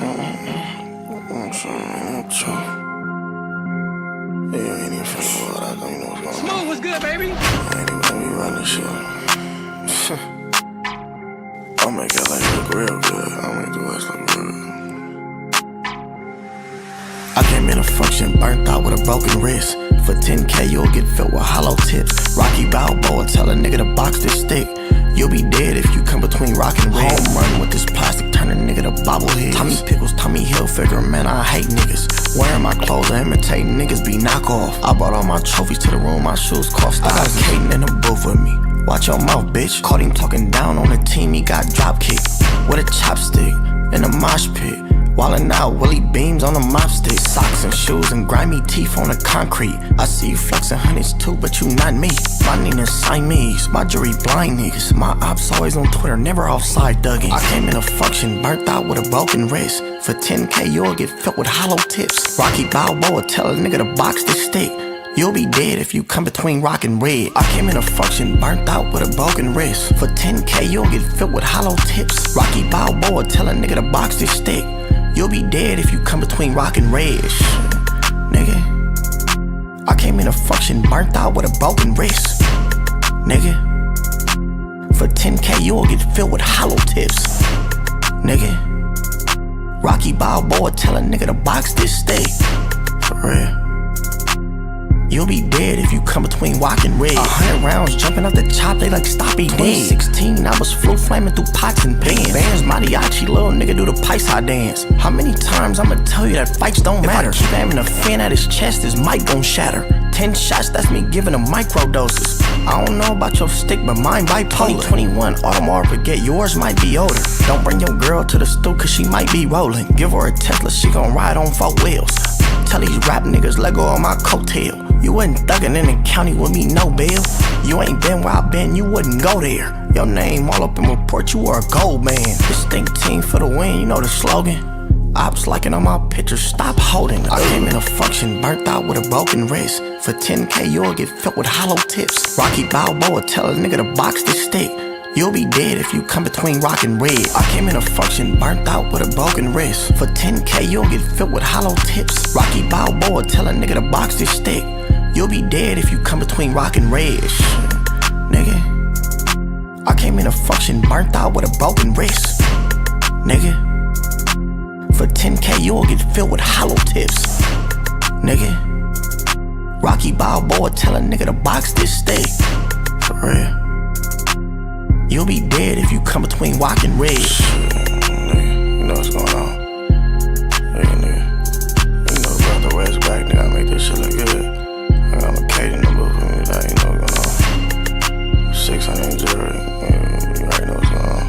I'm saying, true. Yeah, you ain't even finna go out, I don't know what's going on. Smooth was good, baby. I ain't even gonna be running shit. I'll make LA look real good. I'll make the West look real good. I came in a function burnt out with a broken wrist. For 10K, you'll get filled with hollow tips. Rocky Balboa, tell a nigga to box this stick. You'll be dead if you come between rock and red. Home run with this plastic, turn a nigga to bobbleheads. Tommy Pickles, Tommy Hilfiger, man, I hate niggas. Wearing my clothes, I imitate niggas be knockoff. I brought all my trophies to the room, my shoes cost thousands. I got Caden in the booth with me. Watch your mouth, bitch. Caught him talking down on the team, he got drop kicked with a chopstick in a mosh pit. Wallin' out, Willie Beams on the mop stick. Socks and shoes and grimy teeth on the concrete. I see you flexing hundreds too, but you not me. My Nina Siamese, my jury blind niggas. My ops always on Twitter, never offside dugging. I came in a function, burnt out with a broken wrist. For 10K, you'll get filled with hollow tips. Rocky Balboa, tell a nigga to box this stick. You'll be dead if you come between rock and red. I came in a function, burnt out with a broken wrist. For 10K, you'll get filled with hollow tips. Rocky Balboa, tell a nigga to box this stick. You'll be dead if you come between rock and red. Nigga, I came in a function, burnt out with a broken wrist. Nigga, for 10K, you'll get filled with hollow tips. Nigga, Rocky Balboa, tell a nigga to box this stick. For real. You'll be dead if you come between rock and red. 100 rounds jumping out the chop, they like stop dead. 2016, I was flu flaming through pots and pans. Bands, mariachi, little nigga do the paisa dance. How many times I'ma tell you that fights don't matter? If I keep aiming a fan at his chest, his mic gon' shatter. 10 shots, that's me giving him micro doses. I don't know about your stick, but mine bipolar. 2021, Audemars Piguet, yours might be older. Don't bring your girl to the stool, cause she might be rolling. Give her a Tesla, she gon' ride on 4 wheels. Tell these rap niggas, let go of my coattail. You wasn't thuggin' in the county with me, no bail. You ain't been where I been, you wouldn't go there. Your name all up in report, you were a gold man. Distinct team for the win, you know the slogan. Ops liking on my pictures, stop holding. I came in a function, burnt out with a broken wrist. For 10K, you'll get filled with hollow tips. Rocky Balboa, tell a nigga to box this stick. You'll be dead if you come between rock and red. I came in a function, burnt out with a broken wrist. For 10K, you'll get filled with hollow tips. Rocky Balboa, tell a nigga to box this stick. You'll be dead if you come between rock and red. Nigga, I came in a function, burnt out with a broken wrist. Nigga, for 10K, you'll get filled with hollow tips. Nigga, Rocky Balboa, tell a nigga to box this stick. For real. You'll be dead if you come between rock and red. Nigga, you know what's going on. Yeah, nigga. You know about the West back, nigga. I make this shit look good. I got my Kate in the booth with me, like, you know what's going on. 600 jewelry. Yeah, you already know what's going on.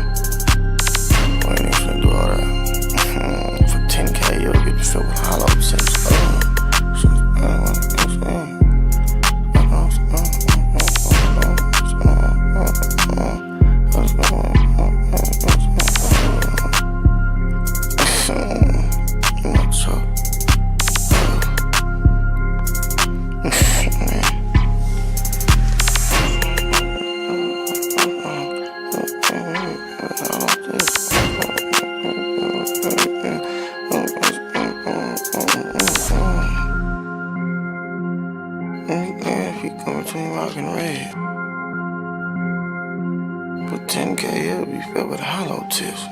We ain't even finna do all that. For 10K, you'll get filled with hollow tips. If you come between rock and red, for 10K, it'll be filled with hollow tips.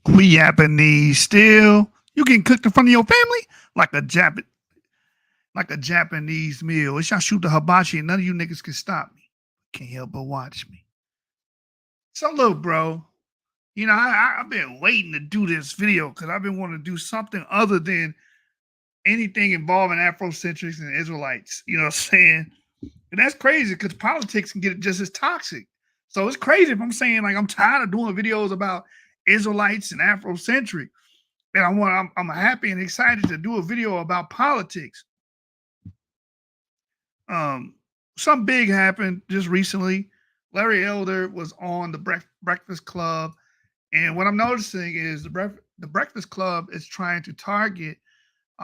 We Japanese still. You getting cooked in front of your family like a Japanese meal. It's y'all shoot the hibachi and none of you niggas can stop me. Can't help but watch me. So look, bro. You know, I've been waiting to do this video because I've been wanting to do something other than anything involving Afrocentrics and Israelites. You know what I'm saying? And that's crazy because politics can get just as toxic. So it's crazy if I'm saying, like, I'm tired of doing videos about Israelites and Afrocentric. And I'm happy and excited to do a video about politics. Something big happened just recently. Larry Elder was on the Breakfast Club. And what I'm noticing is the Breakfast Club is trying to target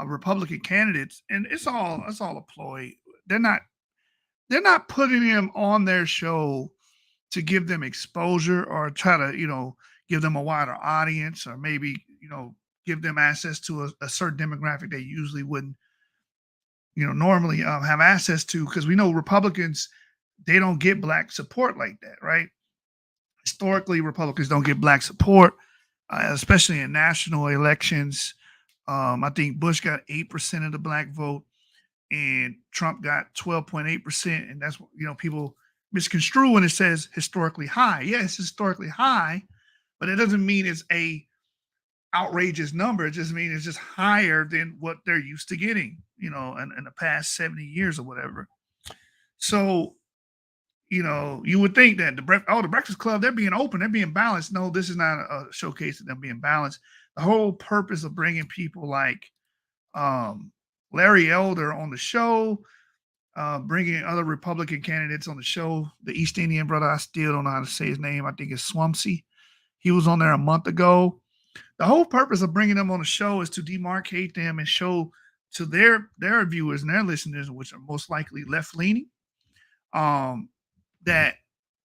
Republican candidates, and it's all a ploy. They're not putting them on their show to give them exposure or try to, give them a wider audience or maybe, give them access to a certain demographic they usually wouldn't, normally have access to, because we know Republicans, they don't get black support like that, right? Historically, Republicans don't get black support, especially in national elections. I think Bush got 8% of the black vote and Trump got 12.8%. And that's what, people misconstrue when it says historically high. Yeah, it's historically high, but it doesn't mean it's a outrageous number. It just means it's just higher than what they're used to getting, in the past 70 years or whatever. So, you would think that the Breakfast Club, they're being open, they're being balanced. No, this is not a showcase of them being balanced. The whole purpose of bringing people like Larry Elder on the show, bringing other Republican candidates on the show, the East Indian brother, I still don't know how to say his name. I think it's Swamsey. He was on there a month ago. The whole purpose of bringing them on the show is to demarcate them and show to their viewers and their listeners, which are most likely left-leaning, that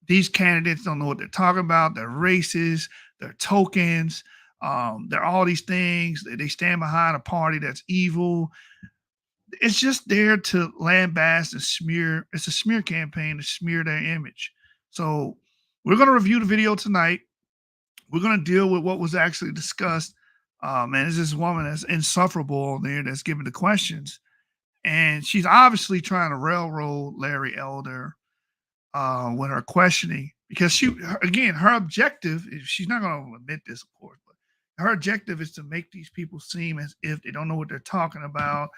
these candidates don't know what they're talking about. They're racist. They're tokens. They're all these things. They stand behind a party that's evil. It's just there to lambast and smear. It's a smear campaign to smear their image. So we're going to review the video tonight. We're going to deal with what was actually discussed. Man, there's this woman that's insufferable there that's giving the questions. And she's obviously trying to railroad Larry Elder with her questioning, because her objective is, she's not going to admit this, of course, but her objective is to make these people seem as if they don't know what they're talking about.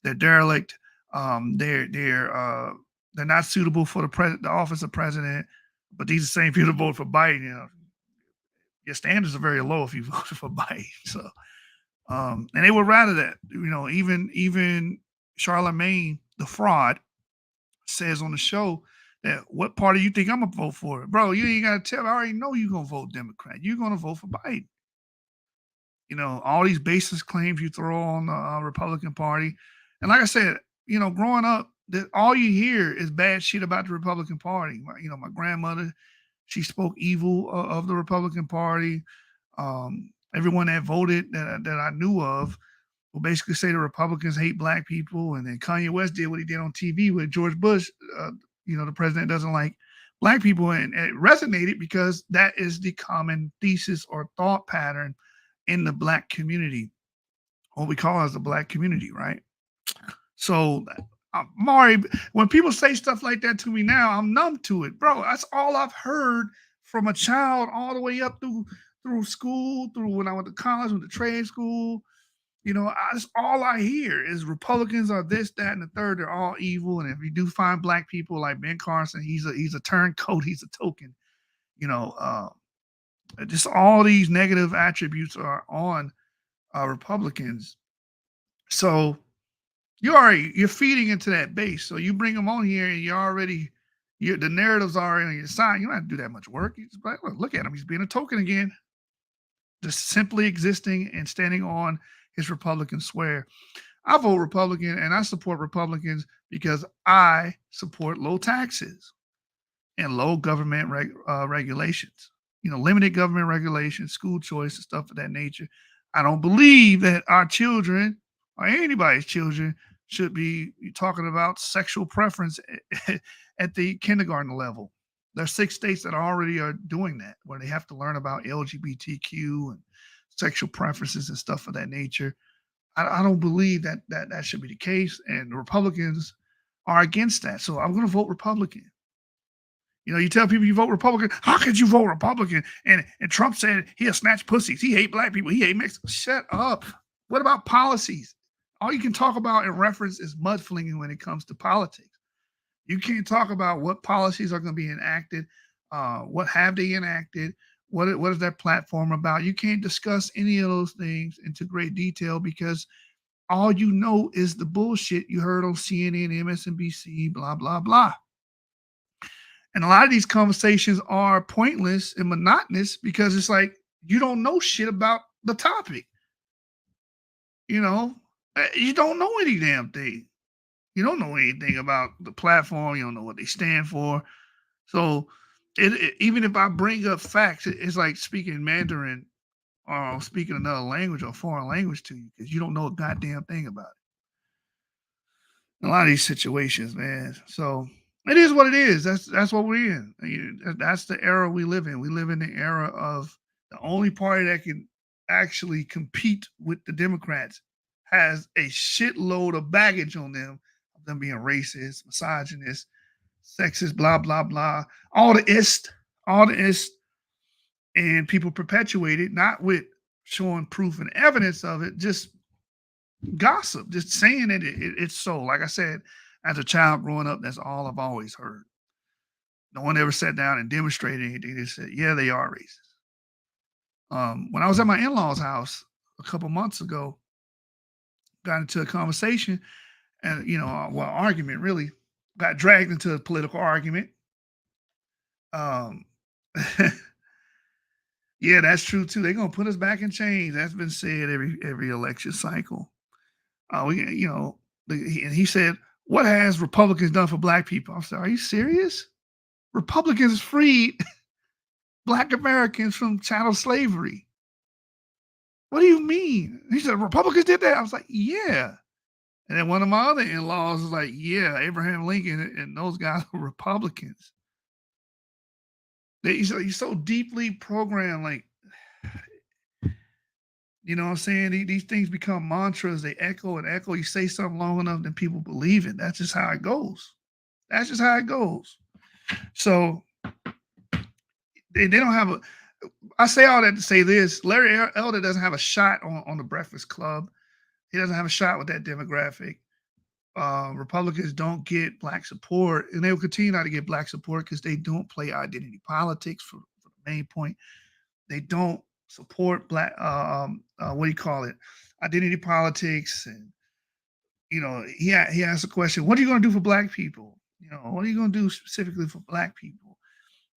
They're derelict. They're not suitable for the office of president. But these are the same people that vote for Biden. Your standards are very low if you voted for Biden. So, and they would rather that. Even Charlemagne, the fraud, says on the show that, what party you think I'm gonna vote for? Bro, you ain't gotta tell me. I already know you're gonna vote Democrat. You're gonna vote for Biden. All these baseless claims you throw on the Republican Party. And like I said, growing up, all you hear is bad shit about the Republican Party. My grandmother, she spoke evil of the Republican Party. Everyone that voted that I knew of will basically say the Republicans hate black people. And then Kanye West did what he did on TV with George Bush. The president doesn't like black people. And it resonated because that is the common thesis or thought pattern in the black community, what we call as the black community, right? So, Mari, when people say stuff like that to me now, I'm numb to it, bro. That's all I've heard from a child all the way up through school, through when I went to college, went to trade school. That's all I hear is Republicans are this, that, and the third. They're all evil. And if you do find black people like Ben Carson, he's a turncoat, he's a token. Just all these negative attributes are on Republicans. So you're feeding into that base. So you bring them on here and the narratives are on your side. You don't have to do that much work. You just like, look at him. He's being a token again. Just simply existing and standing on his Republican swear. I vote Republican and I support Republicans because I support low taxes and low government regulations. Limited government regulations, school choice, and stuff of that nature. I don't believe that our children or anybody's children should be talking about sexual preference at the kindergarten level. There's 6 states that already are doing that, where they have to learn about LGBTQ and sexual preferences and stuff of that nature. I don't believe that should be the case, and the Republicans are against that. So I'm going to vote Republican. You tell people you vote Republican. How could you vote Republican? And Trump said he'll snatch pussies. He hate black people. He hate Mexicans. Shut up. What about policies? All you can talk about in reference is mudslinging when it comes to politics. You can't talk about what policies are going to be enacted, what have they enacted, what is their platform about. You can't discuss any of those things into great detail because all you know is the bullshit you heard on CNN, MSNBC, blah, blah, blah. And a lot of these conversations are pointless and monotonous because it's like you don't know shit about the topic. You don't know any damn thing. You don't know anything about the platform. You don't know what they stand for. So, even if I bring up facts, it's like speaking Mandarin or speaking another language or foreign language to you because you don't know a goddamn thing about it. A lot of these situations, man. So it is what it is. That's what we're in. That's the era we live in. We live in the era of the only party that can actually compete with the Democrats has a shitload of baggage on them being racist, misogynist, sexist, blah blah blah, all the ist, and people perpetuate it, not with showing proof and evidence of it, just gossip, just saying it's so. Like I said, as a child growing up, that's all I've always heard. No one ever sat down and demonstrated anything. They said, yeah, they are racist. When I was at my in-laws' house a couple months ago, got into a conversation and argument really, got dragged into a political argument. Yeah, that's true too. They're gonna put us back in chains. That's been said every election cycle. And he said, "What has Republicans done for Black people?" I said, "Are you serious? Republicans freed Black Americans from chattel slavery. What do you mean?" He said, "Republicans did that." I was like, "Yeah." And then one of my other in-laws was like, "Yeah, Abraham Lincoln and those guys were Republicans." He's so deeply programmed, like, you know what I'm saying? These things become mantras. They echo and echo. You say something long enough, then people believe it. That's just how it goes. That's just how it goes. So they don't have a. I say all that to say this: Larry Elder doesn't have a shot on the Breakfast Club. He doesn't have a shot with that demographic. Republicans don't get Black support, and they will continue not to get Black support because they don't play identity politics. For the main point, they don't support Black. What do you call it? Identity politics, and he asked a question: "What are you going to do for Black people? What are you going to do specifically for Black people?"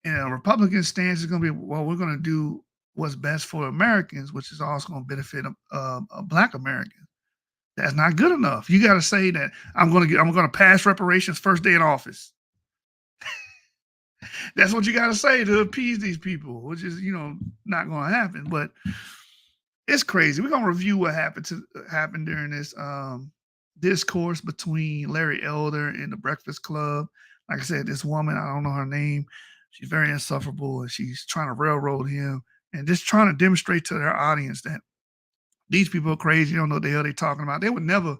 And a Republican stance is going to be, "Well, we're going to do what's best for Americans, which is also going to benefit Black Americans." That's not good enough. You got to say that I'm going to pass reparations first day in office. That's what you got to say to appease these people, which is not going to happen. But it's crazy. We're going to review what happened during this discourse between Larry Elder and the Breakfast Club. Like I said, this woman, I don't know her name. She's very insufferable, and she's trying to railroad him and just trying to demonstrate to their audience that these people are crazy. You don't know what the hell they're talking about. They would never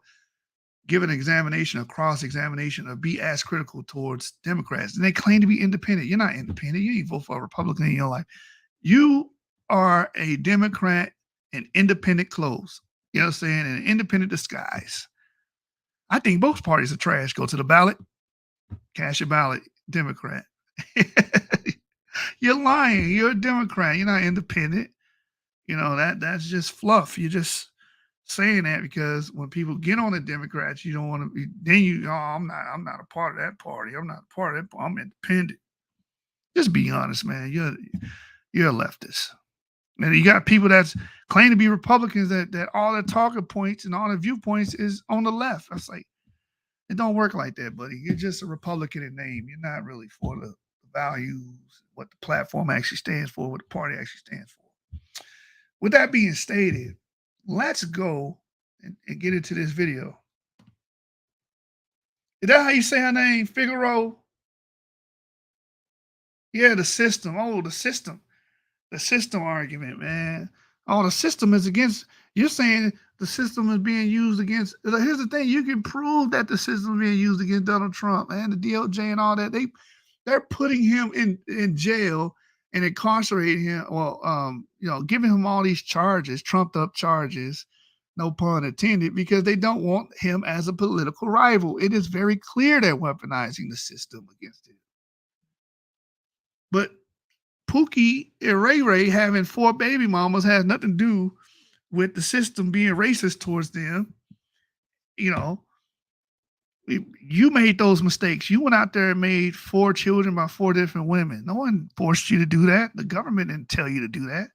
give an examination, a cross-examination, or be as critical towards Democrats. And they claim to be independent. You're not independent. You ain't vote for a Republican in your life. You are a Democrat in independent clothes. You know what I'm saying? In an independent disguise. I think both parties are trash. Go to the ballot, cast your ballot, Democrat. You're lying. You're a Democrat. You're not independent. That's just fluff. You're just saying that because when people get on the Democrats, you don't want to be. Then I'm not a part of that party. I'm not a part of that. I'm independent. Just be honest, man. You're a leftist, and you got people that's claim to be Republicans that all their talking points and all their viewpoints is on the left. I was like, it don't work like that, buddy. You're just a Republican in name. You're not really for the values, what the platform actually stands for, what the party actually stands for. With that being stated, let's go and get into this video. Is that how you say her name? Figaro? Yeah, the system. Oh, the system. The system argument, man. Oh, the system is against. You're saying the system is being used against. Here's the thing: you can prove that the system is being used against Donald Trump and the DOJ and all that. They're putting him in jail and incarcerating him. Well, giving him all these charges, trumped up charges, no pun intended, because they don't want him as a political rival. It is very clear they're weaponizing the system against him. But Pookie and Ray Ray having 4 baby mamas has nothing to do with the system being racist towards them. You made those mistakes. You went out there and made 4 children by 4 different women. No one forced you to do that. The government didn't tell you to do that.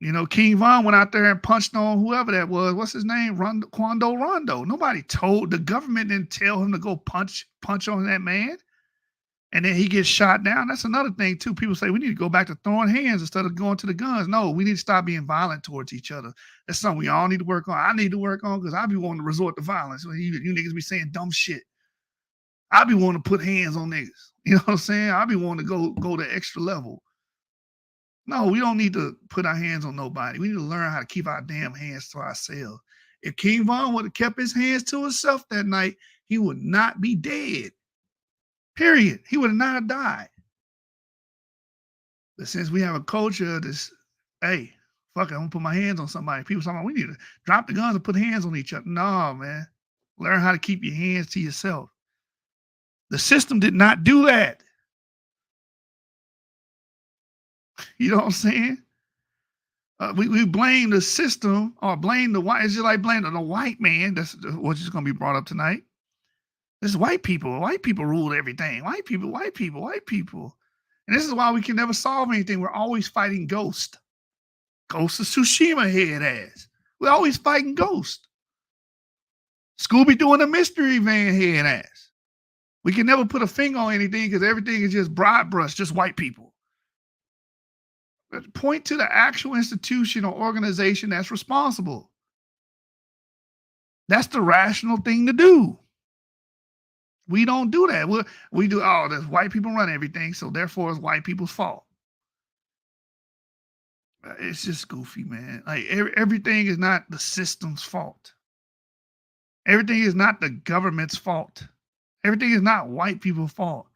You know, King Von went out there and punched on whoever that was. What's his name? Quando Rondo. Nobody told, the government didn't tell him to go punch on that man. And then he gets shot down. That's another thing too. People say we need to go back to throwing hands instead of going to the guns. No, we need to stop being violent towards each other. That's something we all need to work on. I need to work on because I be wanting to resort to violence. You niggas be saying dumb shit. I be wanting to put hands on niggas. You know what I'm saying? I be wanting to go the extra level. No, we don't need to put our hands on nobody. We need to learn how to keep our damn hands to ourselves. If King Von would have kept his hands to himself that night, he would not be dead. Period. He would not have died. But since we have a culture of this, hey, fuck it, I'm gonna put my hands on somebody. People talking about we need to drop the guns and put hands on each other. No, man. Learn how to keep your hands to yourself. The system did not do that. You know what I'm saying? We blame the system or blame the white. It's just like blaming the white man. That's what's just gonna be brought up tonight. This is white people. White people rule everything. White people, white people, white people. And this is why we can never solve anything. We're always fighting Ghost. Ghost of Tsushima head ass. We're always fighting Ghost. Scooby doing a mystery van head ass. We can never put a finger on anything because everything is just broad brush, just white people. But point to the actual institution or organization that's responsible. That's the rational thing to do. We don't do that. We do, oh, there's white people run everything, so therefore it's white people's fault. It's just goofy, man. Like everything is not the system's fault. Everything is not the government's fault. Everything is not white people's fault.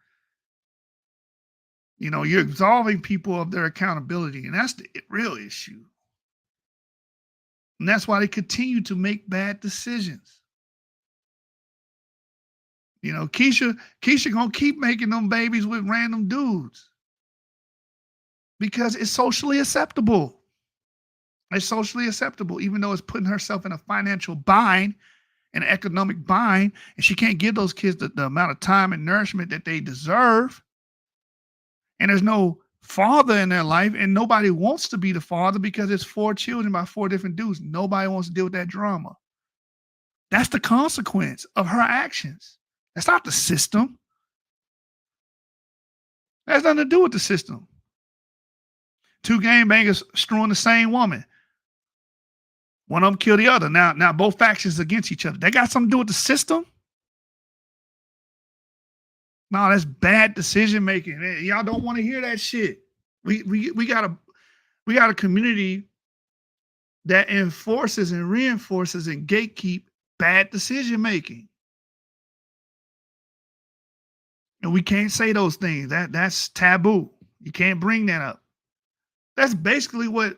You know, you're absolving people of their accountability, and that's the real issue. And that's why they continue to make bad decisions. You know, Keisha gonna keep making them babies with random dudes because it's socially acceptable. It's socially acceptable, even though it's putting herself in a financial bind, an economic bind, and she can't give those kids the amount of time and nourishment that they deserve. And there's no father in their life, and nobody wants to be the father because it's 4 children by 4 different dudes. Nobody wants to deal with that drama. That's the consequence of her actions. That's not the system. That has nothing to do with the system. 2 gangbangers screwing the same woman. One of them killed the other. Now both factions against each other. They got something to do with the system? No, that's bad decision making. Y'all don't want to hear that shit. We got a community that enforces and reinforces and gatekeep bad decision making. And we can't say those things. That's taboo. You can't bring that up. That's basically what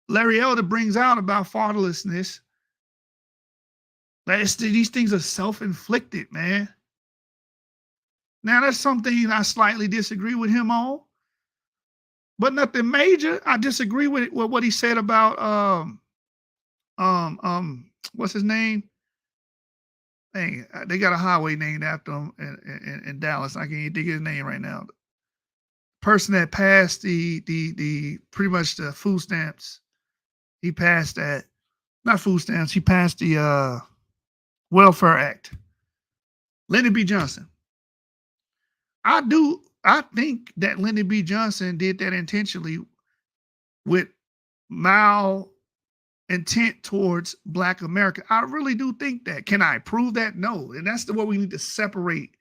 Larry Elder brings out about fatherlessness. These things are self-inflicted, man. Now, there's some things I slightly disagree with him on, but nothing major. I disagree with what he said about what's his name? Dang, they got a highway named after him in Dallas. I can't even think of his name right now. The person that passed the pretty much the food stamps. He passed that, not food stamps. He passed the Welfare Act. Lyndon B. Johnson. I think that Lyndon B. Johnson did that intentionally with mal intent towards Black America. I really do think that. Can I prove that? No. And that's what we need to separate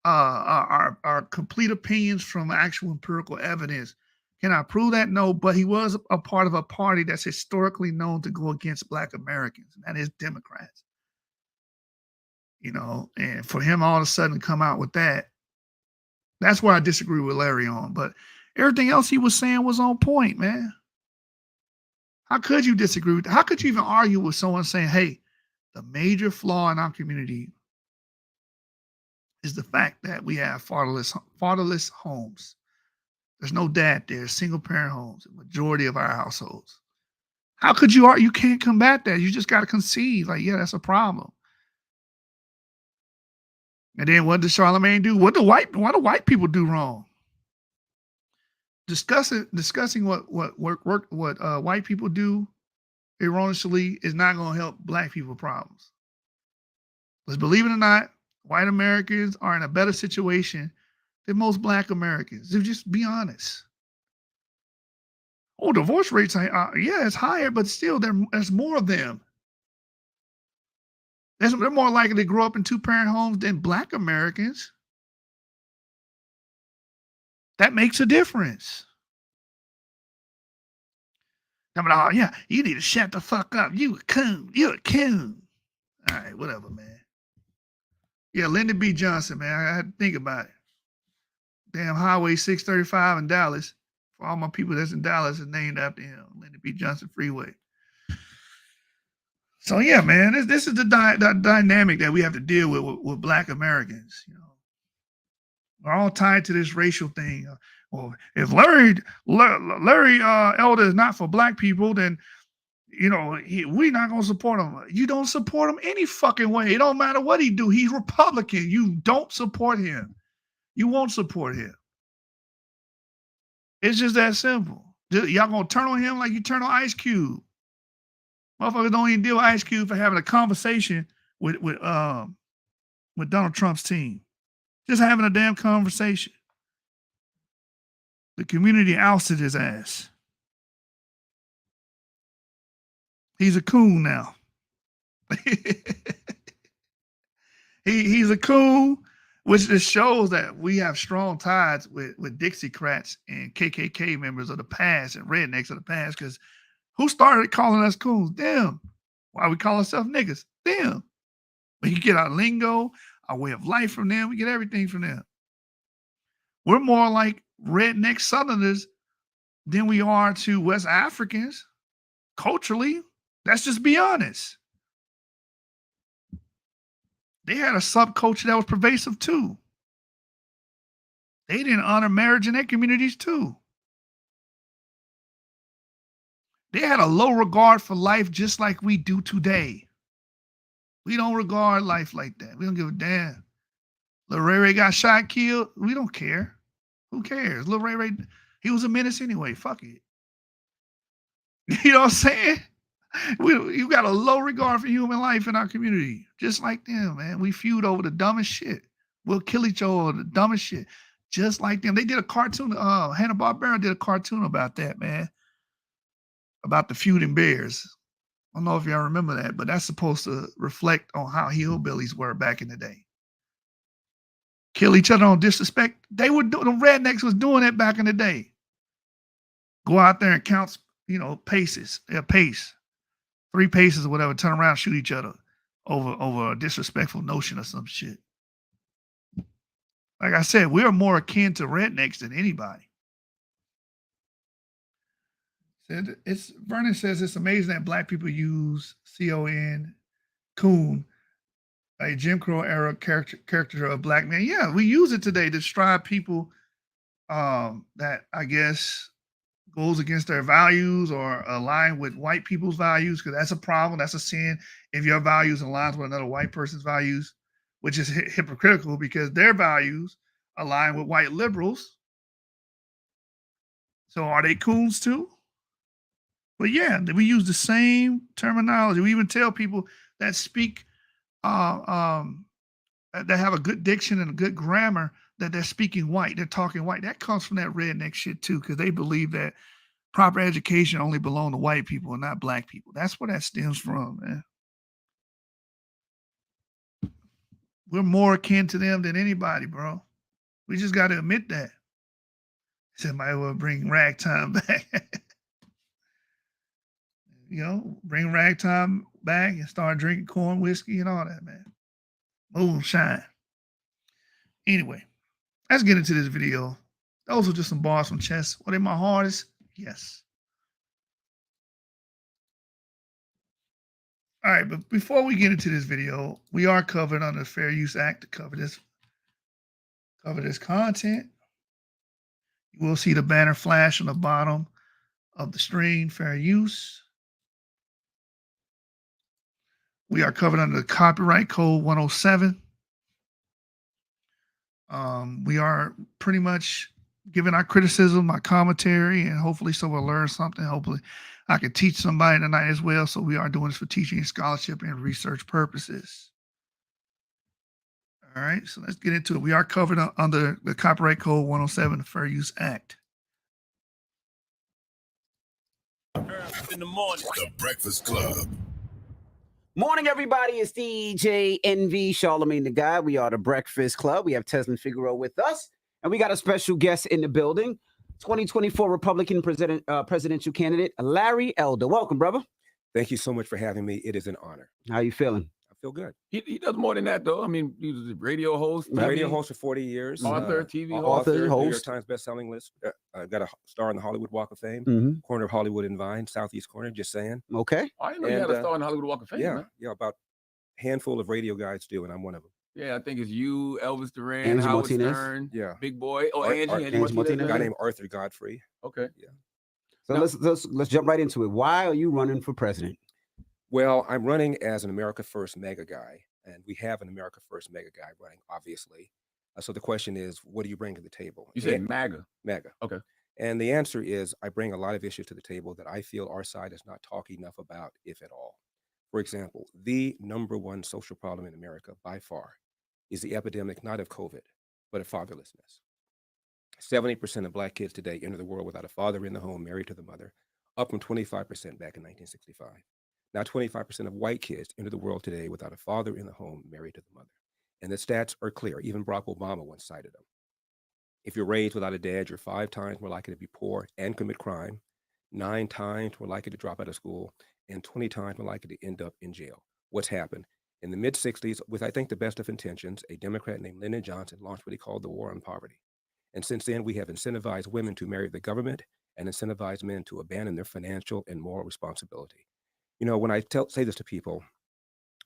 our complete opinions from actual empirical evidence. Can I prove that? No, but he was a part of a party that's historically known to go against Black Americans, and that is Democrats. You know, and for him all of a sudden come out with that, that's where I disagree with Larry on. But everything else he was saying was on point, man. How could you disagree with that? How could you even argue with someone saying, hey, the major flaw in our community is the fact that we have fatherless homes. There's no dad there, single parent homes, the majority of our households. How could you argue? You can't combat that. You just got to concede. Like, yeah, that's a problem. And then what did Charlemagne do? Why do white people do wrong? discussing what white people do erroneously is not going to help black people problems. Let's believe it or not, white Americans are in a better situation than most black Americans. So just be honest. Oh, divorce rates, yeah, it's higher, but still, there's more of them. They're more likely to grow up in two-parent homes than black Americans. That makes a difference. Oh, yeah, you need to shut the fuck up. You a coon. You a coon. All right, whatever, man. Yeah, Lyndon B. Johnson, man. I had to think about it. Damn Highway 635 in Dallas. For all my people that's in Dallas is named after him, Lyndon B. Johnson Freeway. So yeah, man, this is the dynamic that we have to deal with black Americans. You know, we're all tied to this racial thing. Well, if Larry Elder is not for black people, then you know we're not gonna support him. You don't support him any fucking way. It don't matter what he do. He's Republican. You don't support him. You won't support him. It's just that simple. Y'all gonna turn on him like you turn on Ice Cube. Motherfuckers don't even deal with Ice Cube for having a conversation with Donald Trump's team. Just having a damn conversation. The community ousted his ass. He's a coon now. he's a coon, which just shows that we have strong ties with Dixiecrats and KKK members of the past and rednecks of the past, because who started calling us coons? Them. Why we call ourselves niggas? Them. We can get our lingo, our way of life from them. We get everything from them. We're more like redneck Southerners than we are to West Africans culturally. Let's just be honest. They had a subculture that was pervasive too. They didn't honor marriage in their communities too. They had a low regard for life just like we do today. We don't regard life like that. We don't give a damn. Lil Ray Ray got shot, killed. We don't care. Who cares? Lil Ray Ray, he was a menace anyway. Fuck it. You know what I'm saying? You got a low regard for human life in our community. Just like them, man. We feud over the dumbest shit. We'll kill each other over the dumbest shit. Just like them. They did a cartoon. Hanna-Barbera did a cartoon about that, man. About the feuding bears. I don't know if y'all remember that, but that's supposed to reflect on how hillbillies were back in the day. Kill each other on disrespect. They were doing, the rednecks was doing that back in the day. Go out there and count, paces. Yeah, pace. 3 paces or whatever, turn around, shoot each other over a disrespectful notion or some shit. Like I said, we're more akin to rednecks than anybody. Vernon says it's amazing that black people use coon, a Jim Crow era character of black man. Yeah, we use it today to describe people that I guess goes against their values or align with white people's values, because that's a problem. That's a sin if your values aligns with another white person's values, which is hypocritical because their values align with white liberals. So are they coons too? But yeah, we use the same terminology. We even tell people that speak, that have a good diction and a good grammar, that they're speaking white, they're talking white. That comes from that redneck shit too, because they believe that proper education only belongs to white people and not black people. That's where that stems from, man. We're more akin to them than anybody, bro. We just got to admit that. Somebody will bring ragtime back. Bring ragtime back and start drinking corn whiskey and all that, man. Moonshine. Anyway, let's get into this video. Those are just some bars from Chess. Were they my hardest? Yes. All right, but before we get into this video, we are covered under the Fair Use Act to cover this content. You will see the banner flash on the bottom of the screen, fair use. We are covered under the Copyright Code 107. We are pretty much giving our criticism, my commentary, and hopefully someone will learn something. Hopefully I can teach somebody tonight as well. So we are doing this for teaching and scholarship and research purposes. All right, so let's get into it. We are covered under the Copyright Code 107, the Fair Use Act. In the morning. The Breakfast Club. Morning, everybody. It's DJ NV, Charlemagne the Guy. We are the Breakfast Club. We have Teslin Figueroa with us, and we got a special guest in the building, 2024 Republican presidential candidate, Larry Elder. Welcome, brother. Thank you so much for having me. It is an honor. How you feeling? I feel good. He does more than that, though. I mean, he was a radio host. Radio host for 40 years. Author, TV host. Author, New York host. Times best-selling list. I got a star on the Hollywood Walk of Fame. Corner of Hollywood and Vine, Southeast corner, just saying. Okay. I didn't know you had a star on the Hollywood Walk of Fame. Yeah, man. yeah, about a handful of radio guys do, and I'm one of them. Yeah, I think it's you, Elvis Duran, Angie Howard Martinez. Stern, Yeah. Big Boy. Oh, Angie Angie Martinez. A guy named Arthur Godfrey. Okay. So Now- let's jump right into it. Why are you running for president? Well, I'm running as an America First mega guy, and we have an America First mega guy running, obviously. So the question is, what do you bring to the table? You said MAGA. mega. Okay. And the answer is I bring a lot of issues to the table that I feel our side is not talking enough about, if at all. For example, the number one social problem in America by far is the epidemic not of COVID, but of fatherlessness. 70% of Black kids today enter the world without a father in the home, married to the mother, up from 25% back in 1965. Now 25% of white kids enter the world today without a father in the home, married to the mother. And the stats are clear. Even Barack Obama once cited them. If you're raised without a dad, you're 5 times more likely to be poor and commit crime, 9 times more likely to drop out of school, and 20 times more likely to end up in jail. What's happened? In the mid-60s, with I think the best of intentions, a Democrat named Lyndon Johnson launched what he called the War on Poverty. And since then, we have incentivized women to marry the government and incentivized men to abandon their financial and moral responsibility. You know, when I say this to people,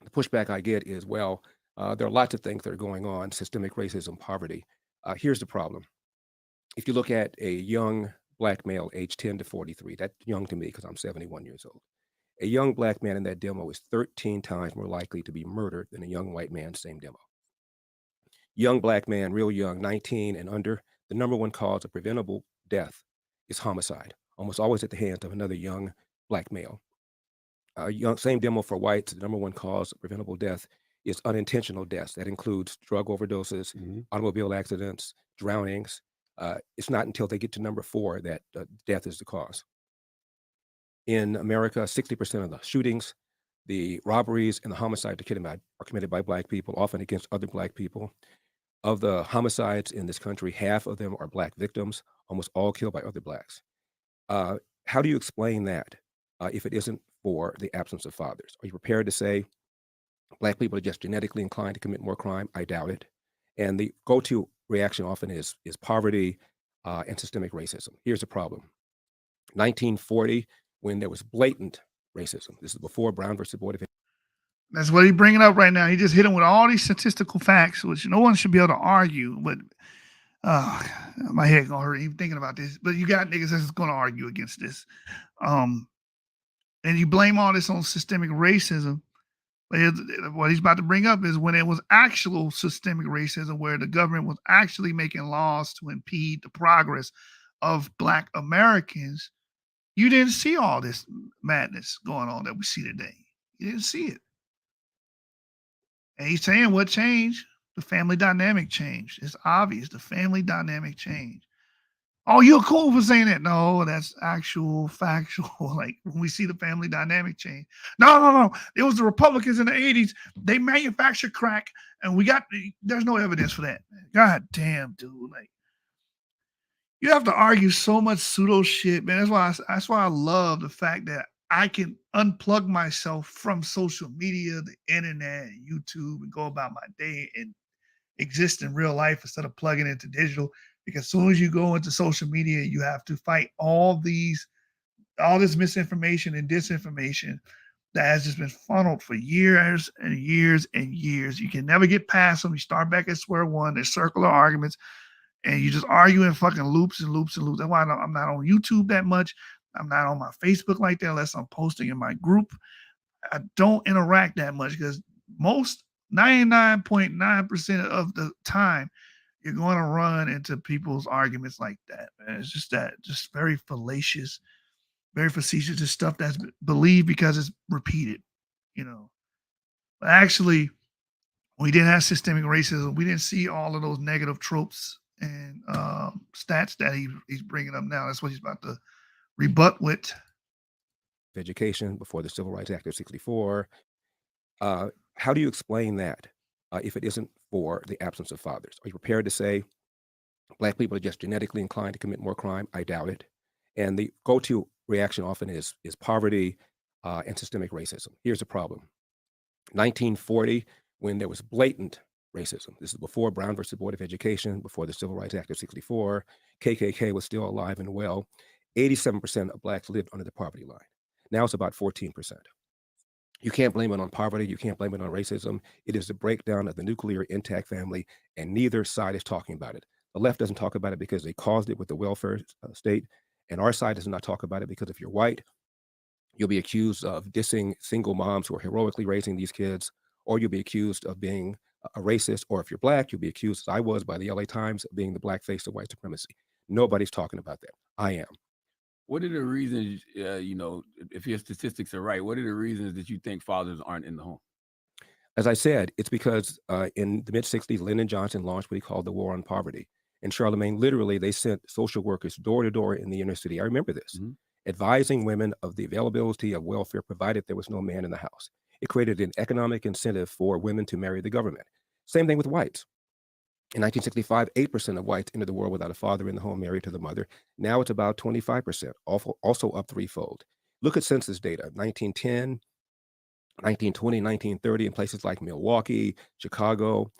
the pushback I get is, well, there are lots of things that are going on, systemic racism, poverty. Here's the problem. If you look at a young Black male aged 10 to 43, that's young to me because I'm 71 years old. A young Black man in that demo is 13 times more likely to be murdered than a young white man, same demo. Young Black man, real young, 19 and under, the number one cause of preventable death is homicide, almost always at the hands of another young Black male. Same demo for whites, the number one cause of preventable death is unintentional deaths. That includes drug overdoses, automobile accidents, drownings. It's not until they get to number 4 that death is the cause. In America, 60% of the shootings, the robberies, and the homicides are committed by Black people, often against other Black people. Of the homicides in this country, half of them are Black victims, almost all killed by other Blacks. How do you explain that if it isn't for the absence of fathers? Are you prepared to say Black people are just genetically inclined to commit more crime? I doubt it. And the go-to reaction often is poverty and systemic racism. Here's the problem. 1940, when there was blatant racism, this is before Brown versus Board of That's what he's bringing up right now. He just hit him with all these statistical facts, which no one should be able to argue. But my head gonna hurt even thinking about this. But you got niggas that's gonna argue against this, and you blame all this on systemic racism. But what he's about to bring up is when it was actual systemic racism, where the government was actually making laws to impede the progress of Black Americans. You didn't see all this madness going on that we see today. You didn't see it. And he's saying what changed? The family dynamic changed. It's obvious. The family dynamic changed. Oh, you're cool for saying that. No, that's actual, factual. Like when we see the family dynamic change. No. It was the Republicans in the 80s. They manufactured crack, and there's no evidence for that. God damn, dude. Like, you have to argue so much pseudo shit, man. That's why I love the fact that I can unplug myself from social media, the internet, and YouTube, and go about my day and exist in real life instead of plugging into digital. Because as soon as you go into social media, you have to fight all this misinformation and disinformation that has just been funneled for years and years and years. You can never get past them. You start back at square one. There's circular arguments, and you just argue in fucking loops and loops and loops. That's why I'm not on YouTube that much. I'm not on my Facebook like that unless I'm posting in my group. I don't interact that much because most 99.9% of the time, you're going to run into people's arguments like that, man. It's just very fallacious, very facetious, just stuff that's believed because it's repeated, you know. But actually, we didn't have systemic racism. We didn't see all of those negative tropes and stats that he's bringing up now. That's what he's about to rebut with. Education before the Civil Rights Act of '64. How do you explain that if it isn't for the absence of fathers? Are you prepared to say Black people are just genetically inclined to commit more crime? I doubt it. And the go-to reaction often is poverty and systemic racism. Here's the problem. 1940, when there was blatant racism, this is before Brown versus Board of Education, before the Civil Rights Act of '64, KKK was still alive and well, 87% of Blacks lived under the poverty line. Now it's about 14%. You can't blame it on poverty. You can't blame it on racism. It is the breakdown of the nuclear intact family, and neither side is talking about it. The left doesn't talk about it because they caused it with the welfare state, and our side does not talk about it because if you're white, you'll be accused of dissing single moms who are heroically raising these kids, or you'll be accused of being a racist, or if you're Black, you'll be accused, as I was by the LA Times, of being the black face of white supremacy. Nobody's talking about that. I am. What are the reasons, if your statistics are right, what are the reasons that you think fathers aren't in the home? As I said, it's because in the mid-'60s, Lyndon Johnson launched what he called the War on Poverty. In Charlemagne, literally, they sent social workers door to door in the inner city. I remember this, advising women of the availability of welfare provided there was no man in the house. It created an economic incentive for women to marry the government. Same thing with whites. In 1965, 8% of whites entered the world without a father in the home married to the mother. Now it's about 25%, also up threefold. Look at census data, 1910, 1920, 1930, in places like Milwaukee, Chicago,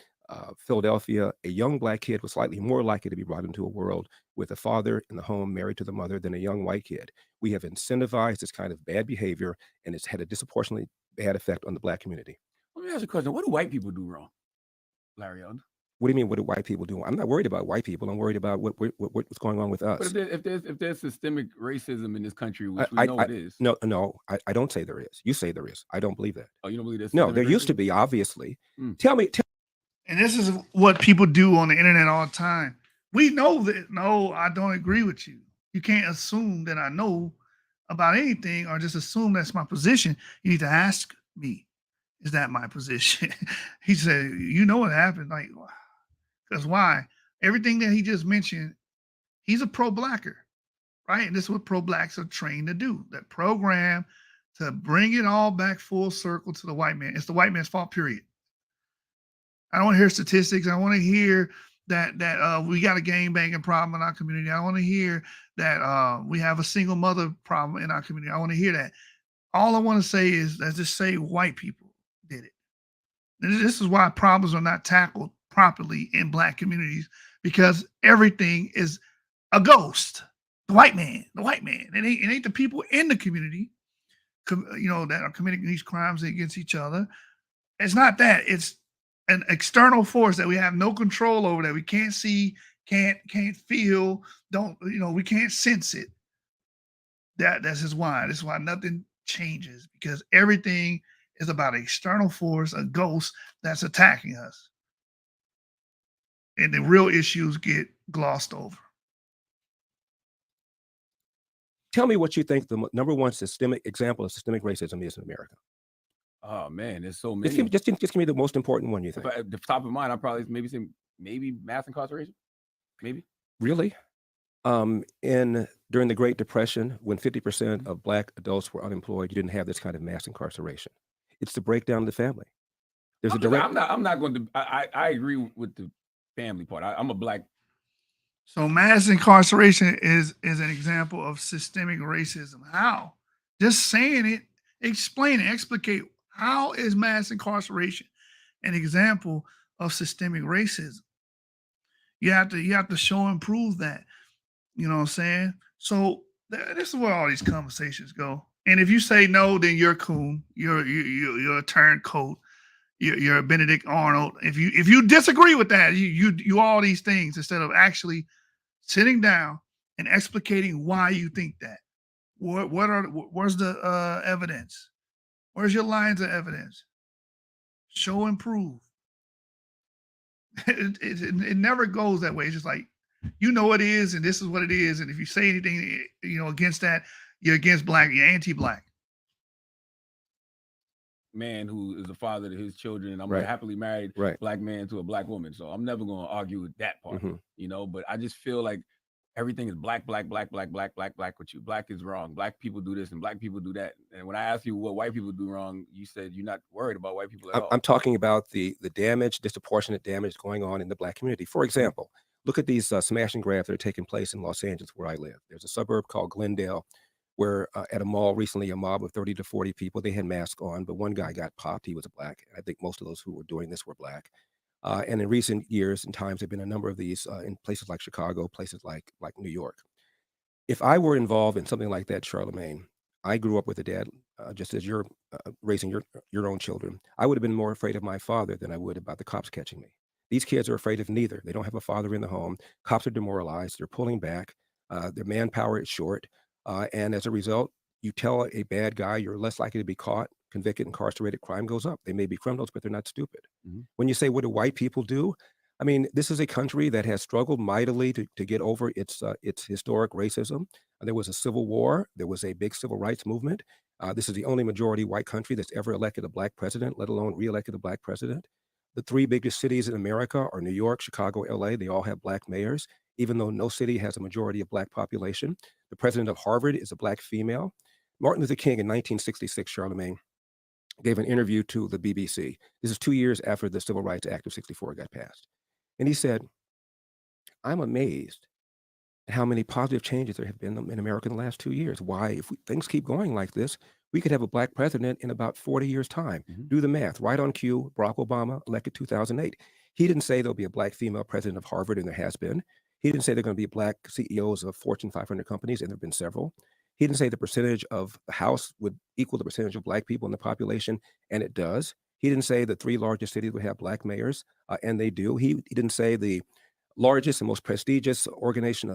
Philadelphia, a young Black kid was slightly more likely to be brought into a world with a father in the home married to the mother than a young white kid. We have incentivized this kind of bad behavior, and it's had a disproportionately bad effect on the Black community. Let me ask you a question. What do white people do wrong, Larry Elder? What do you mean, what do white people do? I'm not worried about white people. I'm worried about what's going on with us. But if there's systemic racism in this country, which we know it is. No, I don't say there is. You say there is. I don't believe that. Oh, you don't believe there's No, there used to be, obviously. Tell me. And this is what people do on the internet all the time. We know that. No, I don't agree with you. You can't assume that I know about anything or just assume that's my position. You need to ask me, is that my position? He said, you know what happened? Like, because why? Everything that he just mentioned, he's a pro-Blacker, right? And this is what pro-Blacks are trained to do. That program to bring it all back full circle to the white man. It's the white man's fault, period. I don't want to hear statistics. I want to hear that we got a gang banging problem in our community. I want to hear that we have a single mother problem in our community. I want to hear that. All I want to say is, let's just say white people did it. And this is why problems are not tackled properly in Black communities, because everything is a ghost. The white man. It ain't the people in the community, that are committing these crimes against each other. It's not that. It's an external force that we have no control over, that we can't see, can't feel, we can't sense it. That's just why. That's why nothing changes, because everything is about an external force, a ghost that's attacking us. And the real issues get glossed over. Tell me what you think the number one systemic example of systemic racism is in America. Oh man, there's so many. Just give me the most important one you think. At the top of mind, I probably say maybe mass incarceration. Maybe. Really? During the Great Depression, when 50% of Black adults were unemployed, you didn't have this kind of mass incarceration. It's the breakdown of the family. There's I'm not going to. I agree with the family part. I'm a Black. So mass incarceration is an example of systemic racism. How? Just saying it, explain it, explicate. How is mass incarceration an example of systemic racism? You have to show and prove that. You know what I'm saying? So this is where all these conversations go. And if you say no, then you're a coon. You're a turncoat. You're a Benedict Arnold. If you disagree with that, you all these things instead of actually sitting down and explicating why you think that. Where's the evidence? Where's your lines of evidence? Show and prove. It never goes that way. It's just like, you know it is, and this is what it is. And if you say anything, against that, you're against black, you're anti-black. Man who is the father to his children, and I'm Right. a happily married Right. black man to a black woman. So I'm never going to argue with that part, but I just feel like everything is black with you. Black is wrong. Black people do this and black people do that. And when I ask you what white people do wrong, you said you're not worried about white people at all. I'm talking about the damage, disproportionate damage going on in the black community. For example, look at these smash and grabs that are taking place in Los Angeles, where I live. There's a suburb called Glendale, where at a mall recently, a mob of 30 to 40 people, they had masks on, but one guy got popped. He was black. And I think most of those who were doing this were black. And in recent years and times, there have been a number of these in places like Chicago, places like New York. If I were involved in something like that, Charlemagne, I grew up with a dad, just as you're raising your own children. I would have been more afraid of my father than I would about the cops catching me. These kids are afraid of neither. They don't have a father in the home. Cops are demoralized. They're pulling back. Their manpower is short. And as a result, you tell a bad guy you're less likely to be caught, convicted, incarcerated, crime goes up. They may be criminals, but they're not stupid. When you say, what do white people do? I mean, this is a country that has struggled mightily to get over its historic racism. There was a civil war. There was a big civil rights movement. This is the only majority white country that's ever elected a black president, let alone reelected a black president. The three biggest cities in America are New York, Chicago, LA. They all have black mayors, even though no city has a majority of black population. The president of Harvard is a black female. Martin Luther King in 1966, Charlemagne, gave an interview to the BBC. This is 2 years after the Civil Rights Act of 64 got passed. And he said, I'm amazed at how many positive changes there have been in America in the last 2 years. Why, if things keep going like this, we could have a black president in about 40 years' time. Do the math. Right on cue, Barack Obama elected 2008. He didn't say there'll be a black female president of Harvard, and there has been. He didn't say there are going to be black CEOs of Fortune 500 companies, and there have been several. He didn't say the percentage of the House would equal the percentage of black people in the population, and it does. He didn't say the three largest cities would have black mayors, and they do. He didn't say the largest and most prestigious organization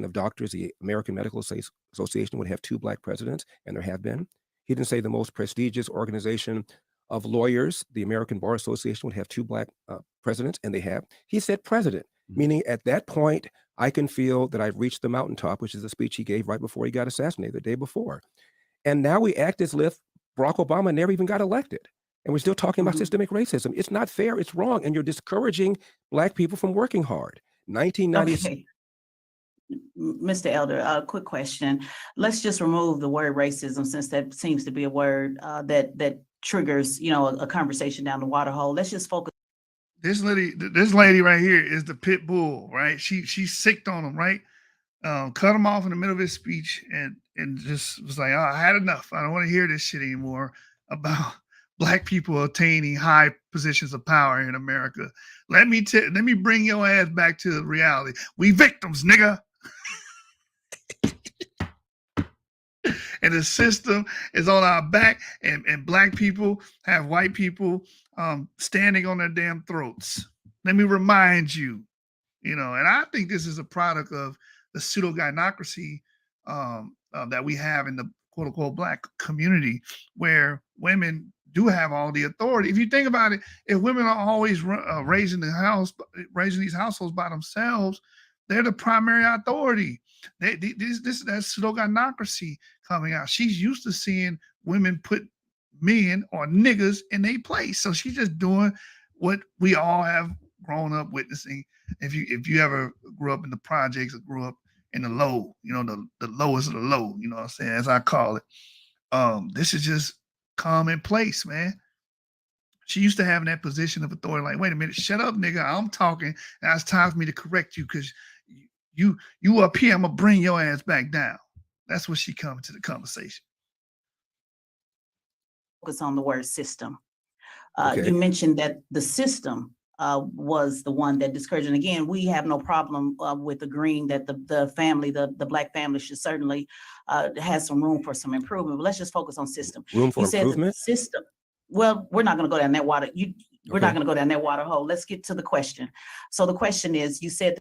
of doctors, the American Medical Association, would have 2 black presidents, and there have been. He didn't say the most prestigious organization of lawyers, the American Bar Association, would have 2 black presidents, and they have. He said president, meaning at that point, I can feel that I've reached the mountaintop, which is the speech he gave right before he got assassinated the day before. And now we act as if Barack Obama never even got elected. And we're still talking about systemic racism. It's not fair. It's wrong. And you're discouraging black people from working hard. 1990s. Okay. Mr. Elder, a quick question. Let's just remove the word racism, since that seems to be a word that triggers, a conversation down the water hole. Let's just focus. This lady right here is the pit bull, right? She sicked on him, right? Cut him off in the middle of his speech and just was like, oh, I had enough. I don't want to hear this shit anymore about black people attaining high positions of power in America. Let me bring your ass back to reality. We victims, nigga. And the system is on our back, and black people have white people standing on their damn throats. Let me remind you, and I think this is a product of the pseudo-gynocracy that we have in the quote-unquote black community, where women do have all the authority. If you think about it, if women are always raising these households by themselves, they're the primary authority. That's pseudo-gynocracy coming out. She's used to seeing women put men or niggas in their place. So she's just doing what we all have grown up witnessing. If you ever grew up in the projects or grew up in the low, the lowest of the low, what I'm saying, as I call it. This is just commonplace, man. She used to have that position of authority, like, wait a minute, shut up, nigga. I'm talking. Now it's time for me to correct you, because you up here, I'm gonna bring your ass back down. That's what she comes to the conversation. Focus on the word system. Okay. You mentioned that the system was the one that discouraged. And again, we have no problem with agreeing that the family, the black family, should certainly has some room for some improvement. But let's just focus on system. Room for improvement? System. Well, we're not going to go down that water. We're not going to go down that water hole. Let's get to the question. So the question is, you said.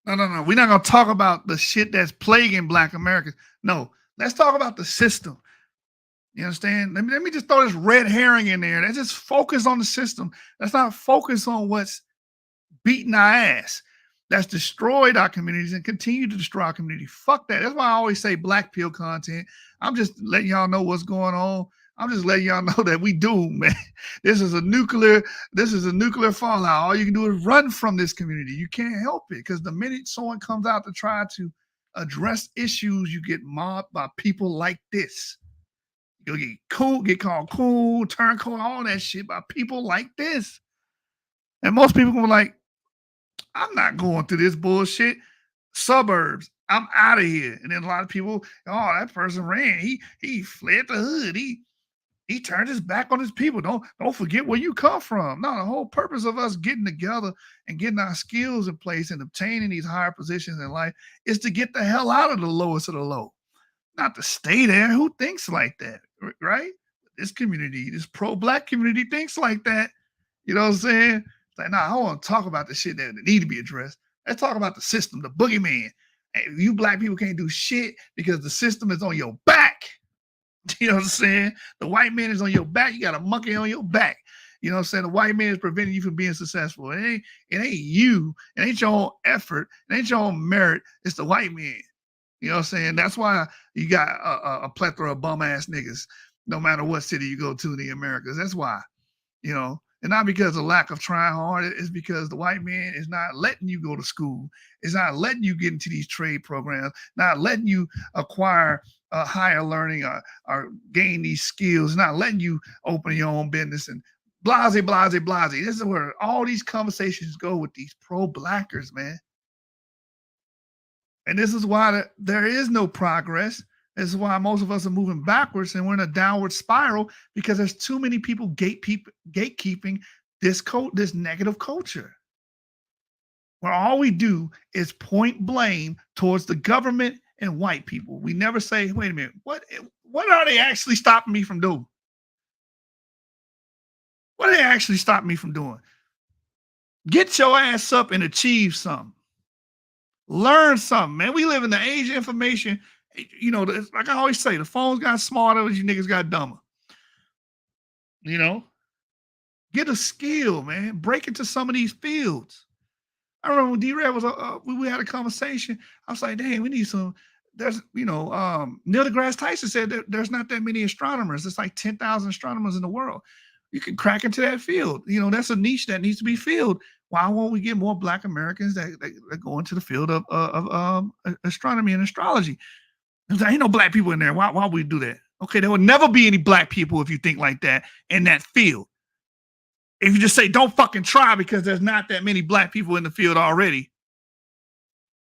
No. We're not going to talk about the shit that's plaguing black Americans. No, let's talk about the system. You understand? Let me just throw this red herring in there. Let's just focus on the system. Let's not focus on what's beating our ass, that's destroyed our communities and continue to destroy our community. Fuck that. That's why I always say black pill content. I'm just letting y'all know what's going on. I'm just letting y'all know that we doomed, man. This is a nuclear fallout. All you can do is run from this community. You can't help it, because the minute someone comes out to try to address issues, you get mobbed by people like this. You'll get cool, get called cool, turn cool, all that shit by people like this. And most people go like, I'm not going through this bullshit. Suburbs, I'm out of here. And then a lot of people, oh, that person ran. He fled the hood. He turned his back on his people. Don't forget where you come from. No, the whole purpose of us getting together and getting our skills in place and obtaining these higher positions in life is to get the hell out of the lowest of the low, not to stay there. Who thinks like that, right? This community, this pro-black community thinks like that. You know what I'm saying? It's like, nah, I want to talk about the shit that need to be addressed. Let's talk about the system, the boogeyman. Hey, you black people can't do shit because the system is on your back. You know what I'm saying? The white man is on your back. You got a monkey on your back. You know what I'm saying? The white man is preventing you from being successful. It ain't you. It ain't your own effort. It ain't your own merit. It's the white man. You know what I'm saying? That's why you got a plethora of bum ass niggas, no matter what city you go to in the Americas. That's why, you know, and not because of lack of trying hard. It's because the white man is not letting you go to school. It's not letting you get into these trade programs, not letting you acquire higher learning or gain these skills, not letting you open your own business and blase. This is where all these conversations go with these pro-blackers, man. And this is why there is no progress. This is why most of us are moving backwards and we're in a downward spiral, because there's too many people gatekeeping this negative culture, where all we do is point blame towards the government and white people. We never say, wait a minute, what are they actually stopping me from doing? What are they actually stopping me from doing? Get your ass up and achieve something. Learn something, man. We live in the age of information. You know, like I always say, the phones got smarter, you niggas got dumber. You know, get a skill, man. Break into some of these fields. I remember when D-Red was, we had a conversation. I was like, dang, we need some. There's, you know, Neil deGrasse Tyson said that there's not that many astronomers. There's like 10,000 astronomers in the world. You can crack into that field. You know, that's a niche that needs to be filled. Why won't we get more Black Americans that go into the field of astronomy and astrology? There ain't no Black people in there. Why would we do that? Okay, there will never be any Black people if you think like that in that field. If you just say, don't fucking try because there's not that many Black people in the field already.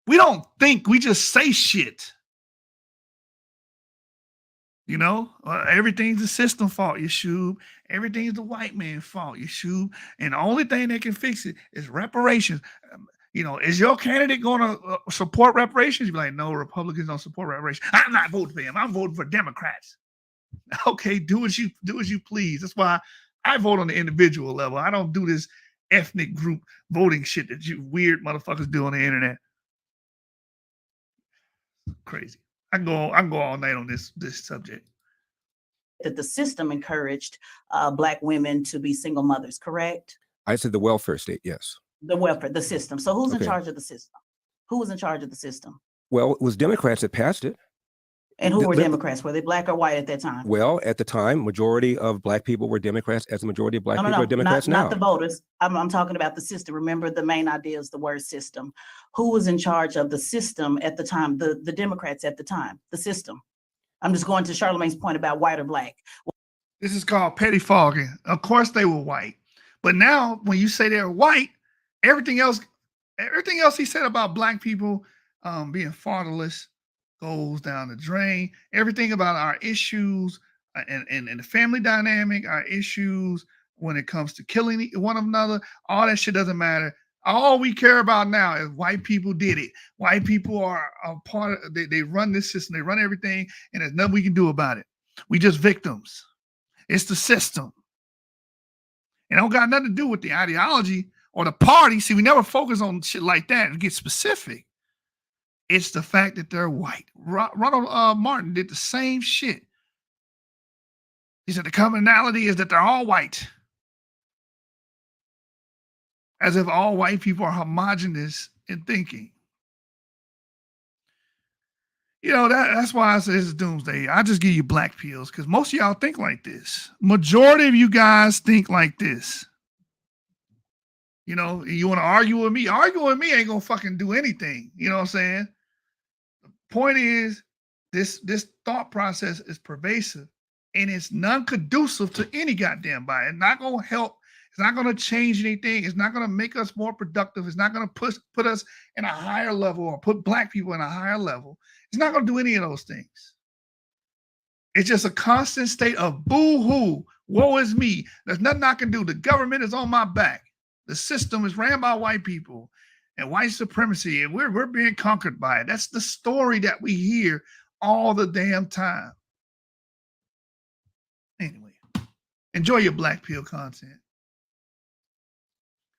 We don't think, we just say shit. You know, everything's the system fault, Yeshub. Everything's the white man's fault, Yeshub. And the only thing that can fix it is reparations. You know, is your candidate going to support reparations? You'd be like, no, Republicans don't support reparations. I'm not voting for him. I'm voting for Democrats. Okay, do as you please. That's why I vote on the individual level. I don't do this ethnic group voting shit that you weird motherfuckers do on the internet. Crazy. I can go all night on this subject. That the system encouraged Black women to be single mothers, correct? I said the welfare state, yes. The welfare, the system. So who's in Okay. charge of the system? Who was in charge of the system? Well, it was Democrats that passed it. And who The were Lib- Democrats? Were they Black or white at that time? Well, at the time, majority of Black people were Democrats, as the majority of Black people are Democrats now. Not the voters. I'm talking about the system. Remember, the main idea is the word system. Who was in charge of the system at the time? The Democrats at the time, the system. I'm just going to Charlamagne's point about white or Black. This is called pettifogging. Of course they were white. But now when you say they're white, everything else he said about Black people being fatherless goes down the drain. Everything about our issues and the family dynamic, our issues when it comes to killing one another, all that shit doesn't matter. All we care about now is white people did it. White people are a part of, they run this system, they run everything, and there's nothing we can do about it. We just victims. It's the system. It don't got nothing to do with the ideology or the party. See, we never focus on shit like that and get specific. It's the fact that they're white. Ronald Martin did the same shit. He said the commonality is that they're all white. as if all white people are homogenous in thinking. You know, that's why I say this is doomsday. I just give you black pills because most of y'all think like this. Majority of you guys think like this. You know, you want to argue with me? Arguing with me ain't gonna fucking do anything. You know what I'm saying? The point is, this thought process is pervasive and it's non-conducive to any goddamn body. It's not gonna help. It's not gonna change anything. It's not gonna make us more productive. It's not gonna put us in a higher level or put black people in a higher level. It's not gonna do any of those things. It's just a constant state of boo-hoo, woe is me. There's nothing I can do. The government is on my back. The system is ran by white people and white supremacy, and we're being conquered by it. That's the story that we hear all the damn time. Anyway, enjoy your black pill content.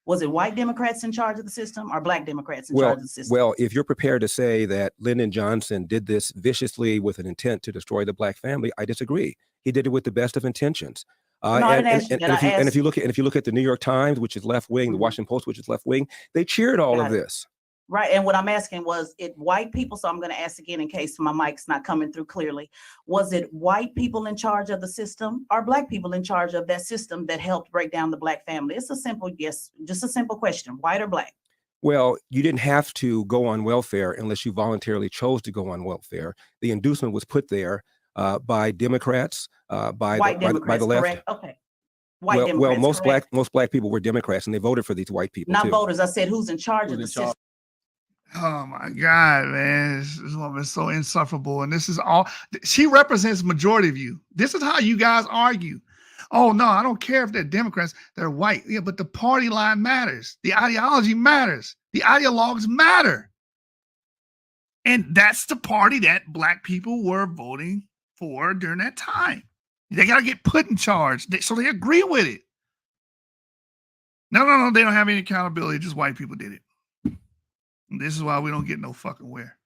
Was it white Democrats in charge of the system or black Democrats in charge of the system? Well, if you're prepared to say that Lyndon Johnson did this viciously with an intent to destroy the black family, I disagree. He did it with the best of intentions. And if you look at the New York Times, which is left wing, the Washington Post, which is left wing, they cheered all of this. Right. And what I'm asking was it white people? So I'm going to ask again in case my mic's not coming through clearly. Was it white people in charge of the system or black people in charge of that system that helped break down the black family? It's a simple yes, just a simple question, white or black? Well, you didn't have to go on welfare unless you voluntarily chose to go on welfare. The inducement was put there by Democrats, by the left. Correct. Okay. White Democrats, well, most black people were Democrats and they voted for these white people. Not voters. I said who's in charge of the system. Oh my God, man. This woman is so insufferable. And this is all, she represents majority of you. This is how you guys argue. Oh no, I don't care if they're Democrats, they're white. Yeah, but the party line matters. The ideology matters. The ideologues matter. And that's the party that black people were voting for during that time. They got to get put in charge. So they agree with it. No, they don't have any accountability. Just white people did it. And this is why we don't get no fucking where.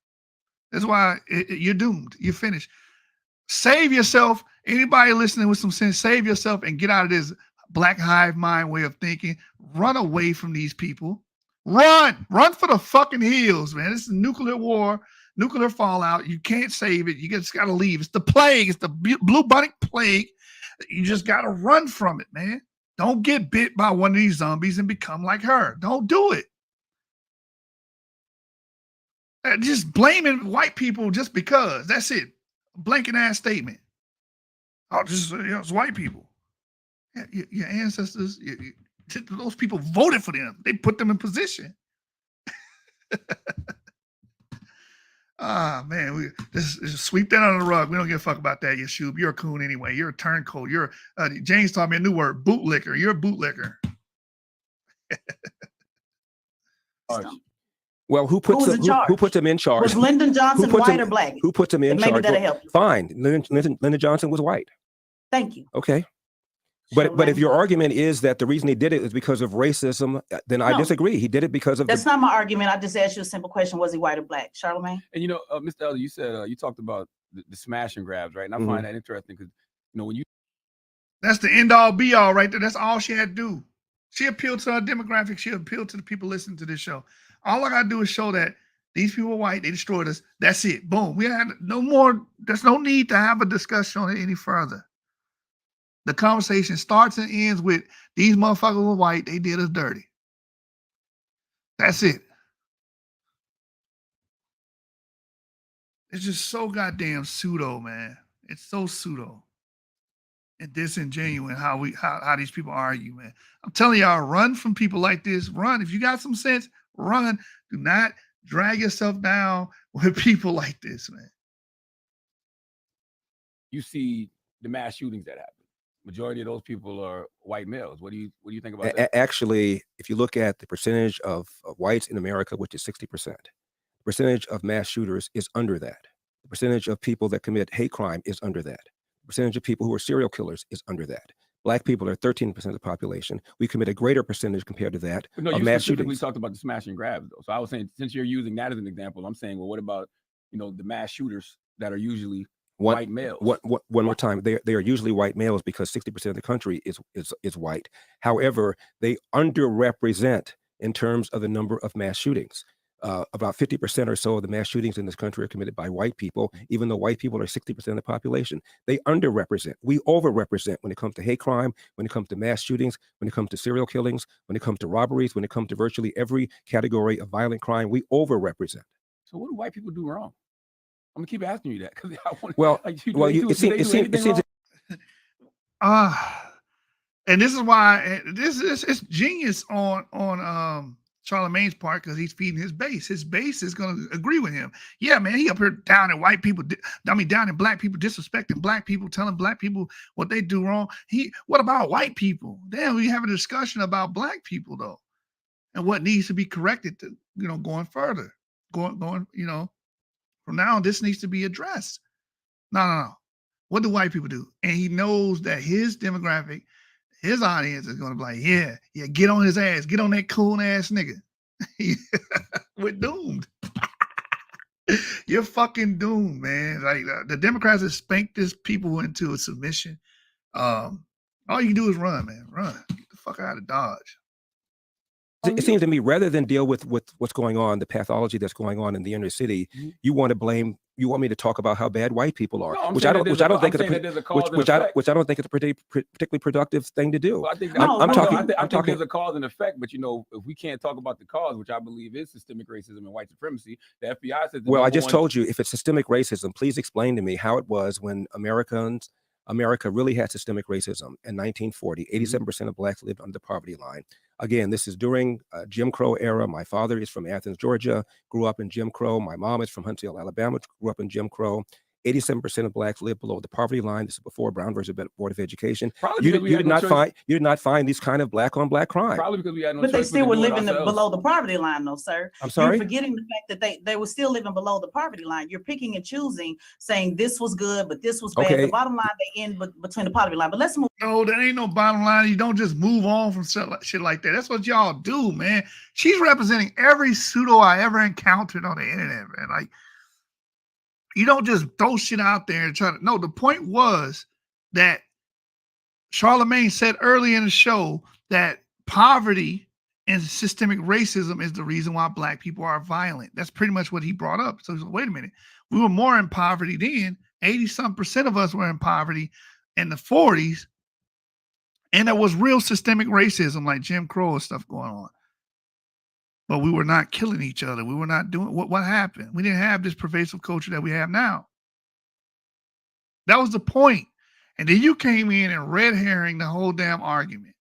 This is why you're doomed. You're finished. Save yourself. Anybody listening with some sense, save yourself and get out of this black hive mind way of thinking. Run away from these people. Run for the fucking hills, man. This is nuclear war, nuclear fallout. You can't save it. You just got to leave. It's the plague. It's the bubonic plague. You just got to run from it, man. Don't get bit by one of these zombies and become like her. Don't do it. Just blaming white people just because. That's it. Blanket ass statement. Oh, it's white people. Yeah, your ancestors, those people voted for them. They put them in position. Man, just sweep that under the rug. We don't give a fuck about that, Yashub. You're a coon anyway. You're a turncoat. James taught me a new word, bootlicker. You're a bootlicker. Well, who put them in charge? Was Lyndon Johnson white or black? Who put them in charge? Maybe that'll help you. Fine. Lyndon Johnson was white. Thank you. Okay. But if your argument is that the reason he did it is because of racism, then I disagree. He did it because of that's not my argument. I just asked you a simple question. Was he white or black? Charlamagne? And Mr. Elder, you said you talked about the smash and grabs, right? And I find that interesting because when you that's the end all be all right there. That's all she had to do. She appealed to her demographic. She appealed to the people listening to this show. All I gotta do is show that these people are white, they destroyed us. That's it. Boom. We had no more, there's no need to have a discussion on it any further. The conversation starts and ends with these motherfuckers were white, they did us dirty. That's it. It's just so goddamn pseudo, man. It's so pseudo and disingenuous how these people argue, man. I'm telling y'all, run from people like this. Run. If you got some sense, run. Do not drag yourself down with people like this, man. You see the mass shootings that happen. Majority of those people are white males. What do you think about that? Actually, if you look at the percentage of whites in America, which is 60%, the percentage of mass shooters is under that. The percentage of people that commit hate crime is under that. The percentage of people who are serial killers is under that. Black people are 13% of the population. We commit a greater percentage compared to that of mass shootings. We talked about the smash and grab, though. So I was saying, since you're using that as an example, I'm saying, well, what about the mass shooters that are usually white males? One more time, they are usually white males because 60% of the country is white. However, they underrepresent in terms of the number of mass shootings. About 50% or so of the mass shootings in this country are committed by white people, even though white people are 60% of the population. They underrepresent. We overrepresent when it comes to hate crime, when it comes to mass shootings, when it comes to serial killings, when it comes to robberies, when it comes to virtually every category of violent crime. We overrepresent. So what do white people do wrong? I'm gonna keep asking you that because I want. Well, like, it seems And this is why it's genius on Charlemagne's part, because he's feeding his base. His base is going to agree with him. Yeah, man, he up here down in white people. Down in black people, disrespecting black people, telling black people what they do wrong. What about white people? Damn, we have a discussion about black people though, and what needs to be corrected to, going further, going, from now on, this needs to be addressed. No. What do white people do? And he knows that his demographic, his audience is going to be like, yeah, get on his ass. Get on that coon ass nigga. We're doomed. You're fucking doomed, man. Like the Democrats have spanked this people into a submission. All you can do is run, man. Run. Get the fuck out of Dodge. It seems to me, rather than deal with what's going on, the pathology that's going on in the inner city, you want me to talk about how bad white people are, which I don't think it's a particularly productive thing to do. Well, I think there's a cause and effect, but if we can't talk about the cause, which I believe is systemic racism and white supremacy, the FBI says. Well, I just told you, if it's systemic racism, please explain to me how it was when America really had systemic racism in 1940. 87% of blacks lived under the poverty line. Again, this is during Jim Crow era. My father is from Athens, Georgia, grew up in Jim Crow. My mom is from Huntsville, Alabama, grew up in Jim Crow. 87% of blacks live below the poverty line. This is before Brown versus Board of Education. You did not find these kind of black on black crime. Probably because we had no But choice they still were living ourselves. below the poverty line, though, sir. I'm sorry? You're forgetting the fact that they were still living below the poverty line. You're picking and choosing, saying this was good, but this was bad. Okay. The bottom line, they end between the poverty line. But let's move. No, there ain't no bottom line. You don't just move on from shit like that. That's what y'all do, man. She's representing every pseudo I ever encountered on the internet, man. Like, you don't just throw shit out there and try to. No, the point was that Charlemagne said early in the show that poverty and systemic racism is the reason why black people are violent. That's pretty much what he brought up. So wait a minute. We were more in poverty then. 80-some% of us were in poverty in the 40s. And there was real systemic racism like Jim Crow and stuff going on. But we were not killing each other. We were not doing what happened. We didn't have this pervasive culture that we have now. That was the point. And then you came in and red herring the whole damn argument.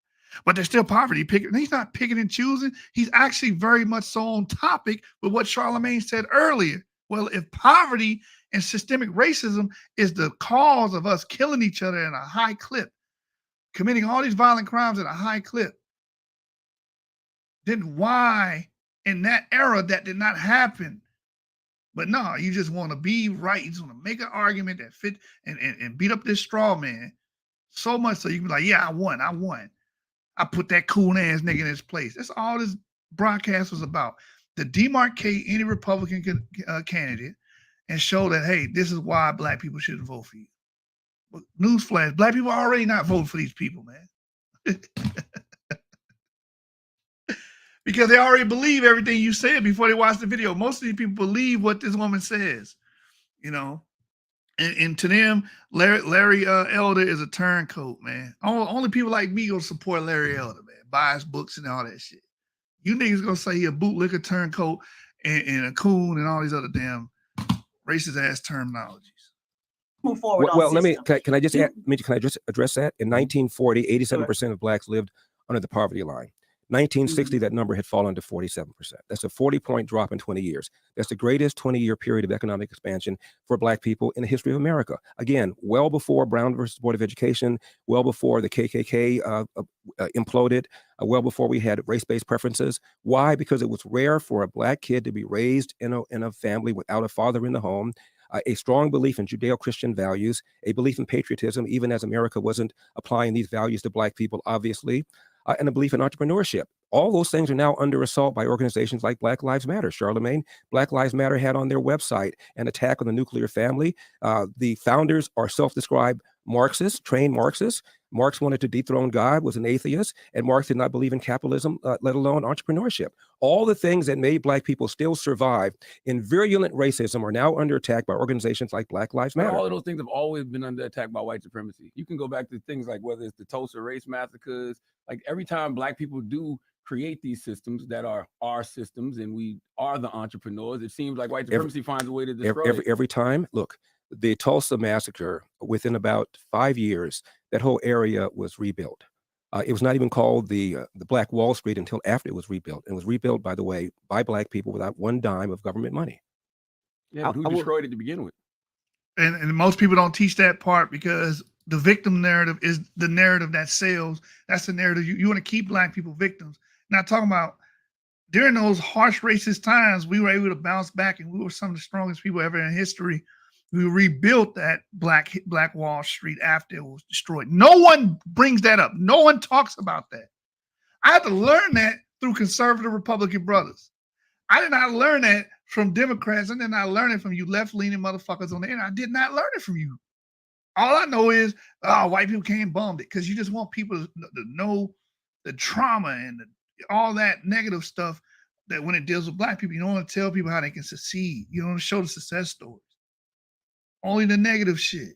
But there's still poverty. He's not picking and choosing. He's actually very much so on topic with what Charlemagne said earlier. Well, if poverty and systemic racism is the cause of us killing each other in a high clip, committing all these violent crimes at a high clip, then why in that era that did not happen? But no, you just want to be right. You just want to make an argument that fit and beat up this straw man so much so you can be like, yeah, I won. I put that cool ass nigga in his place. That's all this broadcast was about. To demarcate any Republican candidate and show that, hey, this is why black people shouldn't vote for you. But newsflash, black people are already not voting for these people, man. Because they already believe everything you said before they watch the video. Most of these people believe what this woman says, And to them, Larry Elder is a turncoat, man. Only people like me gonna support Larry Elder, man. Buy his books and all that shit. You niggas gonna say he a bootlicker, turncoat, and a coon and all these other damn racist ass terminologies. Move forward. Well, can I just address that? In 1940, 87% of blacks lived under the poverty line. 1960, that number had fallen to 47%. That's a 40-point drop in 20 years. That's the greatest 20-year period of economic expansion for black people in the history of America. Again, well before Brown versus Board of Education, well before the KKK imploded, well before we had race-based preferences. Why? Because it was rare for a black kid to be raised in a family without a father in the home. A strong belief in Judeo-Christian values, a belief in patriotism, even as America wasn't applying these values to black people, obviously. And a belief in entrepreneurship. All those things are now under assault by organizations like Black Lives Matter. Charlemagne, Black Lives Matter had on their website an attack on the nuclear family. The founders are self-described Marxists, trained Marxists. Marx wanted to dethrone God, was an atheist, and Marx did not believe in capitalism, let alone entrepreneurship. All the things that made Black people still survive in virulent racism are now under attack by organizations like Black Lives But Matter. all of those things have always been under attack by white supremacy. You can go back to things like whether it's the Tulsa race massacres, like every time Black people do create these systems that are our systems and we are the entrepreneurs, it seems like white supremacy finds a way to destroy it. Every time, look, the Tulsa massacre, within about 5 years, that whole area was rebuilt. It was not even called the Black Wall Street until after it was rebuilt. It was rebuilt, by the way, by Black people without one dime of government money. Yeah, but who destroyed it to begin with? And most people don't teach that part because the victim narrative is the narrative that sells. That's the narrative. You want to keep Black people victims. Not talking about during those harsh racist times, we were able to bounce back and we were some of the strongest people ever in history. We rebuilt that Black Wall Street after it was destroyed. No one brings that up. No one talks about that. I had to learn that through conservative Republican brothers. I did not learn that from Democrats, and then I learned it from you left-leaning motherfuckers on the internet. I did not learn it from you. All I know is, oh, white people can't bomb it because you just want people to know the trauma and all that negative stuff that when it deals with Black people, you don't want to tell people how they can succeed. You don't want to show the success stories. Only the negative shit.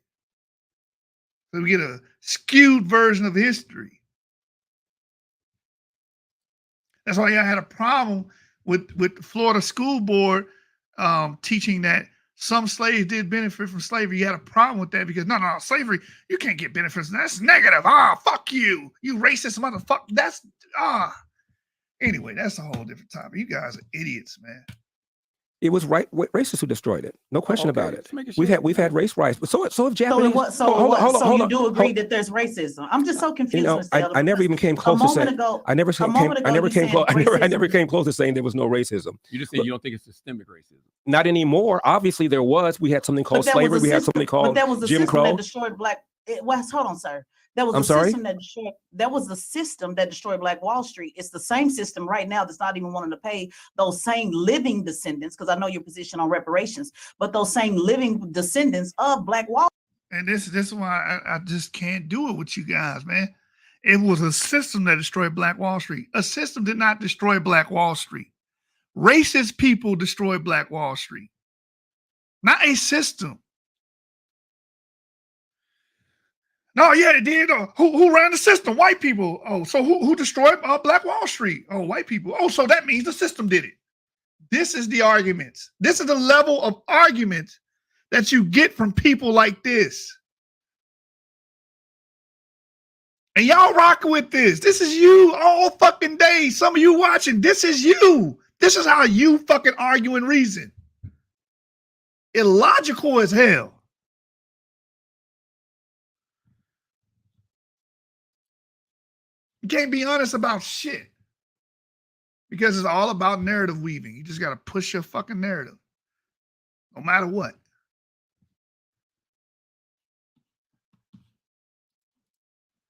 So we get a skewed version of history. That's why I had a problem with the Florida School Board teaching that some slaves did benefit from slavery. You had a problem with that because no, slavery, you can't get benefits. That's negative. Fuck you. You racist motherfucker. Anyway, that's a whole different topic. You guys are idiots, man. It was racists who destroyed it. No question about it. We've had race riots, but so have Japanese. So you do agree that there's racism? I'm just so confused. You know, I never even came close to saying. I never came close to saying there was no racism. You just said you don't think it's systemic racism. Not anymore. Obviously, there was. We had something called slavery. We had something called Jim Crow. That destroyed Black. Hold on, sir. That was system that destroyed. That was the system that destroyed Black Wall Street. It's the same system right now that's not even wanting to pay those same living descendants, because I know your position on reparations, but those same living descendants of Black Wall. And this is why I just can't do it with you guys, man. It was a system that destroyed Black Wall Street. A system did not destroy Black Wall Street. Racist people destroyed Black Wall Street, not a system. No, yeah, it did. Who ran the system? White people. Oh, so who destroyed Black Wall Street? Oh, white people. Oh, so that means the system did it. This is the arguments. This is the level of arguments that you get from people like this. And y'all rocking with this. This is you all fucking day. Some of you watching, this is you. This is how you fucking argue and reason. Illogical as hell. You can't be honest about shit because it's all about narrative weaving. You just got to push your fucking narrative, no matter what.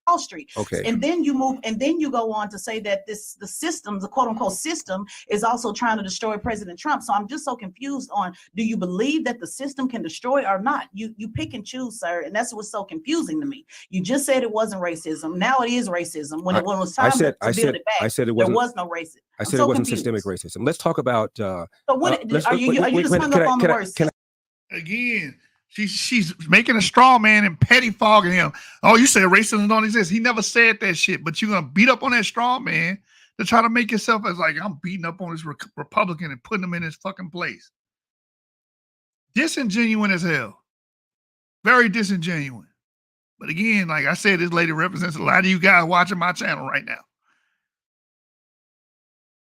Wall Street. Okay. And then you move, and then you go on to say that the system, the quote unquote system, is also trying to destroy President Trump. So I'm just so confused on, do you believe that the system can destroy or not? You pick and choose, sir, and that's what's so confusing to me. You just said it wasn't racism. Now it is racism. When it was time to build it back, I said it there wasn't, was no racism. I said it wasn't systemic racism. Let's talk about. So what are you just hung up on the words? Again. She's making a straw man and pettifogging him. Oh, you say racism don't exist. He never said that shit, but you're going to beat up on that straw man to try to make yourself as like, I'm beating up on this Republican and putting him in his fucking place. Disingenuous as hell. Very disingenuous. But again, like I said, this lady represents a lot of you guys watching my channel right now.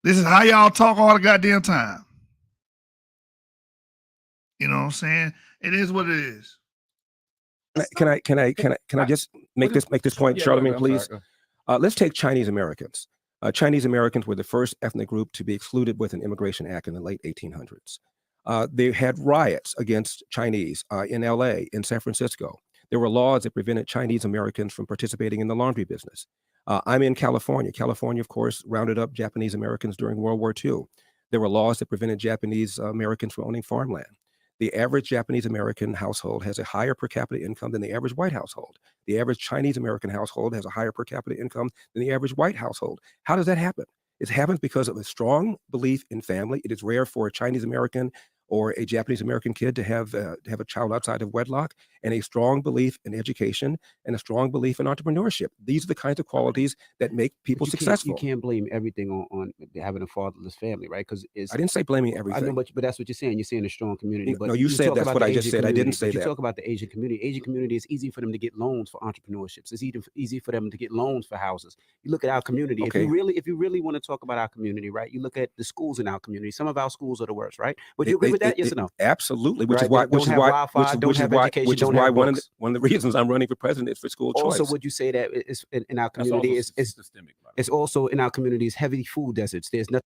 This is how y'all talk all the goddamn time. You know what I'm saying? It is what it is. Can I just make this point, Charlamagne, please? Let's take Chinese Americans. Chinese Americans were the first ethnic group to be excluded with an Immigration Act in the late 1800s. They had riots against Chinese in LA, in San Francisco. There were laws that prevented Chinese Americans from participating in the laundry business. I'm in California. California, of course, rounded up Japanese Americans during World War II. There were laws that prevented Japanese Americans from owning farmland. The average Japanese American household has a higher per capita income than the average white household. The average Chinese American household has a higher per capita income than the average white household. How does that happen? It happens because of a strong belief in family. It is rare for a Chinese American or a Japanese American kid to have a child outside of wedlock, and a strong belief in education and a strong belief in entrepreneurship. These are the kinds of qualities that make people But successful. You can't blame everything on having a fatherless family, right? Because I didn't say blaming I everything. know, but that's what you're saying. You're saying a strong community. But No, you said talk that's about what the I just Asian said. I didn't community, say but that. You talk about the Asian community. Asian community, it's easy for them to get loans for entrepreneurships. It's easy for them to get loans for houses. You look at our community. Okay. If you really want to talk about our community, right? You look at the schools in our community. Some of our schools are the worst, right? Would you agree with that? Yes or no? Absolutely. Which Right, is why, don't have Wi-Fi, don't have education, which is don't why have one of books. the reasons I'm running for president is for school Also, choice. would you say that is in our That's community also is systemic. by the way. it's also in our communities heavy food deserts. There's nothing.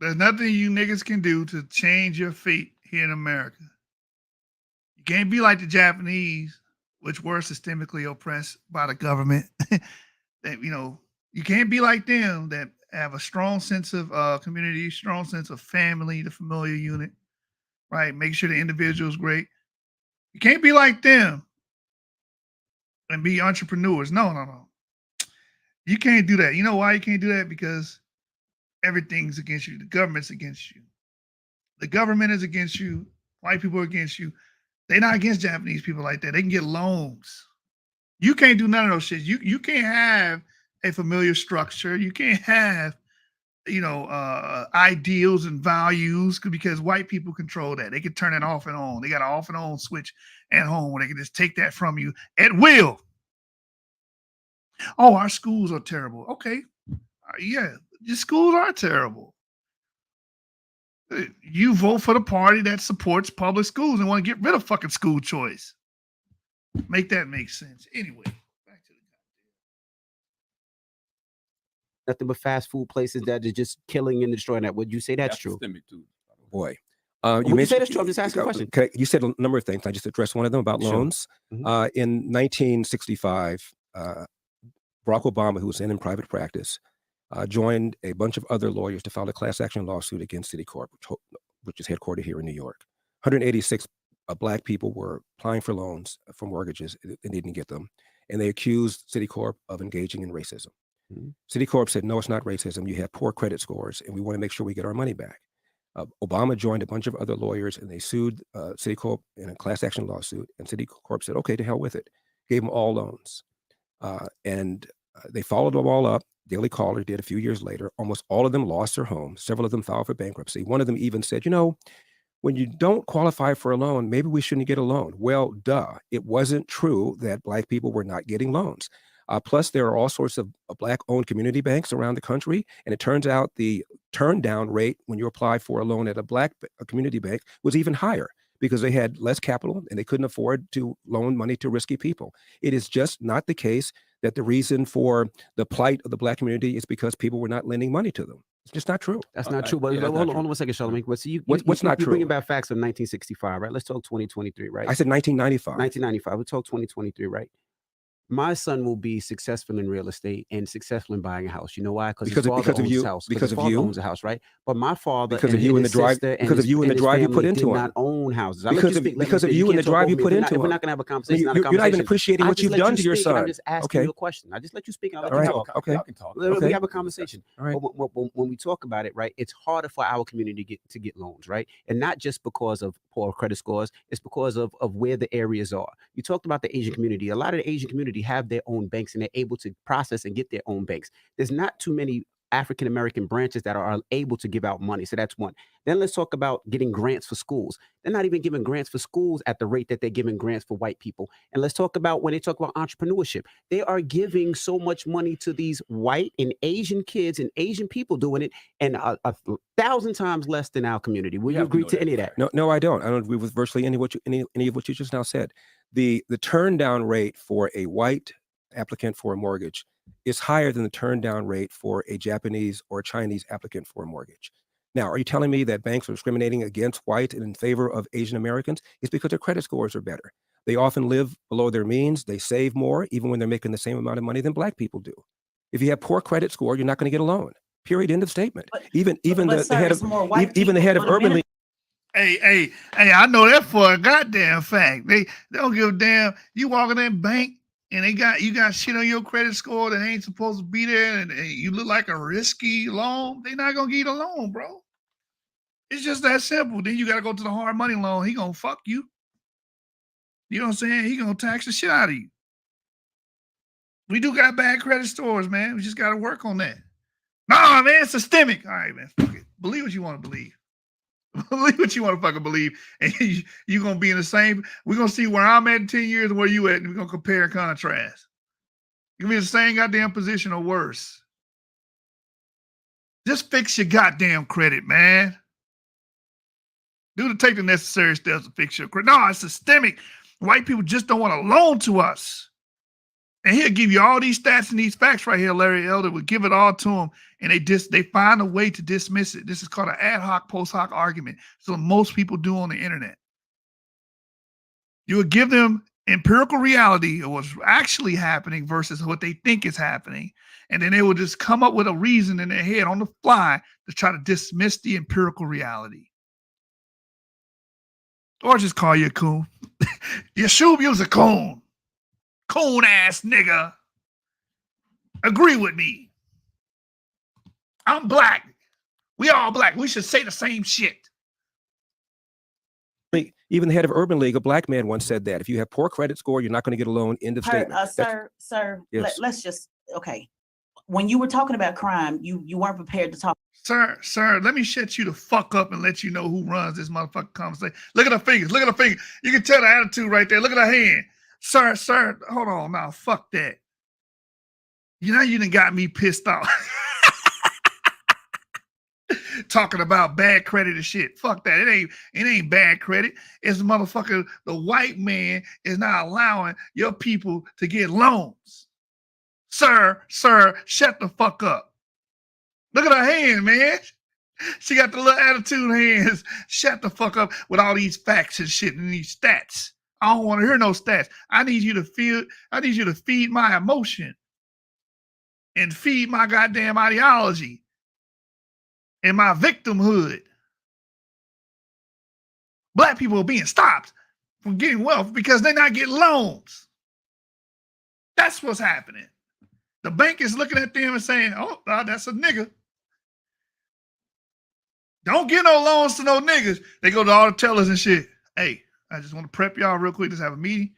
There's nothing you niggas can do to change your fate here in America. You can't be like the Japanese, which were systemically oppressed by the government. That, you know, you can't be like them that have a strong sense of community, strong sense of family, the familiar unit, right? Make sure the individual's great. You can't be like them and be entrepreneurs. No. You can't do that. You know why you can't do that? Because everything's against you. The government's against you. The government is against you. White people are against you. They're not against Japanese people like that. They can get loans. You can't do none of those shit. You can't have a familiar structure. You can't have, ideals and values because white people control that. They can turn it off and on. They got an off and on switch at home where they can just take that from you at will. Oh, our schools are terrible. Okay. Yeah, your schools are terrible. You vote for the party that supports public schools and want to get rid of fucking school choice. Make that make sense. Anyway, back to the Nothing but fast food places that are just killing and destroying that. Would you say that's true? Systemic too. Boy. Would you say that's true? I'm just asking a question. Okay, you said a number of things. I just addressed one of them about Sure. loans. In 1965, Barack Obama, who was in private practice, joined a bunch of other lawyers to file a class action lawsuit against Citicorp, which is headquartered here in New York. 186 Black people were applying for loans for mortgages. They didn't get them. And they accused Citicorp of engaging in racism. Citicorp said, no, it's not racism. You have poor credit scores, and we want to make sure we get our money back. Obama joined a bunch of other lawyers, and they sued Citicorp in a class action lawsuit. And Citicorp said, okay, to hell with it. Gave them all loans. They followed them all up. Daily Caller did a few years later. Almost all of them lost their homes. Several of them filed for bankruptcy. One of them even said, when you don't qualify for a loan, maybe we shouldn't get a loan. Well, duh. It wasn't true that Black people were not getting loans. Plus, there are all sorts of Black-owned community banks around the country. And it turns out the turn-down rate when you apply for a loan at a Black community bank was even higher because they had less capital and they couldn't afford to loan money to risky people. It is just not the case that the reason for the plight of the Black community is because people were not lending money to them. It's just not true. That's not true. But yeah, that's hold not on true. one second, Charlamagne. But see, What's not you're bringing true? back facts of 1965, right? Let's talk 2023, right? I said 1995. 1995. We'll talk 2023, right? My son will be successful in real estate and successful in buying a house. You know why? Because of you. House. Because his of father you. owns a house, right? But my father, Because of you and the drive. Because of you and the drive you put into did it. not own houses. Because of you and the drive you put into it. We're not gonna have a conversation. You're not even appreciating what you've done to your son. I'm just asking you a question. I just let you speak. And I'll let you talk. Okay. Y'all can talk. We have a conversation. All right. But when we talk about it, right, it's harder for our community to get loans, right? And not just because of poor credit scores, it's because of where the areas are. You talked about the Asian community. A lot of the Asian community have their own banks and they're able to process and get their own banks. There's not too many African-American branches that are able to give out money. So that's one. Then let's talk about getting grants for schools. They're not even giving grants for schools at the rate that they're giving grants for white people. And let's talk about when they talk about entrepreneurship, they are giving so much money to these white and Asian kids and Asian people doing it, and a 1,000 times less than our community. Will you agree to any of that? No, I don't. I don't agree with virtually any of what you just now said. The turn down rate for a white applicant for a mortgage is higher than the turn down rate for a Japanese or a Chinese applicant for a mortgage. Now, are you telling me that banks are discriminating against white and in favor of Asian Americans? It's because their credit scores are better. They often live below their means. They save more, even when they're making the same amount of money than Black people do. If you have poor credit score, you're not going to get a loan. Period. End of statement. Even the head of Urban League. Hey, I know that for a goddamn fact. They don't give a damn. You walk in that bank and you got shit on your credit score that ain't supposed to be there, and you look like a risky loan. They not gonna give you the loan, bro. It's just that simple. Then you gotta go to the hard money loan. He gonna fuck you. You know what I'm saying? He gonna tax the shit out of you. We do got bad credit scores, man. We just gotta work on that. Nah, man, it's systemic. All right, man. Fuck it. Believe what you want to believe. Believe what you want to fucking believe. And you're gonna be in the same. We're gonna see where I'm at in 10 years and where you at, and we're gonna compare and contrast. You're gonna be in the same goddamn position or worse. Just fix your goddamn credit, man. Take the necessary steps to fix your credit. No, it's systemic. White people just don't want to loan to us. And he'll give you all these stats and these facts right here. Larry Elder would give it all to them, and they find a way to dismiss it. This is called an ad hoc, post hoc argument. So most people do on the internet. You would give them empirical reality of what's actually happening versus what they think is happening, and then they will just come up with a reason in their head on the fly to try to dismiss the empirical reality. Or just call you a coon. Yashub, you's a coon. Coon ass nigga. Agree with me. I'm black. We all black. We should say the same shit. Even the head of Urban League, a black man, once said that if you have poor credit score, you're not going to get a loan. End of statement. Sir, Yes. let's just, okay. When you were talking about crime, you weren't prepared to talk. Sir, let me shut you the fuck up and let you know who runs this motherfucking conversation. Look at her fingers. Look at her fingers. You can tell the attitude right there. Look at her hand. Sir, hold on now. Fuck that. You know, you done got me pissed off. Talking about bad credit and shit. Fuck that. It ain't bad credit. It's motherfucker. The white man is not allowing your people to get loans. Sir, shut the fuck up. Look at her hand, man. She got the little attitude hands. Shut the fuck up with all these facts and shit and these stats. I don't want to hear no stats. I need you to feed my emotion and feed my goddamn ideology and my victimhood. Black people are being stopped from getting wealth because they're not getting loans. That's what's happening. The bank is looking at them and saying, oh, that's a nigga. Don't get no loans to no niggas. They go to all the tellers and shit. Hey, I just want to prep y'all real quick. Just have a meeting.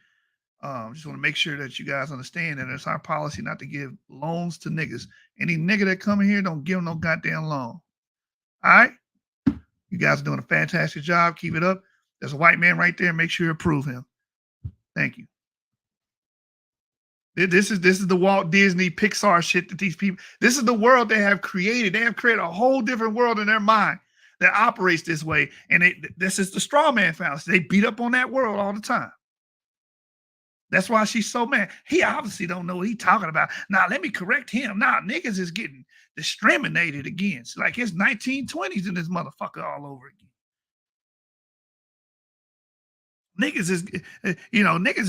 Just want to make sure that you guys understand that it's our policy not to give loans to niggas. Any nigga that come in here, don't give them no goddamn loan. All right? You guys are doing a fantastic job. Keep it up. There's a white man right there. Make sure you approve him. Thank you. This is the Walt Disney Pixar shit that these people, this is the world they have created. They have created a whole different world in their mind that operates this way. And this is the straw man fallacy. They beat up on that world all the time. That's why she's so mad. He obviously don't know what he's talking about. Now, let me correct him. Now, niggas is getting discriminated against. Like it's 1920s in this motherfucker all over again. Niggas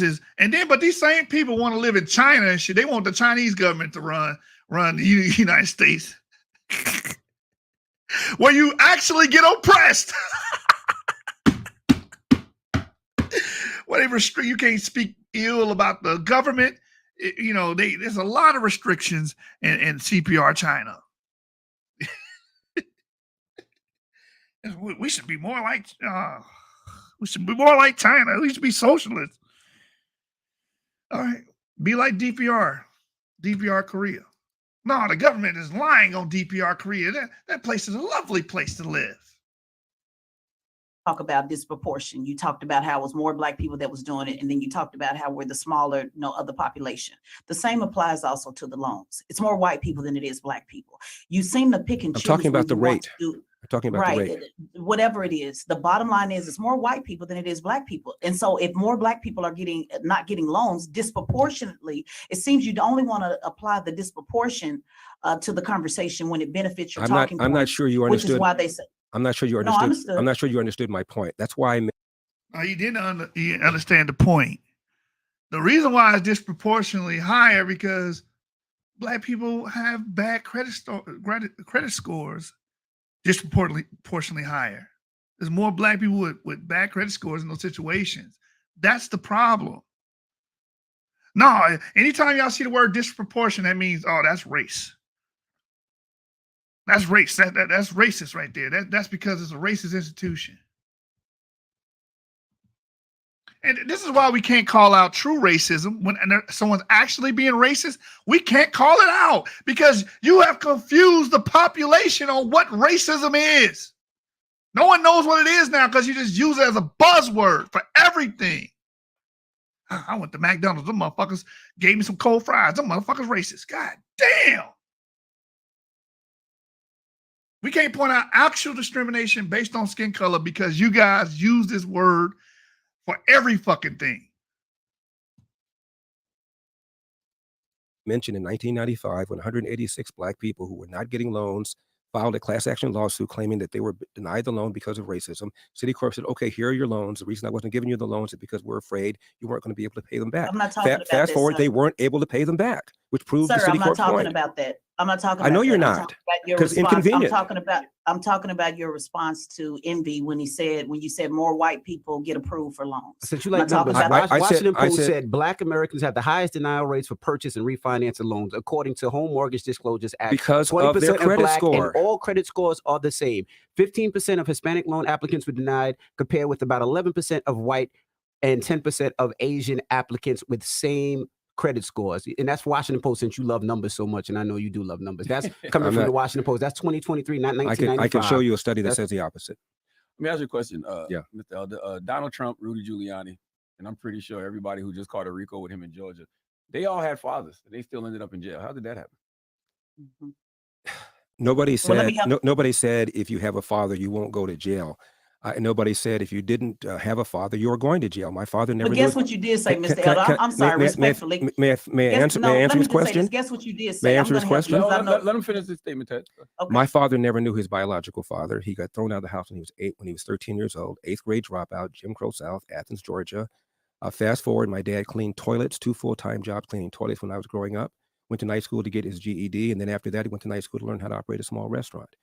is, and then, but these same people want to live in China and shit. They want the Chinese government to run the United States, where you actually get oppressed. Where they restrict, you can't speak ill about the government. There's a lot of restrictions in CPR China. We should be more like. We should be more like China. We should be socialists. All right. Be like DPR Korea. No, the government is lying on DPR Korea. That place is a lovely place to live. Talk about disproportion. You talked about how it was more black people that was doing it, and then you talked about how we're the smaller, other population. The same applies also to the loans. It's more white people than it is black people. You seem to pick and choose. I'm talking about the rate. I'm talking about the rate. Whatever it is. The bottom line is it's more white people than it is black people. And so if more black people are not getting loans disproportionately, it seems you'd only want to apply the disproportion to the conversation when it benefits your talking point. I'm not sure you understood. Which is why they say. I'm not sure you understood. No, understood. I'm not sure you understood my point. That's why you didn't understand the point. The reason why it's disproportionately higher because black people have bad credit scores disproportionately higher. There's more black people with bad credit scores in those situations. That's the problem. No, anytime y'all see the word disproportionate, that means, oh, that's race. That's race. That's racist right there. That's because it's a racist institution. And this is why we can't call out true racism when someone's actually being racist. We can't call it out because you have confused the population on what racism is. No one knows what it is now because you just use it as a buzzword for everything. I went to McDonald's. Them motherfuckers gave me some cold fries. Them motherfuckers racist. God damn. We can't point out actual discrimination based on skin color because you guys use this word for every fucking thing. Mentioned in 1995 when 186 black people who were not getting loans filed a class action lawsuit claiming that they were denied the loan because of racism. Citicorp said, okay, here are your loans. The reason I wasn't giving you the loans is because we're afraid you weren't going to be able to pay them back. I'm not talking about Fast forward, this, they weren't able to pay them back, which proves the sir, I'm not Citicorp talking point. about that. I'm not talking I about know that. you're I'm not, talking about your 'cause response. inconvenient. I'm talking about your response to Envy when you said more white people get approved for loans. Since you I'm like not talking numbers, about that. Washington Post said- said black Americans have the highest denial rates for purchase and refinancing loans, according to Home Mortgage Disclosures Act. Because of their are credit black, score. and all credit scores are the same. 15% of Hispanic loan applicants were denied, compared with about 11% of white and 10% of Asian applicants with same credit scores. And that's Washington Post, since you love numbers so much, and I know you do love numbers. That's coming I'm from not- the Washington Post. That's 2023, not 1995. I can show you a study that That's- says the opposite. Let me ask you a question. Yeah. Mr. Elder, Donald Trump, Rudy Giuliani, and I'm pretty sure everybody who just caught a RICO with him in Georgia, they all had fathers, and they still ended up in jail. How did that happen? Mhm. Nobody Well, let said me help- nobody said if you have a father you won't go to jail. Nobody said if you didn't have a father you were going to jail. My father never. But knew guess it. what you did say, Can- Mr. can- Elder? can- I'm sorry, may- respectfully. May I answer let me his just say this. question? Guess what you did May say. I I'm answer his gonna help you question? No, 'cause I know- let him finish his statement, Ted. Okay. My father never knew his biological father. He got thrown out of the house when he was 8, when he was 13 years old, 8th grade dropout, Jim Crow South, Athens, Georgia. Fast forward, my dad cleaned toilets, 2 full-time jobs cleaning toilets when I was growing up. Went to night school to get his GED, and then after that, he went to night school to learn how to operate a small restaurant.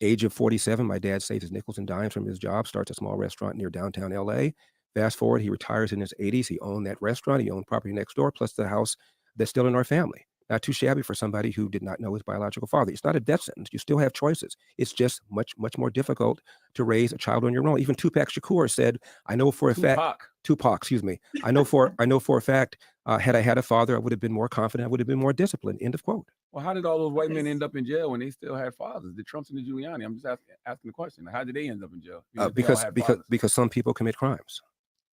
Age of 47, my dad saved his nickels and dimes from his job, starts a small restaurant near downtown LA. Fast forward, he retires in his 80s. He owned that restaurant. He owned property next door, plus the house that's still in our family. Not too shabby for somebody who did not know his biological father. It's not a death sentence. You still have choices. It's just much more difficult to raise a child on your own. Even Tupac Shakur said, I know for a fact, Tupac, excuse me. I know for a fact, had I had a father, I would have been more confident. I would have been more disciplined. End of quote. Well, how did all those white men Okay. end up in jail when they still had fathers? The Trumps and the Giuliani. I'm just asking the question. How did they end up in jail? Even if they all had fathers? Because some people commit crimes.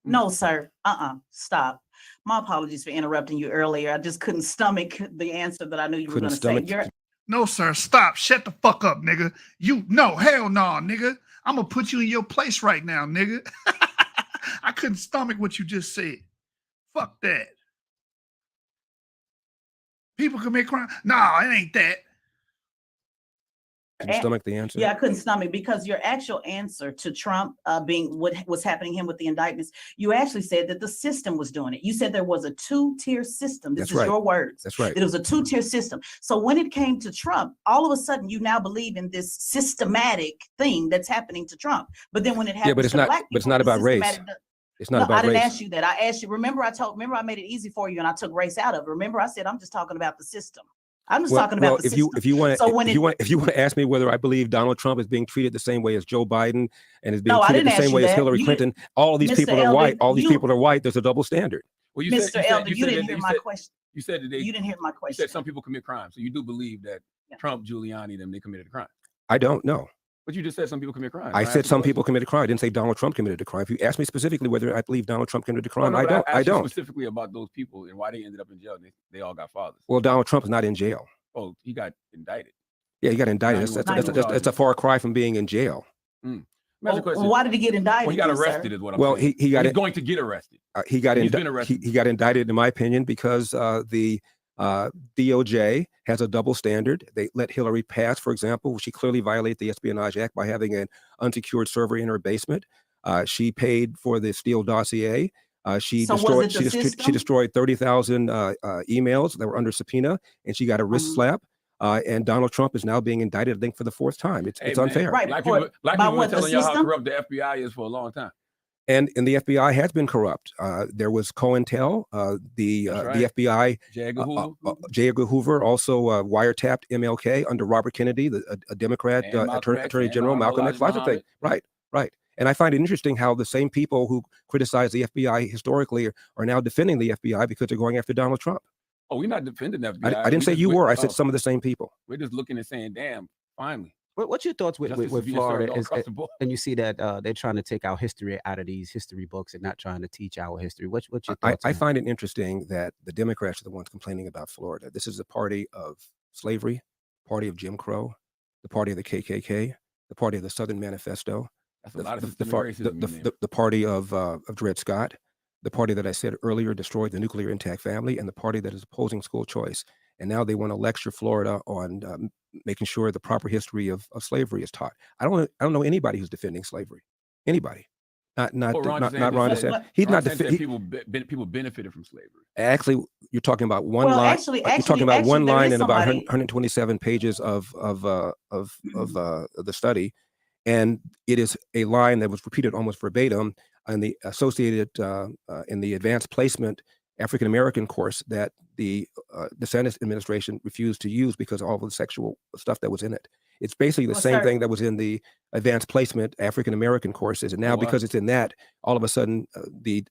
No, sir. Stop. My apologies for interrupting you earlier. I just couldn't stomach the answer that I knew you were Couldn't going to say. stomach- No, sir. Stop. Shut the fuck up, nigga. Hell no, nigga. I'm gonna put you in your place right now, nigga. I couldn't stomach what you just said. Fuck that. People commit crime. No, it ain't that. Can you stomach the answer? Yeah, I couldn't stomach because your actual answer to Trump being what was happening to him with the indictments, you actually said that the system was doing it. You said there was a 2-tier system. This That's is right. your words. That's right. It was a 2-tier system. So when it came to Trump, all of a sudden you now believe in this systematic thing that's happening to Trump. But then when it happens but it's to not- black but people, it's not the about race. systematic- It's not No, about I didn't race. ask you that. I asked you. Remember, I made it easy for you, and I took race out of it. Remember, I said I'm just talking about the system. I'm just talking about the if system. you want So when if you want to ask me whether I believe Donald Trump is being treated the same way as Joe Biden and is being No, I treated the didn't ask same you way as that. Hillary You Clinton, all of these Mr. people are Elder, white. All these you- people are white. There's a double standard. Well, Mr. Elder, you didn't hear my question. You said that they. You didn't hear my You question. said some people commit crimes, so you do believe that Yeah. Trump, Giuliani, them, they committed a crime. I don't know. But you just said some people commit crimes. I asked said you some the question. people committed a crime. I didn't say Donald Trump committed a crime. If you ask me specifically whether I believe Donald Trump committed a crime, No, I but don't. asked I you don't. specifically about those people and why they ended up in jail. They all got fathers. Well, Donald Trump is not in jail. Oh, he got indicted. Yeah, he got indicted. Not That's even- a far cry from being in jail. Let me ask you a Well, question. why did he get indicted? Well, he got then, sir? arrested, is what I'm Well, saying. he got He's it. going to get arrested. He got He's been arrested. he got indicted, in my opinion, because the DOJ has a double standard. They let Hillary pass, for example. She clearly violated the Espionage Act by having an unsecured server in her basement. She paid for the Steele dossier. She So was destroyed. it the She system? destroyed 30,000 emails that were under subpoena, and she got a wrist slap. And Donald Trump is now being indicted, I think, for the 4th time. It's Hey, man, unfair. Right. Black for- people, black by people what, been the telling y'all how system? corrupt the FBI is for a long time. And the FBI has been corrupt. There was COINTEL, the That's right. the FBI, J. Edgar Hoover J. Edgar Hoover also wiretapped MLK under Robert Kennedy, a Democrat and Malcolm X Attorney and General, Malcolm X, lots of things. Muhammad. Right. And I find it interesting how the same people who criticize the FBI historically are now defending the FBI because they're going after Donald Trump. Oh, we're not defending the FBI. I didn't say you were. I said some of the same people. We're just looking and saying, damn, finally. What's your thoughts with Justice is being Florida? served all across the board. And you see that they're trying to take our history out of these history books and not trying to teach our history. What's your thoughts? I find it interesting that the Democrats are the ones complaining about Florida. This is a party of slavery, party of Jim Crow, the party of the KKK, the party of the Southern Manifesto, That's a lot of the systemic racism. you named. party of Dred Scott, the party that I said earlier destroyed the nuclear intact family, and the party that is opposing school choice. And now they want to lecture Florida on making sure the proper history of slavery is taught. I don't know anybody who's defending slavery. Anybody. Not Ron DeSantis. He's not defending. People benefited from slavery. Actually, you're talking about one Well, line. actually, you're talking about actually, one there line is in about somebody- 127 pages of the study, and it is a line that was repeated almost verbatim in the associated in the advanced placement African American course that the DeSantis administration refused to use because of all the sexual stuff that was in it. It's basically the Well, same sir- thing that was in the advanced placement African American courses, and now Oh, wow. because it's in that, all of a sudden the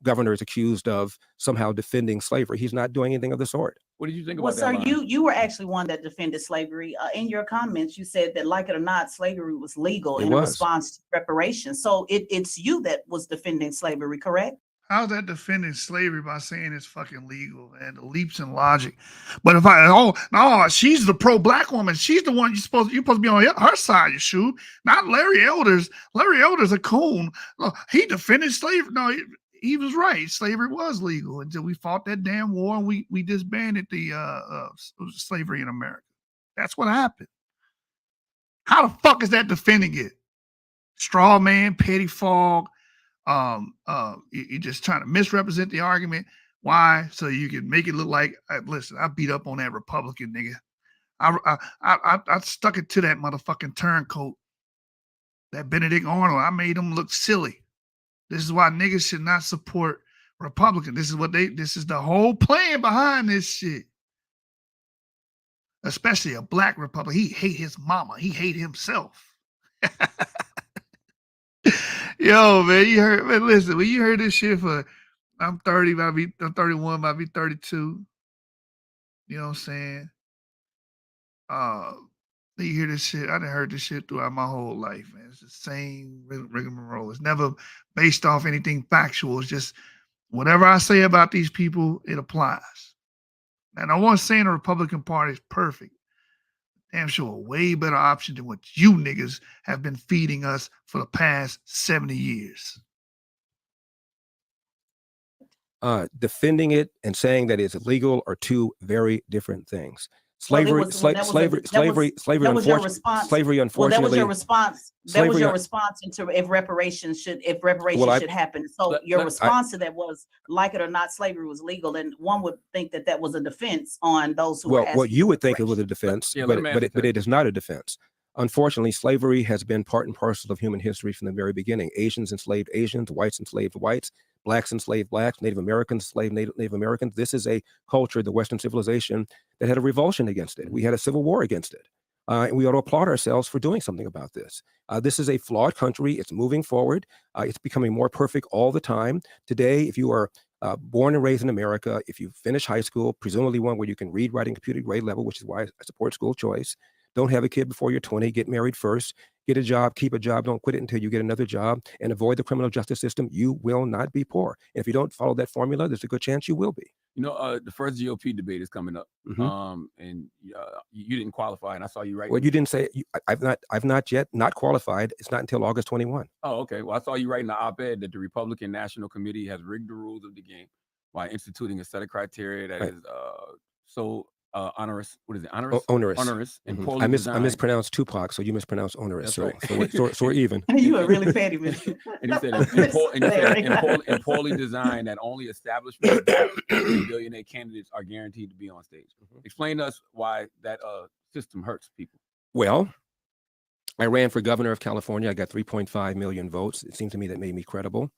governor is accused of somehow defending slavery. He's not doing anything of the sort. What did you think Well, about sir, that line? you were actually one that defended slavery. In your comments, you said that, like it or not, slavery was legal It in was. response to reparations. So it's you that was defending slavery, correct? How's that defending slavery by saying it's fucking legal and the leaps in logic? But if no, she's the pro-black woman. She's the one you're supposed to be on her side, you shoot. Not Larry Elders. Larry Elders a coon. Look, he defended slavery. No, he was right. Slavery was legal until we fought that damn war and we disbanded the slavery in America. That's what happened. How the fuck is that defending it? Straw man, petty fog. You're just trying to misrepresent the argument. Why? So you can make it look like, listen, I beat up on that Republican nigga. I stuck it to that motherfucking turncoat. That Benedict Arnold, I made him look silly. This is why niggas should not support Republican. This is the whole plan behind this shit. Especially a black Republican. He hate his mama. He hate himself. Yo, man, listen, when you heard this shit I'm 30, I'm 31, might be 32. You know what I'm saying? You hear this shit, I done heard this shit throughout my whole life, man. It's the same rigmarole. It's never based off anything factual. It's just whatever I say about these people, it applies. And I wasn't saying the Republican Party is perfect. Damn sure a way better option than what you niggas have been feeding us for the past 70 years. Defending it and saying that it's illegal are two very different things. Slavery, Well, that was your response. slavery, Well, that was unfortunately. your response. That was slavery- your response into if reparations should happen. So Let- your let- response to that was, like it or not, slavery was legal, and one would think that was a defense on those who were Well, what asking you for would think it was a reparations. defense, Yeah, let but him answer it is not a defense. Unfortunately, slavery has been part and parcel of human history from the very beginning. Asians enslaved Asians, whites enslaved whites, blacks enslaved blacks, Native Americans enslaved Native Americans. This is a culture, the Western civilization, that had a revulsion against it. We had a civil war against it. And we ought to applaud ourselves for doing something about this. This is a flawed country. It's moving forward. It's becoming more perfect all the time. Today, if you are born and raised in America, if you finish high school, presumably one where you can read, write, and compute at grade level, which is why I support school choice. Don't have a kid before you're 20, get married first, get a job, keep a job, don't quit it until you get another job, and avoid the criminal justice system. You will not be poor. And if you don't follow that formula, there's a good chance you will be. You know, the first GOP debate is coming up, Mhm. and you didn't qualify, and I saw you right. Well, you didn't say, I've not yet not qualified. It's not until August 21. Oh, okay. Well, I saw you writing the op-ed that the Republican National Committee has rigged the rules of the game by instituting a set of criteria that Right. is so onerous. What is it? Onerous. Onerous. Onerous and Mhm. poorly I designed. mispronounced Tupac, so you mispronounced onerous. That's So, right. so we're even. You are really petty, Mr. And he said, and poorly designed that only establishment execs and billionaire candidates are guaranteed to be on stage. Explain to us why that system hurts people. Well, I ran for governor of California. I got 3.5 million votes. It seemed to me that made me credible.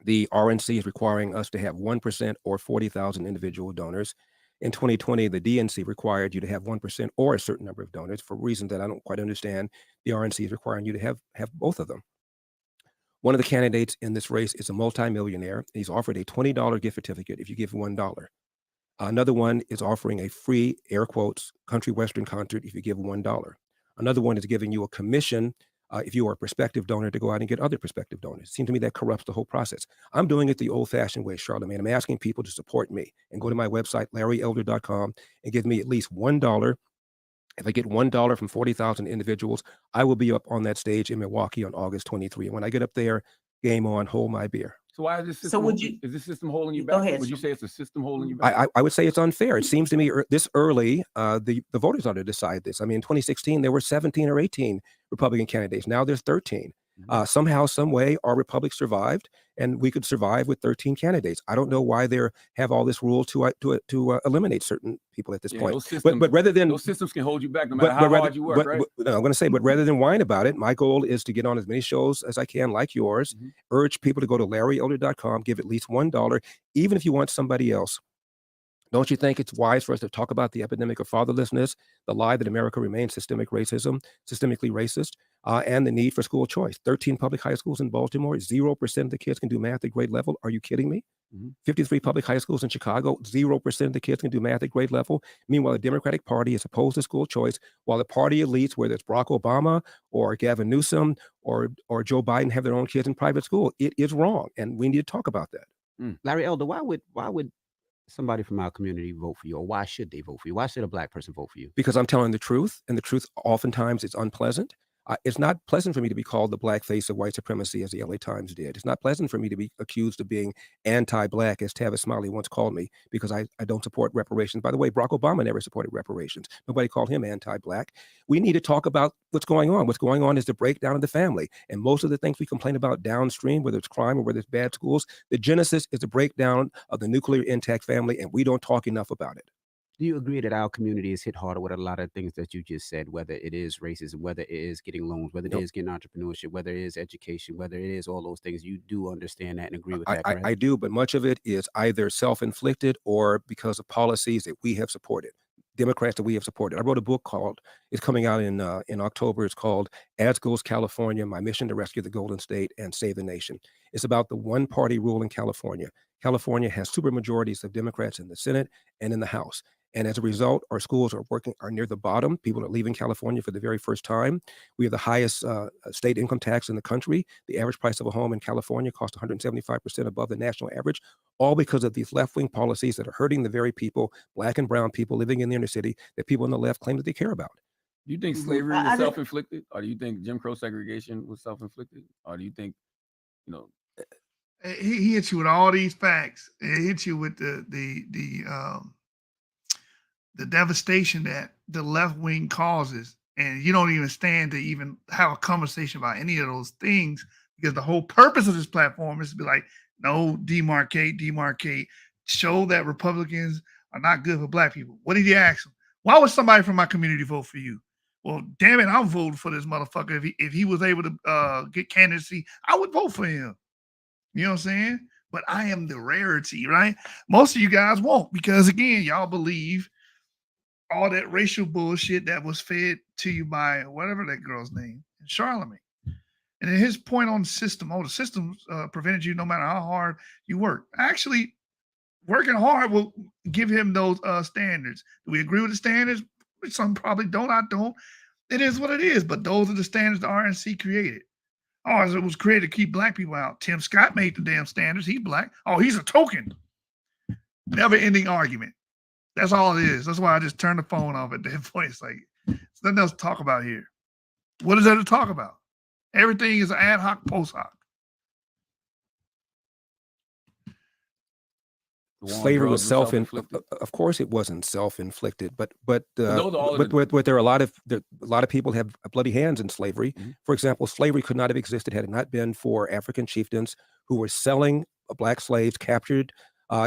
The RNC is requiring us to have 1% or 40,000 individual donors. In 2020, the DNC required you to have 1% or a certain number of donors. For reasons that I don't quite understand, the RNC is requiring you to have both of them. One of the candidates in this race is a multimillionaire. He's offered a $20 gift certificate if you give $1. Another one is offering a free, air quotes, country western concert if you give $1. Another one is giving you a commission if you are a prospective donor to go out and get other prospective donors. It seems to me that corrupts the whole process. I'm doing it the old-fashioned way, Charlamagne. I'm asking people to support me and go to my website, LarryElder.com, and give me at least $1. If I get $1 from 40,000 individuals, I will be up on that stage in Milwaukee on August 23. And when I get up there, game on, hold my beer. So why is this system? So would you- Is this system holding you Go back? ahead, Would you Sean. say it's a system holding you back? I would say it's unfair. It seems to me this early, the voters ought to decide this. I mean, in 2016, there were 17 or 18 Republican candidates. Now there's 13. Somehow, some way, our republic survived, and we could survive with 13 candidates. I don't know why they have all this rule to eliminate certain people at this Yeah, point. those systems, But rather than those systems can hold you back no matter how hard you work, right? no, I'm going to say, but rather than whine about it, my goal is to get on as many shows as I can, like yours. Urge people to go to LarryElder.com, give at least $1, even if you want somebody else. Don't you think it's wise for us to talk about the epidemic of fatherlessness, the lie that America remains systemically racist, and the need for school choice? 13 public high schools in Baltimore, 0% of the kids can do math at grade level. Are you kidding me? 53 public high schools in Chicago, 0% of the kids can do math at grade level. Meanwhile, the Democratic Party is opposed to school choice, while the party elites, whether it's Barack Obama or Gavin Newsom or Joe Biden, have their own kids in private school. It is wrong, and we need to talk about that. Larry Elder, why would somebody from our community vote for you, or why should they vote for you? Why should a Black person vote for you? Because I'm telling the truth, and the truth oftentimes is unpleasant. It's not pleasant for me to be called the black face of white supremacy, as the LA Times did. It's not pleasant for me to be accused of being anti-black, as Tavis Smiley once called me, because I don't support reparations. By the way, Barack Obama never supported reparations. Nobody called him anti-black. We need to talk about what's going on. What's going on is the breakdown of the family. And most of the things we complain about downstream, whether it's crime or whether it's bad schools, the genesis is the breakdown of the nuclear intact family, and we don't talk enough about it. Do you agree that our community is hit harder with a lot of things that you just said, whether it is racism, whether it is getting loans, whether it is getting entrepreneurship, whether it is education, whether it is all those things? You do understand that and agree with that, correct? I do, but much of it is either self-inflicted or because of policies that we have supported, Democrats that we have supported. I wrote a book it's coming out in October. It's called As Goes California, My Mission to Rescue the Golden State and Save the Nation. It's about the one-party rule in California. California has supermajorities of Democrats in the Senate and in the House. And as a result, our schools are near the bottom. People are leaving California for the very first time. We have the highest state income tax in the country. The average price of a home in California costs 175% above the national average, all because of these left-wing policies that are hurting the very people, black and brown people living in the inner city, that people on the left claim that they care about. Do you think slavery was self-inflicted? Or do you think Jim Crow segregation was self-inflicted? Or do you think, He hits you with all these facts. It hits you with the devastation that the left wing causes, and you don't even stand to even have a conversation about any of those things, because the whole purpose of this platform is to be like, no, demarcate, show that Republicans are not good for black people. What did he ask them? Why would somebody from my community vote for you? Well, damn it, I'm voting for this motherfucker. If he was able to get candidacy, I would vote for him. You know what I'm saying? But I am the rarity, right? Most of you guys won't, because again, y'all believe all that racial bullshit that was fed to you by whatever that girl's name, Charlamagne. And then his point on the system, the system prevented you no matter how hard you work. Actually, working hard will give him those standards. Do we agree with the standards? Some probably don't, I don't. It is what it is, but those are the standards the RNC created. Oh, it was created to keep black people out. Tim Scott made the damn standards. He's black. Oh, he's a token. Never-ending argument. That's all it is. That's why I just turned the phone off at that point. It's like, there's nothing else to talk about here. What is there to talk about? Everything is ad hoc, post hoc. The war on slavery drugs was self-inflicted? of course it wasn't self-inflicted, but those are all of but there are a lot of people have bloody hands in slavery. Mhm. For example, slavery could not have existed had it not been for African chieftains who were selling black slaves captured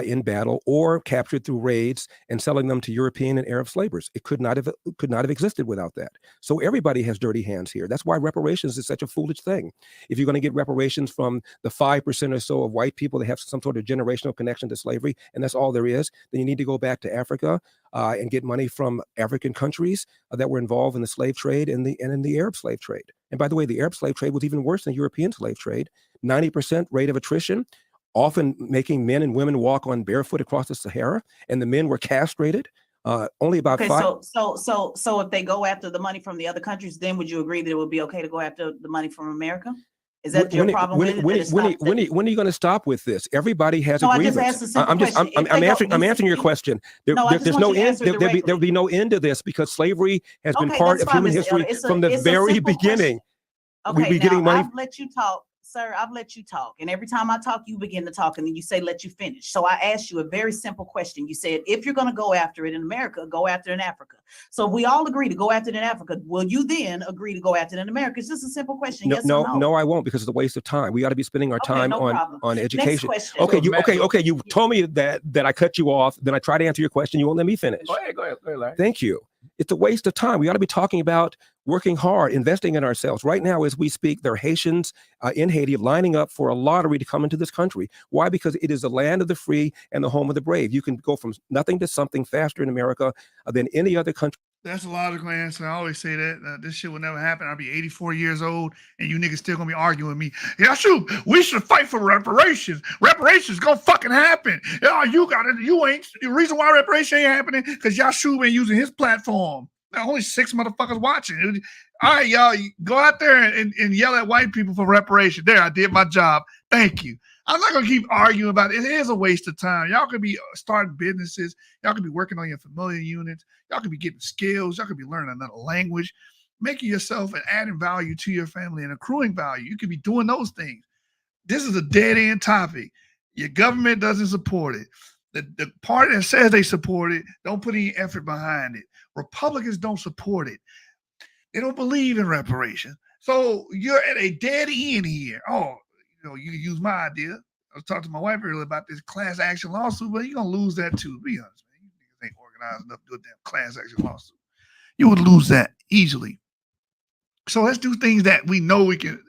in battle or captured through raids and selling them to European and Arab slavers. It could not have existed without that. So everybody has dirty hands here. That's why reparations is such a foolish thing. If you're going to get reparations from the 5% or so of white people that have some sort of generational connection to slavery, and that's all there is, then you need to go back to Africa and get money from African countries that were involved in the slave trade and in the Arab slave trade. And by the way, the Arab slave trade was even worse than European slave trade. 90% rate of attrition, often making men and women walk on barefoot across the Sahara, and the men were castrated. Only about Okay, 5. so if they go after the money from the other countries, then would you agree that it would be okay to go after the money from America? Is that your problem with it? When are you going to stop with this? Everybody has No, I agreements. just asked a simple question. If they go- I'm answering your question. No, I just There's want no you to end. answer There'll be no end to this because slavery has been Okay, part that's of fine, human Mr. history Elder. from the It's a very simple question. beginning. Okay, We're getting now money. I've let you talk, sir. I've let you talk, and every time I talk, you begin to talk, and then you say, "Let you finish." So I asked you a very simple question. You said, "If you're going to go after it in America, go after it in Africa." So if we all agree to go after it in Africa, will you then agree to go after it in America? It's just a simple question. Yes or no? No, I won't because it's a waste of time. We ought to be spending our Okay, time no problem. on Next education. question. Okay, So, Matt, you told me that I cut you off. Then I tried to answer your question. You won't let me finish. Go ahead, Larry. Thank you. It's a waste of time. We ought to be talking about working hard, investing in ourselves. Right now, as we speak, there are Haitians in Haiti lining up for a lottery to come into this country. Why? Because it is the land of the free and the home of the brave. You can go from nothing to something faster in America than any other country. That's a logical answer. I always say that this shit will never happen. I'll be 84 years old, and you niggas still gonna be arguing with me. Yeah, shoot, we should fight for reparations. Reparations gonna fucking happen. Yeah, you ain't. The reason why reparation ain't happening because Yashu been using his platform. Now, only 6 motherfuckers watching. All right, y'all, go out there and yell at white people for reparation. There, I did my job. Thank you. I'm not gonna keep arguing about it. It is a waste of time. Y'all could be starting businesses. Y'all could be working on your familiar units. Y'all could be getting skills. Y'all could be learning another language, making yourself and adding value to your family and accruing value. You could be doing those things. This is a dead end topic. Your government doesn't support it. The party that says they support it don't put any effort behind it. Republicans don't support it. They don't believe in reparations. So you're at a dead end here. Oh, you can use my idea. I was talking to my wife earlier about this class action lawsuit, but you're going to lose that too. To be honest, man. You niggas ain't organized enough to do a damn class action lawsuit. You would lose that easily. So let's do things that we know we can.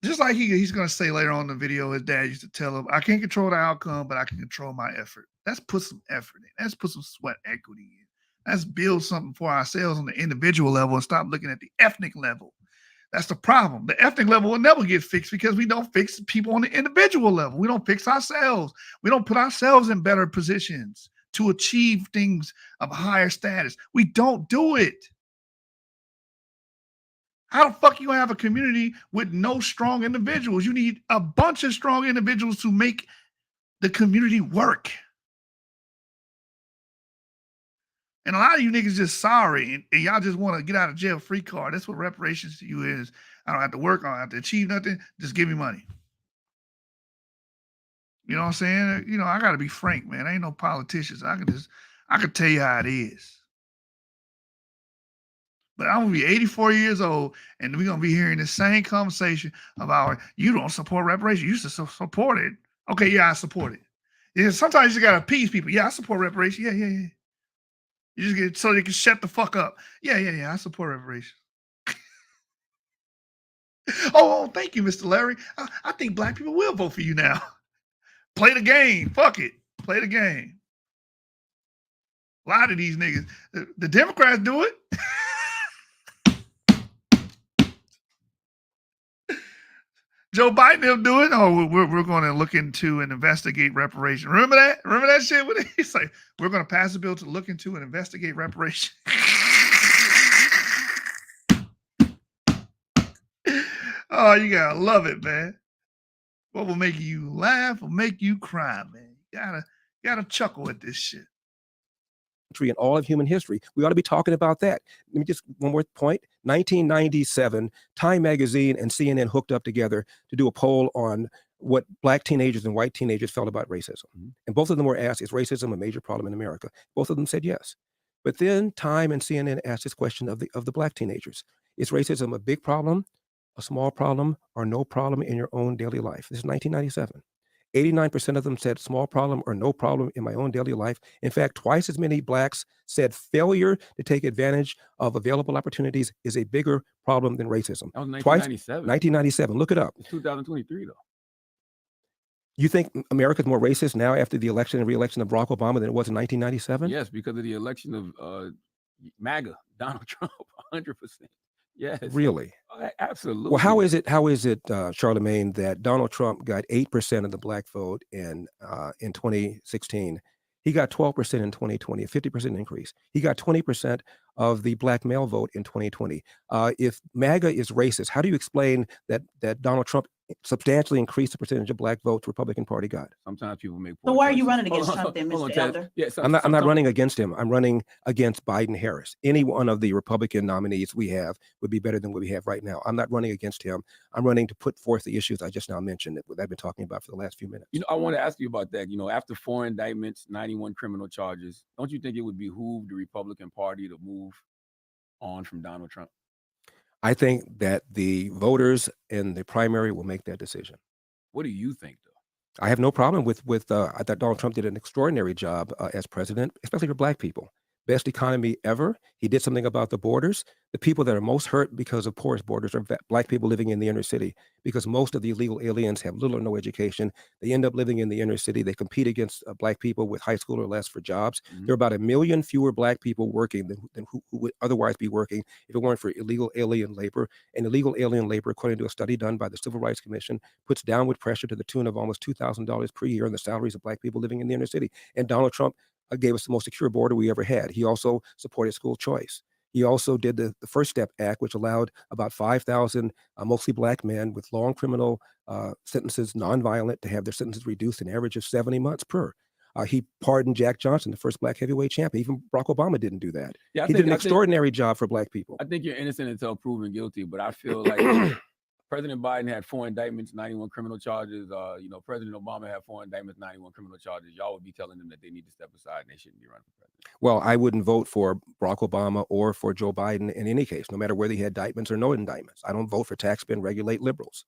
Just like he's going to say later on in the video, his dad used to tell him, I can't control the outcome, but I can control my effort. Let's put some effort in. Let's put some sweat equity in. Let's build something for ourselves on the individual level and stop looking at the ethnic level. That's the problem. The ethnic level will never get fixed because we don't fix people on the individual level. We don't fix ourselves. We don't put ourselves in better positions to achieve things of higher status. We don't do it. How the fuck you gonna have a community with no strong individuals? You need a bunch of strong individuals to make the community work. And a lot of you niggas just sorry, and y'all just want to get out of jail free card. That's what reparations to you is. I don't have to work, I don't have to achieve nothing. Just give me money. You know what I'm saying? I gotta be frank, man. I ain't no politicians. I can tell you how it is. But I'm gonna be 84 years old, and we're gonna be hearing the same conversation about you don't support reparations. You used to support it. Okay, yeah, I support it. Yeah, sometimes you just gotta appease people. Yeah, I support reparations. Yeah. You just get so they can shut the fuck up. Yeah. I support reparations. Oh, thank you, Mr. Larry. I think black people will vote for you now. Play the game. Fuck it. Play the game. A lot of these niggas. The Democrats do it. Joe Biden will do it. Oh, we're going to look into and investigate reparation. Remember that? Remember that shit? He's like, we're going to pass a bill to look into and investigate reparation. Oh, you gotta love it, man. What will make you laugh will make you cry, man. You gotta chuckle at this shit. In all of human history. We ought to be talking about that. Let me just one more point. 1997, Time Magazine and CNN hooked up together to do a poll on what black teenagers and white teenagers felt about racism. Mhm. And both of them were asked, is racism a major problem in America? Both of them said yes. But then Time and CNN asked this question of the black teenagers. Is racism a big problem, a small problem, or no problem in your own daily life? This is 1997. 89% of them said small problem or no problem in my own daily life. In fact, twice as many blacks said failure to take advantage of available opportunities is a bigger problem than racism. That was Twice, 1997. 1997. Look it up. It's 2023 though. You think America's more racist now after the election and re-election of Barack Obama than it was in 1997? Yes, because of the election of MAGA, Donald Trump, 100%. Yes. Really? Absolutely. Well, how is it, Charlemagne, that Donald Trump got 8% of the black vote in 2016? He got 12% in 2020, a 50% increase. He got 20% of the black male vote in 2020. If MAGA is racist, how do you explain that Donald Trump substantially increased the percentage of black votes Republican Party got? Sometimes people make. So poor why are you choices. running Hold against on, Trump then, hold on, Mr. Ted. Elder? Yeah, I'm not running against him. I'm running against Biden Harris. Any one of the Republican nominees we have would be better than what we have right now. I'm not running against him. I'm running to put forth the issues I just now mentioned that I've been talking about for the last few minutes. You know, I want to ask you about that. You know, after 4 indictments, 91 criminal charges, don't you think it would behoove the Republican Party to move on from Donald Trump? I think that the voters in the primary will make that decision. What do you think, though? I have no problem with I thought Donald Trump did an extraordinary job as president, especially for black people. Best economy ever. He did something about the borders. The people that are most hurt because of porous borders are black people living in the inner city, because most of the illegal aliens have little or no education. They end up living in the inner city. They compete against black people with high school or less for jobs. Mhm. There are about 1 million fewer black people working than who would otherwise be working if it weren't for illegal alien labor. And illegal alien labor, according to a study done by the Civil Rights Commission, puts downward pressure to the tune of almost $2,000 per year on the salaries of black people living in the inner city. And Donald Trump gave us the most secure border we ever had. He also supported school choice. He also did the First Step Act, which allowed about 5,000 mostly black men with long criminal sentences, nonviolent, to have their sentences reduced an average of 70 months per. He pardoned Jack Johnson, the first black heavyweight champion. Even Barack Obama didn't do that. Yeah, He did an extraordinary job for black people. I think you're innocent until proven guilty, but I feel like President Biden had 4 indictments, 91 criminal charges. You know, President Obama had 4 indictments, 91 criminal charges. Y'all would be telling them that they need to step aside and they shouldn't be running for president. Well, I wouldn't vote for Barack Obama or for Joe Biden in any case, no matter whether he had indictments or no indictments. I don't vote for tax spend, regulate liberals.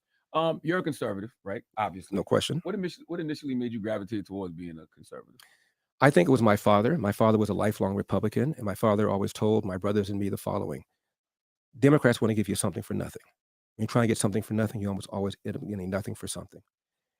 You're a conservative, right? Obviously. No question. What initially made you gravitate towards being a conservative? I think it was my father. My father was a lifelong Republican, and my father always told my brothers and me the following: Democrats want to give you something for nothing. When you try and get something for nothing, you almost always end up getting nothing for something.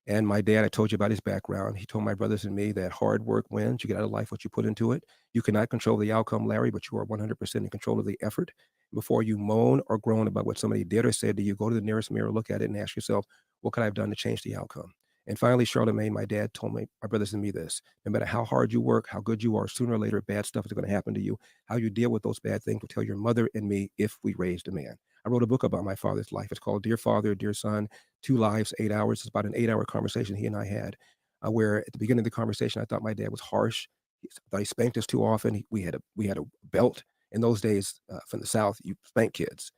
And my dad, I told you about his background. He told my brothers and me that hard work wins. You get out of life what you put into it. You cannot control the outcome, Larry, but you are 100% in control of the effort. Before you moan or groan about what somebody did or said to you, go to the nearest mirror, look at it, and ask yourself, what could I have done to change the outcome? And finally, Charlemagne, my dad told my brothers and me this: no matter how hard you work, how good you are, sooner or later, bad stuff is going to happen to you. How you deal with those bad things will tell your mother and me if we raised a man. I wrote a book about my father's life. It's called Dear Father, Dear Son, 2 Lives, 8 Hours. It's about an 8-hour conversation he and I had, where at the beginning of the conversation, I thought my dad was harsh. I thought he spanked us too often. We had a belt. In those days, from the South, you spank kids.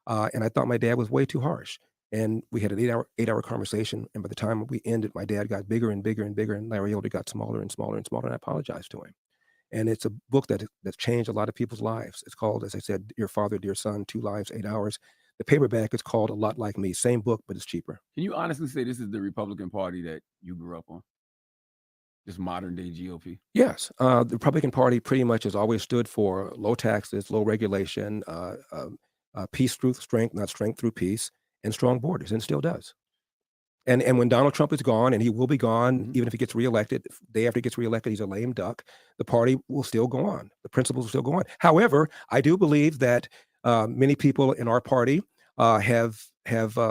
And I thought my dad was way too harsh. And we had an 8-hour conversation. And by the time we ended, my dad got bigger and bigger and bigger, and Larry Elder got smaller and smaller and smaller. And I apologized to him. And it's a book that's changed a lot of people's lives. It's called, as I said, Dear Father, Dear Son, 2 Lives, 8 Hours. The paperback is called A Lot Like Me. Same book, but it's cheaper. Can you honestly say this is the Republican Party that you grew up on? This modern day GOP? Yes. The Republican Party pretty much has always stood for low taxes, low regulation, peace through strength, not strength through peace, and strong borders, and still does. And when Donald Trump is gone, and he will be gone, even if he gets reelected, day after he gets reelected, he's a lame duck. The party will still go on. The principles will still go on. However, I do believe that many people in our party have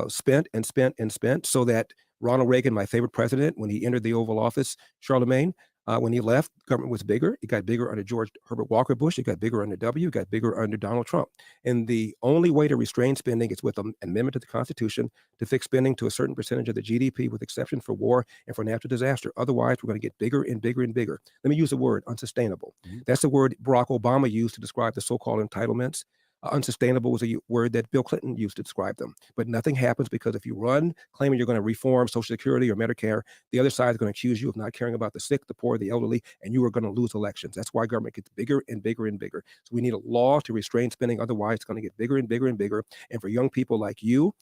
spent and spent and spent, so that Ronald Reagan, my favorite president, when he entered the Oval Office, Charlemagne, when he left, government was bigger. It got bigger under George Herbert Walker Bush. It got bigger under W. It got bigger under Donald Trump. And the only way to restrain spending is with an amendment to the Constitution to fix spending to a certain percentage of the GDP, with exception for war and for natural disaster. Otherwise, we're going to get bigger and bigger and bigger. Let me use the word unsustainable. That's the word Barack Obama used to describe the so-called entitlements. Unsustainable was a word that Bill Clinton used to describe them. But nothing happens because if you run claiming you're going to reform Social Security or Medicare, the other side is going to accuse you of not caring about the sick, the poor, the elderly, and you are going to lose elections. That's why government gets bigger and bigger and bigger. So we need a law to restrain spending. Otherwise, it's going to get bigger and bigger and bigger. And for young people like you,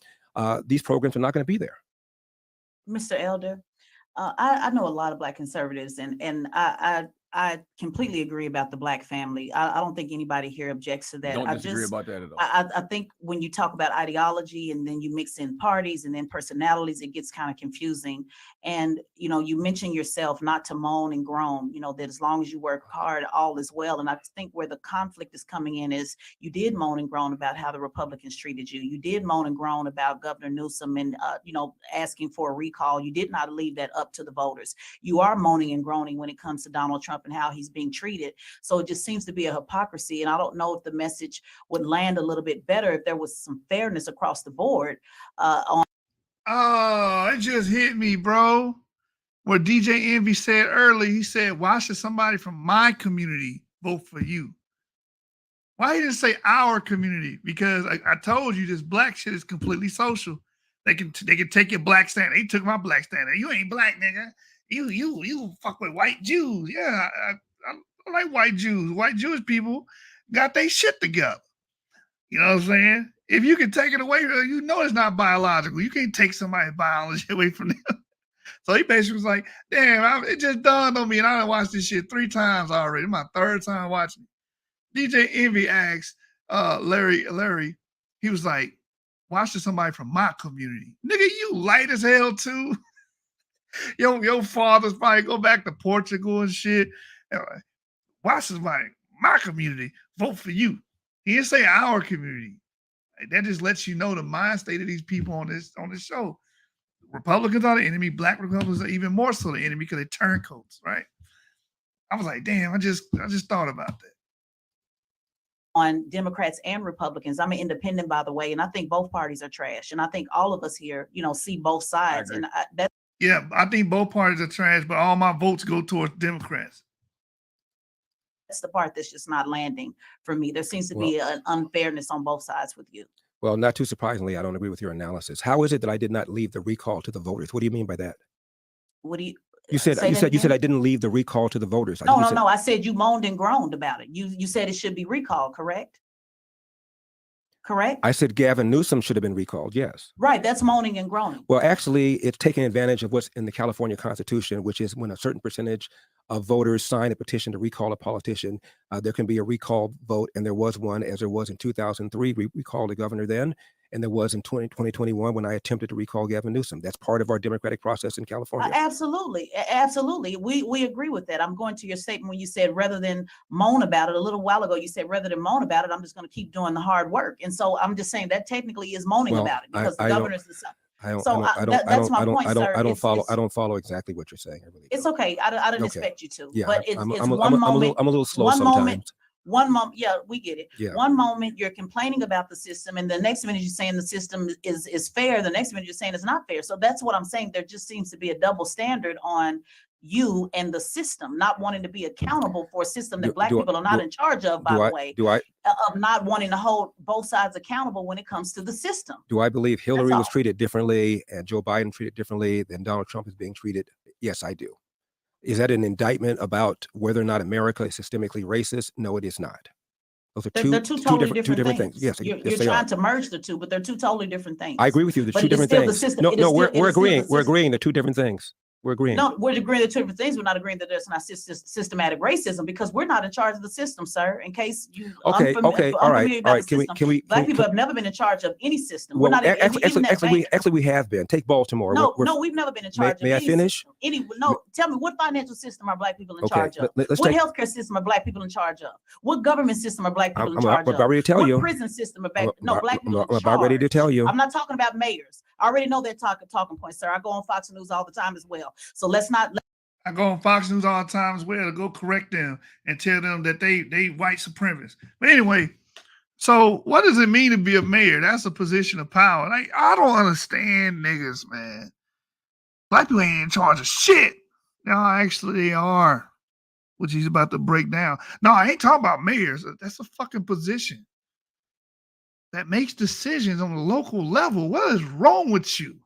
these programs are not going to be there. Mr. Elder, I know a lot of Black conservatives, and I completely agree about the Black family. I don't think anybody here objects to that. Don't I disagree just, about that at all. I think when you talk about ideology and then you mix in parties and then personalities, it gets kind of confusing. And, you know, you mentioned yourself not to moan and groan, you know, that as long as you work hard, all is well. And I think where the conflict is coming in is you did moan and groan about how the Republicans treated you. You did moan and groan about Governor Newsom and, you know, asking for a recall. You did not leave that up to the voters. You are moaning and groaning when it comes to Donald Trump and how he's being treated. So it just seems to be a hypocrisy. And I don't know if the message would land a little bit better if there was some fairness across the board on. Oh, it just hit me, bro. What DJ Envy said earlier, he said, why should somebody from my community vote for you? Why he didn't say our community? Because I told you this Black shit is completely social. They can take your Black stand. They took my Black stand. You ain't Black, nigga. You fuck with white Jews. Yeah, I like white Jews. White Jewish people got their shit together. You know what I'm saying? If you can take it away, you know it's not biological. You can't take somebody's biology away from them. So he basically was like, damn, it just dawned on me, and I done watched this shit 3 times already. My 3rd time watching it. DJ Envy asked Larry, he was like, why should somebody from my community? Nigga, you light as hell too. Your fathers probably go back to Portugal and shit. Why should somebody my community vote for you? He didn't say our community. That just lets you know the mind state of these people on this show. Republicans are the enemy. Black Republicans are even more so the enemy because they turncoats, right? I was like, damn, I just thought about that. On Democrats and Republicans. I'm an independent, by the way, and I think both parties are trash. And I think all of us here, you know, see both sides. And yeah, I think both parties are trash, but all my votes go towards Democrats. That's the part that's just not landing for me. There seems to be an unfairness on both sides with you. Well, not too surprisingly, I don't agree with your analysis. How is it that I did not leave the recall to the voters? What do you mean by that? What do you? You said I didn't leave the recall to the voters. No. I said you moaned and groaned about it. You said it should be recalled, correct? Correct? I said Gavin Newsom should have been recalled, yes. Right, that's moaning and groaning. Well, actually, it's taking advantage of what's in the California Constitution, which is when a certain percentage of voters sign a petition to recall a politician, there can be a recall vote, and there was one, as there was in 2003, we recalled the governor then, and there was in 2021 when I attempted to recall Gavin Newsom. That's part of our democratic process in California. Absolutely. We agree with that. I'm going to your statement when you said rather than moan about it a little while ago, you said rather than moan about it, I'm just going to keep doing the hard work. And so I'm just saying that technically is moaning about it because the governor's the I don't follow exactly what you're saying. I really it's okay. I didn't expect you to. Yeah, but it's I'm one moment. I'm a little slow sometimes. One moment, yeah, we get it. Yeah. One moment you're complaining about the system, and the next minute you're saying the system is fair. The next minute you're saying it's not fair. So that's what I'm saying. There just seems to be a double standard on you and the system, not wanting to be accountable for a system that Black people are not in charge of, by the way. Of not wanting to hold both sides accountable when it comes to the system. Do I believe Hillary was treated differently and Joe Biden treated differently than Donald Trump is being treated? Yes, I do. Is that an indictment about whether or not America is systemically racist? No, it is not. Those are two totally different things. Yes, you're trying to merge the two, but they're two totally different things. I agree with you. They're two different things. We're agreeing. We're agreeing. They're two different things. We're agreeing. No, we're agreeing to two different things. We're not agreeing that there's not systematic racism because we're not in charge of the system, sir. In case you all right. Can we? Black people have never been in charge of any system. Well, actually, we have been. Take Baltimore. No, we've never been in charge. May I finish? Tell me, what financial system are Black people in charge of? What healthcare system are Black people in charge of? What government system are Black people in charge of? I'm about ready to tell you. What prison system are Black people in charge? I'm about ready to tell you. I'm not talking about mayors. I already know that talking points, sir. I go on Fox News all the time as well. So let's not. I go on Fox News all the time as well to go correct them and tell them that they white supremacists. But anyway, so what does it mean to be a mayor? That's a position of power. Like, I don't understand niggas, man. Black people ain't in charge of shit. No, actually they are, which he's about to break down. No, I ain't talking about mayors. That's a fucking position. that makes decisions on the local level. What is wrong with you?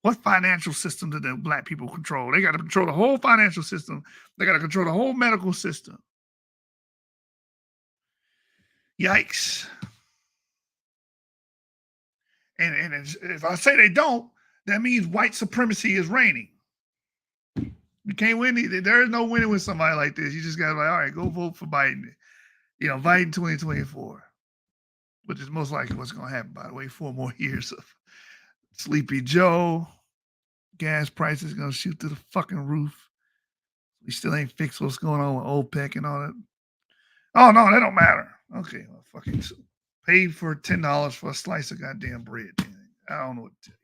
What financial system do the black people control? They got to control the whole financial system. They got to control the whole medical system. Yikes. And if I say they don't, that means white supremacy is reigning. You can't win. There is no winning with somebody like this. You just got to like, all right, go vote for Biden. You know, Biden 2024, which is most likely what's going to happen, by the way. 4 more years of Sleepy Joe. Gas prices going to shoot to the fucking roof. We still ain't fixed what's going on with OPEC and all that. Oh, no, that don't matter. Okay, well, fucking pay for $10 for a slice of goddamn bread. I don't know what to tell you.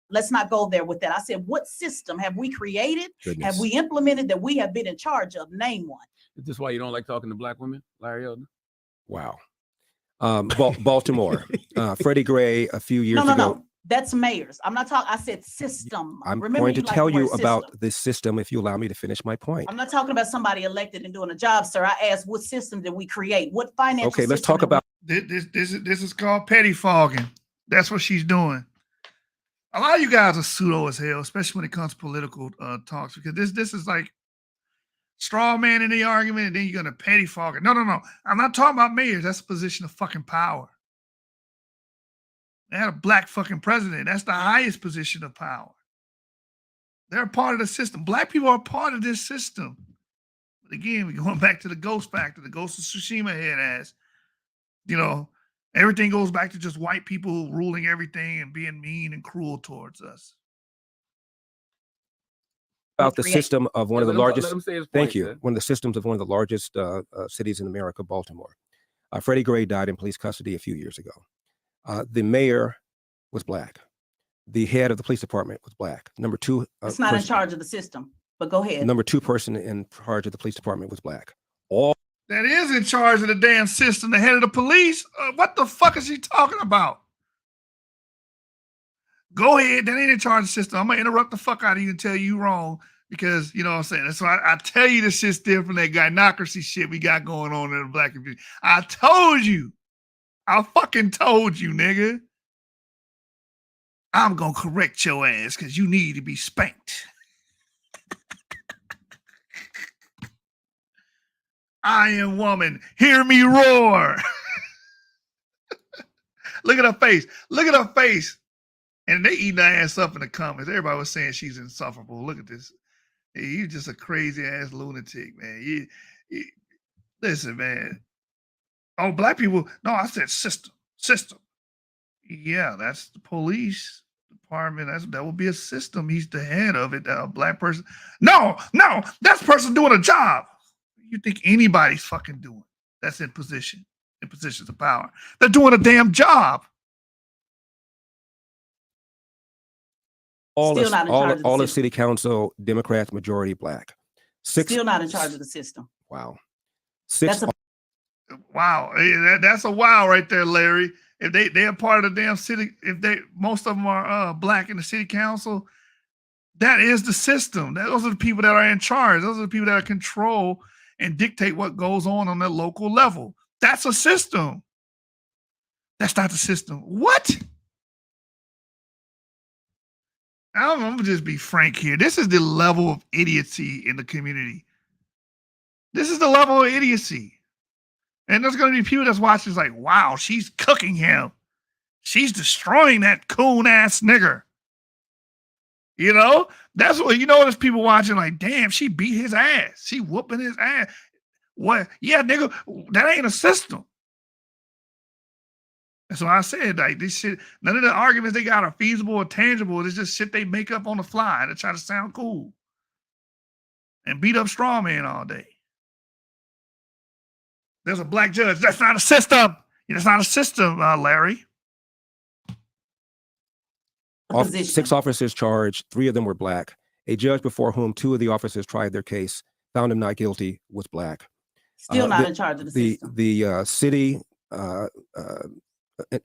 Let's not go there with that. I said, what system have we created? Goodness. Have we implemented that we have been in charge of? Name one. Is this why you don't like talking to black women, Larry Elder? Wow. Baltimore, Freddie Gray a few years ago. No. That's mayors. I'm not talking. I said system. I'm Remember, going to you like tell the you word about system. this system if you allow me to finish my point. I'm not talking about somebody elected and doing a job, sir. I asked, what system did we create? What financial Okay, let's system talk about This is called pettifogging. That's what she's doing. A lot of you guys are pseudo as hell, especially when it comes to political talks, because this is like straw man in the argument, and then you're gonna pettifog it. No. I'm not talking about mayors. That's a position of fucking power. They had a black fucking president. That's the highest position of power. They're a part of the system. Black people are a part of this system. But again, we're going back to the ghost factor. The Ghost of Tsushima head ass. You know, everything goes back to just white people ruling everything and being mean and cruel towards us. the system of one of the largest. Let him say his point, Thank you. man. One of the systems of one of the largest cities in America, Baltimore. Freddie Gray died in police custody a few years ago. The mayor was black. The head of the police department was black. Number two, It's not in charge of the system, but go ahead. Number 2 person in charge of the police department was black. All That is in charge of the damn system, the head of the police. What the fuck is he talking about? Go ahead. That ain't in charge of the system. I'm going to interrupt the fuck out of you and tell you wrong because, you know what I'm saying? That's why I tell you this shit's different, that gynocracy shit we got going on in the black community. I told you. I fucking told you, nigga. I'm going to correct your ass because you need to be spanked. Iron woman, hear me roar. Look at her face. Look at her face. And they eating her ass up in the comments. Everybody was saying she's insufferable. Look at this. Hey, you just a crazy ass lunatic, man. You listen, man. Oh, black people. No, I said system. System. Yeah, that's the police department. That would be a system. He's the head of it. A black person. No, that's a person doing a job. You think anybody's fucking doing that's in positions of power. They're doing a damn job. all Still not in charge of the the system. city council, Democrats, majority black. 6. Still not in charge of the system. Wow. 6. That's Wow, that's a wow right there, Larry. If they're part of the damn city, most of them are black in the city council, that is the system. Those are the people that are in charge. Those are the people that control and dictate what goes on their local level. That's a system. That's not the system. What? I'm gonna just be frank here. This is the level of idiocy in the community. This is the level of idiocy. And there's going to be people that's watching is like, wow, she's cooking him. She's destroying that coon ass nigger. You know, that's what, you know, there's people watching like, damn, she beat his ass. She whooping his ass. What? Yeah, nigga, that ain't a system. That's why I said, like, this shit, none of the arguments they got are feasible or tangible. It's just shit they make up on the fly to try to sound cool and beat up straw man all day. There's a black judge. That's not a system. That's not a system, Larry. 6 officers charged. 3 of them were black. A judge before whom 2 of the officers tried their case found him not guilty was black. Still not in charge of the system. The city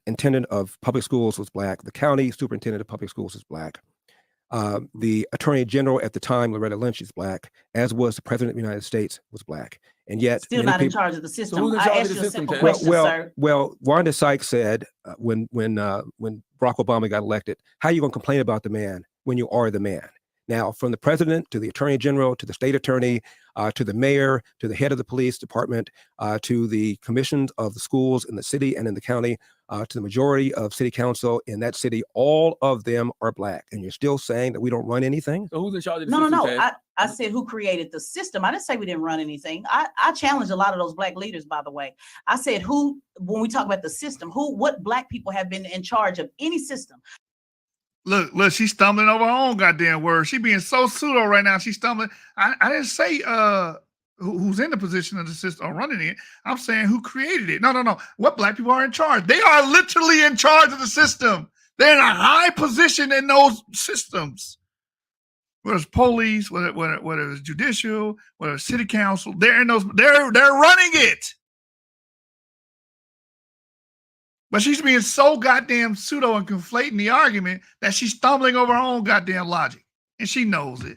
intendant of public schools was black. The county superintendent of public schools was black. The Attorney General at the time, Loretta Lynch, is black, as was the President of the United States, was black. And yet, Still many not in people- charge of the system. who's in I charge of asked the you a system, simple Ted? question, sir. well, Wanda Sykes said when Barack Obama got elected, how are you going to complain about the man when you are the man? Now, from the president to the attorney general to the state attorney to the mayor to the head of the police department to the commissions of the schools in the city and in the county to the majority of city council in that city, all of them are black. And you're still saying that we don't run anything? So who's in charge of the No, system? Ted? I said who created the system. I didn't say we didn't run anything. I challenged a lot of those black leaders, by the way. I said who, when we talk about the system, what black people have been in charge of any system? Look, she's stumbling over her own goddamn words. She being so pseudo right now. She's stumbling. I didn't say who's in the position of the system or running it. I'm saying who created it. No. What black people are in charge? They are literally in charge of the system. They're in a high position in those systems. Whether it's police, whether it's judicial, whether it's city council, they're in those. They're running it. But she's being so goddamn pseudo and conflating the argument that she's stumbling over her own goddamn logic. And she knows it.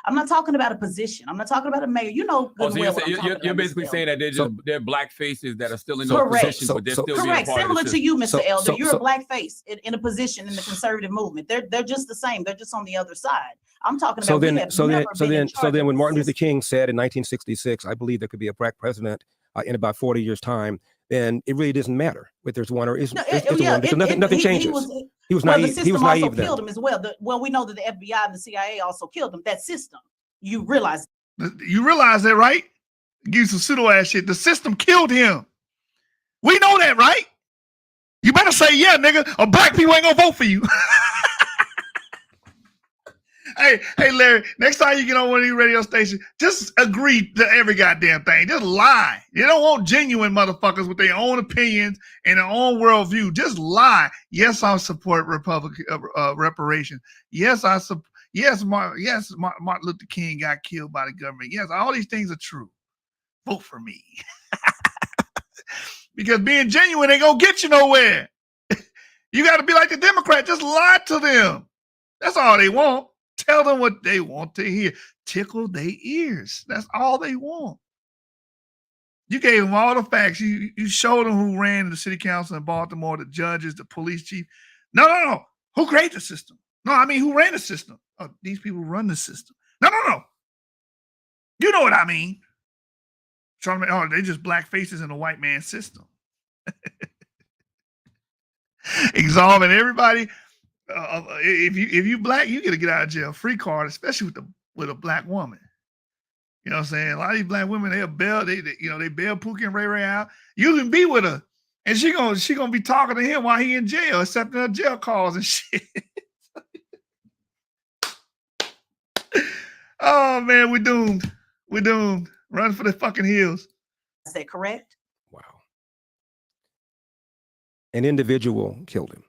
I'm not talking about a position. I'm not talking about a mayor. You know Oh, good so and well what I'm you're talking about, basically Mr. saying that they're just So- they're black faces that are still in those Correct. positions, but they're So- still being Correct. a part Similar of the to you, Mr. So- Elder. so- You're so- a black face in a position in the conservative movement. They're just the same. They're just on the other side. I'm talking about So we then, have so then, never so been in then, so charge then, of when the Martin Luther system. King said in 1966, "I believe there could be a black president in about 40 years' time," then it really doesn't matter whether there's one or isn't. No, It's one because nothing changes. He was well, the naive. system He was also naive then. killed him as well. Well, we know that the FBI and the CIA also killed him. That system. You realize You realize that, right? Give some pseudo ass shit. The system killed him. We know that, right? You better say yeah, nigga, or black people ain't gonna vote for you. Hey, Larry, next time you get on one of these radio stations, just agree to every goddamn thing. Just lie. You don't want genuine motherfuckers with their own opinions and their own worldview. Just lie. Yes, I support Republican reparation. Yes, I support. Yes, Martin Luther King got killed by the government. Yes, all these things are true. Vote for me. Because being genuine ain't gonna get you nowhere. You got to be like the Democrat. Just lie to them. That's all they want. Tell them what they want to hear. Tickle their ears. That's all they want. You gave them all the facts. You showed them who ran the city council in Baltimore, the judges, the police chief. No. Who created the system? No, I mean, who ran the system? Oh, these people run the system. No. You know what I mean. Oh, they just black faces in a white man's system. Exalting everybody. If you black, you get to get out of jail free card, especially with a black woman. You know what I'm saying? A lot of these black women, they bail Pookie and Ray Ray out. You can be with her, and she gonna be talking to him while he in jail, accepting her jail calls and shit. Oh man, we're doomed. We're doomed. Run for the fucking hills. Is that correct? Wow. An individual killed him.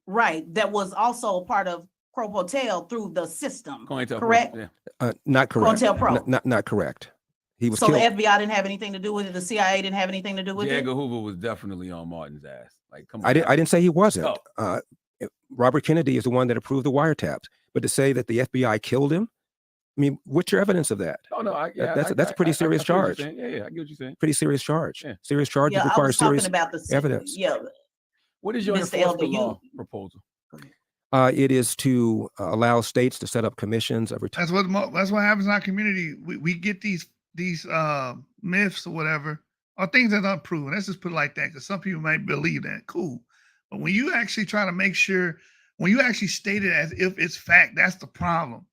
Right. That was also a part of Pro Hotel through the system. COINTELPRO, Correct? yeah. Not correct. COINTELPRO. Not correct. He was So killed. the FBI didn't have anything to do with it. The CIA didn't have anything to do with J. Edgar it. Hoover was definitely on Martin's ass. Like, come on. I didn't say he wasn't. Oh. Robert Kennedy is the one that approved the wiretaps. But to say that the FBI killed him, I mean, what's your evidence of that? Oh no, That's a pretty serious I get what you're charge. saying. Yeah, I get what you're saying. Pretty serious charge. Yeah. Serious charges Yeah, I require was talking serious about the system. evidence. Yeah. What is your Mr. enforceable Elder, law proposal? It is to allow states to set up commissions of That's what happens in our community. We get these myths or whatever, or things that are unproven. Let's just put it like that, because some people might believe that. Cool. But when you actually try to make sure, when you actually state it as if it's fact, that's the problem.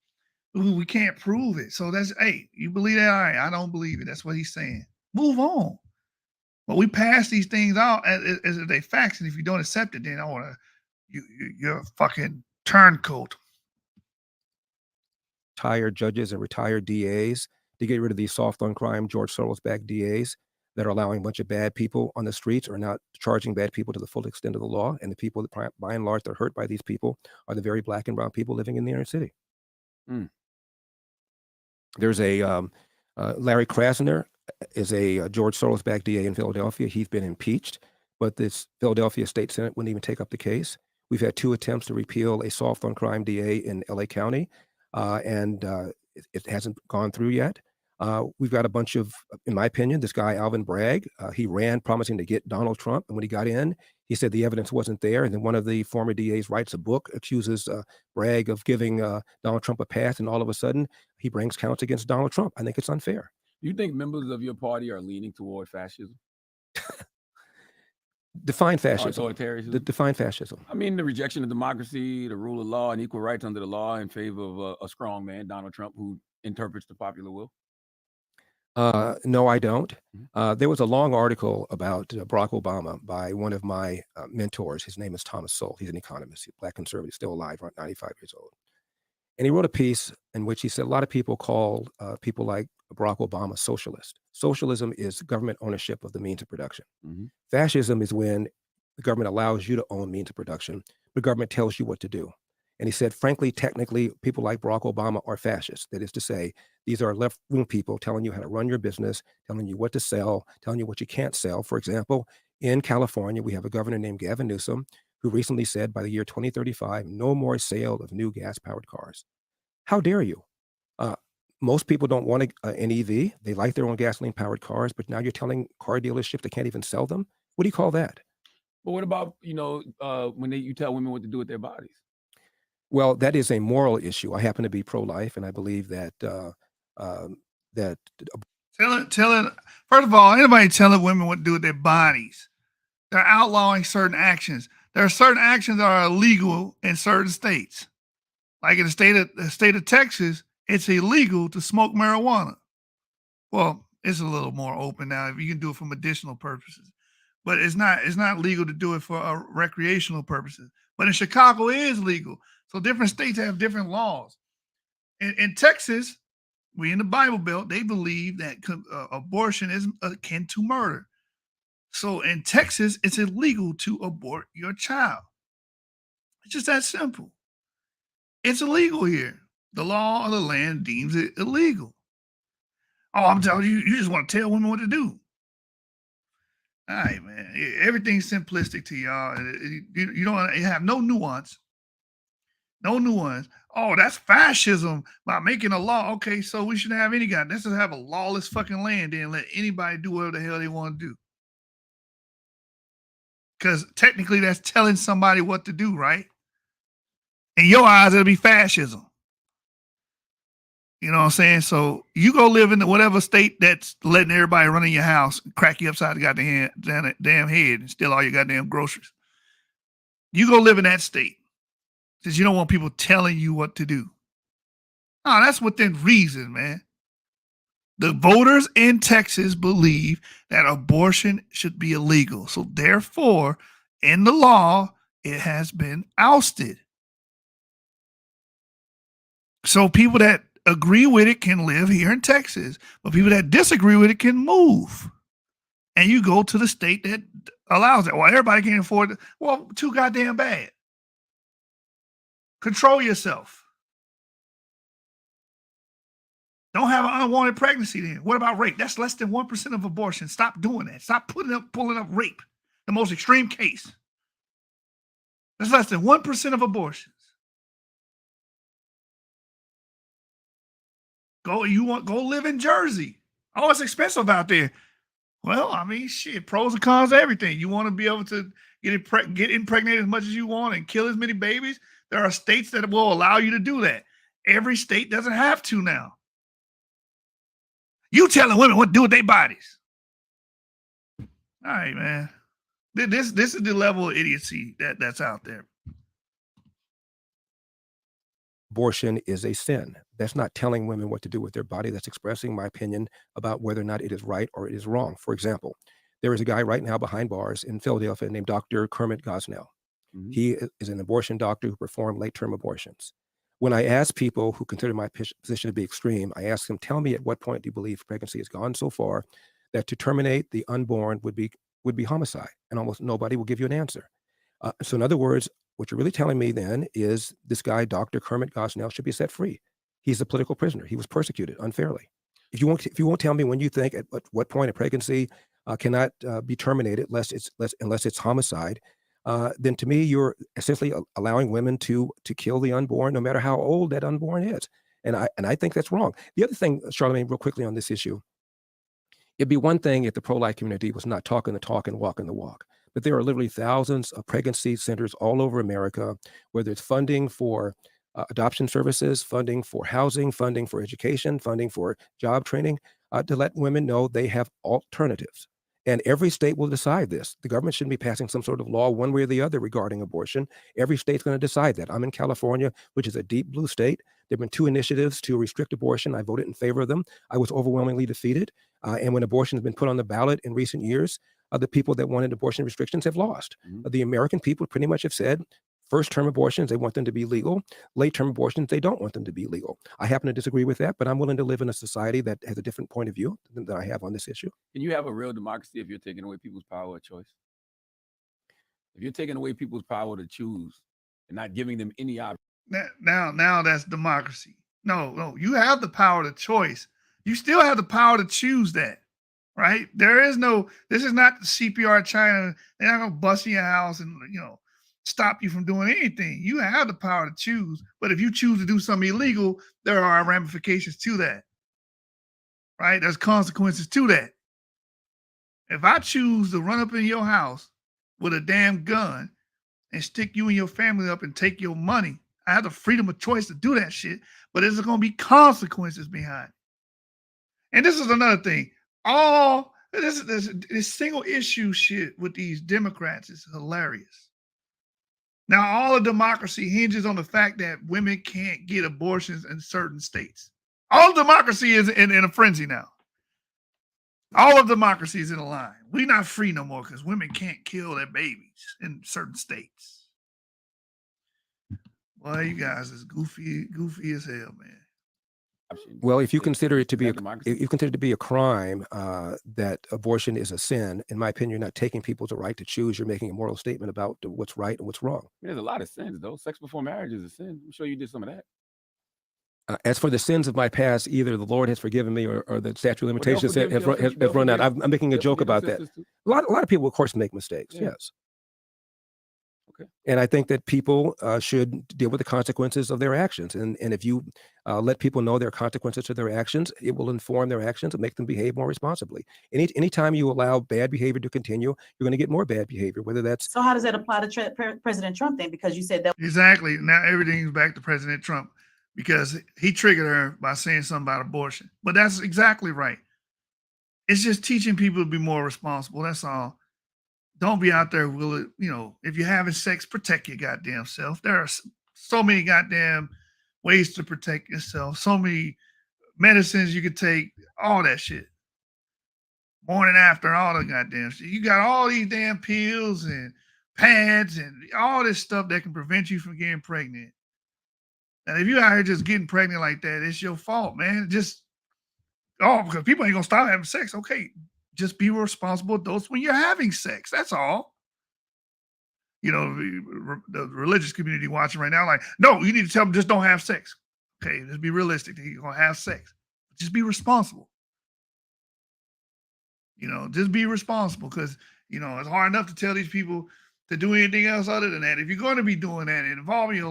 We can't prove it. So that's, hey, you believe that? All right, I don't believe it. That's what he's saying. Move on. But we pass these things out as if they facts, and if you don't accept it, then you're a fucking turncoat. retired judges and retired DAs to get rid of these soft on crime, George Soros-backed DAs that are allowing a bunch of bad people on the streets or not charging bad people to the full extent of the law. And the people that, by and large, that are hurt by these people are the very black and brown people living in the inner city. Mm. There's a Larry Krasner is a George Soros-backed DA in Philadelphia. He's been impeached, but this Philadelphia State Senate wouldn't even take up the case. We've had 2 attempts to repeal a soft on crime DA in LA County, and it hasn't gone through yet. We've got a bunch of, in my opinion, this guy, Alvin Bragg, he ran promising to get Donald Trump. And when he got in, he said the evidence wasn't there. And then one of the former DAs writes a book, accuses Bragg of giving Donald Trump a pass. And all of a sudden, he brings counts against Donald Trump. I think it's unfair. You think members of your party are leaning toward fascism? Define fascism. Authoritarianism? Define fascism. I mean, the rejection of democracy, the rule of law, and equal rights under the law in favor of a strong man, Donald Trump, who interprets the popular will. No, I don't. There was a long article about Barack Obama by one of my mentors. His name is Thomas Sowell. He's an economist, he's a Black conservative, still alive, around 95 years old. And he wrote a piece in which he said a lot of people call people like Barack Obama socialist. Socialism is government ownership of the means of production. Fascism is when the government allows you to own means of production, the government tells you what to do. And he said, frankly, technically, people like Barack Obama are fascists. That is to say, these are left-wing people telling you how to run your business, telling you what to sell, telling you what you can't sell. For example, in California, we have a governor named Gavin Newsom, who recently said by the year 2035, no more sale of new gas-powered cars. How dare you? Most people don't want an EV. They like their own gasoline-powered cars, but now you're telling car dealerships they can't even sell them? What do you call that? But what about, when you tell women what to do with their bodies? Well, that is a moral issue. I happen to be pro-life, and I believe that Telling first of all, anybody telling women what to do with their bodies, they're outlawing certain actions. There are certain actions that are illegal in certain states. Like in the state of Texas, it's illegal to smoke marijuana. Well, it's a little more open now. If you can do it for medicinal purposes, but it's not legal to do it for recreational purposes. But in Chicago, it is legal. So different states have different laws. In Texas, we in the Bible Belt, they believe that abortion is akin to murder. So in Texas, it's illegal to abort your child. It's just that simple. It's illegal here. The law of the land deems it illegal. Oh, I'm telling you, you just want to tell women what to do. All right, man. Everything's simplistic to y'all. You don't have no nuance. No nuance. Oh, that's fascism by making a law. Okay, so we shouldn't have any guy. Let's just have a lawless fucking land and let anybody do whatever the hell they want to do. Because technically that's telling somebody what to do, right? In your eyes, it'll be fascism. You know what I'm saying? So you go live in whatever state that's letting everybody run in your house, crack you upside the goddamn head and steal all your goddamn groceries. You go live in that state since you don't want people telling you what to do. No, that's within reason, man. The voters in Texas believe that abortion should be illegal. So therefore, in the law, it has been ousted. So people that agree with it can live here in Texas, but people that disagree with it can move. And you go to the state that allows it. Well, everybody can't afford it. Well, too goddamn bad. Control yourself. Don't have an unwanted pregnancy then. What about rape? That's less than 1% of abortion. Stop doing that. Stop pulling up rape. The most extreme case. That's less than 1% of abortions. Go live in Jersey. Oh, it's expensive out there. Well, I mean, shit, pros and cons of everything. You want to be able to get impregnated as much as you want and kill as many babies. There are states that will allow you to do that. Every state doesn't have to now. You telling women what to do with their bodies. All right, man. This is the level of idiocy that's out there. Abortion is a sin. That's not telling women what to do with their body. That's expressing my opinion about whether or not it is right or it is wrong. For example, there is a guy right now behind bars in Philadelphia named Dr. Kermit Gosnell. He is an abortion doctor who performed late-term abortions. When I ask people who consider my position to be extreme, I ask them, tell me at what point do you believe pregnancy has gone so far that to terminate the unborn would be homicide? And almost nobody will give you an answer. So in other words, what you're really telling me then is this guy, Dr. Kermit Gosnell, should be set free. He's a political prisoner. He was persecuted unfairly. If you won't tell me when you think at what point a pregnancy cannot be terminated unless it's homicide, then to me, you're essentially allowing women to kill the unborn, no matter how old that unborn is. And I think that's wrong. The other thing, Charlamagne, real quickly on this issue, it'd be one thing if the pro-life community was not talking the talk and walking the walk. But there are literally thousands of pregnancy centers all over America, whether it's funding for adoption services, funding for housing, funding for education, funding for job training, to let women know they have alternatives. And every state will decide this. The government shouldn't be passing some sort of law one way or the other regarding abortion. Every state's going to decide that. I'm in California, which is a deep blue state. There have been 2 initiatives to restrict abortion. I voted in favor of them. I was overwhelmingly defeated. And when abortion has been put on the ballot in recent years, the people that wanted abortion restrictions have lost. The American people pretty much have said, first-term abortions, they want them to be legal. Late-term abortions, they don't want them to be legal. I happen to disagree with that, but I'm willing to live in a society that has a different point of view than I have on this issue. Can you have a real democracy if you're taking away people's power of choice? If you're taking away people's power to choose and not giving them any option. Now that's democracy. No, you have the power to choice. You still have the power to choose that, right? This is not the CPR China. They're not gonna bust in your house and stop you from doing anything. You have the power to choose, but if you choose to do something illegal, there are ramifications to that, right? There's consequences to that. If I choose to run up in your house with a damn gun and stick you and your family up and take your money, I have the freedom of choice to do that shit, but there's going to be consequences behind it. And this is another thing. All this single issue shit with these Democrats is hilarious. Now, all of democracy hinges on the fact that women can't get abortions in certain states. All democracy is in a frenzy now. All of democracy is in a line. We're not free no more because women can't kill their babies in certain states. Well, you guys is goofy as hell, man. Well, if you consider it to be a crime, that abortion is a sin, in my opinion, you're not taking people's right to choose. You're making a moral statement about what's right and what's wrong. There's a lot of sins, though. Sex before marriage is a sin. I'm sure you did some of that. As for the sins of my past, either the Lord has forgiven me or the statute of limitations have run out. I'm making a joke about that. A lot of people, of course, make mistakes. Yeah. Yes. Okay. And I think that people should deal with the consequences of their actions. And if you let people know there are consequences to their actions, it will inform their actions and make them behave more responsibly. Anytime you allow bad behavior to continue, you're going to get more bad behavior, whether that's... So how does that apply to President Trump then? Because you said that... Exactly. Now everything's back to President Trump because he triggered her by saying something about abortion. But that's exactly right. It's just teaching people to be more responsible. That's all. Don't be out there, if you're having sex, protect your goddamn self. There are so many goddamn ways to protect yourself. So many medicines you could take, all that shit. Morning after, all the goddamn shit. You got all these damn pills and pads and all this stuff that can prevent you from getting pregnant. And if you're out here just getting pregnant like that, it's your fault, man. Because people ain't gonna stop having sex. Okay. Just be responsible adults when you're having sex. That's all. The religious community watching right now, like, no, you need to tell them just don't have sex. Okay, just be realistic. You're going to have sex. Just be responsible. Just be responsible because, it's hard enough to tell these people to do anything else other than that. If you're going to be doing that and involving your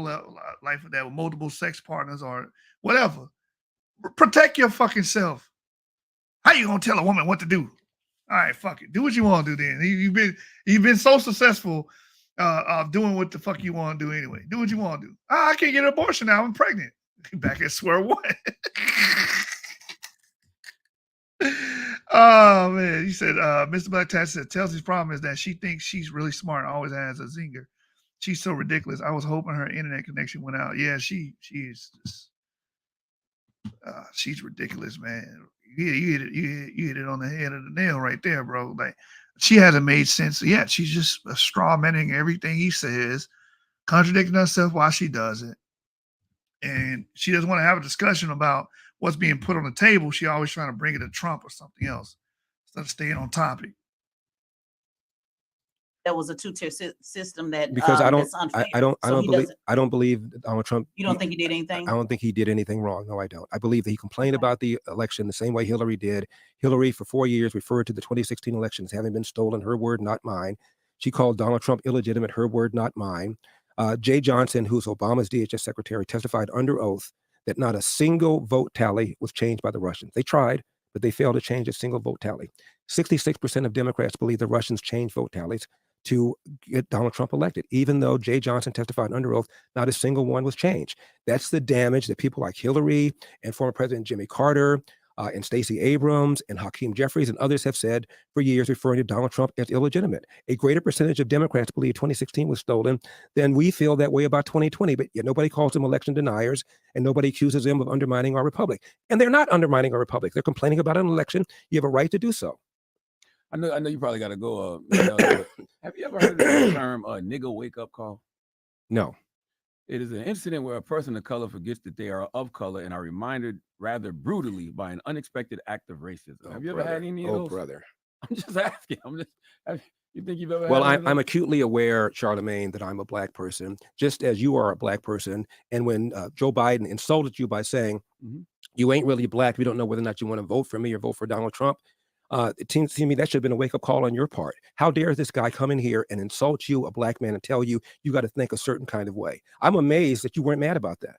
life with that with multiple sex partners or whatever, protect your fucking self. How you going to tell a woman what to do? All right, fuck it. Do what you want to do then. You've been so successful of doing what the fuck you want to do anyway. Do what you want to do. I can't get an abortion now. I'm pregnant. Back at square one. Oh, man. You said, Mr. Black Tat said, Chelsea's problem is that she thinks she's really smart and always has a zinger. She's so ridiculous. I was hoping her internet connection went out. Yeah, she is just, she's ridiculous, man. You hit it on the head of the nail right there, bro. Like, she hasn't made sense yet. She's just a straw manning everything he says, contradicting herself while she does it. And she doesn't want to have a discussion about what's being put on the table. She always trying to bring it to Trump or something else instead of staying on topic. That was a two-tier system that because I don't believe Donald Trump. You don't think he did anything? I don't think he did anything wrong. No, I don't. I believe that he complained about the election the same way Hillary did. Hillary for 4 years referred to the 2016 election as having been stolen, her word, not mine. She called Donald Trump illegitimate, her word, not mine. Jay Johnson, who's Obama's DHS secretary, testified under oath that not a single vote tally was changed by the Russians. They tried, but they failed to change a single vote tally. 66% of Democrats believe the Russians changed vote tallies to get Donald Trump elected, even though Jay Johnson testified under oath, not a single one was changed. That's the damage that people like Hillary and former President Jimmy Carter and Stacey Abrams and Hakeem Jeffries and others have said for years, referring to Donald Trump as illegitimate. A greater percentage of Democrats believe 2016 was stolen than we feel that way about 2020, but yet nobody calls them election deniers and nobody accuses them of undermining our republic. And they're not undermining our republic. They're complaining about an election. You have a right to do so. I know you probably got to go. But have you ever heard of the term nigga wake up call? No. It is an incident where a person of color forgets that they are of color and are reminded rather brutally by an unexpected act of racism. Have you ever had any of those? Oh, brother. I'm just asking. You think you've ever Well, had I'm acutely aware, Charlamagne, that I'm a black person, just as you are a black person. And when Joe Biden insulted you by saying, you ain't really black, we don't know whether or not you want to vote for me or vote for Donald Trump, it seems to me that should have been a wake-up call on your part. How dare this guy come in here and insult you, a black man, and tell you you got to think a certain kind of way? I'm amazed that you weren't mad about that.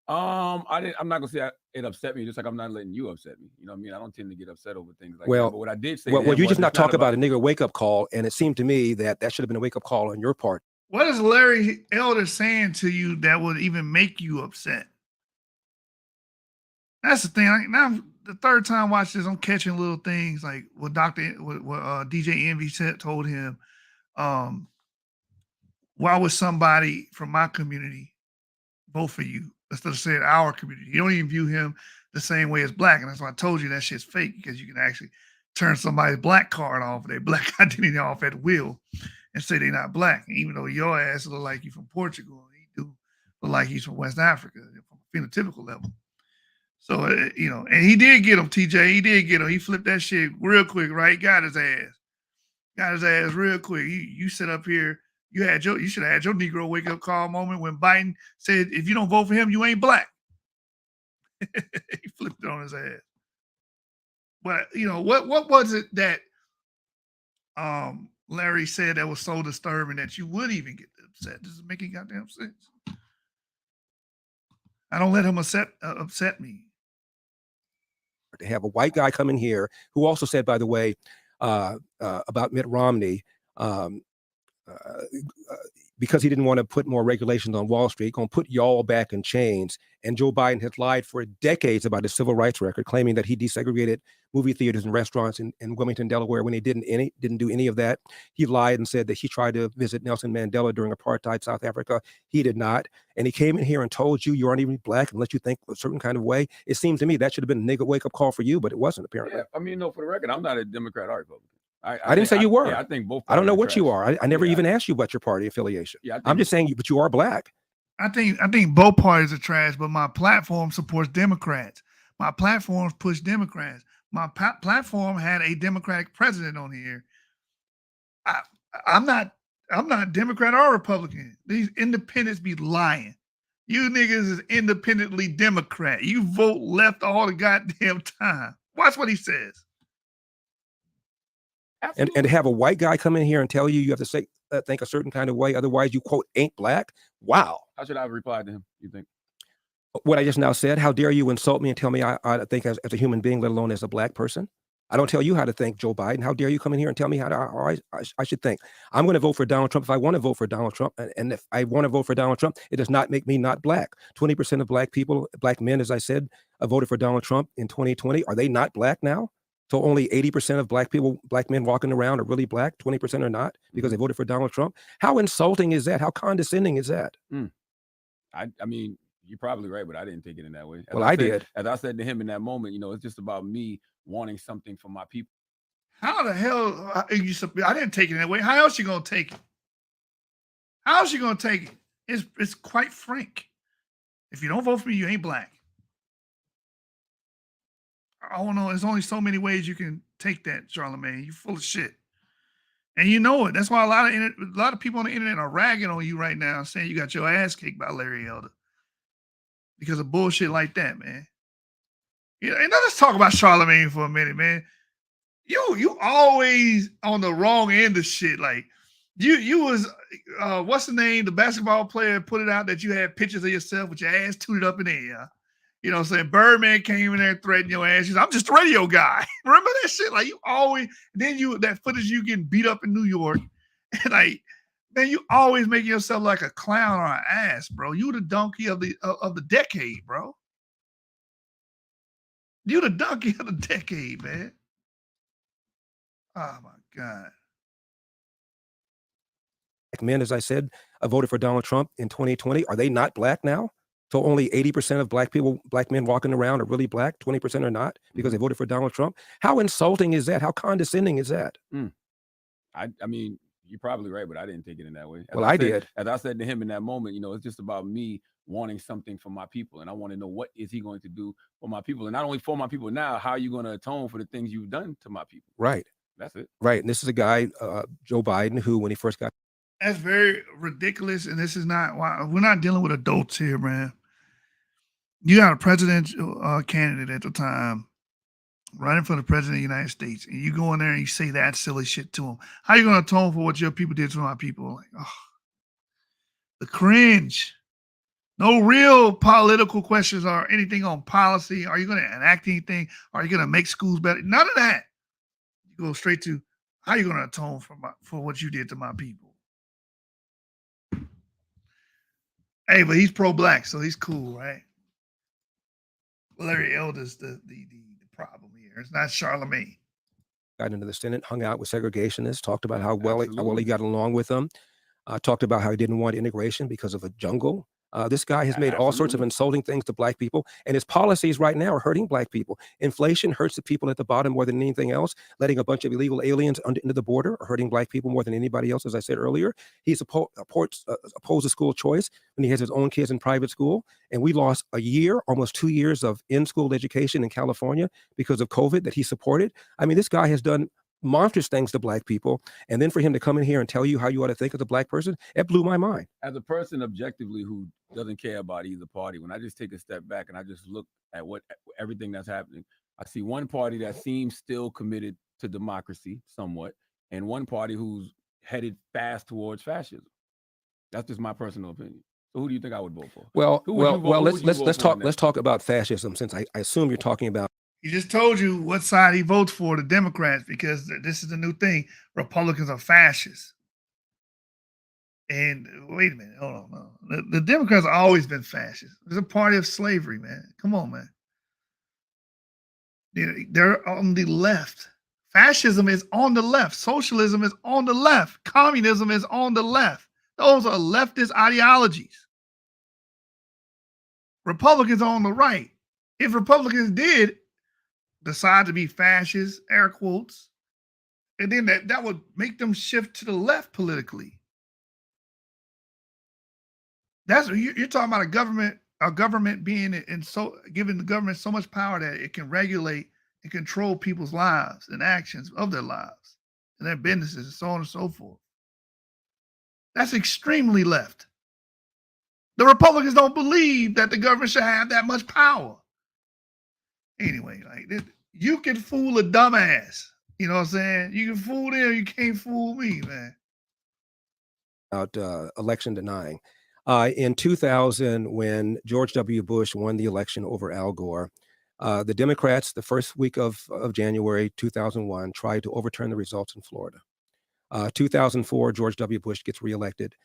I'm not gonna say it upset me, just like I'm not letting you upset me. You know what I mean? I don't tend to get upset over things like that. But what I did say, well, you just not talk about a nigger wake-up call, and it seemed to me that should have been a wake-up call on your part. What is Larry Elder saying to you that would even make you upset? That's the thing. Now, the third time I watch this, I'm catching little things like what DJ Envy told him. Why would somebody from my community vote for you instead of saying our community? You don't even view him the same way as black, and that's why I told you that shit's fake, because you can actually turn somebody's black card off, their black identity off at will, and say they're not black. And even though your ass look like you from Portugal, he do look like he's from West Africa from a phenotypical level. So, and he did get him, TJ. He did get him. He flipped that shit real quick, right? Got his ass real quick. You sit up here. You should have had your Negro wake up call moment when Biden said, if you don't vote for him, you ain't black. He flipped it on his ass. But, what was it that Larry said that was so disturbing that you would even get upset? This is making goddamn sense. I don't let him upset me. To have a white guy come in here who also said, by the way, about Mitt Romney, because he didn't want to put more regulations on Wall Street, going to put y'all back in chains. And Joe Biden has lied for decades about his civil rights record, claiming that he desegregated movie theaters and restaurants in Wilmington, Delaware, when he didn't do any of that. He lied and said that he tried to visit Nelson Mandela during apartheid South Africa. He did not. And he came in here and told you aren't even black and let you think a certain kind of way. It seems to me that should have been a nigga wake-up call for you, but it wasn't, apparently. Yeah, I mean, for the record, I'm not a Democrat or Republican. I didn't say you were. I think both. I don't know what you are. I never even asked you about your party affiliation. Yeah, I'm just saying, but you are black. I think both parties are trash, but my platform supports Democrats. My platforms push Democrats. My platform had a Democratic president on here. I'm not Democrat or Republican. These independents be lying. You niggas is independently Democrat. You vote left all the goddamn time. Watch what he says. And to have a white guy come in here and tell you have to say think a certain kind of way, otherwise you, quote, ain't black. Wow. How should I have replied to him, you think? What I just now said, how dare you insult me and tell me I think as a human being, let alone as a black person? I don't tell you how to think, Joe Biden. How dare you come in here and tell me how I should think? I'm going to vote for Donald Trump if I want to vote for Donald Trump. And if I want to vote for Donald Trump, it does not make me not black. 20% of black people, black men, as I said, voted for Donald Trump in 2020. Are they not black now? So only 80% of black men walking around are really black, 20% are not because they voted for Donald Trump. How insulting is that? How condescending is that? I mean, you're probably right, but I didn't take it in that way. I did. As I said to him in that moment, it's just about me wanting something from my people. How the hell I didn't take it that way. How else you gonna take it? How else you gonna take it? It's quite frank. If you don't vote for me, you ain't black. I don't know. There's only so many ways you can take that, Charlamagne. You're full of shit, and you know it. That's why a lot of people on the internet are ragging on you right now, saying you got your ass kicked by Larry Elder because of bullshit like that, man. And let's talk about Charlamagne for a minute, man. You always on the wrong end of shit. Like You was what's the name? The basketball player put it out that you had pictures of yourself with your ass tooted up in the air. You know what I'm saying? Birdman came in there and threatened your ass. I'm just a radio guy. Remember that shit? Like you always, then that footage you getting beat up in New York. And like, man, you always making yourself like a clown or an ass, bro. You the donkey of the decade, bro. You the donkey of the decade, man. Oh my God. Men, as I said, voted for Donald Trump in 2020. Are they not black now? So only 80% of black men walking around are really black, 20% are not because they voted for Donald Trump. How insulting is that? How condescending is that? I mean, you're probably right, but I didn't take it in that way. Well, I did. As I said to him in that moment, it's just about me wanting something for my people. And I want to know, what is he going to do for my people? And not only for my people now, how are you going to atone for the things you've done to my people? Right. That's it. Right. And this is a guy, Joe Biden, who when he first got. That's very ridiculous. And this is not why we're not dealing with adults here, man. You got a presidential candidate at the time running for the president of the United States, and you go in there and you say that silly shit to him. How are you going to atone for what your people did to my people? Like, oh, the cringe. No real political questions or anything on policy. Are you going to enact anything? Are you going to make schools better? None of that. You go straight to how are you going to atone for what you did to my people? Hey, but he's pro-black, so he's cool, right? Larry Elder's the problem here. It's not Charlemagne. Got into the Senate, hung out with segregationists, talked about how well he got along with them, talked about how he didn't want integration because of a jungle. This guy has made all sorts of insulting things to black people, and his policies right now are hurting black people. Inflation hurts the people at the bottom more than anything else. Letting a bunch of illegal aliens into the border are hurting black people more than anybody else, as I said earlier. He's opposed school choice when he has his own kids in private school, and we lost a year, almost 2 years of in-school education in California because of COVID that he supported. I mean, this guy has done monstrous things to black people, and then for him to come in here and tell you how you ought to think of the black person, it blew my mind. As a person objectively who doesn't care about either party, when I just take a step back and I just look at everything that's happening, I see one party that seems still committed to democracy somewhat, and one party who's headed fast towards fascism. That's just my personal opinion. So who do you think I would vote for? Well, let's talk about fascism, since I assume you're talking about. He just told you what side he votes for, the Democrats, because this is the new thing. Republicans are fascists. And wait a minute, hold on. No. The Democrats have always been fascists. It's a party of slavery, man. Come on, man. They're on the left. Fascism is on the left. Socialism is on the left. Communism is on the left. Those are leftist ideologies. Republicans are on the right. If Republicans did decide to be fascists, air quotes, and then that would make them shift to the left politically. That's what you're talking about, a government being giving the government so much power that it can regulate and control people's lives and actions of their lives and their businesses and so on and so forth. That's extremely left. The Republicans don't believe that the government should have that much power. Anyway, like you can fool a dumbass. You know what I'm saying? You can fool them, you can't fool me, man. About election denying. In 2000, when George W. Bush won the election over Al Gore, the Democrats, the first week of January 2001, tried to overturn the results in Florida. 2004, George W. Bush gets reelected.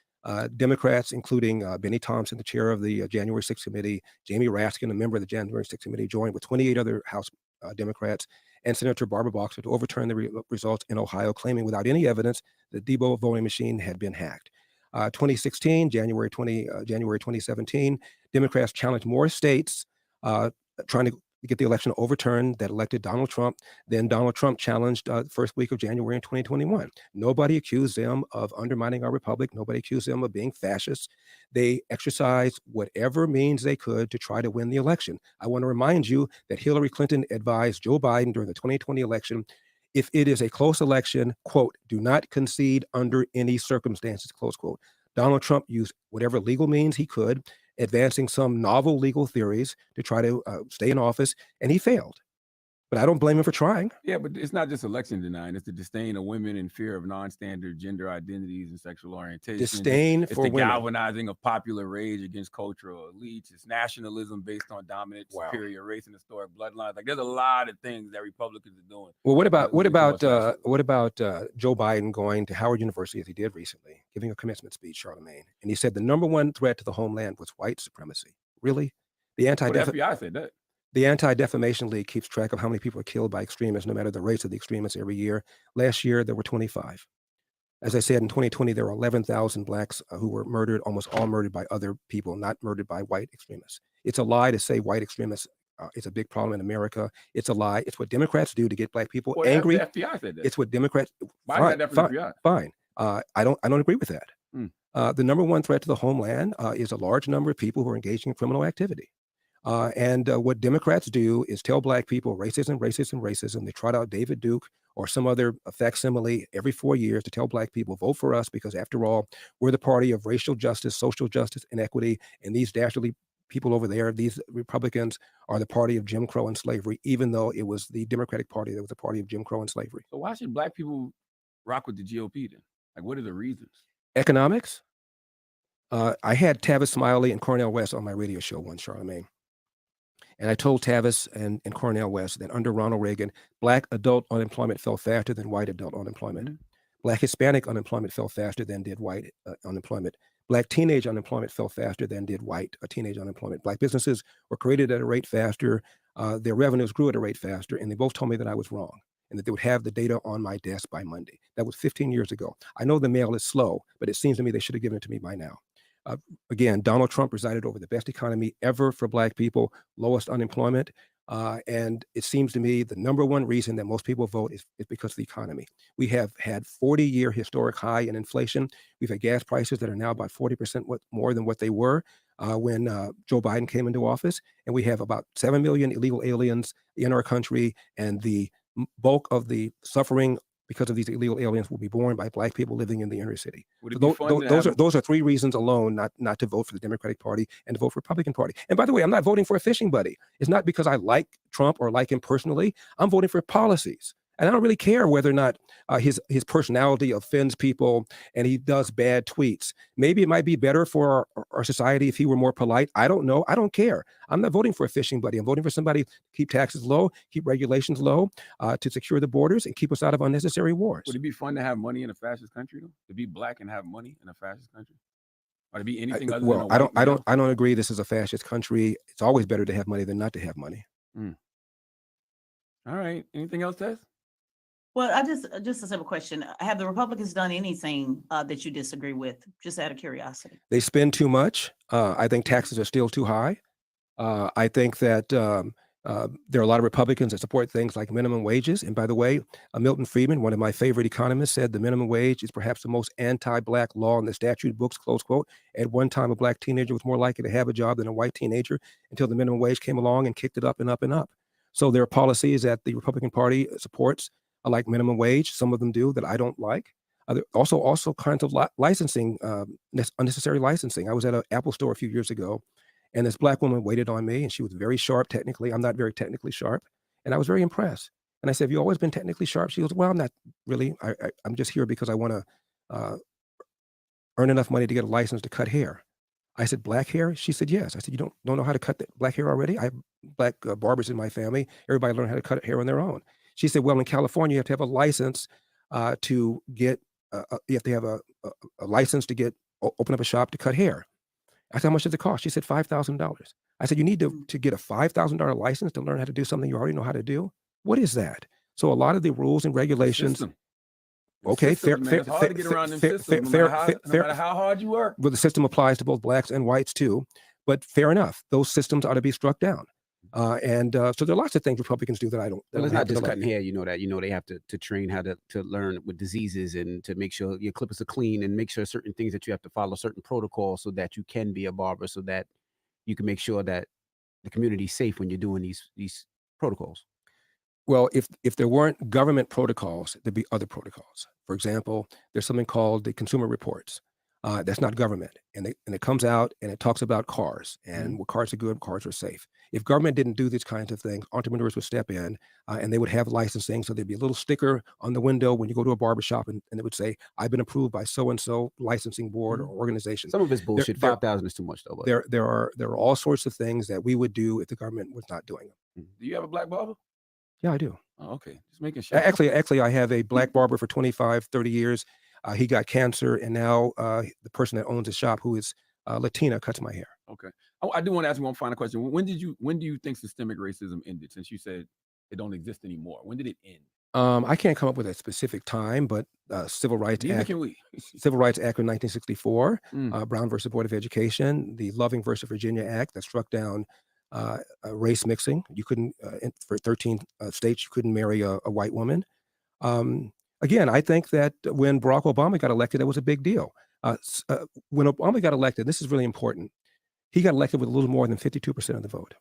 Democrats, including Benny Thompson, the chair of the January 6th committee, Jamie Raskin, a member of the January 6th committee, joined with 28 other House Democrats and Senator Barbara Boxer to overturn the results in Ohio, claiming without any evidence the Debo voting machine had been hacked. 2016, January 2017, Democrats challenged more states trying to get the election overturned that elected Donald Trump. Then Donald Trump challenged first week of January in 2021. Nobody accused them of undermining our republic. Nobody accused them of being fascists. They exercised whatever means they could to try to win the election. I want to remind you that Hillary Clinton advised Joe Biden during the 2020 election, if it is a close election, quote, do not concede under any circumstances, close quote. Donald Trump used whatever legal means he could, advancing some novel legal theories to try to stay in office, and he failed. but I don't blame him for trying. Yeah, but it's not just election denying. It's the disdain of women and fear of non-standard gender identities and sexual orientation. Disdain It's for the women. galvanizing of popular rage against cultural elites. It's nationalism based on dominant, Wow. superior race and historic bloodlines. Like there's a lot of things that Republicans are doing. Well, what about when it comes Joe Biden going to Howard University as he did recently, giving a commencement speech, Charlemagne, and he said the number one threat to the homeland was white supremacy. Really? The Well, the FBI said that. The Anti-Defamation League keeps track of how many people are killed by extremists, no matter the race of the extremists, every year. Last year, there were 25. As I said, in 2020, there were 11,000 blacks who were murdered, almost all murdered by other people, not murdered by white extremists. It's a lie to say white extremists is a big problem in America. It's a lie. It's what Democrats do to get black people Well, angry. The FBI said that. It's what Democrats. Biden had that from the FBI. Fine. I don't agree with that. The number one threat to the homeland is a large number of people who are engaging in criminal activity. And what Democrats do is tell black people racism, racism, racism. They trot out David Duke or some other facsimile every 4 years to tell black people, vote for us, because after all, we're the party of racial justice, social justice, and equity. And these dastardly people over there, these Republicans, are the party of Jim Crow and slavery, even though it was the Democratic Party that was the party of Jim Crow and slavery. So why should black people rock with the GOP then? Like, what are the reasons? Economics. I had Tavis Smiley and Cornel West on my radio show once, Charlemagne. And I told Tavis and Cornel West that under Ronald Reagan, black adult unemployment fell faster than white adult unemployment. Black Hispanic unemployment fell faster than did white unemployment. Black teenage unemployment fell faster than did white teenage unemployment. Black businesses were created at a rate faster. Their revenues grew at a rate faster. And they both told me that I was wrong and that they would have the data on my desk by Monday. That was 15 years ago. I know the mail is slow, but it seems to me they should have given it to me by now. Again, Donald Trump presided over the best economy ever for black people, lowest unemployment. And it seems to me the number one reason that most people vote is because of the economy. We have had 40-year historic high in inflation. We've had gas prices that are now about 40% more than what they were when Joe Biden came into office. And we have about 7 million illegal aliens in our country. And the bulk of the suffering because of these illegal aliens will be borne by black people living in the inner city. So those are three reasons alone not to vote for the Democratic Party and to vote for the Republican Party. And by the way, I'm not voting for a fishing buddy. It's not because I like Trump or like him personally. I'm voting for policies. And I don't really care whether or not his personality offends people and he does bad tweets. Maybe it might be better for our society if he were more polite. I don't know. I don't care. I'm not voting for a fishing buddy. I'm voting for somebody to keep taxes low, keep regulations low, to secure the borders and keep us out of unnecessary wars. Would it be fun to have money in a fascist country, though? To be black and have money in a fascist country? Or to be anything other than a white male? I don't agree this is a fascist country. It's always better to have money than not to have money. All right. Anything else, Tess? Well, I just a simple question. Have the Republicans done anything that you disagree with? Just out of curiosity. They spend too much. I think taxes are still too high. I think that there are a lot of Republicans that support things like minimum wages. And by the way, Milton Friedman, one of my favorite economists, said the minimum wage is perhaps the most anti-black law in the statute books, close quote. At one time, a black teenager was more likely to have a job than a white teenager until the minimum wage came along and kicked it up and up and up. So there are policies that the Republican Party supports, like minimum wage. Some of them do that I don't like. Also kinds of licensing, unnecessary licensing. I was at an Apple store a few years ago, and this black woman waited on me, and she was very sharp technically. I'm not very technically sharp, and I was very impressed. And I said, "Have you always been technically sharp?" She goes, "Well, I'm not really. I'm just here because I want to earn enough money to get a license to cut hair." I said, "Black hair?" She said, "Yes." I said, "You don't know how to cut the black hair already?" I have black barbers in my family. Everybody learned how to cut hair on their own. She said, "Well, in California, you have to have a license to get. You have to have a license to open up a shop to cut hair." I said, "How much does it cost?" She said, $5,000. I said, "You need to get a $5,000 license to learn how to do something you already know how to do? What is that?" So a lot of the rules and regulations. Okay, fair. It's hard to get around them systems, no matter how hard you work. But the system applies to both blacks and whites too. But fair enough, those systems ought to be struck down. So there are lots of things Republicans do that I don't. Well, it's not just cutting hair. You know that. You know they have to train how to learn with diseases and to make sure your clippers are clean and make sure certain things that you have to follow certain protocols so that you can be a barber, so that you can make sure that the community is safe when you're doing these protocols. Well, if there weren't government protocols, there'd be other protocols. For example, there's something called the Consumer Reports. That's not government. And it comes out and it talks about cars Mm-hmm. and what cars are good, cars are safe. If government didn't do these kinds of things, entrepreneurs would step in and they would have licensing. So there'd be a little sticker on the window when you go to a barbershop and it would say, I've been approved by so-and-so licensing board or organization. Some of it's bullshit. there- 5,000 is too much though. But There are all sorts of things that we would do if the government was not doing them. Do you have a black barber? Yeah, I do. Oh, okay. Just making sure. Actually, I have a black barber for 25, 30 years. He got cancer, and now the person that owns the shop, who is Latina, cuts my hair. Okay. I do want to ask you one final question. When do you think systemic racism ended? Since you said it don't exist anymore, when did it end? I can't come up with a specific time, but Civil Rights Neither Act, can we. Civil Rights Act of 1964, Mm. Brown versus Board of Education, the Loving versus Virginia Act that struck down race mixing. You couldn't, for 13 states, you couldn't marry a white woman. Again, I think that when Barack Obama got elected, that was a big deal. When Obama got elected, this is really important. He got elected with a little more than 52% of the vote.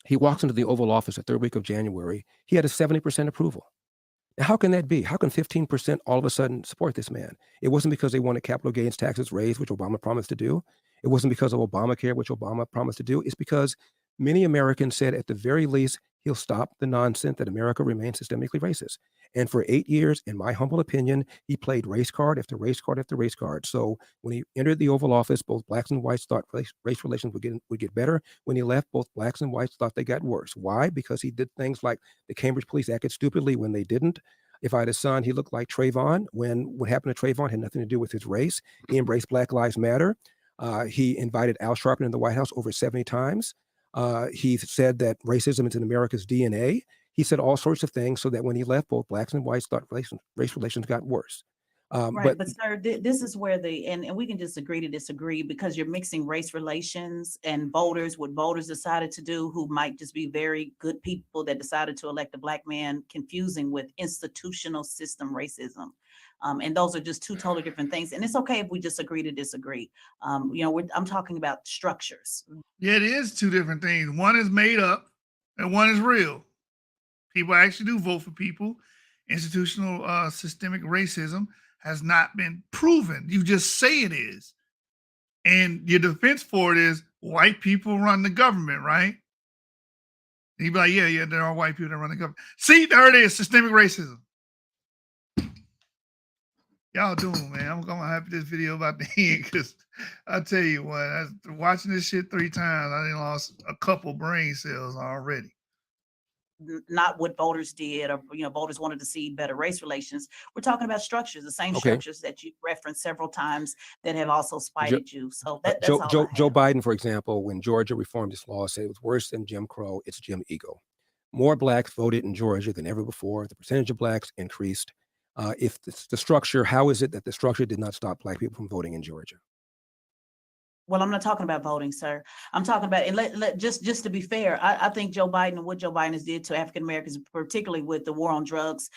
He walks into the Oval Office the third week of January. He had a 70% approval. Now, how can that be? How can 15% all of a sudden support this man? It wasn't because they wanted capital gains taxes raised, which Obama promised to do. It wasn't because of Obamacare, which Obama promised to do. It's because many Americans said, at the very least, he'll stop the nonsense that America remains systemically racist. And for 8 years, in my humble opinion, he played race card after race card after race card. So when he entered the Oval Office, both blacks and whites thought race relations would get better. When he left, both blacks and whites thought they got worse. Why? Because he did things like the Cambridge police acted stupidly when they didn't. If I had a son, he looked like Trayvon. When what happened to Trayvon had nothing to do with his race. He embraced Black Lives Matter. He invited Al Sharpton in the White House over 70 times. He said that racism is in America's DNA. He said all sorts of things so that when he left, both blacks and whites thought race relations got worse. Right, but sir, this is where and we can just agree to disagree, because you're mixing race relations and voters, what voters decided to do, who might just be very good people that decided to elect a black man, confusing with institutional system racism. And those are just two totally different things. And it's okay if we just agree to disagree. I'm talking about structures. Yeah, it is two different things. One is made up and one is real. People actually do vote for people. Institutional systemic racism has not been proven. You just say it is. And your defense for it is white people run the government, right? And you'd be like, yeah, there are white people that run the government. See, there it is, systemic racism. Y'all doing, man. I'm gonna have this video about the end, because I tell you what, watching this shit 3 times, I done lost a couple brain cells already. Not what voters did, or voters wanted to see better race relations. We're talking about structures, the same Okay. structures that you referenced several times that have also spited you. So that's all I Joe have. Biden, for example, when Georgia reformed this law, said it was worse than Jim Crow. It's Jim Ego. More blacks voted in Georgia than ever before. The percentage of blacks increased. If the structure, how is it that the structure did not stop black people from voting in Georgia? Well, I'm not talking about voting, sir. I'm talking about, and just to be fair, I think Joe Biden and what Joe Biden has did to African Americans, particularly with the war on drugs.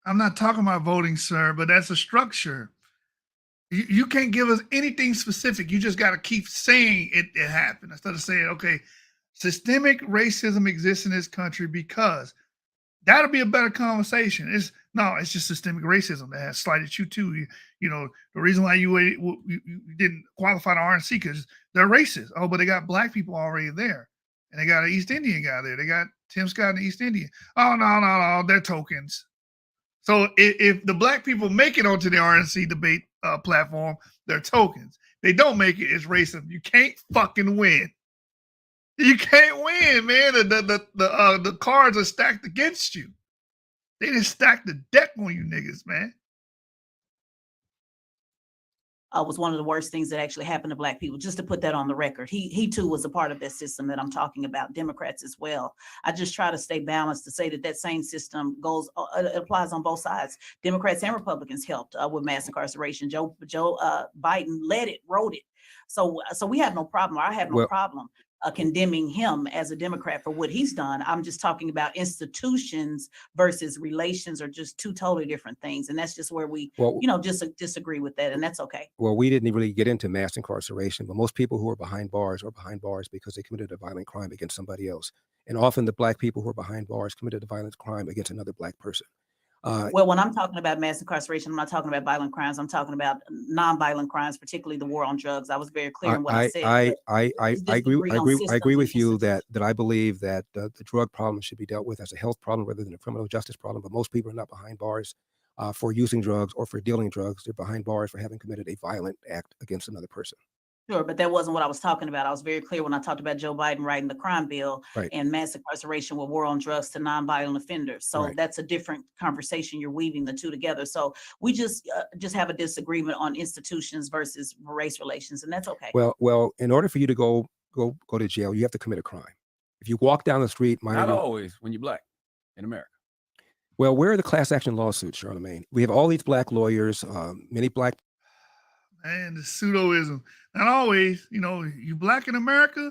I'm not talking about voting, sir, but that's a structure. You can't give us anything specific. You just got to keep saying it happened instead of saying, okay, systemic racism exists in this country because that'll be a better conversation. It's just systemic racism that has slighted you too. The reason why you didn't qualify the RNC because they're racist. Oh, but they got black people already there, and they got an East Indian guy there. They got Tim Scott and the East Indian. Oh no, they're tokens. So if the black people make it onto the RNC debate platform, they're tokens. They don't make it, it's racism. You can't fucking win. You can't win, man. The cards are stacked against you. They didn't stack the deck on you niggas, man. Was one of the worst things that actually happened to black people, just to put that on the record. He too was a part of that system that I'm talking about, Democrats as well. I just try to stay balanced to say that same system it applies on both sides. Democrats and Republicans helped with mass incarceration. Joe Biden wrote it. So we have no problem, or I have no problem condemning him as a Democrat for what he's done. I'm just talking about institutions versus relations are just two totally different things. And that's just where we, just disagree with that. And that's okay. Well, we didn't really get into mass incarceration, but most people who are behind bars because they committed a violent crime against somebody else. And often the black people who are behind bars committed a violent crime against another black person. Well, when I'm talking about mass incarceration, I'm not talking about violent crimes. I'm talking about non-violent crimes, particularly the war on drugs. I was very clear in what I said. I agree. disagree on I systems agree and with you institutions. that I believe that the drug problem should be dealt with as a health problem rather than a criminal justice problem. But most people are not behind bars for using drugs or for dealing drugs. They're behind bars for having committed a violent act against another person. Sure, but that wasn't what I was talking about. I was very clear when I talked about Joe Biden writing the crime bill Right. and mass incarceration with war on drugs to nonviolent offenders. So Right. that's a different conversation. You're weaving the two together. So we just have a disagreement on institutions versus race relations, and that's okay. Well, in order for you to go to jail, you have to commit a crime. If you walk down the street, Not always when you're black in America. well, where are the class action lawsuits, Charlamagne? We have all these black lawyers, many black. Man, the pseudoism. Not always, you black in America,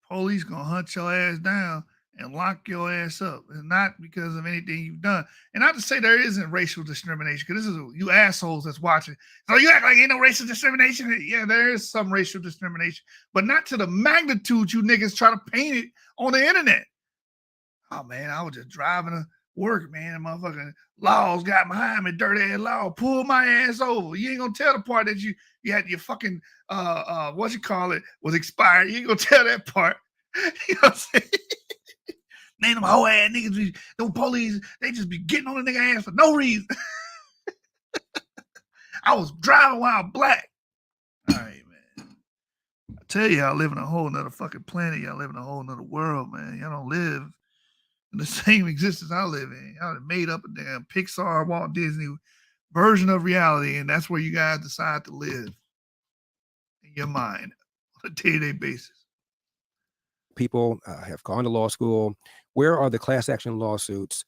police gonna hunt your ass down and lock your ass up. And not because of anything you've done. And not to say there isn't racial discrimination, because this is you assholes that's watching. So you act like ain't no racial discrimination. Yeah, there is some racial discrimination, but not to the magnitude you niggas try to paint it on the internet. Oh man, I was just driving to work, man. Motherfucking laws got behind me, dirty ass law, pulled my ass over. You ain't gonna tell the part that you had your fucking what you call it was expired. You ain't gonna tell that part. You know what I'm saying? Man, them whole ass niggas, them police, they just be getting on the nigga ass for no reason. I was driving while black. All right, man. I tell you, y'all live in a whole nother fucking planet. Y'all live in a whole nother world, man. Y'all don't live in the same existence I live in. Y'all have made up a damn Pixar, Walt Disney version of reality, and that's where you guys decide to live in your mind on a day-to-day basis. People have gone to law school. Where are the class action lawsuits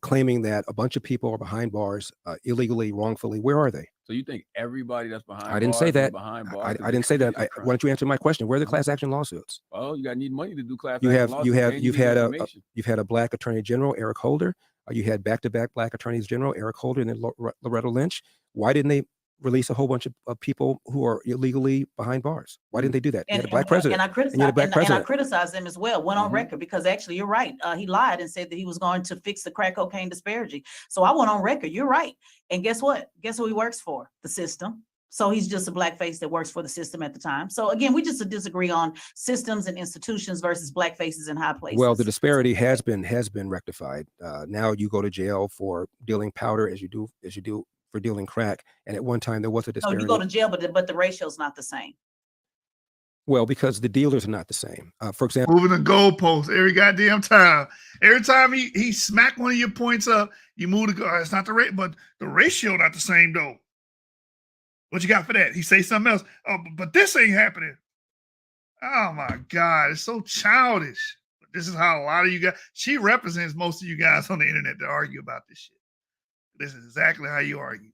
claiming that a bunch of people are behind bars illegally, wrongfully? Where are they? So you think everybody that's behind I didn't bars say is that. behind I bars? didn't say that. Why don't you answer my question? Where are the class action lawsuits? Well, you got need money to do class You action have lawsuits, and you've need had information. you've had a black attorney general, Eric Holder. You had back-to-back black attorneys general, Eric Holder and then Loretta Lynch. Why didn't they release a whole bunch of people who are illegally behind bars? Why didn't they do that? You had a black president. And I you had a black president. criticized him as well, went on record, because actually you're right. He lied and said that he was going to fix the crack cocaine disparity. So I went on record. You're right. And guess what? Guess who he works for? The system. So he's just a blackface that works for the system at the time. So again, we just disagree on systems and institutions versus black faces in high places. Well, the disparity has been rectified. Now you go to jail for dealing powder as you do for dealing crack. And at one time there was a No, disparity. you go to jail, but the ratio is not the same. Well, because the dealers are not the same. For example, Moving the goalposts every goddamn time. Every time he smack one of your points up, you move the go. It's not the rate, but the ratio not the same though. What you got for that? He say something else. Oh, but this ain't happening. Oh my God, it's so childish. This is how a lot of you guys. She represents most of you guys on the internet that argue about this shit. This is exactly how you argue.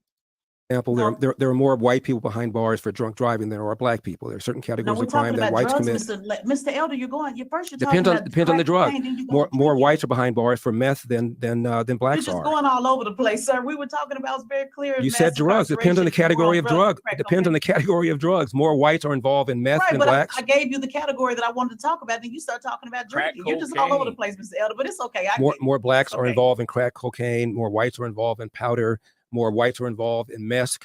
there are more white people behind bars for drunk driving than there are black people. There are certain No, categories we're of crime talking that about whites drugs, commit. Mr. Elder. You're talking Depends on about depends on the crack drug. cocaine, then you go More to whites are behind bars for meth than You're blacks just are. going all over the place, sir. We were talking about, it's very clear. You said drugs. Depends on the category of drug. Depends on the category of drugs. More whites are involved in meth Right, than but blacks. I gave you the category that I wanted to talk about, then you start talking about Crack drinking. You're just all over the cocaine. place, Mr. Elder, but it's okay. More blacks are okay. involved in crack cocaine. More whites are involved in powder. More whites are involved in meth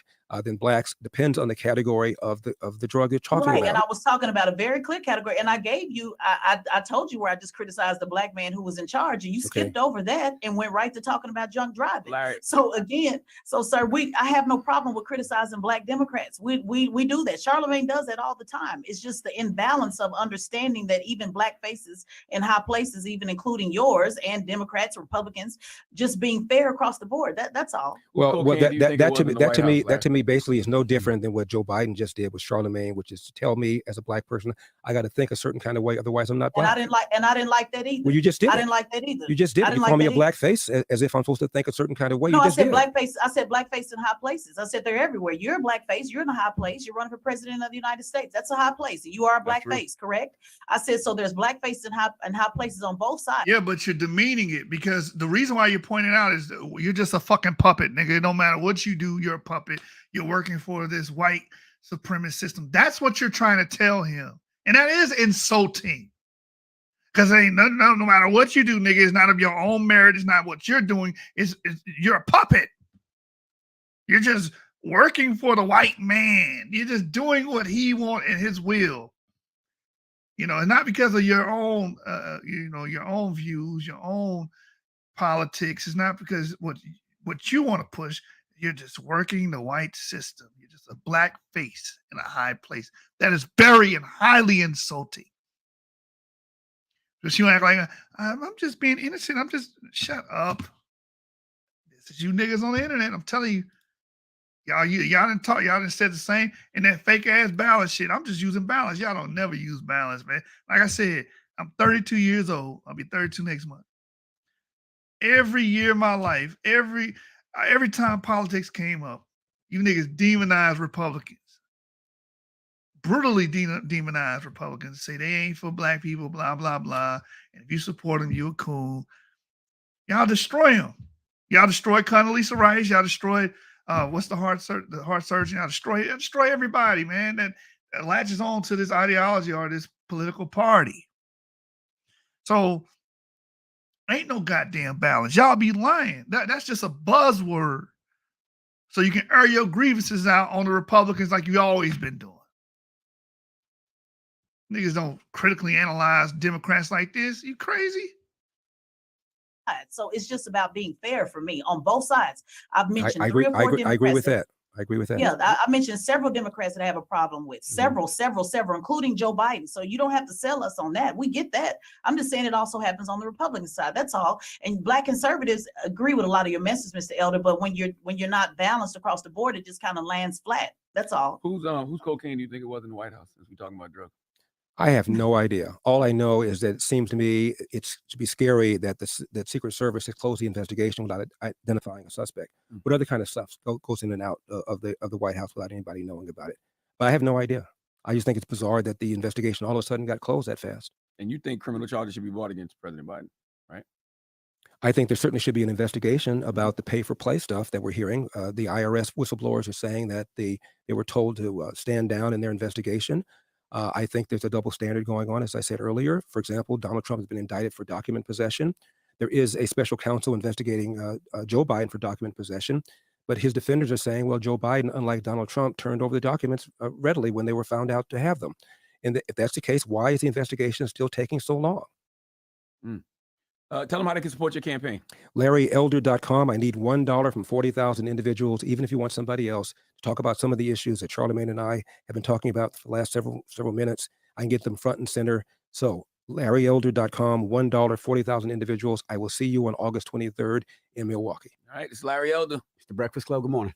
than blacks. Depends on the category of the drug you're talking Right, about. and I was talking about a very clear category, and I gave you, I told you where I just criticized the black man who was in charge, and you skipped over that and went right to talking about drunk driving. Larry, So again, sir, I have no problem with criticizing black Democrats. We do that. Charlamagne does that all the time. It's just the imbalance of understanding that even black faces in high places, even including yours and Democrats, Republicans, just being fair across the board. That's all. Well, cocaine do you think it that was to in me, the that White to me, House, that to me, basically is no different than what Joe Biden just did with Charlamagne, which is to tell me as a black person, I got to think a certain kind of way, otherwise I'm not And black. I didn't like that either. Well, you just did. I didn't like that either. You just did. I You didn't call like me a that black face as if I'm supposed to think a certain kind of way. No, You I just said did. blackface. I said blackface in high places. I said they're everywhere. You're a blackface. You're in a high place. You're running for president of the United States. That's a high place. You are a That's true. blackface, correct? I said so. There's blackface in high places on both sides. Yeah, but you're demeaning it because the reason why you're pointing out is that you're just a fucking puppet, nigga. It don't matter what you do, you're a puppet. You're working for this white supremacist system. That's what you're trying to tell him. And that is insulting. Because ain't no matter what you do, nigga, it's not of your own merit. It's not what you're doing. It's you're a puppet. You're just working for the white man. You're just doing what he wants and his will. You know, and not because of your own, your own views, your own politics. It's not because what you want to push. You're just working the white system. You're just a black face in a high place. That is very and highly insulting. Because you act like I'm just being innocent. I'm just shut up. This is you niggas on the internet. I'm telling you. Y'all didn't talk, y'all didn't said the same. And that fake ass balance shit. I'm just using balance. Y'all don't never use balance, man. Like I said, I'm 32 years old. I'll be 32 next month. Every year of my life, every time politics came up, you niggas demonized Republicans. Brutally demonized Republicans. Say they ain't for black people, blah, blah, blah. And if you support them, you're cool. Y'all destroy them. Y'all destroy Condoleezza Rice. Y'all destroyed what's the heart surgeon? Y'all destroy everybody, man, that latches on to this ideology or this political party. So ain't no goddamn balance. Y'all be lying. That's just a buzzword. So you can air your grievances out on the Republicans like you always been doing. Niggas don't critically analyze Democrats like this. You crazy? So it's just about being fair for me on both sides. I've mentioned I three or four agree with Democrats. that. I agree with that. Yeah, I mentioned several Democrats that I have a problem with. Several, including Joe Biden. So you don't have to sell us on that. We get that. I'm just saying it also happens on the Republican side. That's all. And black conservatives agree with a lot of your messages, Mr. Elder. But when you're not balanced across the board, it just kind of lands flat. That's all. Whose cocaine do you think it was in the White House? Since we're talking about drugs. I have no idea. All I know is that it seems to me it's to be scary that that Secret Service has closed the investigation without identifying a suspect. What other kind of stuff goes in and out of the White House without anybody knowing about it? But I have no idea. I just think it's bizarre that the investigation all of a sudden got closed that fast. And you think criminal charges should be brought against President Biden, right? I think there certainly should be an investigation about the pay for play stuff that we're hearing. The IRS whistleblowers are saying that they were told to stand down in their investigation. I think there's a double standard going on, as I said earlier. For example, Donald Trump has been indicted for document possession. There is a special counsel investigating Joe Biden for document possession, but his defenders are saying, well, Joe Biden, unlike Donald Trump, turned over the documents readily when they were found out to have them. And if that's the case, why is the investigation still taking so long? Tell them how they can support your campaign. LarryElder.com. I need $1 from 40,000 individuals, even if you want somebody else to talk about some of the issues that Charlamagne and I have been talking about for the last several minutes. I can get them front and center. So LarryElder.com, $1, 40,000 individuals. I will see you on August 23rd in Milwaukee. All right, it's Larry Elder. It's the Breakfast Club. Good morning.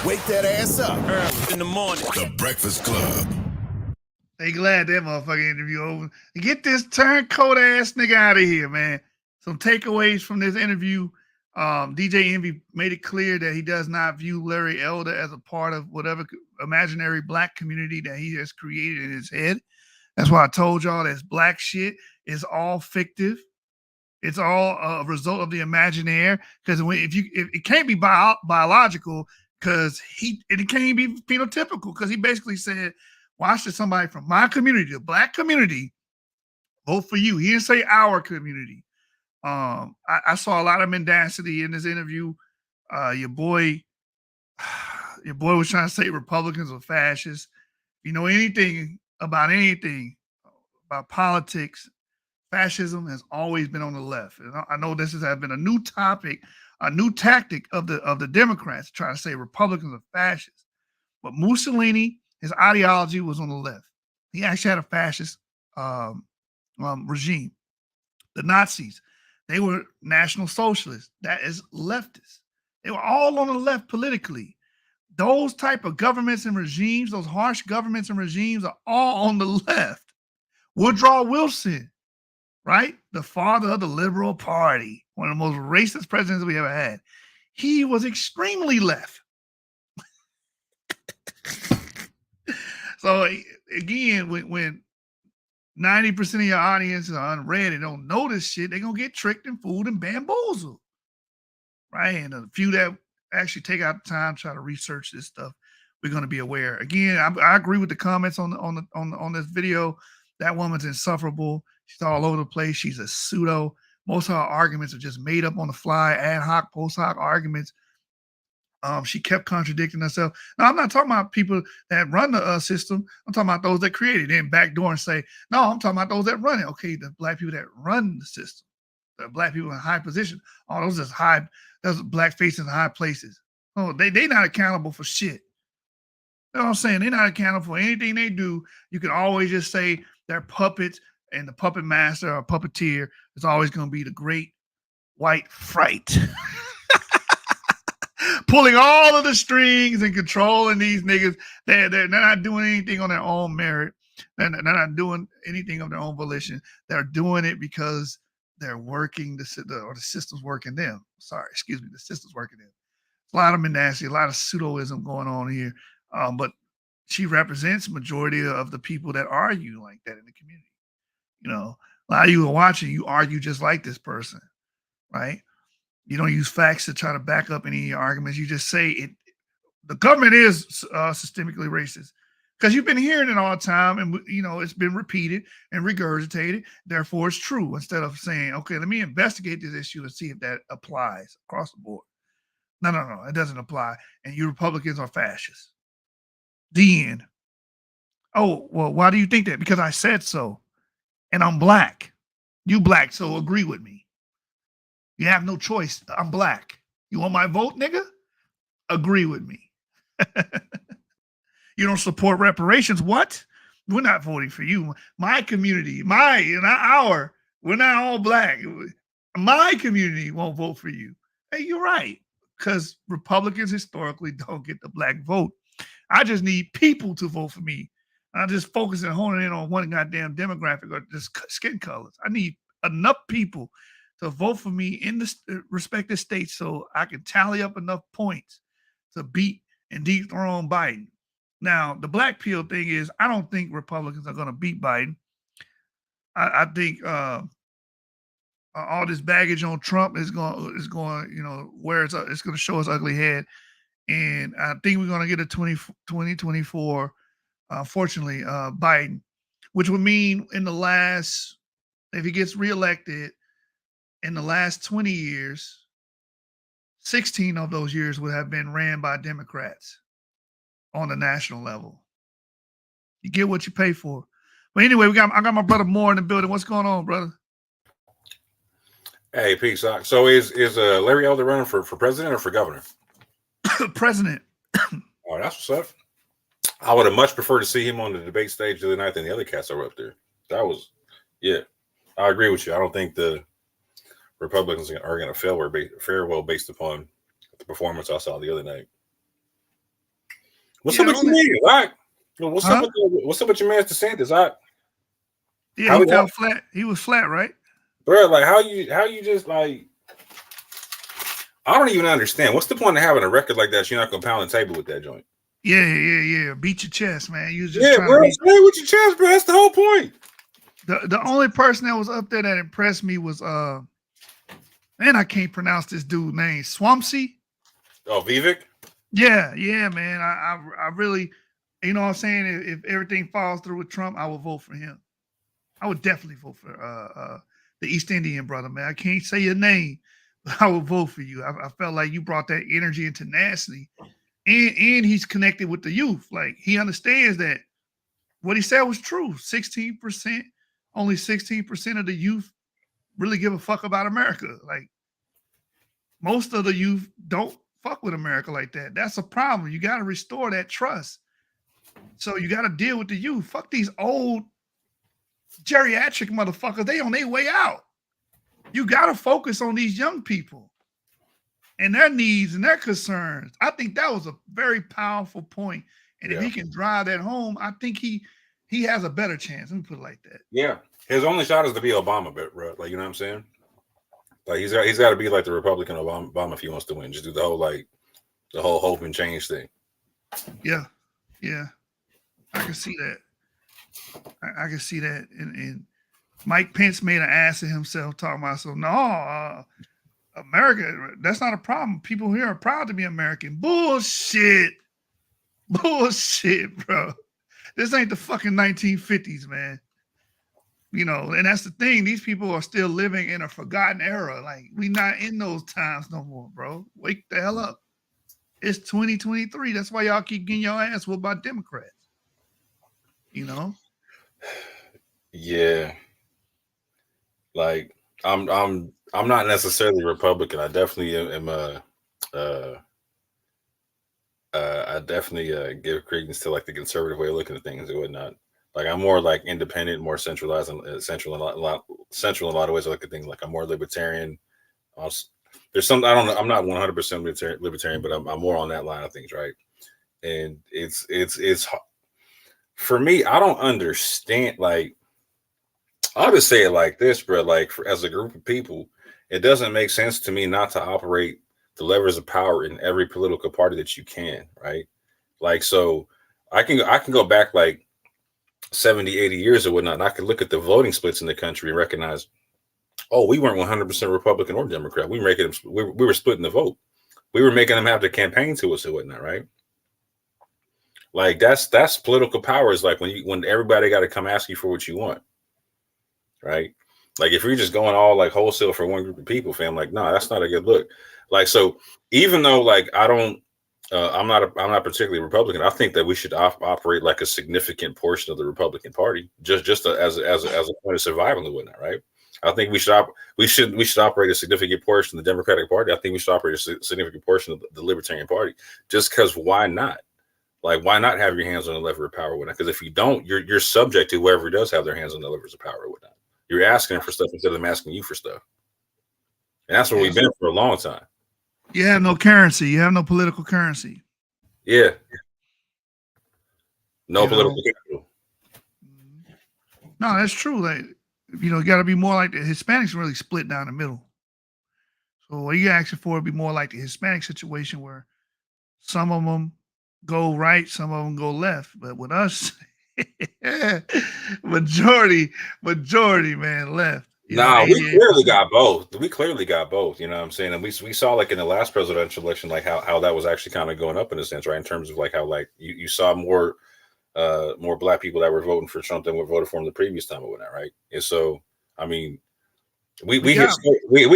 Wake that ass up early in the morning. The Breakfast Club. They glad that motherfucking interview over. Get this turncoat ass nigga out of here, man. Some takeaways from this interview. DJ Envy made it clear that he does not view Larry Elder as a part of whatever imaginary black community that he has created in his head. That's why I told y'all that black shit is all fictive. It's all a result of the imaginaire. Because if it can't be biological, because it can't be phenotypical. Because he basically said, why should somebody from my community, the black community, vote for you? He didn't say our community. I saw a lot of mendacity in this interview. Your boy was trying to say Republicans are fascists. If you know anything about politics, fascism has always been on the left. And I know this has been a new topic, a new tactic of the Democrats trying to say Republicans are fascists. But Mussolini, his ideology was on the left. He actually had a fascist regime. The Nazis, they were National Socialists. That is leftists. They were all on the left politically. Those type of governments and regimes, those harsh governments and regimes are all on the left. Woodrow Wilson, right? The father of the Liberal Party, one of the most racist presidents we ever had. He was extremely left. So again, when 90% of your audience are unread and don't know this shit, they're going to get tricked and fooled and bamboozled, right? And a few that actually take out the time, try to research this stuff, we're going to be aware. Again, I agree with the comments on this video. That woman's insufferable. She's all over the place. She's a pseudo. Most of her arguments are just made up on the fly, ad hoc, post hoc arguments. She kept contradicting herself. Now, I'm not talking about people that run the system. I'm talking about those that create it, then backdoor and say, no, I'm talking about those that run it. Okay, the black people that run the system, the black people in high position, all those is high, those black faces in high places. Oh, they not accountable for shit. You know what I'm saying? They're not accountable for anything they do. You can always just say they're puppets, and the puppet master or puppeteer is always going to be the great white fright. Pulling all of the strings and controlling these niggas. They're not doing anything on their own merit. They're not doing anything of their own volition. They're doing it because they're working the system's working them. Sorry, excuse me, the system's working them. A lot of menacity, a lot of pseudoism going on here. But she represents majority of the people that argue like that in the community. You know, a lot of you are watching, you argue just like this person, right? You don't use facts to try to back up any of your arguments. You just say it. The government is systemically racist because you've been hearing it all the time, and you know it's been repeated and regurgitated. Therefore, it's true. Instead of saying, "Okay, let me investigate this issue and see if that applies across the board." No, it doesn't apply. And you Republicans are fascists. The end. Oh well, why do you think that? Because I said so, and I'm black. You black, so agree with me. You have no choice. I'm black. You want my vote, nigga? Agree with me. You don't support reparations? What? We're not voting for you. My community, we're not all black. My community won't vote for you. Hey, you're right. Because Republicans historically don't get the black vote. I just need people to vote for me. I'm just focusing and honing in on one goddamn demographic or just skin colors. I need enough people to vote for me in the respective states so I can tally up enough points to beat and dethrone Biden. Now, the black pill thing is, I don't think Republicans are going to beat Biden. I think all this baggage on Trump is going, you know, where it's going to show its ugly head. And I think we're going to get a 2024, fortunately, Biden, which would mean if he gets reelected, in the last 20 years, 16 of those years would have been ran by Democrats on the national level. You get what you pay for. But anyway, I got my brother Moore in the building. What's going on, brother? Hey, peace out. So is Larry Elder running for president or for governor? President. Oh, that's what's up. I would have much preferred to see him on the debate stage the other night than the other cats that were up there. I agree with you. I don't think the Republicans are going to fare well based upon the performance I saw the other night. What's up with your man, Zach? What's up with your man DeSantis? He fell flat. He was flat, right? Bro, like how you just like, I don't even understand. What's the point of having a record like that? You're not gonna pound the table with that joint. Yeah. Beat your chest, man. You was just trying bro. Play with your chest, bro. That's the whole point. The only person that was up there that impressed me was man, I can't pronounce this dude's name. Swampsy. Oh, Vivek. Yeah, man. I really, you know what I'm saying? If everything falls through with Trump, I will vote for him. I would definitely vote for the East Indian brother, man. I can't say your name, but I will vote for you. I felt like you brought that energy and tenacity. And he's connected with the youth. Like, he understands that what he said was true. 16%, only 16% of the youth really give a fuck about America. Like, most of the youth don't fuck with America like that. That's a problem. You got to restore that trust. So you got to deal with the youth. Fuck these old geriatric motherfuckers. They on their way out. You got to focus on these young people and their needs and their concerns. I think that was a very powerful point. And if he can drive that home, I think he has a better chance. Let me put it like that. Yeah. His only shot is to be Obama, bro. Like, you know what I'm saying? Like, he's got to be like the Republican Obama if he wants to win. Just do the whole hope and change thing. Yeah. I can see that. I can see that. And Mike Pence made an ass of himself talking about, so no, America, that's not a problem. People here are proud to be American. Bullshit, bro. This ain't the fucking 1950s, man. You know, and that's the thing. These people are still living in a forgotten era. Like, we not in those times no more, bro. Wake the hell up. It's 2023. That's why y'all keep getting your ass whooped by Democrats. You know? Yeah. Like I'm not necessarily Republican. I definitely am I definitely give credence to like the conservative way of looking at things and whatnot. Like I'm more like independent, more centralized, and central in a lot of ways. I look at things like I'm more libertarian. There's some I don't know. I'm not 100% libertarian, but I'm more on that line of things, right? And it's for me. I don't understand. Like I'll just say it like this, bro. Like as a group of people, it doesn't make sense to me not to operate the levers of power in every political party that you can, right? Like so, I can go back like 70, 80 years or whatnot, and I could look at the voting splits in the country and recognize, oh, we weren't 100% Republican or Democrat. We were splitting the vote. We were making them have to campaign to us or whatnot, right? Like that's political power is like when everybody got to come ask you for what you want, right? Like if you're just going all like wholesale for one group of people, fam, like no, that's not a good look. Like so, even though like I'm not particularly Republican. I think that we should operate like a significant portion of the Republican Party, just as a point of survival and whatnot, right? I think we should operate a significant portion of the Democratic Party. I think we should operate a significant portion of the Libertarian Party. Just because, why not? Like, why not have your hands on the lever of power or whatnot? Because if you don't, you're subject to whoever does have their hands on the levers of power or whatnot. You're asking them for stuff instead of them asking you for stuff, and that's where we've been for a long time. You have no currency. You have no political currency. Yeah. No political capital. No, that's true. Like, you got to be more like the Hispanics really split down the middle. So what you asking for would be more like the Hispanic situation where some of them go right, some of them go left. But with us, majority, man, left. No, we clearly got both. We clearly got both. You know what I'm saying? And we saw like in the last presidential election, like how that was actually kind of going up in a sense, right? In terms of like how like you saw more black people that were voting for Trump than were voted for him the previous time or whatnot, right? And so, I mean, we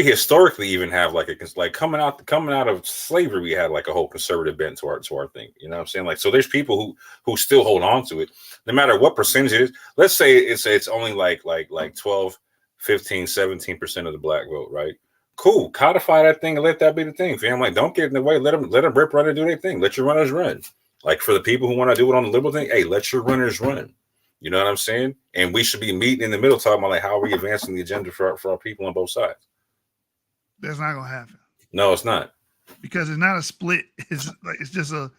historically even have like coming out of slavery, we had like a whole conservative bent to our thing. You know what I'm saying? Like, so there's people who still hold on to it, no matter what percentage it is. Let's say it's only like 12, 15, 17% of the black vote, right? Cool. Codify that thing and let that be the thing, fam. Like, don't get in the way. Let them rip run and do their thing. Let your runners run. Like for the people who want to do it on the liberal thing, hey, let your runners run. You know what I'm saying? And we should be meeting in the middle, talking about like how are we advancing the agenda for our people on both sides. That's not gonna happen. No, it's not. Because it's not a split. It's just a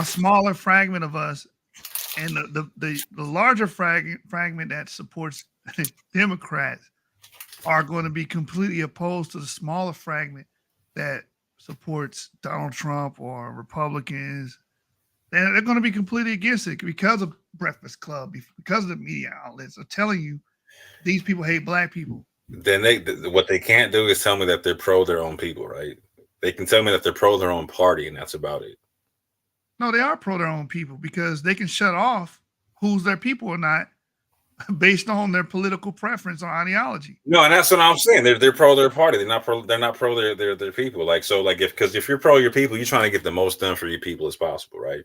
smaller fragment of us, and the larger fragment that supports Democrats are going to be completely opposed to the smaller fragment that supports Donald Trump or Republicans. They're going to be completely against it because of Breakfast Club, because of the media outlets are telling you these people hate black people. Then what they can't do is tell me that they're pro their own people, right? They can tell me that they're pro their own party, and that's about it. No, they are pro their own people because they can shut off who's their people or not based on their political preference or ideology. No, and that's what I'm saying. They're pro their party. They're not pro their people. Like, so like if you're pro your people, you're trying to get the most done for your people as possible, right?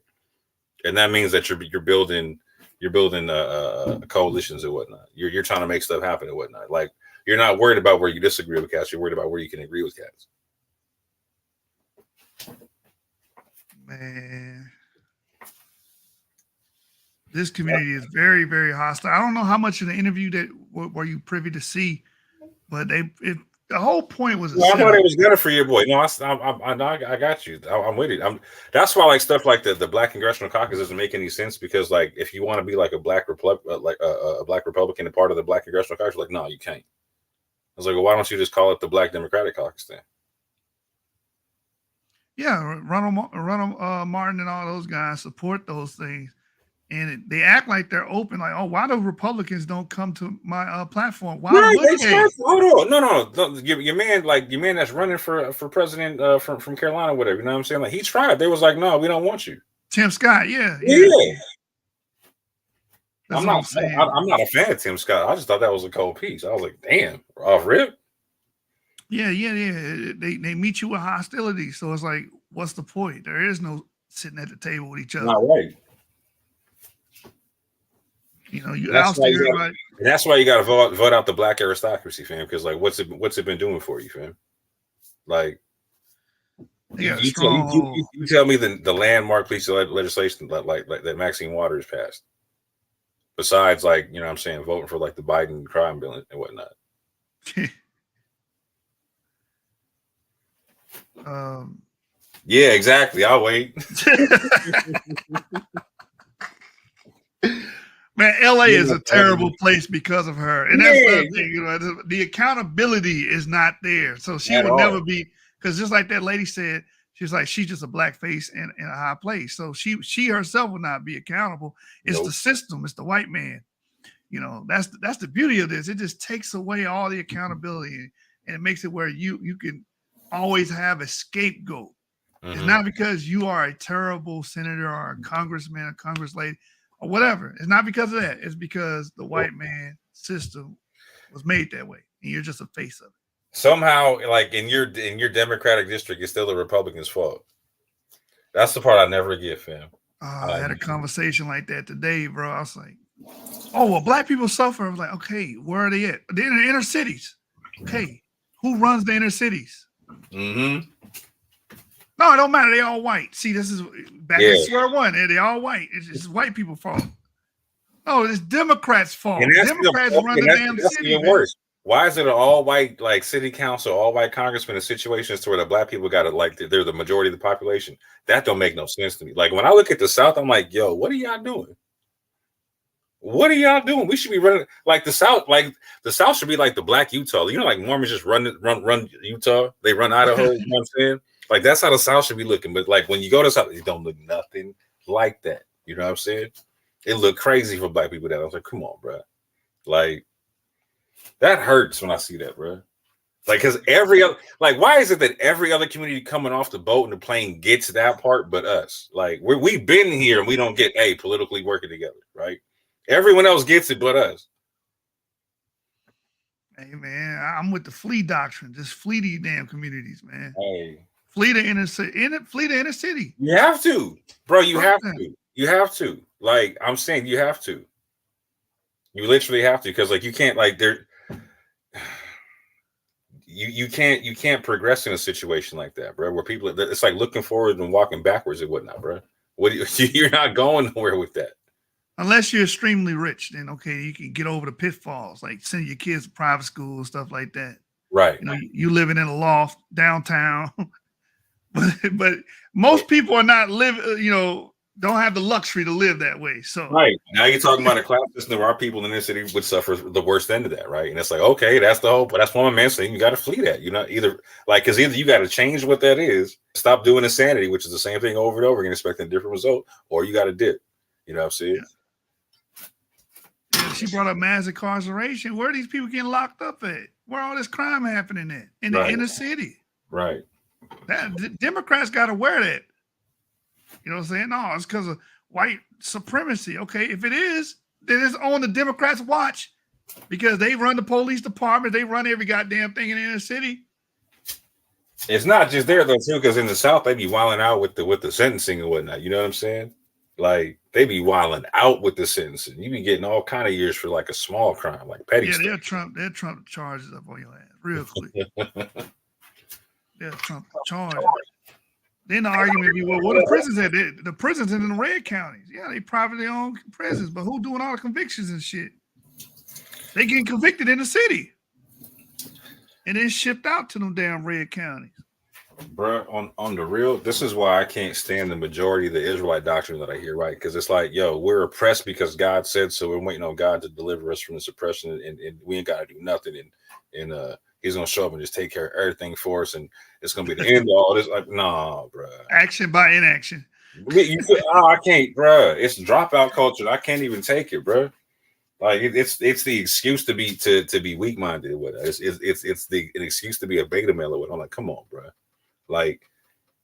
And that means that you're building coalitions and whatnot. You're trying to make stuff happen and whatnot. Like, you're not worried about where you disagree with cats. You're worried about where you can agree with cats. Man, this community is very, very hostile. I don't know how much in the interview that were you privy to see, but the whole point was. Well, I thought it was better for your boy. No, I got you. I'm with it. That's why like stuff like the Black Congressional Caucus doesn't make any sense, because like if you want to be like a black Republican and part of the Black Congressional Caucus, like no, you can't. I was like, well, why don't you just call it the Black Democratic Caucus then? Yeah, Ronald Martin and all those guys support those things, and they act like they're open. Like, oh, why do Republicans don't come to my platform? Why would they? Hold on, no. Your man that's running for president from Carolina, whatever. You know what I'm saying? Like, he tried. They was like, no, we don't want you. Tim Scott, yeah. That's I'm what I'm not. saying. I'm not a fan of Tim Scott. I just thought that was a cold piece. I was like, damn, off rip. Yeah. They meet you with hostility. So it's like, what's the point? There is no sitting at the table with each other. Not right. You know, you That's oust why you everybody. That's why you got to vote out the black aristocracy, fam. Because like, what's it been doing for you, fam? Like, They got a you strong tell me the landmark piece of legislation like that Maxine Waters passed. Besides, like, you know what I'm saying, voting for like the Biden crime bill and whatnot. Yeah, exactly. I'll wait. Man, LA is a terrible place because of her. And that's the thing, you know, the accountability is not there. So she At would all. never be, because just like that lady said, she's like, she's just a black face in a high place. So she herself will not be accountable. It's Nope. the system, it's the white man. You know, that's the beauty of this. It just takes away all the accountability and it makes it where you can always have a scapegoat. It's not because you are a terrible senator or a congressman, a congress lady, or whatever. It's not because of that. It's because the white man system was made that way, and you're just a face of it. Somehow, like in your Democratic district, it's still the Republicans' fault. That's the part I never get, fam. I had a conversation like that today, bro. I was like, "Oh, well, black people suffer." I was like, "Okay, where are they at? They're in the inner cities. Okay, who runs the inner cities?" Mm-hmm. No, it don't matter. They all white. See, this is back in square one. They all white. It's just white people's fault. No, it's Democrats' fault. Democrats run the damn city. Even worse. Why is it an all white like city council, all white congressman in situations to where the black people got it like they're the majority of the population? That don't make no sense to me. Like when I look at the South, I'm like, yo, what are y'all doing? What are y'all doing? We should be running like the South. Like the South should be like the black Utah. You know, like Mormons just run Utah. They run Idaho. You know what I'm saying? Like that's how the South should be looking. But like when you go to South, it don't look nothing like that. You know what I'm saying? It looked crazy for black people. That I was like, come on, bro. Like that hurts when I see that, bro. Like, because every other, like, why is it that every other community coming off the boat and the plane gets that part, but us? Like, we've been here and we don't get politically working together, right? Everyone else gets it, but us. Hey man, I'm with the flee doctrine. Just flee these damn communities, man. Hey, flee the inner city. Flee the inner city. You have to, bro. You have to. You have to. Like I'm saying, you have to. You literally have to, because like you can't like there. You can't progress in a situation like that, bro. Where people, it's like looking forward and walking backwards and whatnot, bro. You're not going nowhere with that. Unless you're extremely rich, then okay, you can get over the pitfalls, like send your kids to private school, stuff like that. Right. You know, you living in a loft downtown, but most people are not don't have the luxury to live that way. So right now you're talking about a class system where our people in the city would suffer the worst end of that, right? And it's like, okay, that's one of my man saying you got to flee that. You know, either you got to change what that is, stop doing insanity, which is the same thing over and over again, expecting a different result, or you got to dip. You know what I'm saying? Yeah, she brought up mass incarceration. Where are these people getting locked up at? Where all this crime happening at? In the inner city. Right. That Democrats got to wear that. You know what I'm saying? No, it's because of white supremacy. Okay, if it is, then it's on the Democrats' watch because they run the police department. They run every goddamn thing in the inner city. It's not just there though, too, because in the South they be wilding out with the sentencing and whatnot. You know what I'm saying? Like they be wilding out with the sentencing. You be getting all kind of years for like a small crime, like petty stuff. They'll trump charges up on your ass real quick. They'll trump charges. Then the argument be, well, what the prisons at? The prisons in the red counties. Yeah, they privately owned prisons, but who doing all the convictions and shit? They getting convicted in the city. And then shipped out to them damn red counties. Bro, on the real, this is why I can't stand the majority of the Israelite doctrine that I hear, right? Because it's like, yo, we're oppressed because God said so. We're waiting on God to deliver us from this oppression, and we ain't got to do nothing. And He's gonna show up and just take care of everything for us, and it's gonna be the end of all this. Like, nah, bro. Action by inaction. I can't, bro. It's dropout culture. I can't even take it, bro. Like it's the excuse to be weak minded with it. It's an excuse to be a beta male with. I'm like, come on, bro. Like,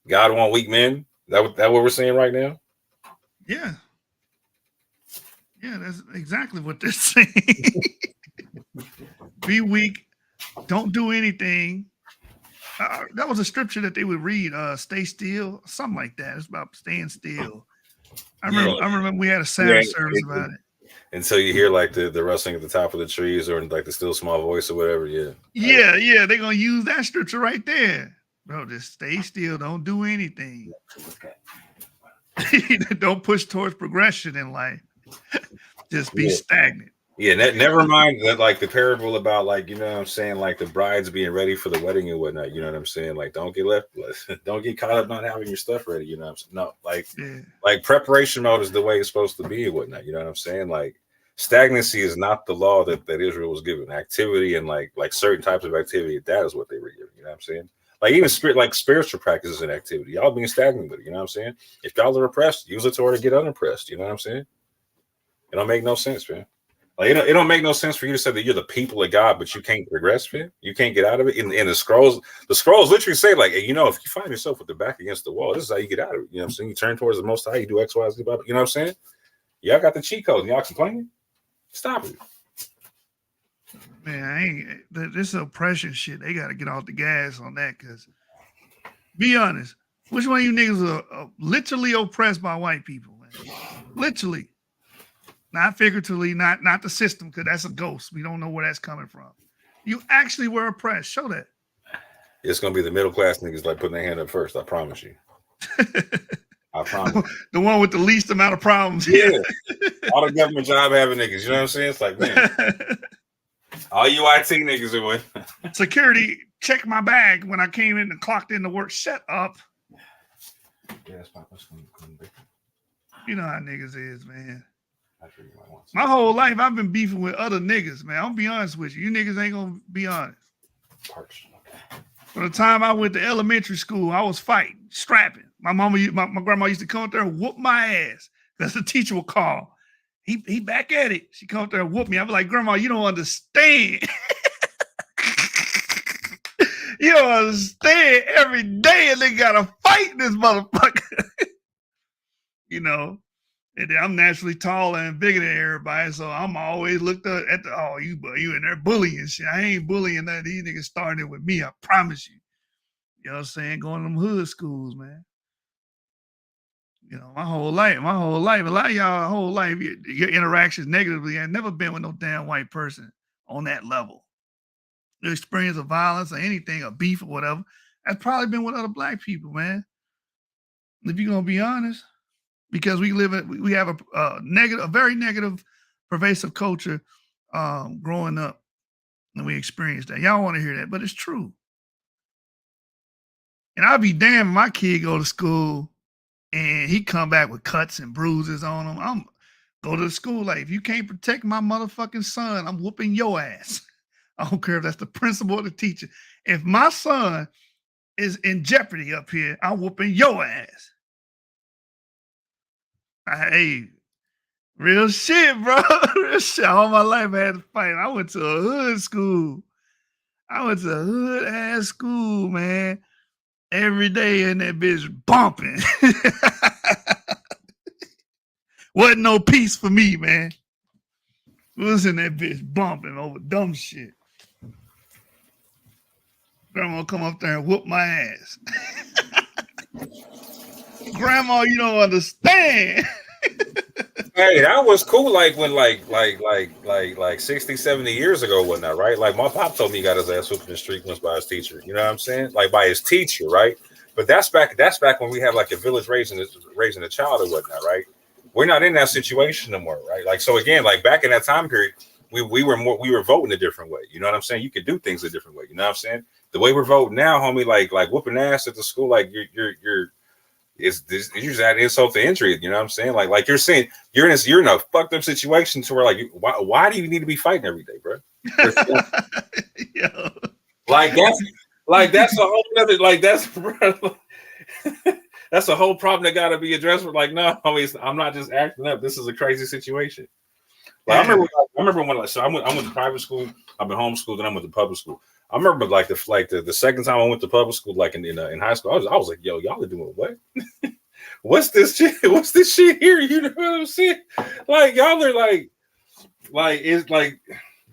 God want weak men. That what we're saying right now? Yeah. Yeah, that's exactly what they're saying. Be weak. Don't do anything. That was a scripture that they would read. Stay still, something like that. It's about staying still. I remember we had a Sabbath service about it. Until you hear like the rustling at the top of the trees or like the still small voice or whatever. Yeah. Yeah. They're gonna use that scripture right there. Bro, just stay still. Don't do anything. Don't push towards progression in life. Just be stagnant. Yeah, never mind that, like the parable about, like, you know what I'm saying, like the brides being ready for the wedding and whatnot. You know what I'm saying? Like, don't get caught up not having your stuff ready. You know what I'm saying? No, like preparation mode is the way it's supposed to be and whatnot. You know what I'm saying? Like, stagnancy is not the law that Israel was given. Activity and like certain types of activity, that is what they were given. You know what I'm saying? Like even spiritual practices and activity, y'all being stagnant with it. You know what I'm saying? If y'all are oppressed, use it to order to get unoppressed. You know what I'm saying? It don't make no sense, man. Like it don't make no sense for you to say that you're the people of God, but you can't progress, man. You can't get out of it. In the scrolls literally say, like, hey, you know, if you find yourself with the back against the wall, this is how you get out of it. You know what I'm saying? You turn towards the Most High, you do X, Y, Z, blah, blah. You know what I'm saying? Y'all got the cheat code, and y'all complaining? Stop it. Man, this oppression shit, they got to get off the gas on that, because be honest, which one of you niggas are literally oppressed by white people, man? Literally. Not figuratively, not the system, because that's a ghost. We don't know where that's coming from. You actually were oppressed. Show that. It's going to be the middle class niggas like putting their hand up first. I promise you. I promise. The one with the least amount of problems. Yeah. All the government job having niggas. You know what I'm saying? It's like, man. All you IT niggas are with. Security checked my bag when I came in and clocked in to work. Shut up. Yeah, you know how niggas is, man. My whole life, I've been beefing with other niggas, man. I'll be honest with you. You niggas ain't gonna be honest. From the time I went to elementary school, I was fighting, strapping. My grandma used to come up there and whoop my ass. That's the teacher would call. He back at it. She come up there and whoop me. I'd be like, Grandma, you don't understand. You don't understand. Every day and they gotta fight this motherfucker. You know. And I'm naturally taller and bigger than everybody, so I'm always looked up at you in there bullying shit. I ain't bullying none of these niggas starting with me, I promise you. You know what I'm saying? Going to them hood schools, man. You know, my whole life, a lot of y'all whole life, your interactions negatively. I've never been with no damn white person on that level. Your experience of violence or anything, or beef or whatever, that's probably been with other black people, man. If you're gonna be honest. Because we have a very negative, pervasive culture growing up, and we experienced that. Y'all want to hear that, but it's true. And I'll be damned if my kid go to school and he come back with cuts and bruises on him. I'm go to the school like, if you can't protect my motherfucking son, I'm whooping your ass. I don't care if that's the principal or the teacher. If my son is in jeopardy up here, I'm whooping your ass. Hey, real shit, bro. Real shit. All my life I had to fight. I went to a hood school. I went to a hood ass school, man. Every day in that bitch bumping. Wasn't no peace for me, man. Was in that bitch bumping over dumb shit. Grandma come up there and whoop my ass. Grandma, you don't understand. Hey, that was cool. Like when, like 60, 70 years ago, whatnot, right? Like my pop told me he got his ass whooped in the street once by his teacher. You know what I'm saying? Like by his teacher, right? But that's back when we have like a village raising a child or whatnot, right? We're not in that situation no more, right? Like so again, like back in that time period, we were voting a different way. You know what I'm saying? You could do things a different way. You know what I'm saying? The way we're voting now, homie, like whooping ass at the school, like you're just add insult to injury. You know what I'm saying? Like you're saying you're in a fucked up situation to where like why do you need to be fighting every day, bro? Yo. That's a whole other that's a whole problem that got to be addressed. We're like, no, I'm not just acting up. This is a crazy situation. Like, I remember when I went to private school. I've been homeschooled and I went to public school. I remember the second time I went to public school, like in high school, I was like, yo, y'all are doing what? what's this shit? What's this shit here? You know what I'm saying? Like y'all are like it's like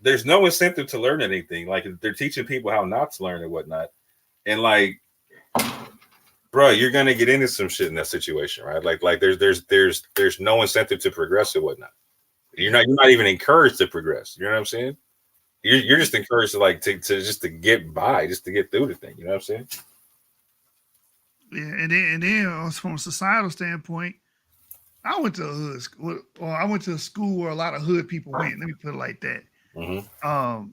there's no incentive to learn anything. Like they're teaching people how not to learn and whatnot. And like, bro, you're gonna get into some shit in that situation, right? Like there's no incentive to progress and whatnot. You're not even encouraged to progress. You know what I'm saying? You're just encouraged to like to just to get by, just to get through the thing. You know what I'm saying? Yeah, and then from a societal standpoint, I went to a hood school, or I went to a school where a lot of hood people went. Let me put it like that. Mm-hmm.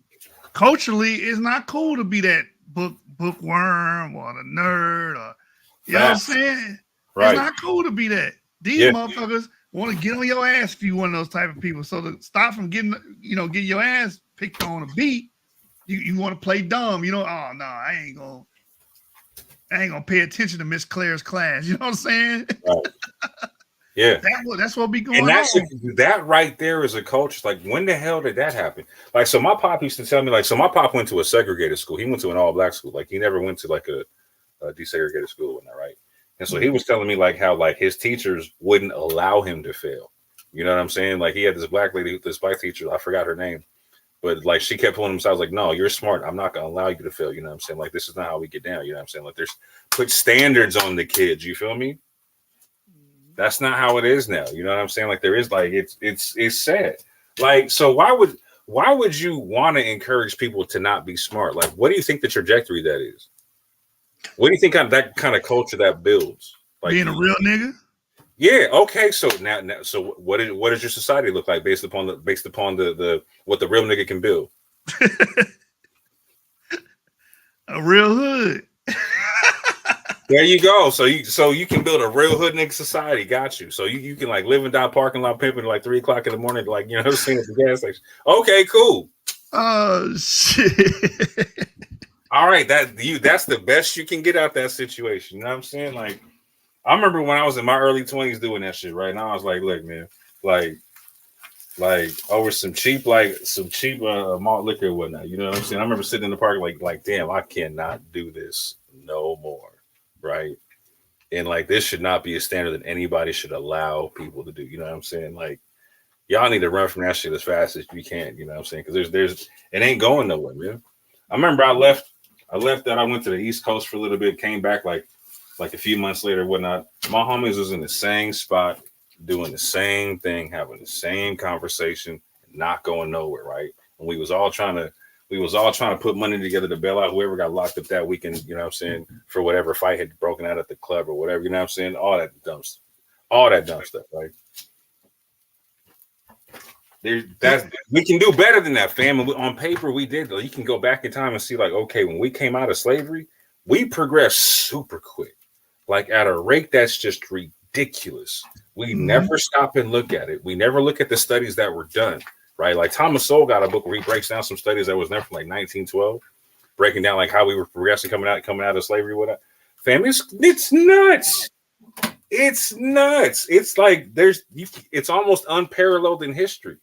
Culturally, it's not cool to be that bookworm or the nerd, or you know what I'm saying? Right. It's not cool to be that. These motherfuckers want to get on your ass if you one of those type of people. So to stop from getting your ass picked on a beat, you want to play dumb. Oh no, I ain't gonna pay attention to Miss Claire's class. You know what I'm saying? Right. Yeah. That's what be going and that's on. That right there is a culture. Like, when the hell did that happen? Like, so my pop used to tell me, like, so my pop went to a segregated school. He went to an all-black school. Like, he never went to like a desegregated school, and that, right? And so he was telling me like how like his teachers wouldn't allow him to fail. You know what I'm saying? Like, he had this black teacher, I forgot her name, but like she kept pulling him aside, like, no, you're smart. I'm not gonna allow you to fail. You know what I'm saying? Like, this is not how we get down. You know what I'm saying? Like, there's put standards on the kids. You feel me? That's not how it is now. You know what I'm saying? Like, there is like it's sad. Like, so why would you want to encourage people to not be smart? Like, what do you think the trajectory that is? What do you think that kind of culture that builds? Like, being a real nigga? Yeah. Okay. So now, so what does your society look like based upon the what the real nigga can build? A real hood. There you go. So you can build a real hood nigga society. Got you. So you can like live and die parking lot pimping like 3 o'clock in the morning, like, you know what I'm saying, at the gas station. Okay, cool. Oh shit. All right, that's the best you can get out that situation. You know what I'm saying? Like, I remember when I was in my early 20s doing that shit, right? And I was like, look, man, like over some cheap malt liquor and whatnot. You know what I'm saying? I remember sitting in the park like, damn, I cannot do this no more. Right. And like, this should not be a standard that anybody should allow people to do. You know what I'm saying? Like, y'all need to run from that shit as fast as you can. You know what I'm saying? Because there's it ain't going nowhere, man. I remember I left that. I went to the East Coast for a little bit, came back like a few months later, whatnot. My homies was in the same spot, doing the same thing, having the same conversation, not going nowhere, right? And we was all trying to put money together to bail out whoever got locked up that weekend, you know what I'm saying, for whatever fight had broken out at the club or whatever, you know what I'm saying? All that dumb stuff, right? We can do better than that, fam. And on paper, we did. You can go back in time and see, like, okay, when we came out of slavery, we progressed super quick, like at a rate that's just ridiculous. We never stop and look at it. We never look at the studies that were done, right? Like, Thomas Sowell got a book where he breaks down some studies that was done from like 1912, breaking down like how we were progressing coming out of slavery. What, fam? It's nuts. It's nuts. It's like it's almost unparalleled in history.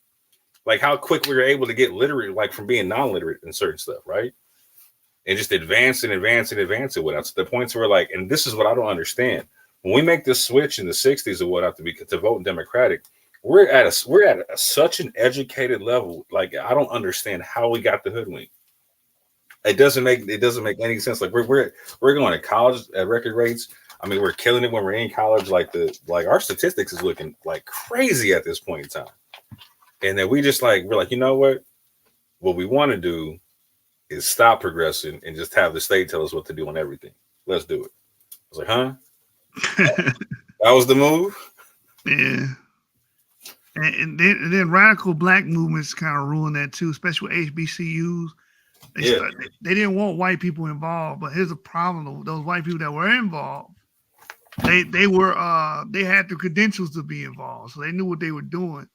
Like, how quick we were able to get literate, like, from being non-literate in certain stuff, right? And just advance it with us to the points where, like, and this is what I don't understand. When we make this switch in the 60s or whatever to vote Democratic, we're at such an educated level. Like, I don't understand how we got the hoodwink. It doesn't make any sense. Like, we're going to college at record rates. I mean, we're killing it when we're in college. Like, our statistics is looking like crazy at this point in time. And then we're like, you know what we want to do is stop progressing and just have the state tell us what to do on everything. Let's do it. I was like, huh? That was the move? Yeah. And then radical black movements kind of ruined that too, especially with HBCUs. They didn't want white people involved, but here's the problem: those white people that were involved, they had the credentials to be involved, so they knew what they were doing.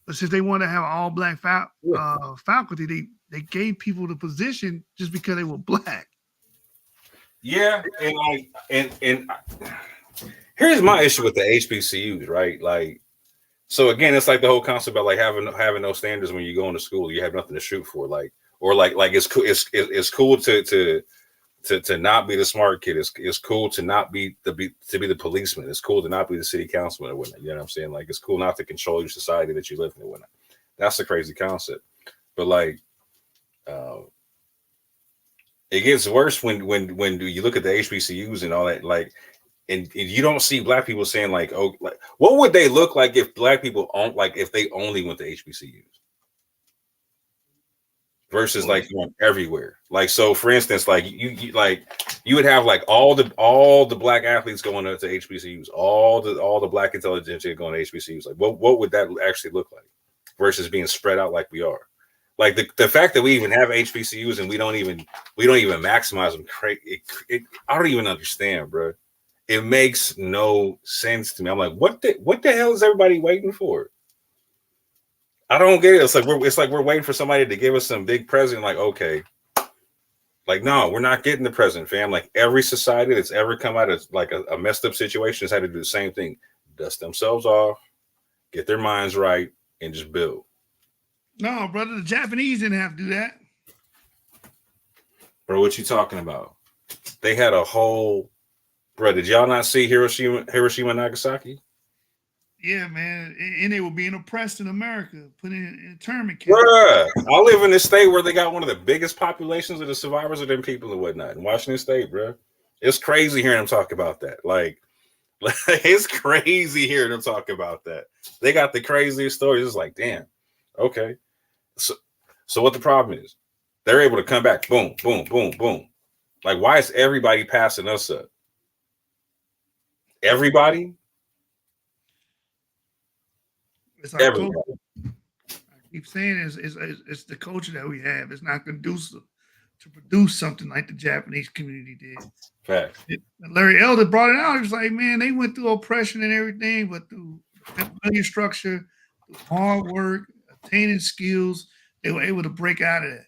But since they wanted to have an all black faculty, they gave people the position just because they were black. Yeah, and here's my issue with the HBCUs, right? Like, so again, it's like the whole concept about like having no standards when you go into school, you have nothing to shoot for, like, or like it's cool to to not be the smart kid. It's cool to not be the policeman. It's cool to not be the city councilman or whatnot. You know what I'm saying? Like, it's cool not to control your society that you live in and whatnot. That's a crazy concept. But like, it gets worse when you look at the HBCUs and all that. Like, and you don't see black people saying like, oh, like, what would they look like if black people if they only went to HBCUs? Versus like going everywhere. Like, so for instance, like you would have like all the black athletes going to HBCUs, all the black intelligentsia going to HBCUs. Like, what would that actually look like versus being spread out like we are? Like the fact that we even have HBCUs and we don't even maximize them. I don't even understand, bro. It makes no sense to me. I'm like, what the hell is everybody waiting for? I don't get it. It's like we're waiting for somebody to give us some big present. Like, okay, like, no, we're not getting the present, fam. Like, every society that's ever come out of like a messed up situation has had to do the same thing: dust themselves off, get their minds right, and just build. No, brother, the Japanese didn't have to do that. Bro, what you talking about? They had a whole. Bro, did y'all not see Hiroshima and Nagasaki? Yeah, man, and they were being oppressed in America, put in internment camps. Bruh, I live in a state where they got one of the biggest populations of the survivors of them people and whatnot in Washington State, bro. It's crazy hearing them talk about that. Like it's crazy hearing them talk about that. They got the craziest stories. It's like, damn, okay. So what the problem is? They're able to come back, boom, boom, boom, boom. Like, why is everybody passing us up? Everybody? It's our culture. I keep saying it's the culture that we have. It's not conducive to produce something like the Japanese community did. Fact. Larry Elder brought it out. He was like, man, they went through oppression and everything, but through familiar structure, through hard work, attaining skills, they were able to break out of that.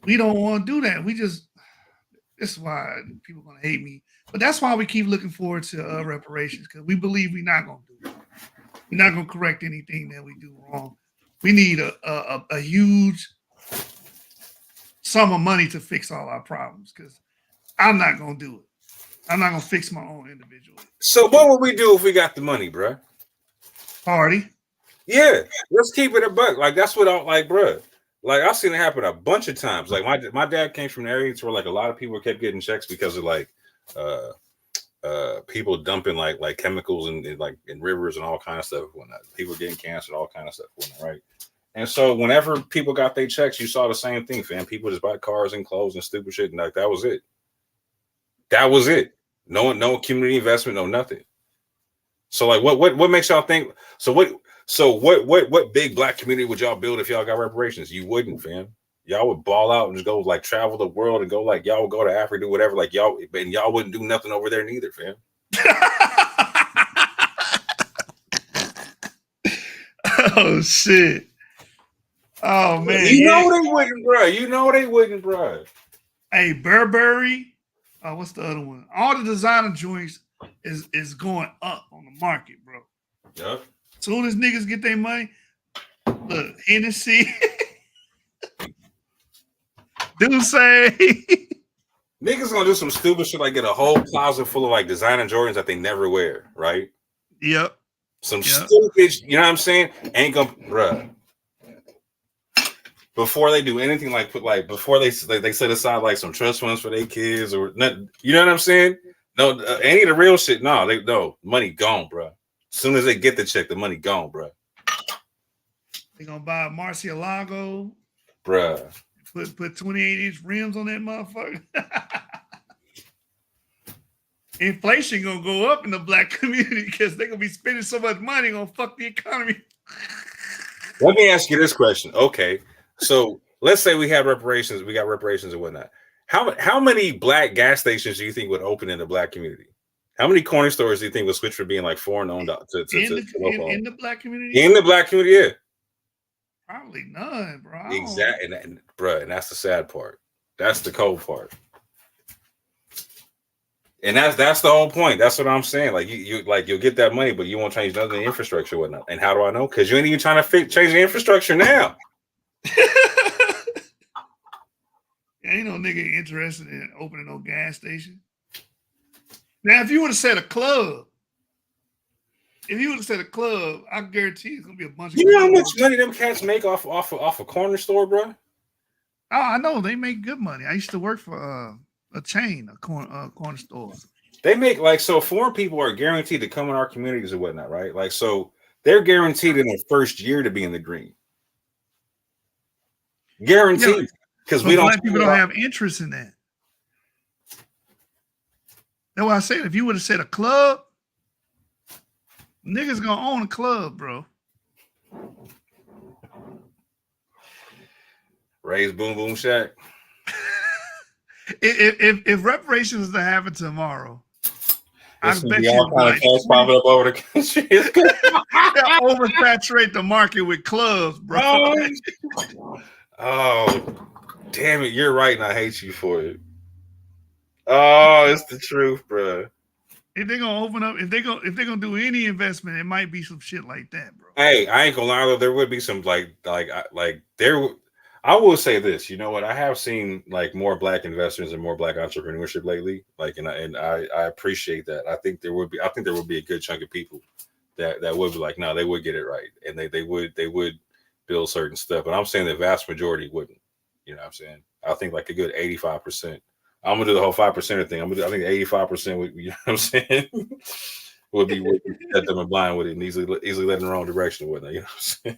We don't want to do that. This is why people are going to hate me. But that's why we keep looking forward to reparations, because we believe we're not going to do it. We're not going to correct anything that we do wrong. We need a huge sum of money to fix all our problems, because I'm not going to do it. I'm not going to fix my own individually. So what would we do if we got the money, bro? Party. Yeah, let's keep it a buck. Like, that's what I'm like, bro. Like, I've seen it happen a bunch of times. Like, my dad came from an area where like a lot of people kept getting checks because of like people dumping like chemicals in rivers and all kind of stuff and whatnot. People getting cancer, all kind of stuff, whatnot, right? And so whenever people got their checks, you saw the same thing, fam. People just buy cars and clothes and stupid shit, and like that was it. That was it. No community investment, no nothing. So like, what makes y'all think? So what big black community would y'all build if y'all got reparations? You wouldn't, fam. Y'all would ball out and just go like travel the world and go like y'all would go to Africa, do whatever. Like y'all wouldn't do nothing over there neither, fam. Oh shit. Oh man. You know they wouldn't, bro. You know they wouldn't, bro. Hey, Burberry. What's the other one? All the designer joints is going up on the market, bro. Yep. Soon as niggas get their money, look, Hennessy. Do say niggas gonna do some stupid shit like get a whole closet full of like designer Jordans that they never wear, right? Yep. Stupid, you know what I'm saying? Ain't gonna, bruh. Before they do anything before they set aside like some trust funds for their kids or nothing, you know what I'm saying? No, any of the real shit. No, money gone, bro. As soon as they get the check, the money gone, bro. They gonna buy a Murcielago, bruh. Put 28-inch rims on that motherfucker. Inflation gonna go up in the black community because they're gonna be spending so much money gonna fuck the economy. Let me ask you this question. Okay, so let's say we got reparations and whatnot. How many black gas stations do you think would open in the black community? How many corner stores do you think would switch from being like foreign owned to in the black community? In the black community, yeah. Probably none, bro. Exactly, and that's the sad part. That's the cold part. And that's the whole point. That's what I'm saying. Like you'll get that money, but you won't change nothing in the infrastructure, whatnot. And how do I know? Because you ain't even trying to change the infrastructure now. You Ain't no nigga interested in opening no gas station. Now, if you would have said a club, I guarantee it's gonna be a bunch of. You know how much money them cats make off a corner store, bro? Oh, I know they make good money. I used to work for a chain of corner stores. They make like, so foreign people are guaranteed to come in our communities and whatnot, right? Like, so they're guaranteed in their first year to be in the green. Guaranteed, because we don't. Black people don't have interest in that. That's why I said if you would have said a club, niggas gonna own a club, bro. Ray's Boom Boom Shack. If reparations was to happen tomorrow, I bet you all kind of cash popping up over the country. Oversaturate the market with clubs, bro. Oh, damn it! You're right, and I hate you for it. Oh, it's the truth, bro. If they're gonna open up, if they're gonna do any investment, it might be some shit like that, bro. Hey, I ain't gonna lie though, there would be some like there. I will say this, you know what? I have seen like more black investors and more black entrepreneurship lately. Like, and I appreciate that. I think there would be a good chunk of people that would be like, no, they would get it right, and they would build certain stuff. But I'm saying the vast majority wouldn't. You know what I'm saying? I think like a good 85%. I'm gonna do the whole 5% thing. I think 85% would, you know what I'm saying, would set them in blind with it and easily let in the wrong direction with it. You know what I'm saying?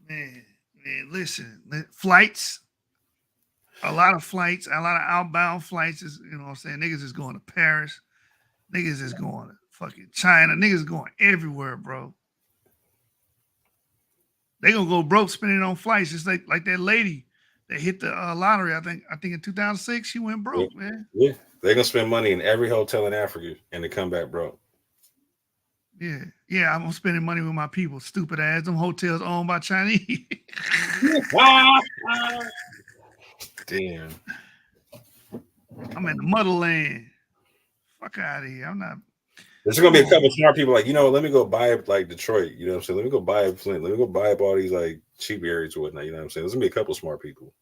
Man, listen, flights, a lot of outbound flights is, you know what I'm saying? Niggas is going to Paris, niggas is going to fucking China, niggas going everywhere, bro. They gonna go broke spending on flights, just like that lady that hit the lottery. I think in 2006 she went broke, man. Yeah, they're gonna spend money in every hotel in Africa and they come back broke. Yeah, I'm spending money with my people. Stupid ass. Them hotels owned by Chinese. Damn. I'm in the motherland. Fuck out of here. I'm not. There's gonna be a couple of smart people like, you know, let me go buy up like Detroit. You know what I'm saying? Let me go buy up Flint. Let me go buy up all these like cheap areas or whatnot. You know what I'm saying? There's gonna be a couple of smart people.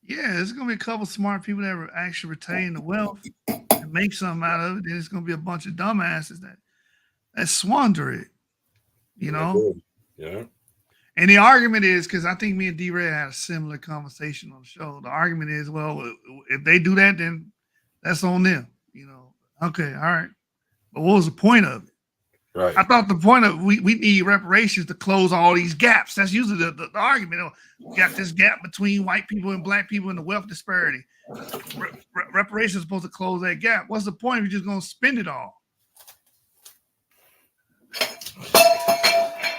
Yeah, there's gonna be a couple of smart people that actually retain the wealth and make something out of it. Then it's gonna be a bunch of dumbasses that squander it. You know? Yeah. And the argument is, because I think me and D-Ray had a similar conversation on the show. The argument is, well, if they do that, then that's on them. You know? Okay, all right. But what was the point of it? Right. I thought the point of we need reparations to close all these gaps. That's usually the argument. We got this gap between white people and black people and the wealth disparity. Reparations are supposed to close that gap. What's the point if you're just going to spend it all?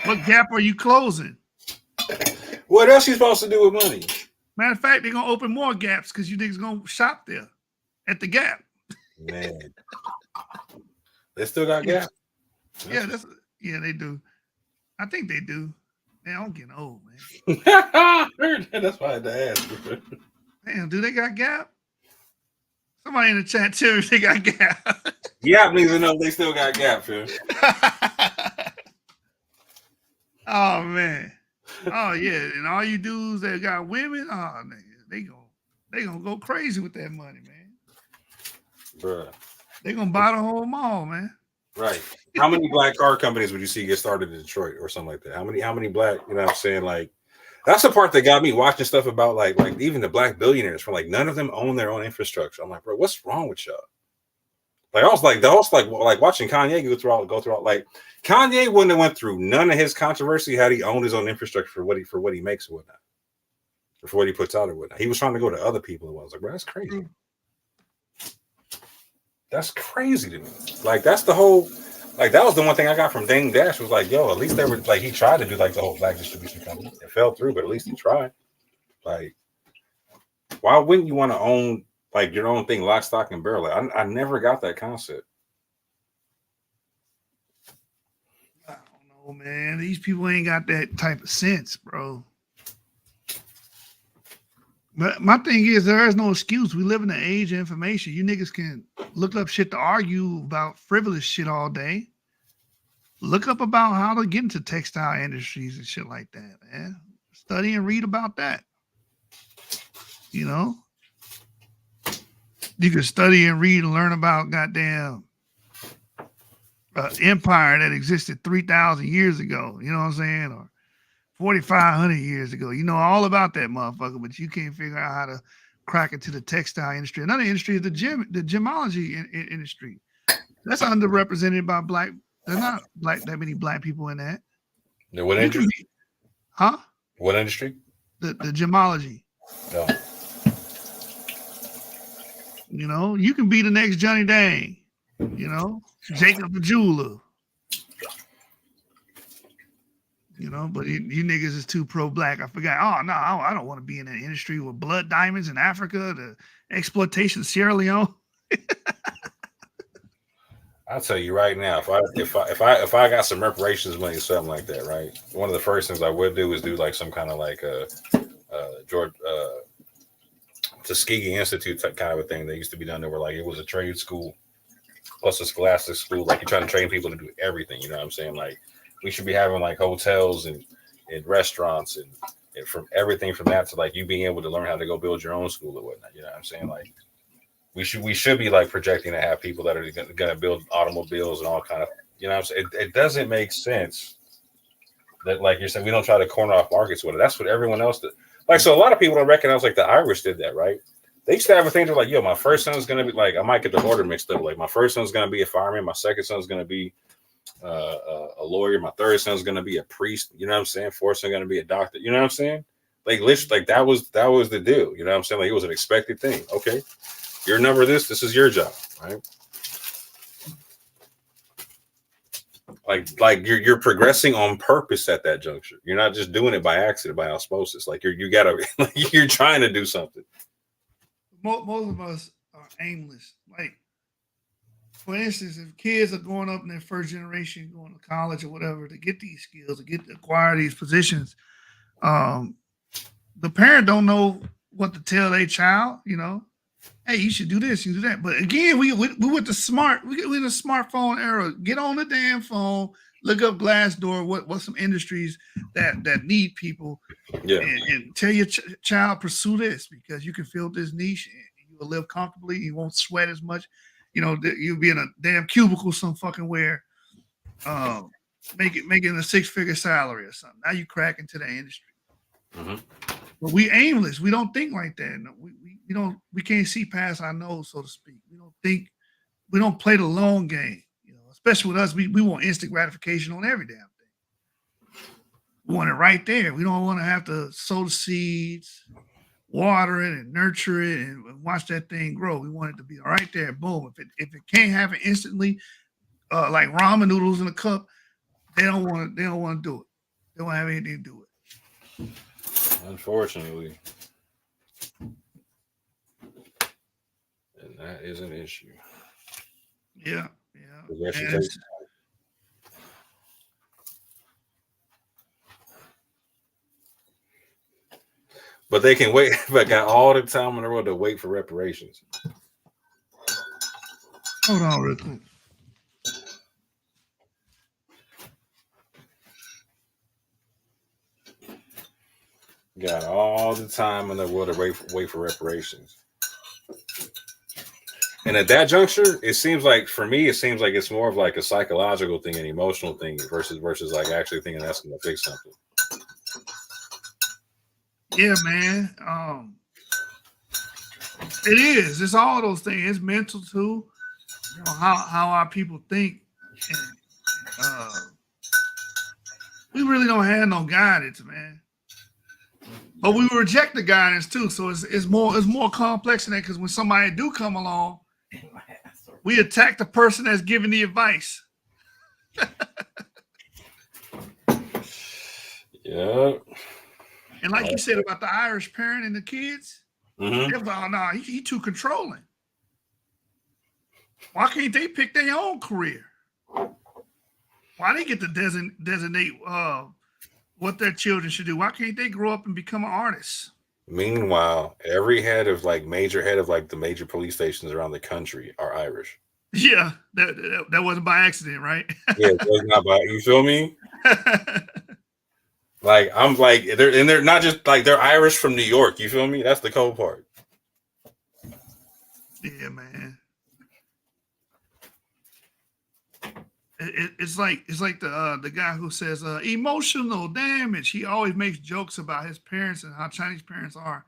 What gap are you closing? What else you supposed to do with money? Matter of fact, they're going to open more gaps because you niggas going to shop there at the Gap. Man. They still got Gap? Yeah, they do. I think they do. Man, I'm getting old, man. That's why I had to ask. Damn, do they got Gap? Somebody in the chat tell me if they got Gap. Yeah, needs to know they still got Gap, Phil. Oh man. Oh yeah. And all you dudes that got women, oh nigga, they gonna go crazy with that money, man. Bruh. They gonna buy the whole mall, man. Right. How many black car companies would you see get started in Detroit or something like that? How many black, you know what I'm saying? Like, that's the part that got me watching stuff about like even the black billionaires, from like none of them own their own infrastructure. I'm like, bro, what's wrong with y'all? Like I was like watching Kanye go through all like Kanye wouldn't have went through none of his controversy had he owned his own infrastructure for what he makes or whatnot. Or for what he puts out or whatnot. He was trying to go to other people and I was like, bro, that's crazy. That's crazy to me. Like that's the whole, like that was the one thing I got from Dame Dash was like, yo, at least they were like he tried to do like the whole black distribution company. It fell through, but at least he tried. Like, why wouldn't you want to own like your own thing, lock, stock, and barrel? Like, I never got that concept. I don't know, man. These people ain't got that type of sense, bro. But my thing is, there is no excuse. We live in an age of information. You niggas can look up shit to argue about frivolous shit all day. Look up about how to get into textile industries and shit like that, man. Study and read about that. You know, you can study and read and learn about goddamn empire that existed 3,000 years ago. You know what I'm saying? Or 4,500 years ago. You know all about that motherfucker, but you can't figure out how to crack into the textile industry. Another industry is the gemology industry. That's underrepresented by black. There's not that many black people in that. What industry? Huh? What industry? The gemology. No. You know, you can be the next Johnny Dang. You know, Jacob the jeweler. You know, but you niggas is too pro-black. I forgot. Oh no, I don't want to be in that industry with blood diamonds in Africa, the exploitation of Sierra Leone. I'll tell you right now, if I got some reparations money, something like that, right? One of the first things I would do is do like some kind of like Tuskegee Institute type kind of a thing that used to be done there, where like it was a trade school plus a scholastic school. Like you're trying to train people to do everything. You know what I'm saying? Like we should be having like hotels and restaurants and from everything from that to like you being able to learn how to go build your own school or whatnot. You know what I'm saying? Like we should be like projecting to have people that are going to build automobiles and all kind of, you know what I'm saying? It doesn't make sense that, like you're saying, we don't try to corner off markets with it. That's what everyone else did. Like, so a lot of people don't recognize, like the Irish did that, right? They used to have a thing to like, yo, my first son's going to be like, I might get the order mixed up. Like my first son's going to be a fireman. My second son's going to be a lawyer. My third son's going to be a priest. You know what I'm saying? Fourth son's going to be a doctor. You know what I'm saying? Like, literally, like that was the deal. You know what I'm saying? Like it was an expected thing. Okay. Your number this is your job, right? Like you're progressing on purpose at that juncture. You're not just doing it by accident, by osmosis. Like you're trying to do something. Most of us are aimless. Like, for instance, if kids are growing up in their first generation, going to college or whatever, to get these skills, to acquire these positions, the parent don't know what to tell their child, you know. Hey, you should do this, you do that. But again, we with the we're in the smartphone era. Get on the damn phone, look up Glassdoor, what some industries that need people, Yeah, and tell your child pursue this because you can fill this niche and you will live comfortably. You won't sweat as much. You know, you'll be in a damn cubicle some fucking where, making a 6-figure salary or something. Now you crack into the industry. mm-hmm. But we aimless. We don't think like that. No, we can't see past our nose, so to speak. We don't play the long game. You know, especially with us, we want instant gratification on every damn thing. We want it right there. We don't want to have to sow the seeds, water it and nurture it and watch that thing grow. We want it to be right there. Boom. If it can't happen instantly, like ramen noodles in a cup, they don't want to do it. They don't have anything to do with it. Unfortunately. And that is an issue. Yeah. Progression And takes time. But they can wait, but got all the time in the world to wait for reparations. hold on real quick. Got all the time in the world to wait for reparations. And at that juncture, it seems like it's more of like a psychological thing, an emotional thing versus like actually thinking that's going to fix something. Yeah, man. It is. It's all those things. It's mental too. You know how our people think, and we really don't have no guidance, man. But we reject the guidance too, so it's more complex than that. Because when somebody do come along, we attack the person that's giving the advice. Yeah. And like you said about the Irish parent and the kids, Mm-hmm. they was like, oh no, he too controlling. Why can't they pick their own career? Why they get to designate what their children should do? Why can't they grow up and become an artist? Meanwhile, every major head of the major police stations around the country are Irish. Yeah, that wasn't by accident, right? Yeah, it was not by, you feel me? Like I'm like they're not just like they're Irish from New York. You feel me? That's the cold part. Yeah, man. It's like the guy who says emotional damage. He always makes jokes about his parents and how Chinese parents are.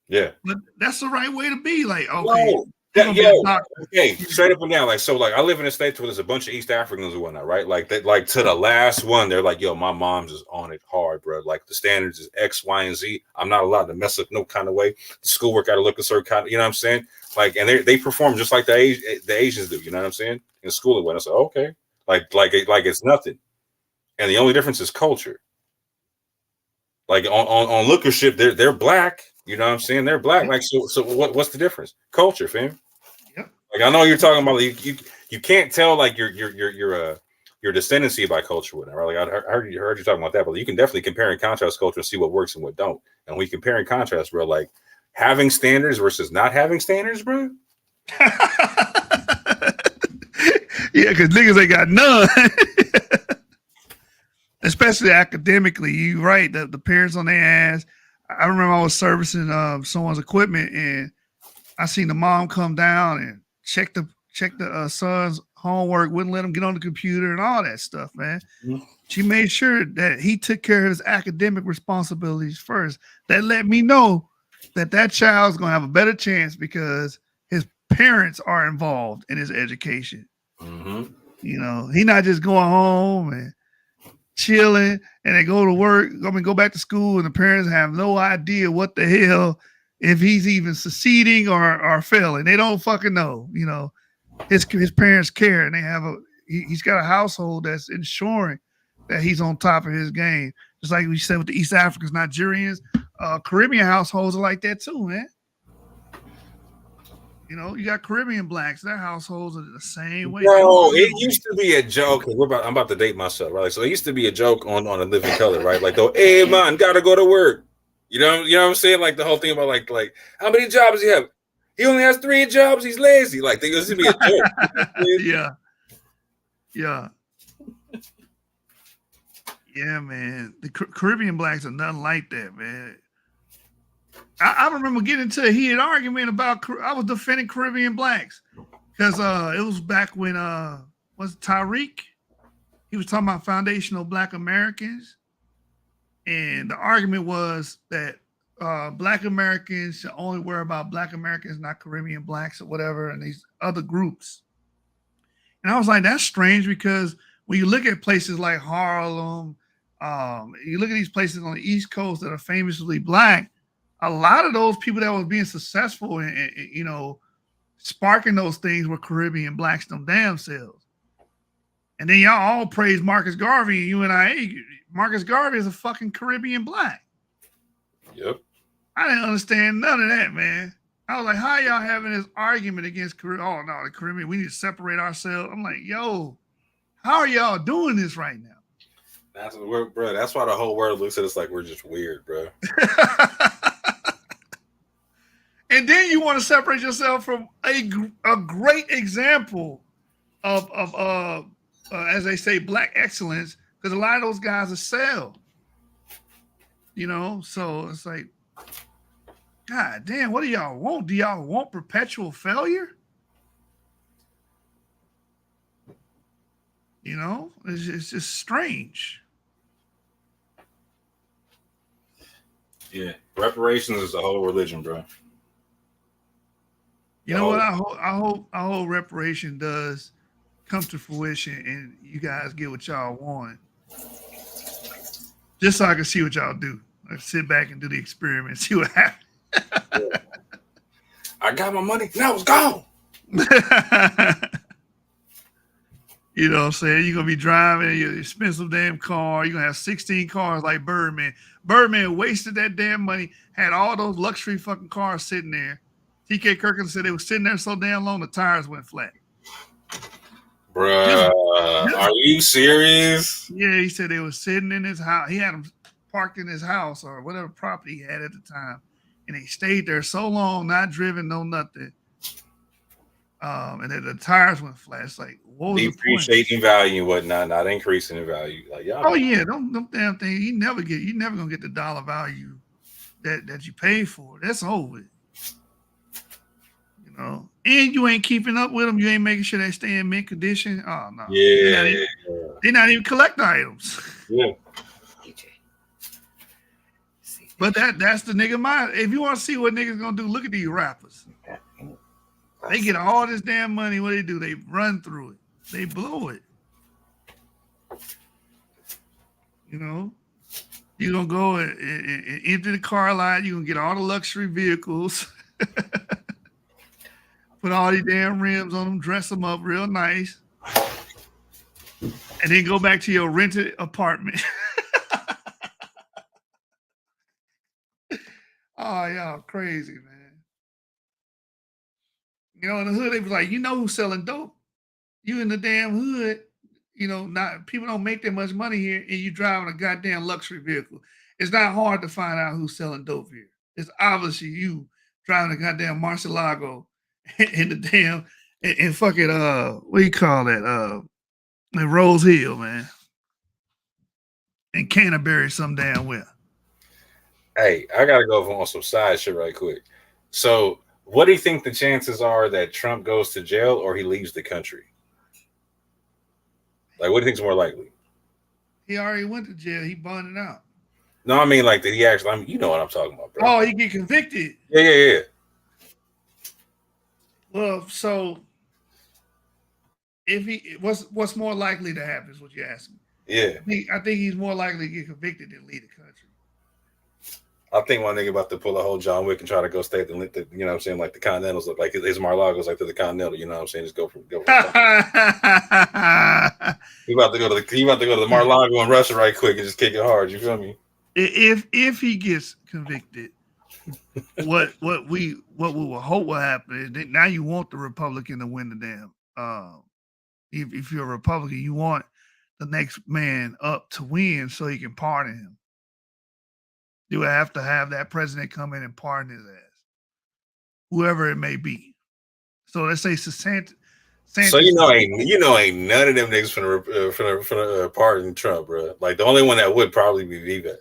Yeah. But that's the right way to be. Like, okay, Yo, you're gonna be a doctor. okay, straight up and down. Like, so, like, I live in a state where there's a bunch of East Africans and whatnot, right? Like, that, like to the last one, they're like, "Yo, my mom's is on it hard, bro. Like, the standards is X, Y, and Z. I'm not allowed to mess up no kind of way. The schoolwork got to look a certain kind of, you know what I'm saying? Like, and they perform just like the Asians do. You know what I'm saying? In school, and when I said, okay, like it's nothing, and the only difference is culture. Like on lookership, they're black. You know what I'm saying? They're black. Like, so what's the difference? Culture, fam. Yep. Like, I know you're talking about, like, you can't tell like your descendancy by culture, whatever. Like, I heard you talking about that, but you can definitely compare and contrast culture and see what works and what don't. And when you compare and contrast, bro, like having standards versus not having standards, bro. Yeah, because niggas ain't got none. Especially academically, you right. The parents on their ass. I remember I was servicing someone's equipment, and I seen the mom come down and check the son's homework, wouldn't let him get on the computer and all that stuff, man. Mm-hmm. She made sure that he took care of his academic responsibilities first. That let me know that child's gonna have a better chance because his parents are involved in his education. Mm-hmm. You know, he not just going home and chilling and they go to work, go back to school, and the parents have no idea what the hell if he's even succeeding or failing. They don't fucking know. You know, his parents care, and they have he's got a household that's ensuring that he's on top of his game. Just like we said with the East Africans, Nigerians, Caribbean households are like that too, man. You know, you got Caribbean blacks; their households are the same way. Bro, it used to be a joke. I'm about to date myself, right? So it used to be a joke on A Living Color, right? Like, hey man, gotta go to work. You know what I'm saying? Like the whole thing about like how many jobs does he have? He only has 3 jobs. He's lazy. Like, they used to be a joke. Yeah. Yeah, man. The Caribbean blacks are nothing like that, man. I remember getting into a heated argument about, I was defending Caribbean blacks because it was back when was Tariq? He was talking about foundational Black Americans, and the argument was that Black Americans should only worry about Black Americans, not Caribbean blacks or whatever, and these other groups. And I was like, that's strange because when you look at places like Harlem, you look at these places on the East Coast that are famously Black, a lot of those people that was being successful and you know, sparking those things were Caribbean blacks them damn selves. And then y'all all praise Marcus Garvey and UNIA. Marcus Garvey is a fucking Caribbean black. Yep. I didn't understand none of that, man. I was like, how y'all having this argument against Caribbean? Oh, no, the Caribbean, we need to separate ourselves. I'm like, yo, how are y'all doing this right now? That's bro. That's why the whole world looks at us like we're just weird, bro. And then you want to separate yourself from a great example of as they say, Black excellence, because a lot of those guys are sell. You know, so it's like, God damn, what do y'all want? Do y'all want perpetual failure? You know, it's just strange. Yeah, reparations is a whole religion, bro. You know what? I hope reparation does come to fruition and you guys get what y'all want. Just so I can see what y'all do. I sit back and do the experiment, see what happens. I got my money, now it's gone. You know what I'm saying? You're gonna be driving your expensive damn car. You're gonna have 16 cars like Birdman. Birdman wasted that damn money, had all those luxury fucking cars sitting there. TK Kirkland said they were sitting there so damn long the tires went flat. Bruh, are you serious? Yeah, he said they were sitting in his house. He had them parked in his house or whatever property he had at the time. And they stayed there so long, not driven, no nothing. And then the tires went flat. It's like, what was depreciating value and whatnot, not increasing in value. Like, y'all. Oh yeah, them damn things. You never gonna get the dollar value that you paid for. That's over. You know, and you ain't keeping up with them. You ain't making sure they stay in mint condition. Oh no, Yeah. they're not even collecting items. Yeah. But that's the nigga mind. If you want to see what niggas gonna do, look at these rappers. They get all this damn money. What they do? They run through it. They blow it. You know, you're gonna go and enter the car lot. You're gonna get all the luxury vehicles. Put all these damn rims on them, dress them up real nice, and then go back to your rented apartment. Oh, y'all crazy, man. You know, in the hood, they was like, you know who's selling dope? You in the damn hood, you know, not people don't make that much money here, and you driving a goddamn luxury vehicle. It's not hard to find out who's selling dope here. It's obviously you driving a goddamn Murcielago in the damn in fucking what do you call that? In Rose Hill, man. In Canterbury, some damn well. Hey, I gotta go on some side shit right quick. So, what do you think the chances are that Trump goes to jail or he leaves the country? Like, what do you think's more likely? He already went to jail. He bonded out. No, I mean like that he actually. I mean, you know what I'm talking about, bro. Oh, he get convicted. Yeah. Well, so if he what's more likely to happen is what you asked me. Yeah. I think he's more likely to get convicted than leave the country. I think my nigga about to pull a whole John Wick and try to go stay at the you know what I'm saying, like the Continentals, like his Mar-a-Lago's like to the Continental, you know what I'm saying? Just go from he about to go to the Mar-a-Lago in Russia right quick and just kick it hard. You feel me? If he gets convicted, what we will hope will happen is that now you want the Republican to win the damn. If you're a Republican, you want the next man up to win so you can pardon him. You would have to have that president come in and pardon his ass, whoever it may be. So let's say Santos. So ain't none of them niggas finna pardon Trump, bro. Like the only one that would probably be Vivek.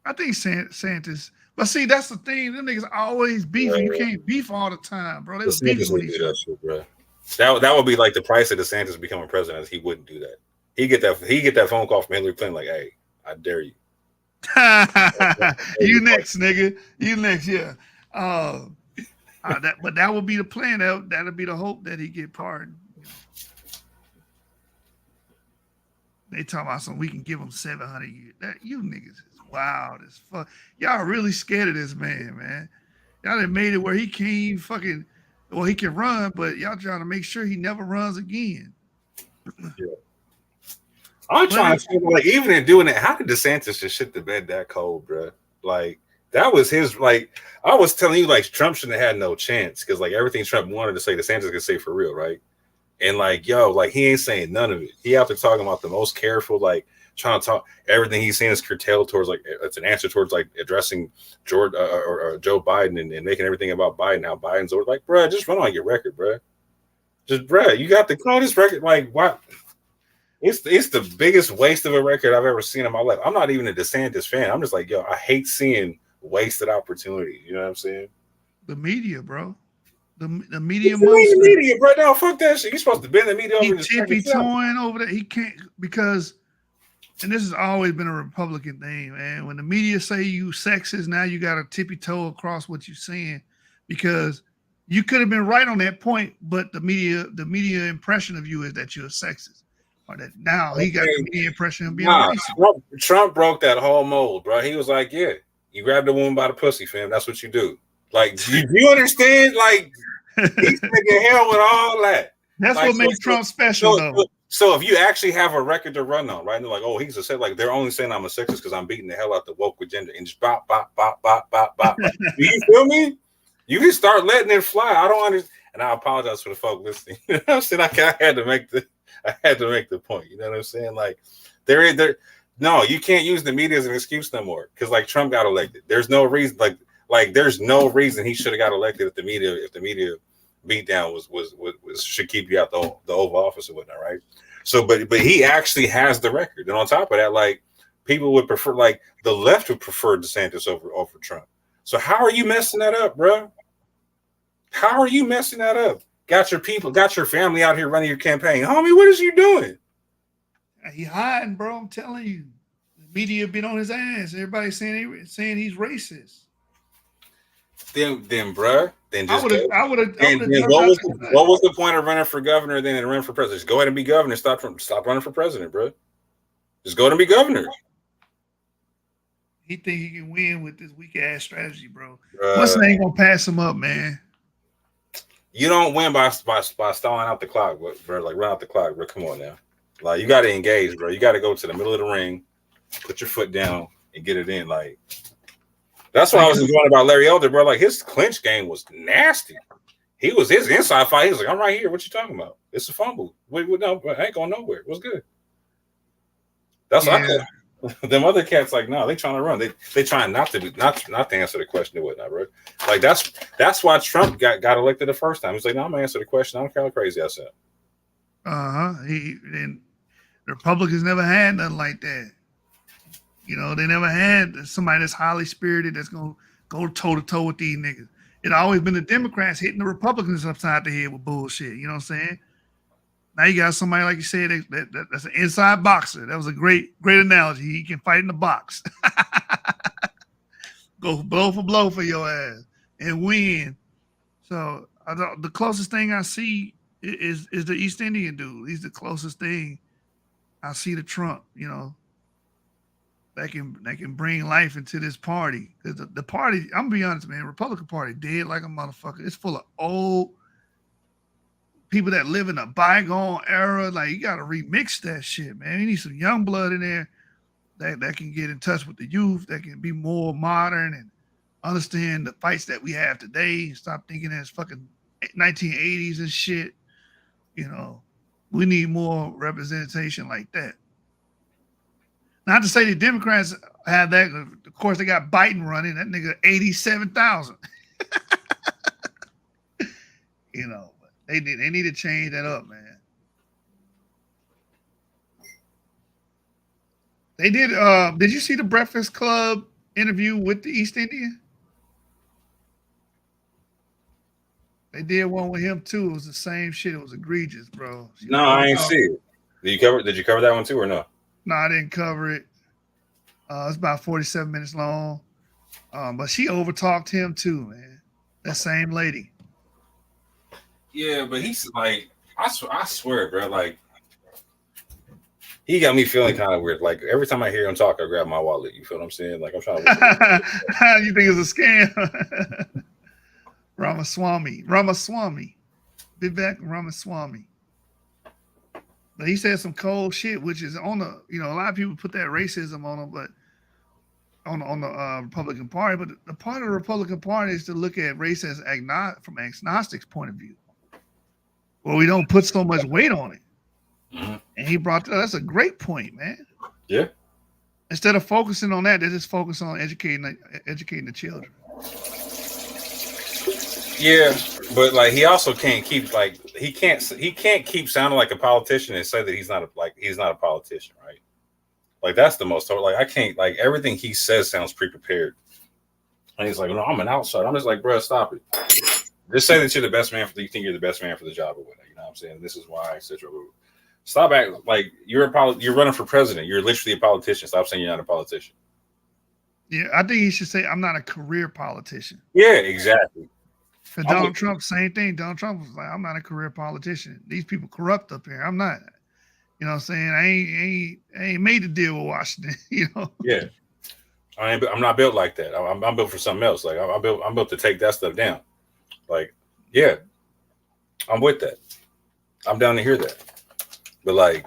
I think Santos. But see, that's the thing. Them niggas always beefing. You can't beef all the time, bro. They was beefing with each other. Bro. That would be like the price of DeSantis becoming president. He wouldn't do that. He get that phone call from Hillary Clinton like, "Hey, I dare you." You next, nigga. You next, yeah. But that would be the plan. That'll be the hope that he get pardoned. They talking about something we can give him 700 years. You niggas is wild as fuck. Y'all really scared of this man. Y'all done made it where he can't fucking, well, he can run, but y'all trying to make sure he never runs again. Yeah. I'm trying to think, like, even in doing it, how did DeSantis just shit the bed that cold, bro? Like, that was his, like, I was telling you, like, Trump shouldn't have had no chance because, like, everything Trump wanted to say, DeSantis could say for real, right? And, like, yo, like, he ain't saying none of it. He out there talking about the most careful, like, trying to talk, everything he's saying is curtailed towards, like, it's an answer towards, like, addressing George or Joe Biden and making everything about Biden. How Biden's over, like, bro, just run on your record, bro. Just, bro, you got to call this record, like, what? It's the biggest waste of a record I've ever seen in my life. I'm not even a DeSantis fan. I'm just like, yo, I hate seeing wasted opportunity. You know what I'm saying? The media, bro. The media. The media, bro. No, fuck that shit. You're supposed to bend the media over. He tippy-toeing over there. He can't because, and this has always been a Republican thing, man. When the media say you sexist, now you got to tippy-toe across what you're saying because you could have been right on that point, but the media impression of you is that you're a sexist. Or that now he got the media impression of being racist. Trump broke that whole mold, bro. He was like, yeah, you grab the woman by the pussy, fam. That's what you do. Like, do you understand? Like, he's taking hell with all that. That's like, what makes Trump special, though. So if you actually have a record to run on, right? And they're like, oh, he's a sex. Like, they're only saying I'm a sexist because I'm beating the hell out the woke agenda and just bop, bop, bop, bop, bop, bop. Do you feel me? You can start letting it fly. I don't understand. And I apologize for the folk listening. You know what I'm saying? I had to make the point. You know what I'm saying? Like, no, you can't use the media as an excuse no more. Because like Trump got elected. There's no reason, like there's no reason he should have got elected if the media beatdown was should keep you out the Oval Office or whatnot, right? So, but he actually has the record. And on top of that, like people would prefer, like the left would prefer DeSantis over Trump. So how are you messing that up, bro? How are you messing that up? Got your people, got your family out here running your campaign. Homie, what is you doing? He hiding, bro. I'm telling you. The media been on his ass. Everybody saying he's racist. Then, bruh, then just I would have. what was the point of running for governor then and running for president? Just go ahead and be governor. Stop running for president, bro. Just go ahead and be governor. He think he can win with this weak ass strategy, bro. What's ain't gonna pass him up, man? You don't win by stalling out the clock, bro. Like run out the clock, bro. Come on now. Like you got to engage, bro. You got to go to the middle of the ring, put your foot down, and get it in. Like that's what I was enjoying about Larry Elder, bro. Like his clinch game was nasty. He was his inside fight. He was like, "I'm right here. What you talking about? It's a fumble. No, I ain't going nowhere. What's good?" That's what I thought. Them other cats like, no, they trying to run. They trying not to answer the question and whatnot, bro. Like that's why Trump got elected the first time. He's like, no, I'm gonna answer the question. I don't care how crazy I sound. And the Republicans never had nothing like that. You know, they never had somebody that's highly spirited that's gonna go toe to toe with these niggas. It always been the Democrats hitting the Republicans upside the head with bullshit. You know what I'm saying? Now you got somebody, like you said, that's an inside boxer. That was a great analogy. He can fight in the box. Go blow for blow for your ass and win. So the closest thing I see is the East Indian dude. He's the closest thing I see to Trump, you know, that can bring life into this party. Because the party, I'm gonna be honest, man, Republican Party dead like a motherfucker. It's full of old people that live in a bygone era. Like you gotta remix that shit, man. You need some young blood in there that can get in touch with the youth, that can be more modern and understand the fights that we have today. Stop thinking it's fucking 1980s and shit. You know, we need more representation like that. Not to say the Democrats have that. Of course, they got Biden running. That nigga 87,000. You know. They need to change that up, man. They did. Did you see the Breakfast Club interview with the East Indian? They did one with him too. It was the same shit. It was egregious, bro. No, I ain't see it. Did you cover that one too or no? No, I didn't cover it. It's about 47 minutes long. But she overtalked him too, man. That same lady. Yeah, but he's like, I swear, bro, like he got me feeling kind of weird. Like every time I hear him talk, I grab my wallet. You feel what I'm saying? Like I'm trying to. You think it's a scam? Ramaswamy, Vivek Ramaswamy. But he said some cold shit, which is on the, you know, a lot of people put that racism on him, but on the Republican Party. But the part of the Republican Party is to look at race as from an agnostic's point of view. Well, we don't put so much weight on it. Mm-hmm. And he brought that's a great point, man. Yeah. Instead of focusing on that, they just focus on educating the children. Yeah, but like he also can't keep he can't keep sounding like a politician and say that he's not a politician, right? Like that's the most like I can't like everything he says sounds pre-prepared. And he's like, no, I'm an outsider. I'm just like, bro, stop it. Just say that you're the best man you think you're the best man for the job or whatever. You know what I'm saying? This is why, etc. Stop acting like you're running for president. You're literally a politician. Stop saying you're not a politician. Yeah, I think he should say I'm not a career politician. Yeah, exactly. For Donald Trump, same thing. Donald Trump was like, I'm not a career politician. These people corrupt up here. I'm not. You know what I'm saying? I ain't made the deal with Washington, you know? Yeah. I'm not built like that. I'm built for something else. Like I'm built to take that stuff down. Like, yeah, I'm with that. I'm down to hear that. But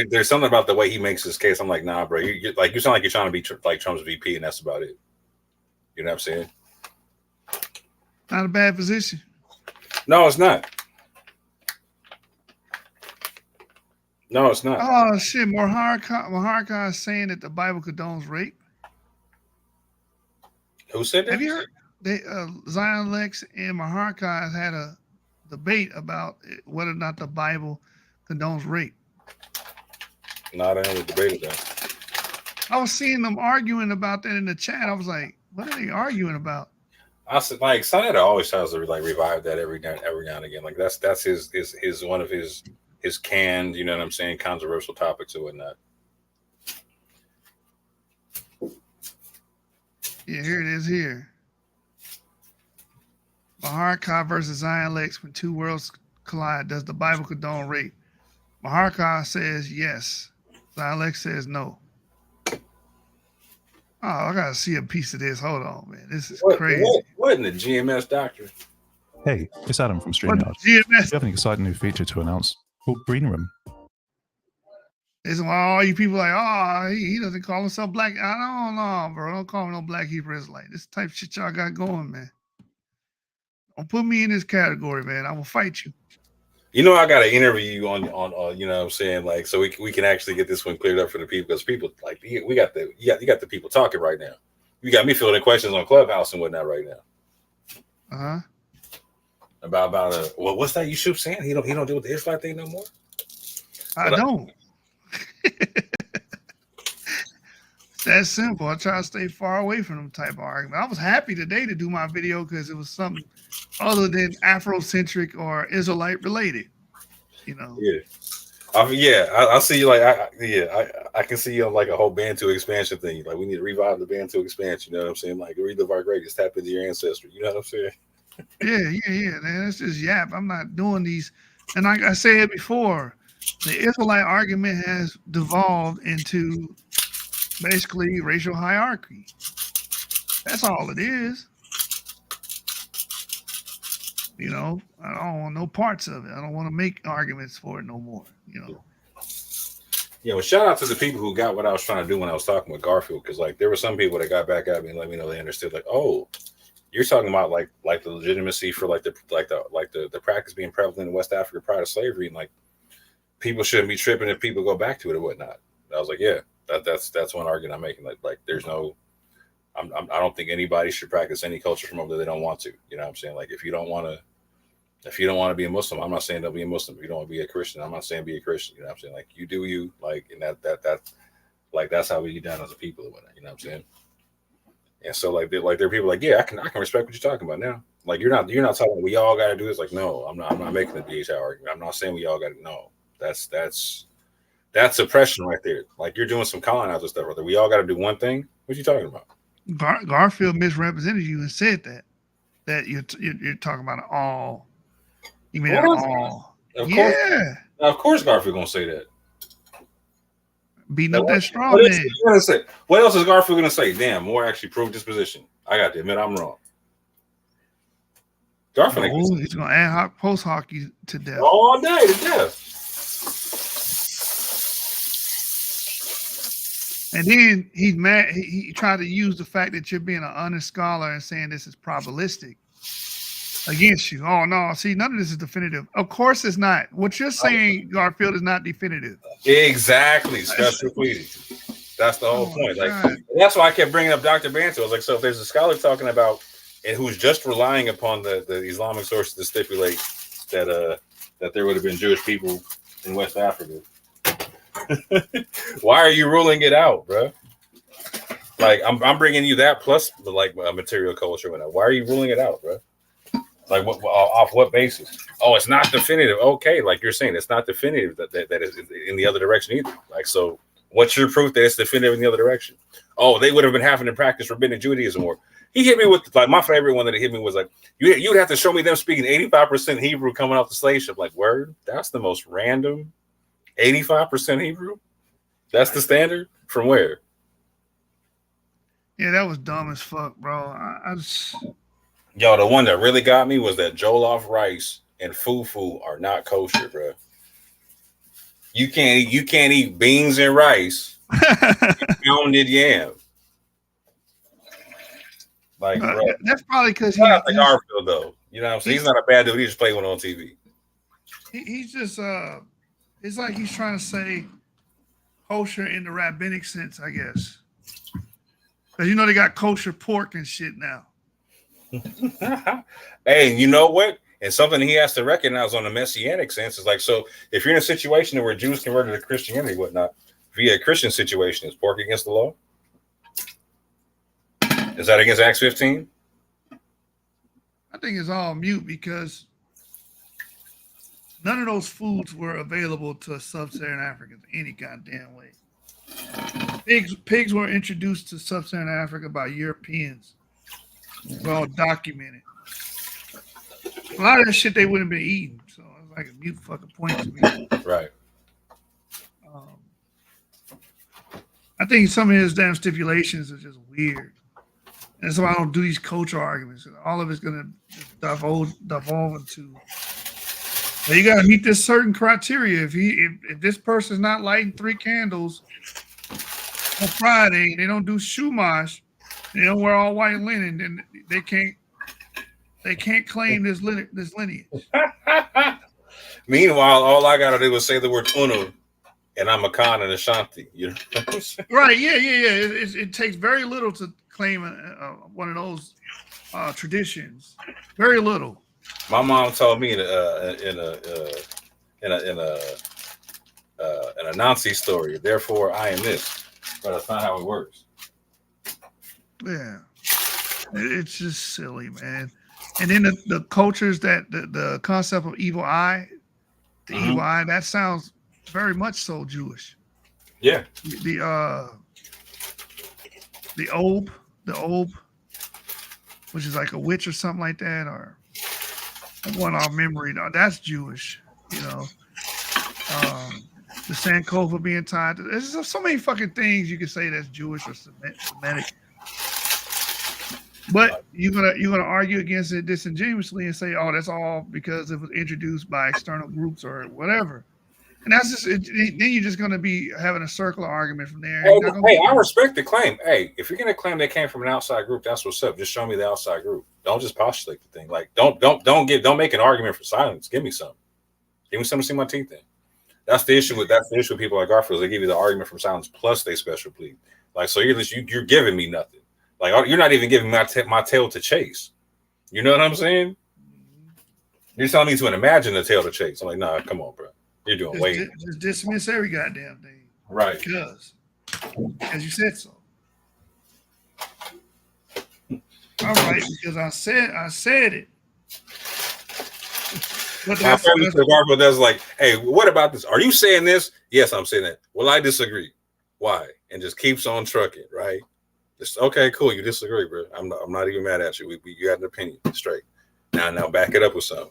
there's something about the way he makes his case. I'm like, nah, bro. You sound like you're trying to be like Trump's VP, and that's about it. You know what I'm saying? Not a bad position. No, it's not. No, it's not. Oh shit, Maharka is saying that the Bible condones rape. Who said that? Have you heard? Zion Lex and Maharka had a debate about whether or not the Bible condones rape. No, I didn't debate that. I was seeing them arguing about that in the chat. I was like, what are they arguing about? I said like Sonetta always tries to like revive that every now and again. Like that's his one of his canned, you know what I'm saying, controversial topics or whatnot. Yeah, here it is here. Maharka versus Zion Lex, when two worlds collide, does the Bible condone rape? Maharka says yes. Zion Lex says no. Oh, I gotta see a piece of this. Hold on, man. This is crazy. What in the GMS doctrine? Hey, it's Adam from What StreamYard. GMS? We have an exciting new feature to announce called Green Room. Is why all you people like, oh, he doesn't call himself black. I don't know, bro. Don't call him no black Hebrew Israelite. This type of shit y'all got going, man. Don't put me in this category, man. I will fight you. You know, I got to interview you on you know what I'm saying, like, so we can actually get this one cleared up for the people, because people like you got the people talking right now. You got me filling in questions on Clubhouse and whatnot right now. About well, what's that Yusuf saying? He don't deal with the Israelite thing no more. I don't. It's that simple. I try to stay far away from them type of argument. I was happy today to do my video because it was something other than Afrocentric or Israelite related. You know. Yeah. I see you like I can see you on like a whole Bantu expansion thing. Like we need to revive the Bantu expansion. You know what I'm saying? Like relive our greatest, tap into your ancestry. You know what I'm saying? Yeah, man. It's just yap. I'm not doing these. And like I said before, the Israelite argument has devolved into basically racial hierarchy. That's all it is. You know, I don't want no parts of it. I don't want to make arguments for it no more. You know. Yeah, well, shout out to the people who got what I was trying to do when I was talking with Garfield, because like there were some people that got back at me and let me know they understood. Like, oh, you're talking about like the legitimacy for the practice being prevalent in West Africa prior to slavery, and like people shouldn't be tripping if people go back to it or whatnot. I was like, yeah, that's one argument I'm making. Like there's no, I don't think anybody should practice any culture from over there they don't want to. You know what I'm saying? Like if you don't want to be a Muslim, I'm not saying don't be a Muslim. If you don't want to be a Christian, I'm not saying be a Christian. You know what I'm saying? Like you do you, like, and that like that's how we get down as a people or whatnot. You know what I'm saying? And so there are people like, yeah, I can respect what you're talking about now. Like you're not talking, we all got to do this. Like, no, I'm not making the DHI argument. I'm not saying we all got to. No, that's oppression right there. Like you're doing some colonizer stuff right there. We all got to do one thing. What you talking about? Garfield misrepresented you and said that you're talking about all. You mean all? Yeah. Of course, Garfield gonna say that. Beating up that straw man. What else is Garfield gonna say? Damn, Moore actually proved his position. I got to admit I'm wrong. Garfield, he's gonna ad hoc post hockey to death. All day to death. And then he's mad. He tried to use the fact that you're being an honest scholar and saying this is probabilistic against you. Oh no, see, none of this is definitive. Of course it's not. What you're saying, Garfield, is not definitive. Exactly. Special pleading. That's the whole point. Like that's why I kept bringing up Dr. Bantu. I was like, so if there's a scholar talking about and who's just relying upon the Islamic sources to stipulate that there would have been Jewish people in West Africa, why are you ruling it out, bro? Like I'm bringing you that plus like material culture. Why are you ruling it out, bro? Like what off what basis? Oh, it's not definitive. Okay, like you're saying, it's not definitive that is in the other direction either. Like, so what's your proof that it's definitive in the other direction? Oh, they would have been having to practice rabbinic Judaism more. He hit me with like my favorite one that hit me was like you'd have to show me them speaking 85% Hebrew coming off the slave ship. Like, word, that's the most random 85% Hebrew. That's the standard from where? Yeah, that was dumb as fuck, bro. I just. Yo, the one that really got me was that jollof rice and fufu are not kosher, bro. You can't eat beans and rice, pounded yam. Like, bro, that's probably because he's not like Garfield, though. You know what I'm saying? He's not a bad dude. He just played one on TV. He's just it's like he's trying to say kosher in the rabbinic sense, I guess. Because you know they got kosher pork and shit now. Hey, you know what? And something he has to recognize on the messianic sense is like, so if you're in a situation where Jews converted to Christianity, whatnot, via a Christian situation, is pork against the law? Is that against Acts 15? I think it's all mute because none of those foods were available to sub-Saharan Africans any goddamn way. Pigs were introduced to sub-Saharan Africa by Europeans. It's all documented. A lot of that shit they wouldn't have been eating. So it's like a mute fucking point to me. Right. I think some of his damn stipulations are just weird. And that's why I don't do these cultural arguments. All of it's gonna devolve into. Well, you gotta meet this certain criteria. If this person's not lighting 3 candles on Friday, they don't do shumash, they don't wear all white linen, then they can't claim this lineage. Meanwhile, all I gotta do is say the word uno, and I'm a Khan and Ashanti. You know what I'm saying? Right? Yeah. It takes very little to claim one of those traditions. Very little. My mom told me in a Nazi story. Therefore, I am this, but that's not how it works. Yeah, it's just silly, man. And then the cultures that the concept of evil eye, evil eye, that sounds very much so Jewish. Yeah. The Ob, which is like a witch or something like that, or one off memory. No, that's Jewish. You know, the Sankofa being tied to. There's so many fucking things you can say that's Jewish or Semitic. But you're gonna argue against it disingenuously and say, "Oh, that's all because it was introduced by external groups or whatever," and that's just then you're just gonna be having a circular argument from there. Hey, I respect the claim. Hey, if you're gonna claim they came from an outside group, that's what's up. Just show me the outside group. Don't just postulate the thing. Like, don't make an argument for silence. Give me some. Give me something to see my teeth in. That's the issue with people like Garfield. They give you the argument from silence plus they special plead. Like, so you're giving me nothing. Like, you're not even giving me my tail to chase. You know what I'm saying? You're telling me to imagine a tail to chase. I'm like, nah, come on, bro. You're doing way. Just dismiss every goddamn thing. Right. Because you said so. All right, because I said it. But that's Garfield that's like, hey, what about this? Are you saying this? Yes, I'm saying that. Well, I disagree. Why? And just keeps on trucking, right? Just, okay, cool. You disagree, bro. I'm not even mad at you. You got an opinion. Straight. Now back it up with something.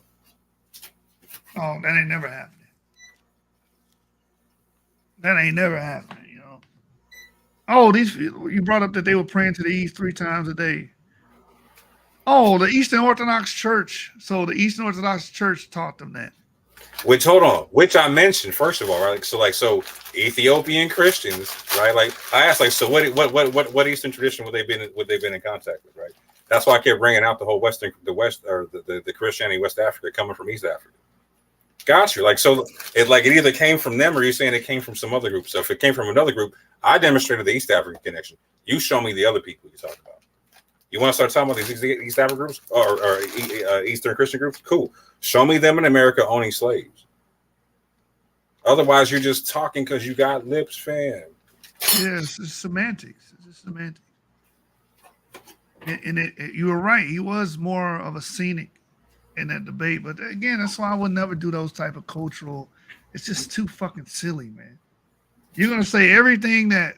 Oh, that ain't never happening. That ain't never happening, you know. Oh, you brought up that they were praying to the east 3 times a day. Oh, the Eastern Orthodox Church. So the Eastern Orthodox Church taught them that. Which I mentioned first of all, right? So Ethiopian Christians, right? Like I asked, like, so what Eastern tradition would they been in contact with, right? That's why I kept bringing out the whole the Christianity West Africa coming from East Africa. Got you. Like, so it either came from them or you're saying it came from some other group. So if it came from another group, I demonstrated the East African connection. You show me the other people you talk about. You want to start talking about these East African groups or Eastern Christian groups? Cool. Show me them in America owning slaves. Otherwise, you're just talking because you got lips, fam. Yes, it's semantics. It's just semantics. And you were right. He was more of a cynic in that debate. But again, that's why I would never do those type of cultural. It's just too fucking silly, man. You're going to say everything that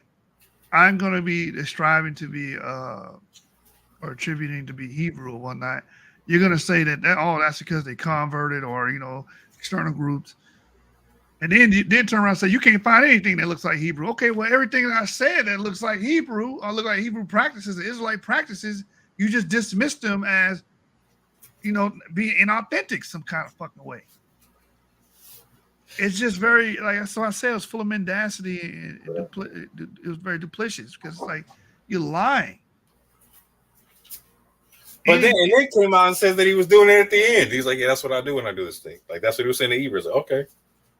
I'm going to be striving to be or attributing to be Hebrew or whatnot. You're going to say that that's because they converted or, external groups. And then you turn around and say, you can't find anything that looks like Hebrew. Okay, well, everything that I said that looks like Hebrew or look like Hebrew practices, the Israelite practices, you just dismiss them as, being inauthentic some kind of fucking way. It's just very, so I said, it was full of mendacity and it was very duplicitous because it's like, you're lying. But then Nick came out and said that he was doing it at the end. He's like, yeah, that's what I do when I do this thing. Like, that's what he was saying to Ebers. Like, okay.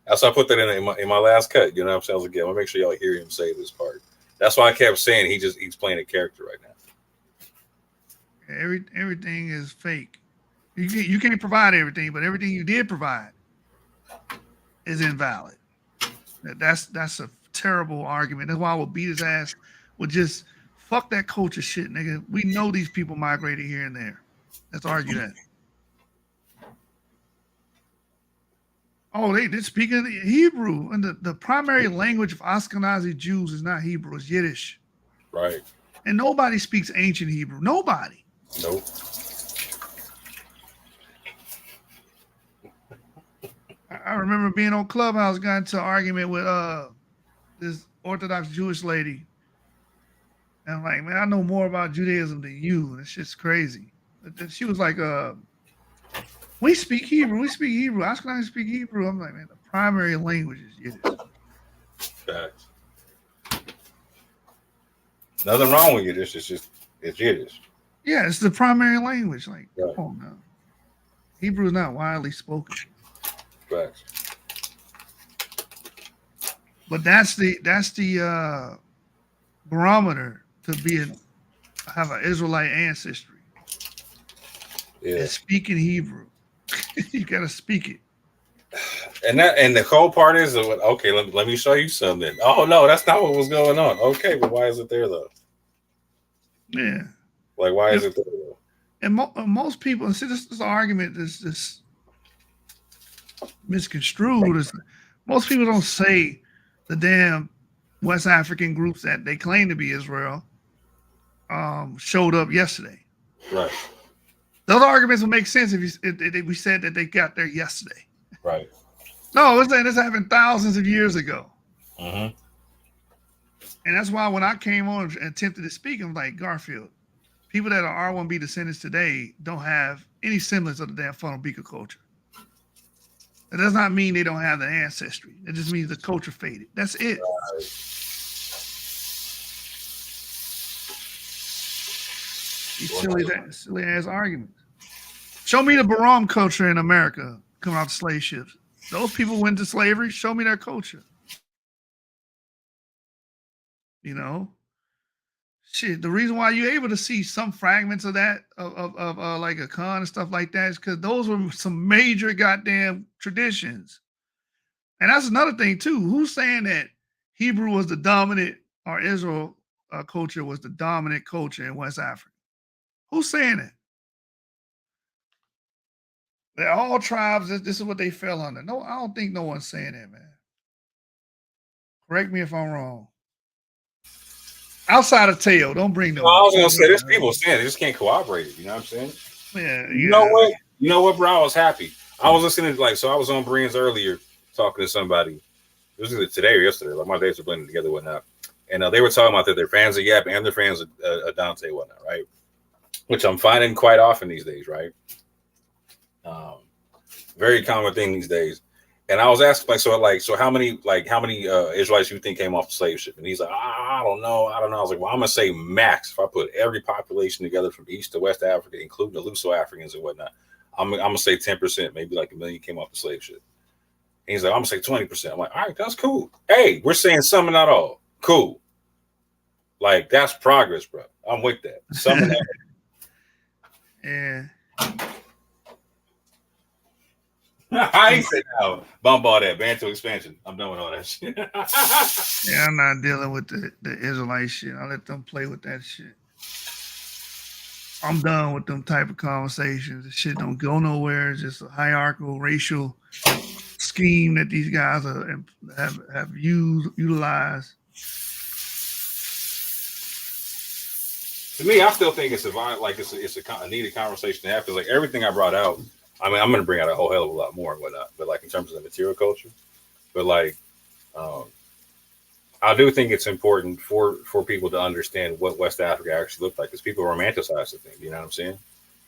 That's why I put that in my last cut. You know what I'm saying? I was like, yeah, I want to make sure y'all hear him say this part. That's why I kept saying he's playing a character right now. Everything is fake. You can't provide everything, but everything you did provide is invalid. That's a terrible argument. That's why I would beat his ass with just fuck that culture shit, nigga. We know these people migrated here and there. Let's argue that. Oh, they're speaking Hebrew, and the primary language of Ashkenazi Jews is not Hebrew; it's Yiddish. Right. And nobody speaks ancient Hebrew. Nobody. Nope. I remember being on Clubhouse, got into an argument with this Orthodox Jewish lady. And I'm like, man, I know more about Judaism than you. This shit's crazy. But then she was like, we speak Hebrew. We speak Hebrew. Ashkenazi speak Hebrew. I'm like, man, the primary language is Yiddish. Facts. Nothing wrong with Yiddish. It's Yiddish. Yeah, it's the primary language. Like, Right. come on now. Hebrew is not widely spoken. Facts. But that's the barometer to have an Israelite ancestry. Yeah. And speaking Hebrew. You gotta speak it. And the cool part is, okay, let me show you something. Oh no, that's not what was going on. Okay, but why is it there though? Yeah. Like, why is it there though? And most people, and see, this is an argument that's misconstrued. Most people don't say the damn West African groups that they claim to be Israel showed up yesterday. Right. Those arguments would make sense if we said that they got there yesterday. Right. No, we're saying this happened thousands of years ago. Mm-hmm. And that's why when I came on and attempted to speak, I'm like, Garfield, people that are R1B descendants today don't have any semblance of the damn funnel beaker culture. That does not mean they don't have the ancestry. It just means the culture faded. That's it. Right. These silly ass arguments. Show me the Baram culture in America coming off the slave ships. Those people went to slavery. Show me their culture. You know, shit. The reason why you're able to see some fragments of that of like a Khan and stuff like that is because those were some major goddamn traditions. And that's another thing too. Who's saying that Hebrew was the dominant or Israel culture was the dominant culture in West Africa? Who's saying it? They're all tribes. This is what they fell under. No, I don't think no one's saying that, man. Correct me if I'm wrong. Outside of Teo, don't bring no. I was gonna say there's people saying they just can't corroborate it. You know what I'm saying? Yeah. You know what? You know what, bro? I was happy. I was listening to so I was on Brian's earlier talking to somebody. It was either today or yesterday. Like my days are blending together, whatnot. And they were talking about that they're fans of Yap and they're fans of Dante, whatnot, right? Which I'm finding quite often these days, right? Very common thing these days. And I was asking, so how many Israelites you think came off the slave ship? And he's like, I don't know. I was like, well, I'm gonna say max. If I put every population together from East to West Africa, including the Luso Africans and whatnot, I'm gonna say 10%, maybe like 1 million came off the slave ship. And he's like, I'm gonna say 20%. I'm like, all right, that's cool. Hey, we're saying some and not all. Cool. Like that's progress, bro. I'm with that. Some of that. Yeah. I ain't say now. Bump all that. Bantu expansion. I'm done with all that shit. Yeah, I'm not dealing with the Israelite shit. I let them play with that shit. I'm done with them type of conversations. The shit don't go nowhere. It's just a hierarchical, racial scheme that these guys have utilized. To me, I still think it's a needed conversation to have. Because like everything I brought out, I mean, I'm going to bring out a whole hell of a lot more and whatnot. But like in terms of the material culture, but like, I do think it's important for people to understand what West Africa actually looked like, because people romanticize the thing. You know what I'm saying?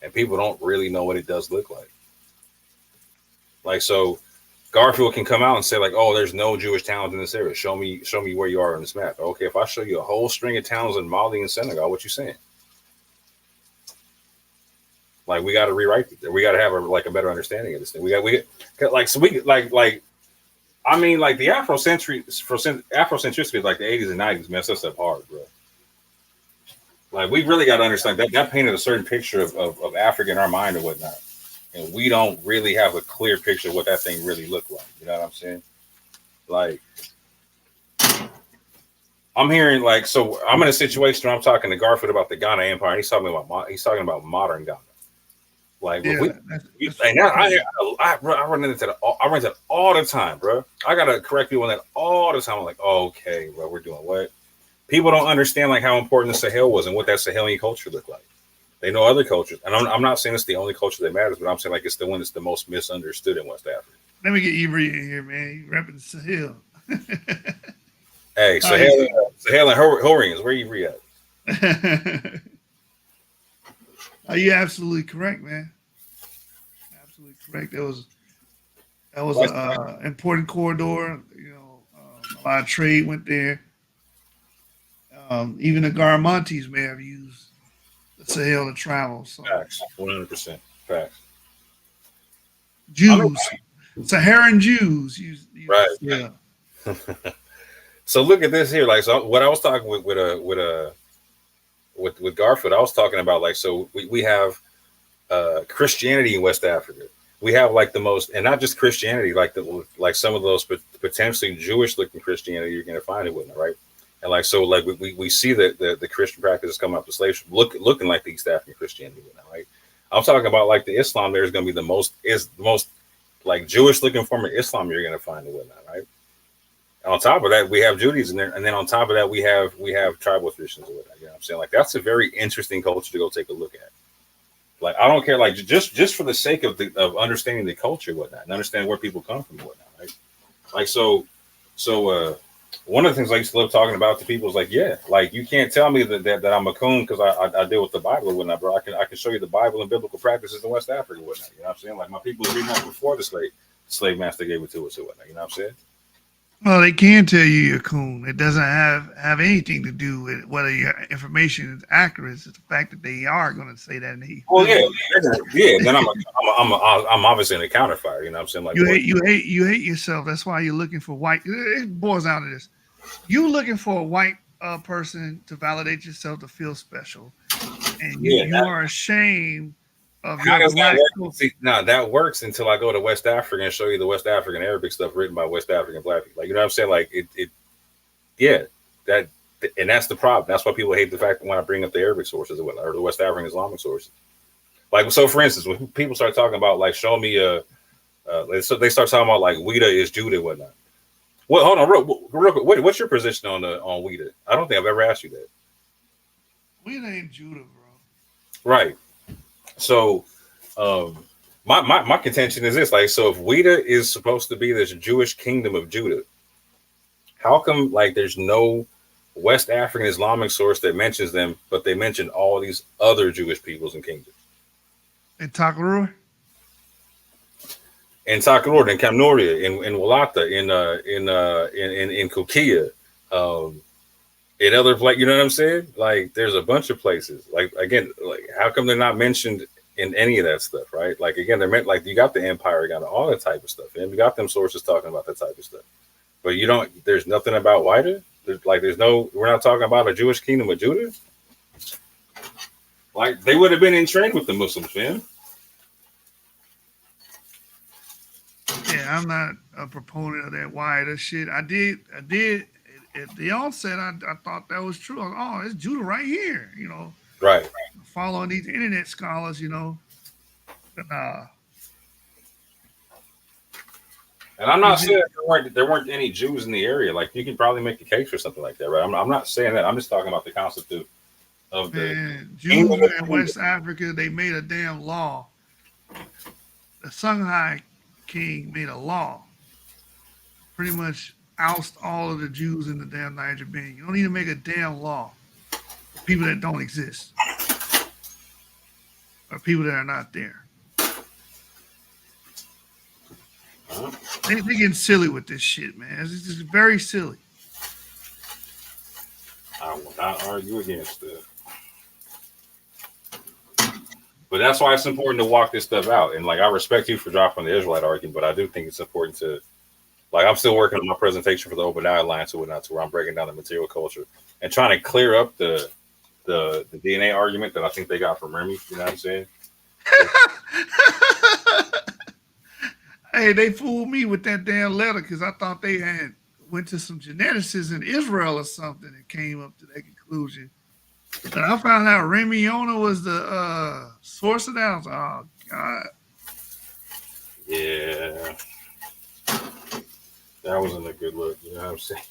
And people don't really know what it does look like. Like, so Garfield can come out and say like, oh, there's no Jewish towns in this area. Show me where you are on this map. Okay, if I show you a whole string of towns in Mali and Senegal, what you saying? Like, we got to rewrite it. We got to have a better understanding of this thing. I mean, like the Afrocentricity of like the 80s and 90s messed us up hard, bro. Like, we really got to understand that painted a certain picture of Africa in our mind or whatnot. And we don't really have a clear picture of what that thing really looked like. You know what I'm saying? Like, I'm hearing like, so I'm in a situation where I'm talking to Garfield about the Ghana Empire. And he's talking about modern Ghana. Like, Yeah, I run into that. I run into that all the time, bro. I gotta correct people on that all the time. I'm like, okay, bro, we're doing what? People don't understand like how important the Sahel was and what that Sahelian culture looked like. They know other cultures, and I'm not saying it's the only culture that matters, but I'm saying like it's the one that's the most misunderstood in West Africa. Let me get Ivory in here, man. You repping Sahel. Hey, Sahel and Horians, where you at? You're absolutely correct, man. Absolutely correct. That was an important corridor. You know, a lot of trade went there. Even the Garamontes may have used the Sahel to travel. So. Facts, 100% facts. Jews, Saharan Jews, right? Yeah. So look at this here. Like, so what I was talking with Garfield, I was talking about like, so we have Christianity in West Africa. We have like the most, and not just Christianity, like some of those potentially Jewish looking Christianity you're going to find it with it, right? And like, so like we see that the Christian practices coming up the slaves looking like the East African Christianity, right? I'm talking about like the Islam there is going to be the most like Jewish looking form of Islam you're going to find it with that, right? On top of that, we have Judaism there, and then on top of that, we have tribal traditions. You know what I'm saying? Like that's a very interesting culture to go take a look at. Like I don't care, like just for the sake of understanding the culture, and whatnot, and understanding where people come from, and whatnot, right? Like so, one of the things I used to love talking about to people is like, yeah, like you can't tell me that I'm a coon because I deal with the Bible and whatnot, bro. I can show you the Bible and biblical practices in West Africa and whatnot. You know what I'm saying? Like my people are reading that before the slave master gave it to us and whatnot. You know what I'm saying? Well, they can tell you you're a coon. It doesn't have anything to do with whether your information is accurate. It's the fact that they are going to say that. Well, yeah. Then I'm obviously an counterfire. You know what I'm saying? Like you hate yourself. That's why you're looking for white. It boils down to this: you looking for a white person to validate yourself to feel special, and you are ashamed. How does that work? See, now that works until I go to West Africa and show you the West African Arabic stuff written by West African black people. Like, you know what I'm saying? Like and that's the problem. That's why people hate the fact that when I bring up the Arabic sources or the West African Islamic sources. Like, so for instance, when people start talking about like, show me so they start talking about like Ouida is Judah and whatnot. Well, hold on, real quick. What's your position on Ouida? I don't think I've ever asked you that. Ouida ain't Judah, bro. Right. So, my contention is this: like, so if Ouida is supposed to be this Jewish kingdom of Judah, how come like there's no West African Islamic source that mentions them, but they mention all these other Jewish peoples and kingdoms? In Takarur, in Kamnoria, in Walata, in Kukia, in other, like, you know what I'm saying? Like, there's a bunch of places. Like, again, like, how come they're not mentioned in any of that stuff, right? Like, again, they're meant, like, you got the empire, you got all that type of stuff, and we got them sources talking about that type of stuff. But you don't. There's nothing about Ouida. We're not talking about a Jewish kingdom of Judah. Like, they would have been in trade with the Muslims, man. Yeah, I'm not a proponent of that Ouida shit. I did. At the onset, I thought that was true. Oh, it's Judah right here, you know. Right. Following these internet scholars, you know. And I'm not saying there weren't any Jews in the area. Like, you can probably make a case for something like that, right? I'm not saying that. I'm just talking about the concept of the Jews in West Africa. They made a damn law. The Songhai king made a law, pretty much oust all of the Jews in the damn Niger Bend. You don't need to make a damn law for people that don't exist or people that are not there. They getting silly with this shit, man. It's just very silly. I will not argue against it. But that's why it's important to walk this stuff out. And like, I respect you for dropping the Israelite argument, but I do think it's important to, like, I'm still working on my presentation for the Obadiah Alliance and whatnot, to where I'm breaking down the material culture and trying to clear up the DNA argument that I think they got from Remy. You know what I'm saying? Hey, they fooled me with that damn letter because I thought they had went to some geneticists in Israel or something and came up to that conclusion. But I found out Remy Yonah was the source of that. I was like, oh God. Yeah. That wasn't a good look, you know what I'm saying?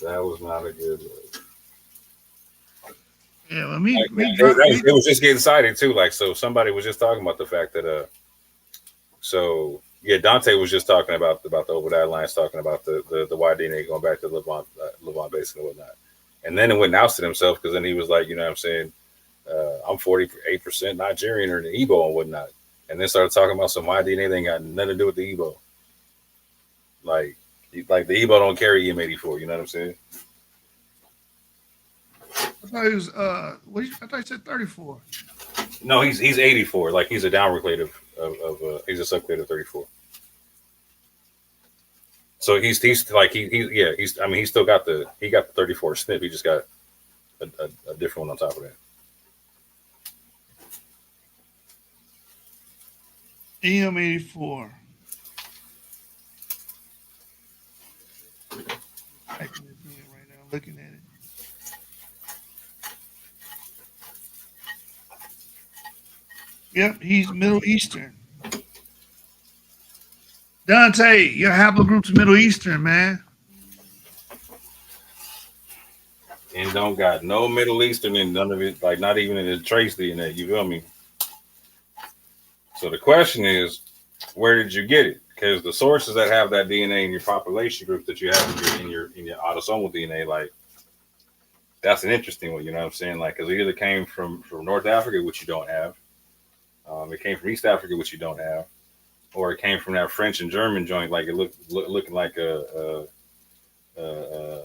That was not a good look. Yeah, well, It was just getting cited too. Like, so somebody was just talking about the fact that so yeah, Dante was just talking about the over that lines, talking about the YDNA going back to Levant Basin and whatnot. And then it went and ousted himself because then he was like, you know what I'm saying, I'm 48% Nigerian or the Igbo and whatnot. And then started talking about some YDNA. They ain't got nothing to do with the Igbo. Like the Igbo don't carry EM84. You know what I'm saying? I thought he was I thought he said 34. No, he's 84. Like he's a downreclative of he's a subclade of 34. So he's I mean he still got the 34 SNP. He just got a different one on top of that. EM84. Right now, looking at it. Yep, he's Middle Eastern. Dante, your haplogroups Middle Eastern, man. And don't got no Middle Eastern in none of it, like not even in his trace DNA. You feel me? So the question is, where did you get it? Because the sources that have that DNA in your population group that you have in your autosomal DNA, like that's an interesting one. You know what I'm saying? Like, because it either came from North Africa, which you don't have. It came from East Africa, which you don't have, or it came from that French and German joint, like it looking like a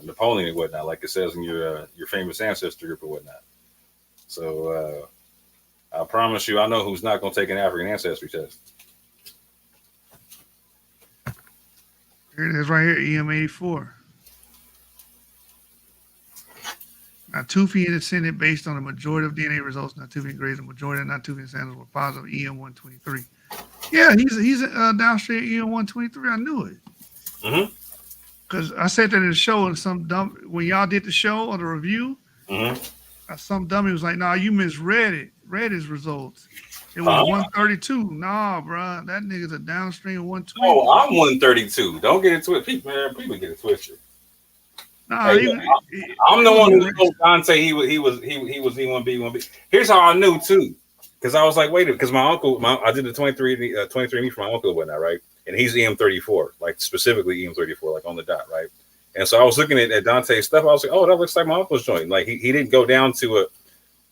Napoleon and whatnot, like it says in your famous ancestor group or whatnot. So I promise you, I know who's not going to take an African ancestry test. Here it is right here, EM84. Natufi in the Senate based on the majority of DNA results. Natufi agrees the majority of Natufi samples were positive EM123. Yeah, he's a downstream EM123. I knew it. Because I said that in the show, and some dumb when y'all did the show or the review, some dummy was like, "Nah, you misread his results. It was 132. Nah, bro, that nigga's a downstream 120. Oh, I'm 132. Don't get into it, people. Man, people get it twisted. Nah, hey, I'm the one who told Dante he was E1B, E1B. Here's how I knew too, because I was like, wait, because my uncle, I did the 23andMe for my uncle and whatnot, right? And he's EM34, like specifically EM34, like on the dot, right? And so I was looking at Dante's stuff. I was like, oh, that looks like my uncle's joint. Like he didn't go down to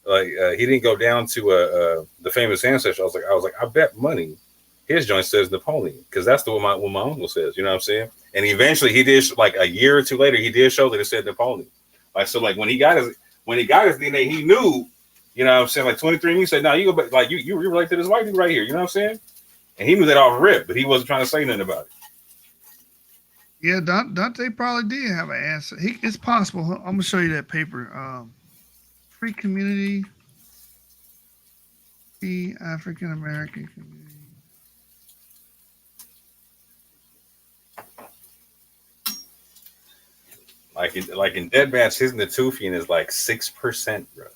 the famous ancestor. I was like, I bet money his joint says Napoleon, because that's what my uncle says. You know what I'm saying? And eventually he did, like a year or two later, he did show that it said Napoleon. Like, so like when he got his DNA, he knew, you know what I'm saying? Like 23andMe said, no, you go back, like you relate to this white dude right here. You know what I'm saying? And he knew that off rip, but he wasn't trying to say nothing about it. Yeah, Dante probably did have an answer. It's possible. I'm gonna show you that paper. Free community, the African American community. Like in Dead Batch, his Natufian is like 6%, bro,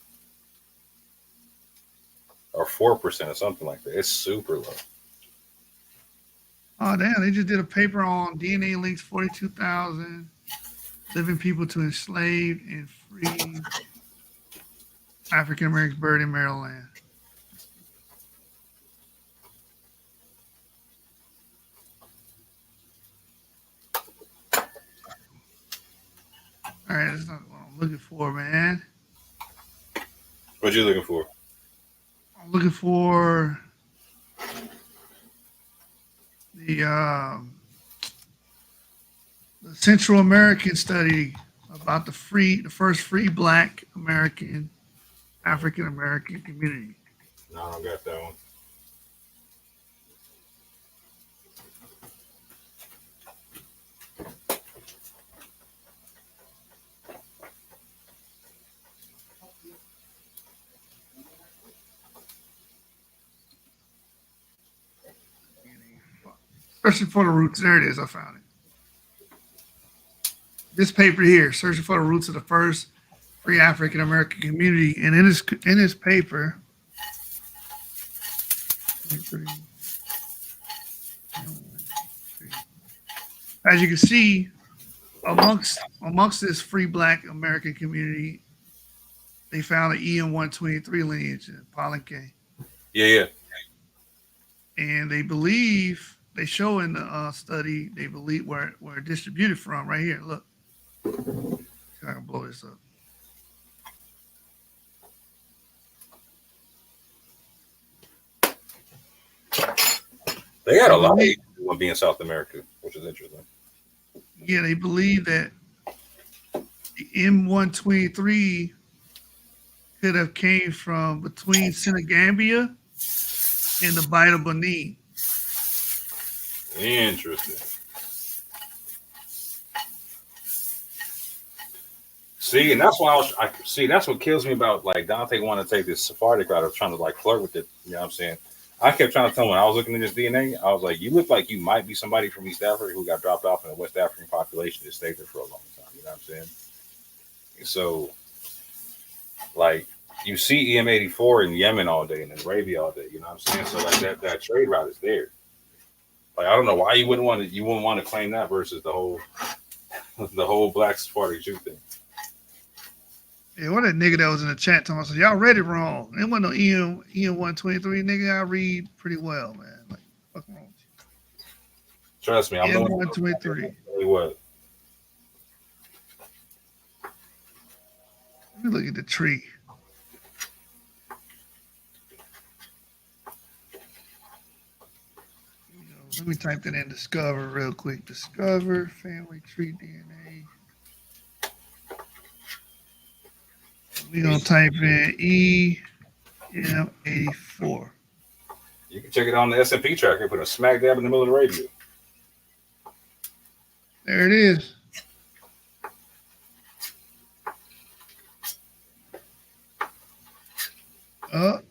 or 4% or something like that. It's super low. Oh damn! They just did a paper on DNA links 42,000 living people to enslaved and free African Americans buried in Maryland. All right, that's not what I'm looking for, man. What you looking for? I'm looking for the Central American study about the first free Black American African American community. No, I don't got that one. Searching for the roots. There it is. I found it. This paper here, searching for the roots of the first free African American community. And in this paper, 23. As you can see, amongst this free Black American community, they found an EM123 lineage in Palenque. Yeah. And they believe, they show in the study, they believe where it distributed from right here. Look. See if I can blow this up. They got a lot of one being South America, which is interesting. Yeah, they believe that the M123 could have came from between Senegambia and the Bight of Benin. Interesting. See, and that's why I see. That's what kills me about like Dante wanting to take this Sephardic route of trying to like flirt with it. You know what I'm saying? I kept trying to tell him when I was looking at this DNA, I was like, you look like you might be somebody from East Africa who got dropped off in a West African population that stayed there for a long time. You know what I'm saying? And so, like, you see EM84 in Yemen all day and in Arabia all day. You know what I'm saying? So like that trade route is there. Like I don't know why you wouldn't want to claim that versus the whole Black Sephardic Jew thing. Yeah, what that nigga that was in the chat talking about, so y'all read it wrong. It wasn't no EM123, nigga. I read pretty well, man. Like, what's wrong with you? Trust me, I'm EM123. What? Let me look at the tree. Let me type that in Discover real quick. Discover family tree DNA. We're going to type in EM84. You can check it on the S&P tracker, put a smack dab in the middle of the radio. There it is. And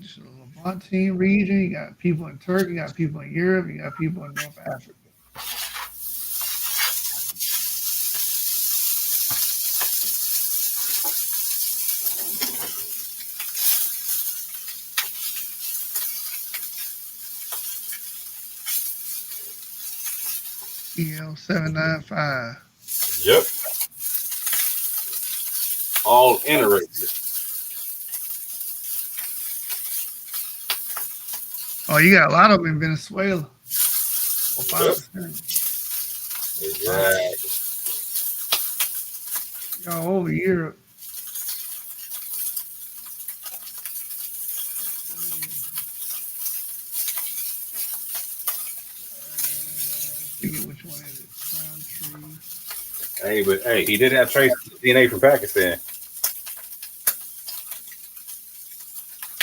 it's the Levantine region. You got people in Turkey, you got people in Europe, you got people in North Africa. EL795. Yep. All in Arabia. Oh, you got a lot of them in Venezuela. Exactly. Y'all over Europe. Forget which one is it. Hey, but hey, he did have trace DNA from Pakistan.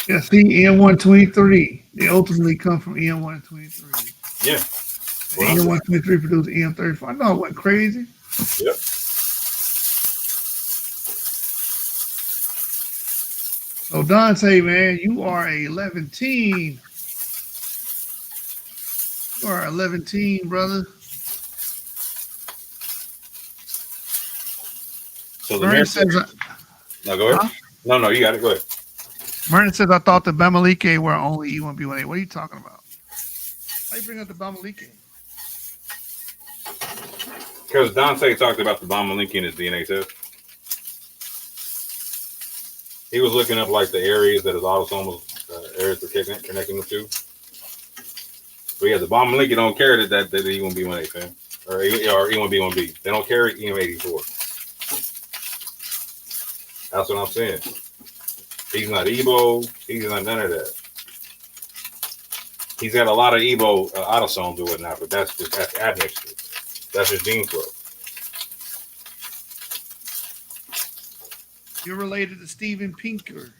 Yeah, see, EM123. They ultimately come from EM123. Yeah. Well, EM123 produced EM35. I know it went crazy. Yep. So Dante, man, you are a 11-teen. You are 11-teen, brother. So the says, no, go ahead. Huh? No, you got it. Go ahead. Merton says, I thought the Bamileke were only E1B1A. What are you talking about? Why you bring up the Bamileke? Because Dante talked about the Bamileke in his DNA test. He was looking up like the areas that his autosome was areas for connecting the two. But yeah, the Bamileke don't carry that E1B1A, fam. Or E1B1B. They don't carry EM84. That's what I'm saying. He's not Igbo. He's not none of that. He's got a lot of Igbo autosomes or whatnot, but that's admixture. That's his gene flow. You're related to Steven Pinker.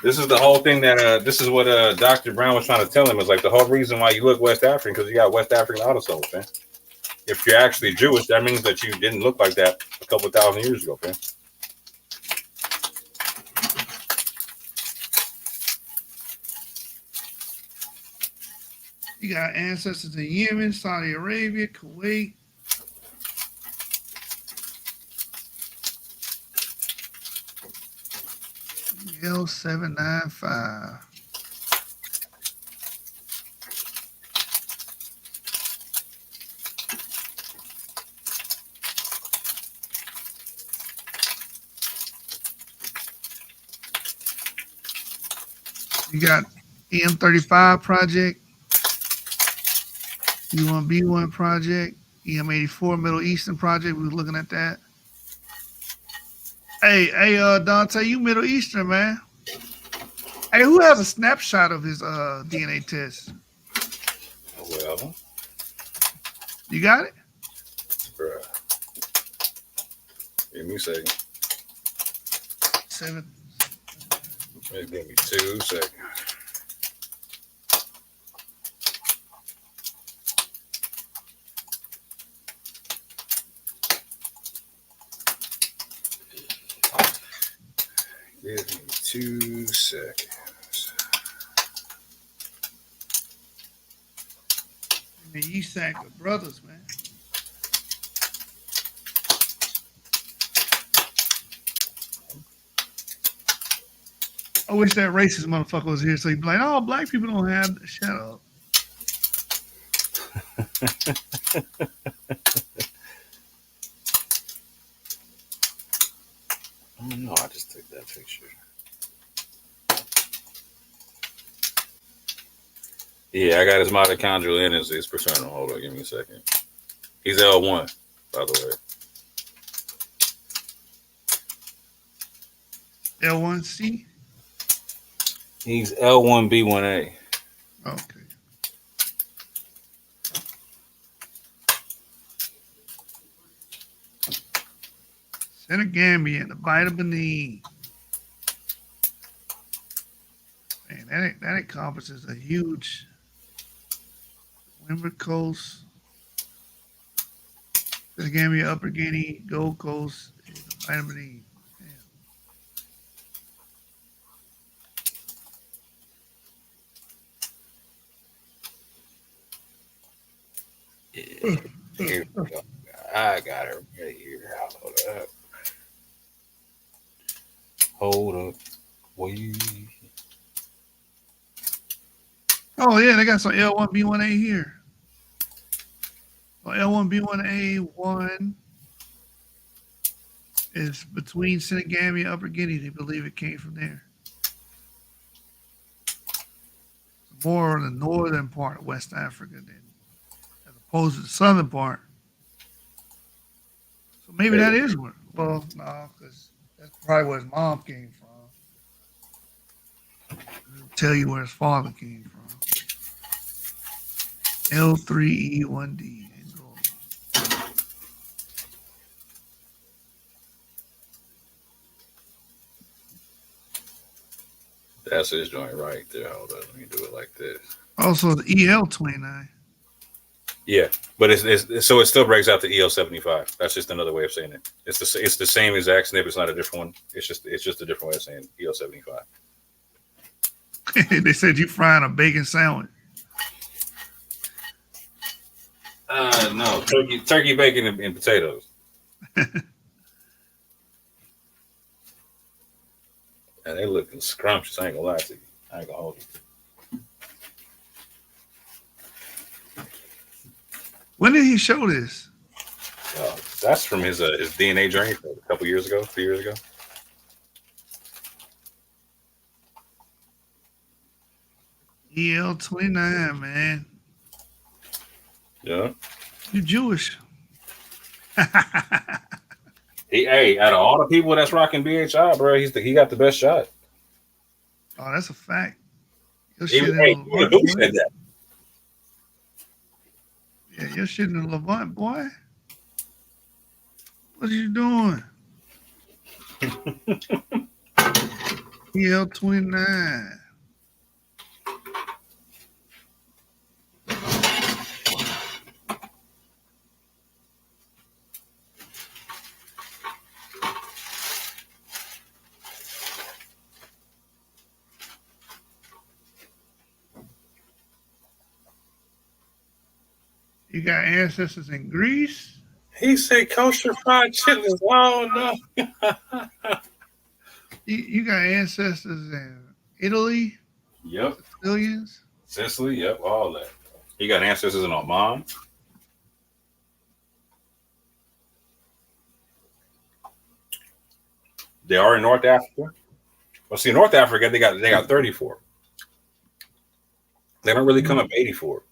This is the whole thing that this is what Dr. Brown was trying to tell him is like the whole reason why you look West African because you got West African autosomes, man. If you're actually Jewish, that means that you didn't look like that a couple thousand years ago, man. You got ancestors in Yemen, Saudi Arabia, Kuwait. L795. You got EM35 project, E1B1 project, EM84 Middle Eastern project. We was looking at that. Hey, Dante, you Middle Eastern, man. Hey, who has a snapshot of his DNA test? Well, You got it? bruh. Give me a second. 7. Just give me 2 seconds. Give me 2 seconds. Man, you sack the brothers, man. I wish that racist motherfucker was here so he'd be like, oh, black people don't have that. Shut up. Oh no, I just took that picture. Yeah, I got his mitochondrial and his paternal. Hold on, give me a second. He's L1, by the way. L1C? He's L1B1A. Okay. Senegambia and the vitamin E. Man, that encompasses a huge Windward Coast, Senegambia, Upper Guinea, Gold Coast, and the vitamin E. Yeah. Here we go. I got her right here. Hold up. Wait. Oh, yeah, they got some L1B1A here. Well, L1B1A1 is between Senegambia and Upper Guinea. They believe it came from there. More in the northern part of West Africa than as opposed to the southern part. So maybe that is where. Well, no, because that's probably where his mom came from. It'll tell you where his father came from. L3E1D. That's his joint right there. Hold on, let me do it like this. Also, the EL29. Yeah, but it's so it still breaks out to EL75. That's just another way of saying it. It's the same exact SNP. It's not a different one. It's just a different way of saying EL75. They said you frying a bacon sandwich. No, turkey, bacon, and potatoes. And they looking scrumptious. I ain't gonna lie to you. I ain't gonna hold you. When did he show this? That's from his DNA journey a couple years ago, 2 years ago. EL29, man. Yeah. You Jewish. Hey, out of all the people that's rocking BHI, bro, he got the best shot. Oh, that's a fact. Your Even shit in who Levant, said that? yeah, your shit in Levant, boy. What are you doing? EL29. You got ancestors in Greece? He said kosher fried chitlins. Oh no. You got ancestors in Italy, Yep. Sicilians. Sicily, yep, all that. He got ancestors in Oman. They are in North Africa. Well, see, North Africa, they got 34. They don't really come up 84.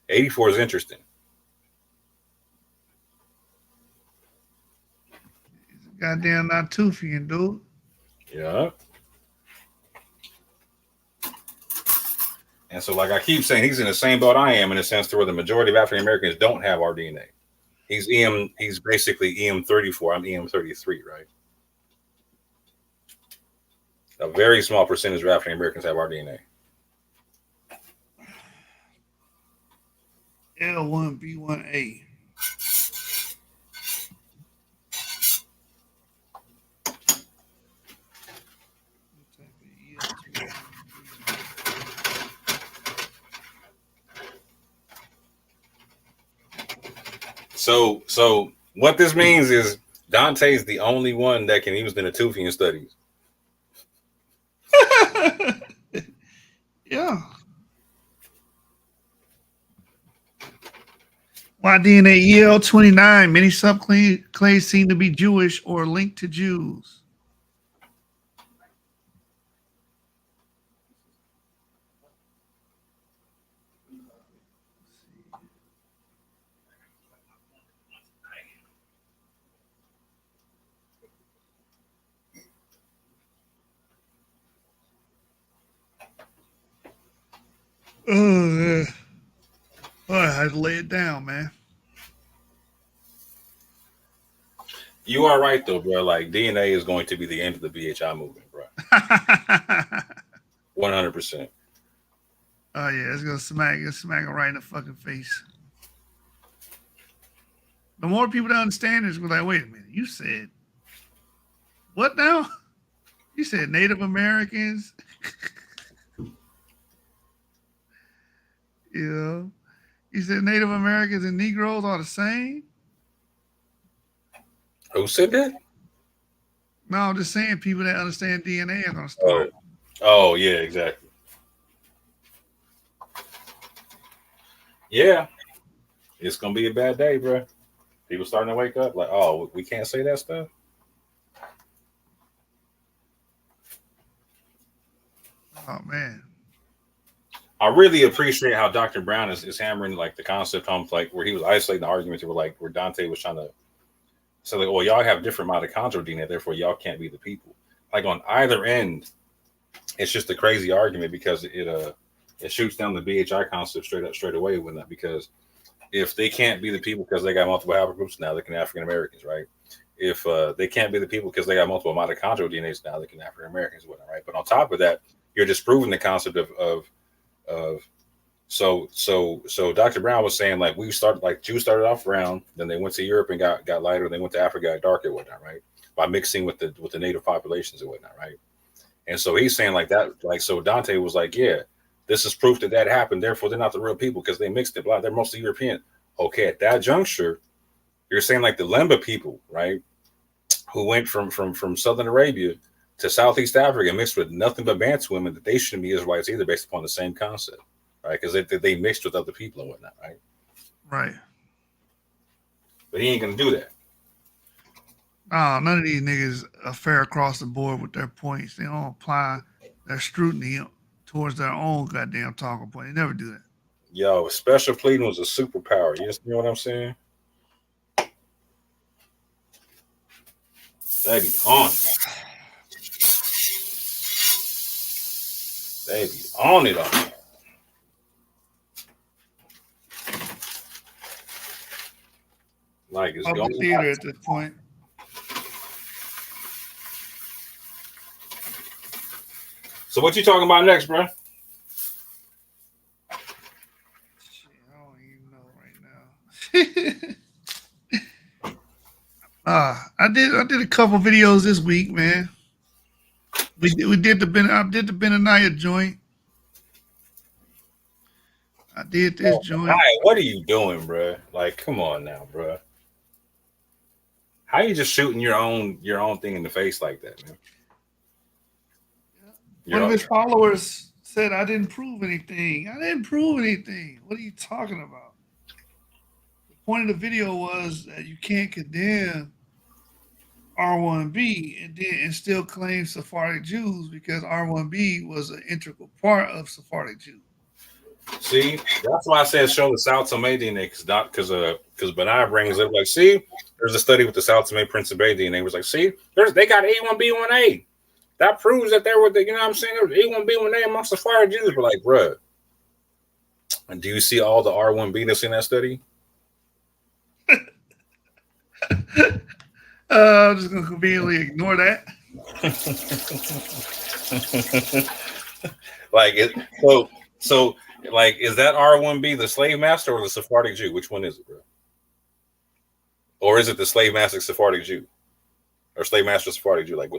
84 is interesting. Goddamn Natufian, dude. Yeah. And so, like I keep saying, he's in the same boat I am in a sense to where the majority of African Americans don't have our DNA. He's basically EM 34. I'm EM 33, right? A very small percentage of African Americans have our DNA. L1B1A. So what this means is Dante's the only one that can use the Natufian studies. Yeah. Y-DNA EL29. Many subclades seem to be Jewish or linked to Jews. Oh, I had to lay it down, man. You are right though, bro. Like DNA is going to be the end of the BHI movement, bro. 100%. Oh yeah, it's gonna smack it right in the fucking face. The more people that understand this, we're like, wait a minute, you said what now? You said Native Americans. You know, you said Native Americans and Negroes are the same. Who said that? No, I'm just saying people that understand DNA are gonna start. Oh yeah, exactly. Yeah, it's gonna be a bad day, bro. People starting to wake up like, oh, we can't say that stuff. Oh man. I really appreciate how Dr. Brown is hammering like the concept home, like where he was isolating the arguments where Dante was trying to say like, well, y'all have different mitochondrial DNA, therefore y'all can't be the people. Like on either end, it's just a crazy argument because it shoots down the BHI concept straight away with that, because if they can't be the people because they got multiple haplogroups, now they can African Americans, right? If they can't be the people because they got multiple mitochondrial DNAs, now they can African Americans, whatnot, right? But on top of that, you're disproving the concept of so Dr. Brown was saying like we started like Jews started off brown, then they went to Europe and got lighter, they went to Africa, got darker, and whatnot, right? By mixing with the native populations and whatnot, right? And so he's saying like that, like so Dante was like, yeah, this is proof that happened. Therefore, they're not the real people because they mixed it. They're mostly European. Okay, at that juncture, you're saying like the Lemba people, right, who went from Southern Arabia to Southeast Africa mixed with nothing but Bantu women, that they shouldn't be Israelites either, based upon the same concept, right? Because they mixed with other people and whatnot, right? Right. But he ain't gonna do that. None of these niggas are fair across the board with their points. They don't apply their scrutiny towards their own goddamn talking point. They never do that. Yo, special pleading was a superpower. You know what I'm saying? They be on it. They be on it on it. Like it's Public going theater at this point. So what you talking about next, bro? Shit, I don't even know right now. I did a couple videos this week, man. I did the Benaniah joint. I did this joint. Hi, what are you doing, bro? Like, come on now, bro. How you just shooting your own thing in the face like that, man? One of his followers said, I didn't prove anything. I didn't prove anything. What are you talking about? The point of the video was that you can't condemn R1B and still claim Sephardic Jews because R1B was an integral part of Sephardic Jews. See, that's why I said show the Sao Tome DNA, because Benai brings up like, see, there's a study with the Sao Tome Principe DNA. Was like, see, they got A1B1A. That proves that there were you know what I'm saying, there was A1B1A amongst the Sephardic Jews. But like, bruh, and do you see all the R1B that's in that study? I'm just gonna conveniently ignore that. Like so like, is that R1B the slave master or the Sephardic Jew? Which one is it, bro? Or is it the slave master Sephardic Jew, or slave master Sephardic Jew? Like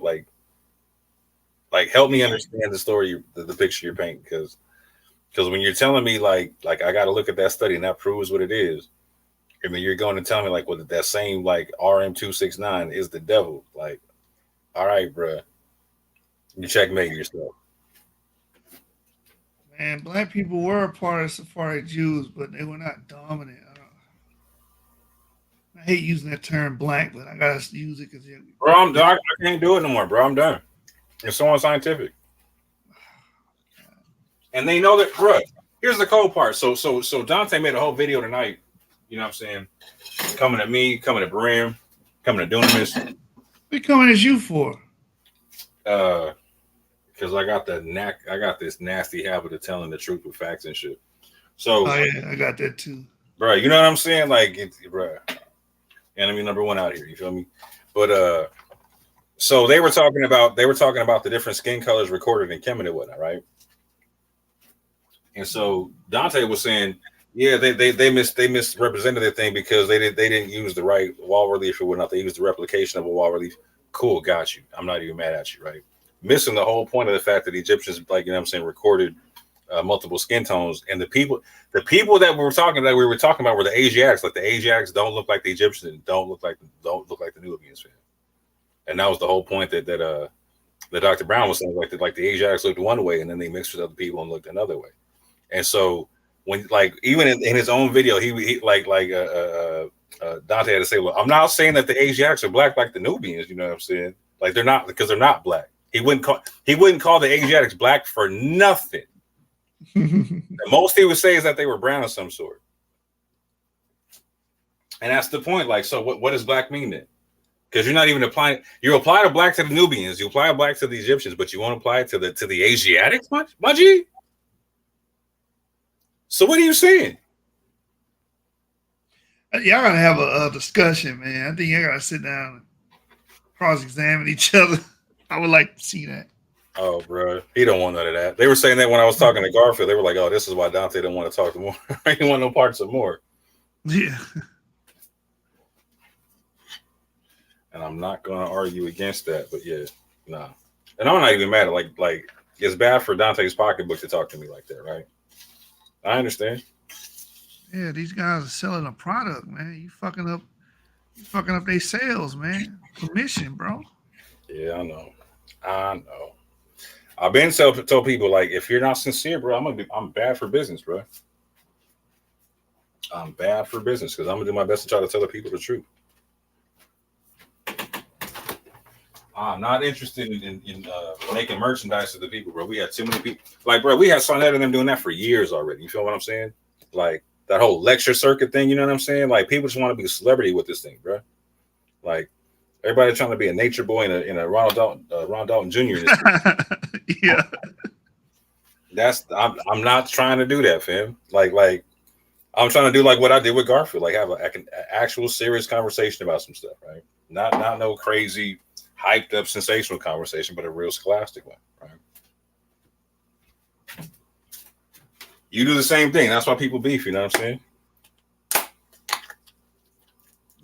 help me understand the story, the picture you're painting, because when you're telling me like I got to look at that study and that proves what it is, and then you're going to tell me like, well, that same like RM269 is the devil. Like, all right, bro, you checkmate yourself. Man, black people were a part of Sephardic Jews, but they were not dominant. I hate using that term black, but I gotta use it because bro, I'm done. I can't do it no more, bro. I'm done. It's so unscientific. And they know that, bro. Here's the cold part. So Dante made a whole video tonight. You know what I'm saying? Coming at me, coming at Barim, coming at Dunamis. What are coming at you for? Because I got this nasty habit of telling the truth with facts and shit. So, oh yeah, I got that too, bro. You know what I'm saying? Like, bro, enemy number one out here. You feel me? But so they were talking about the different skin colors recorded in Kemet and whatnot, right? And so Dante was saying, yeah, they misrepresented the thing because they didn't use the right wall relief or whatnot. They used the replication of a wall relief. Cool, got you. I'm not even mad at you, right? Missing the whole point of the fact that the Egyptians, like, you know what I'm saying, recorded multiple skin tones, and the people that we were talking about were the Asiatics. Like, the Asiatics don't look like the Egyptians, don't look like the Nubians, fam. And that was the whole point that Dr. Brown was saying, like the Asiatics looked one way and then they mixed with other people and looked another way. And so when, like, even in his own video, he Dante had to say, well, I'm not saying that the Asiatics are black like the Nubians, you know what I'm saying? Like, they're not, because they're not black. He wouldn't call the Asiatics black for nothing. The most he would say is that they were brown of some sort. And that's the point. Like, so what does black mean then? Because you're not even applying. You apply to black to the Nubians, you apply black to the Egyptians, but you won't apply it to the Asiatics, my G? So what are you saying? Y'all gotta have a discussion, man. I think y'all gotta sit down and cross-examine each other. I would like to see that. Oh, bro, he don't want none of that. They were saying that when I was talking to Garfield. They were like, "Oh, this is why Dante didn't want to talk to more. He didn't want no parts of more." Yeah. And I'm not gonna argue against that, but yeah, nah. And I'm not even mad at like it's bad for Dante's pocketbook to talk to me like that, right? I understand. Yeah, these guys are selling a product, man. You fucking up their sales, man. Commission, bro. Yeah, I know. I've been told people, like, if you're not sincere, bro, I'm bad for business, bro. I'm bad for business because I'm gonna do my best to try to tell the people the truth. I'm not interested in making merchandise to the people, bro. We had too many people. Like, bro, we had Sonetta and them doing that for years already. You feel what I'm saying? Like, that whole lecture circuit thing, you know what I'm saying? Like, people just want to be a celebrity with this thing, bro. Like, everybody trying to be a nature boy in a Ron Dalton Jr. Yeah. I'm not trying to do that, fam. Like I'm trying to do like what I did with Garfield, like have an actual serious conversation about some stuff, right? Not no crazy hyped up sensational conversation, but a real scholastic one, right? You do the same thing. That's why people beef, you know what I'm saying?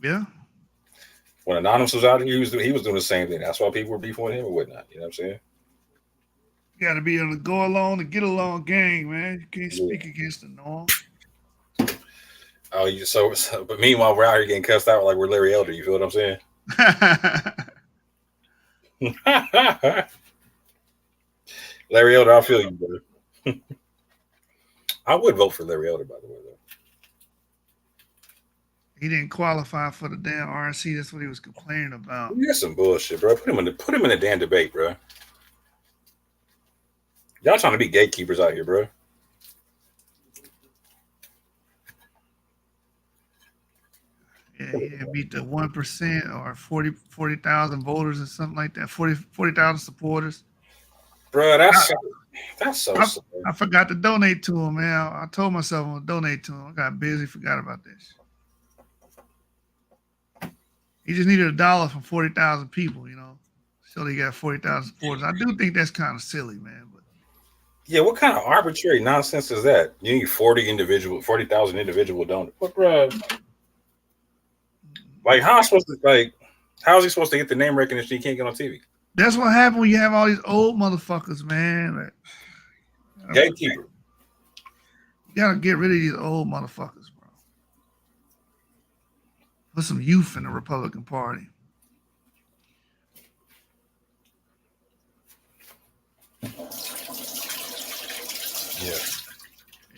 Yeah. When Anonymous was out here, he was doing the same thing. That's why people were beefing with him or whatnot. You know what I'm saying? You got to be able to go along and get along gang, man. You can't speak against the norm. Oh, so but meanwhile, we're out here getting cussed out like we're Larry Elder. You feel what I'm saying? Larry Elder, I feel you, brother. I would vote for Larry Elder, by the way, though. He didn't qualify for the damn RNC. That's what he was complaining about. That's some bullshit, bro. Put him in the damn debate, bro. Y'all trying to be gatekeepers out here, bro. Yeah, he didn't beat the 1% or 40,000 voters or something like that. 40,000 supporters. Bro, that's so sad. I forgot to donate to him, man. I told myself I'm gonna donate to him. I got busy, forgot about this. He just needed $1 from 40,000 people, you know. So he got 40,000 supporters. I do think that's kind of silly, man. But yeah, what kind of arbitrary nonsense is that? You need 40,000 individual donors. But bro, like how is he supposed to get the name recognition? He can't get on TV. that's what happened when you have all these old motherfuckers, man. Like, Gatekeeper. you gotta get rid of these old motherfuckers, bro. Put some youth in the Republican Party.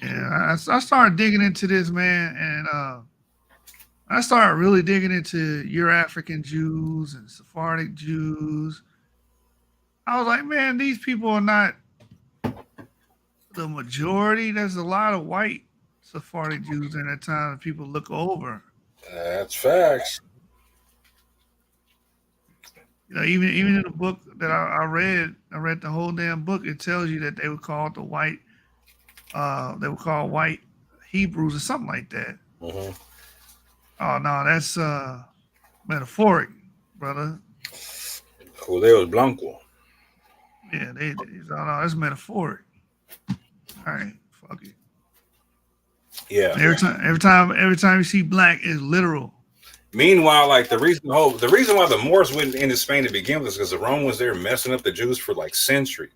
Yeah, I started digging into this, man, and I started really digging into Euro-African Jews and Sephardic Jews. I was like, man, these people are not the majority. There's a lot of white Sephardic Jews in that time that people look over. That's facts. You know, even in the book that I read the whole damn book. It tells you that they were called the white. They were called white Hebrews or something like that. Mm-hmm. Oh no, that's metaphoric, brother. Judeos Blanco. Yeah, no, that's metaphoric. All right, fuck it. Yeah. Every time you see black is literal. Meanwhile, like the reason why the Moors went into Spain to begin with is because the Romans there messing up the Jews for like centuries.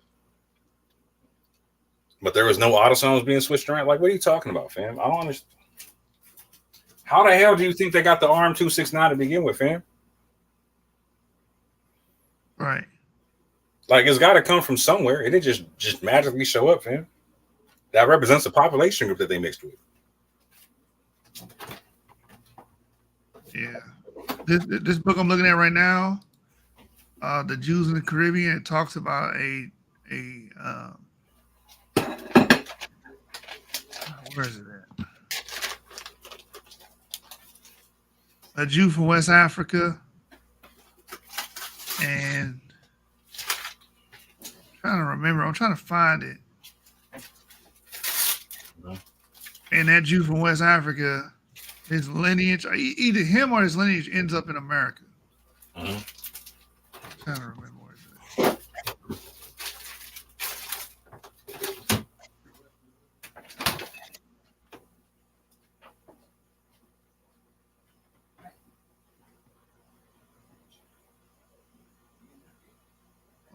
But there was no autosomes being switched around. Like, what are you talking about, fam? I don't understand. How the hell do you think they got the ARM 269 to begin with, fam? Right. Like, it's got to come from somewhere. It didn't just magically show up, fam. That represents the population group that they mixed with. Yeah. This book I'm looking at right now, The Jews in the Caribbean, it talks about where is it at? A Jew from West Africa, and I'm trying to find it. And that Jew from West Africa, his lineage, either him or his lineage ends up in America. Mm-hmm. I'm trying to remember where it's at.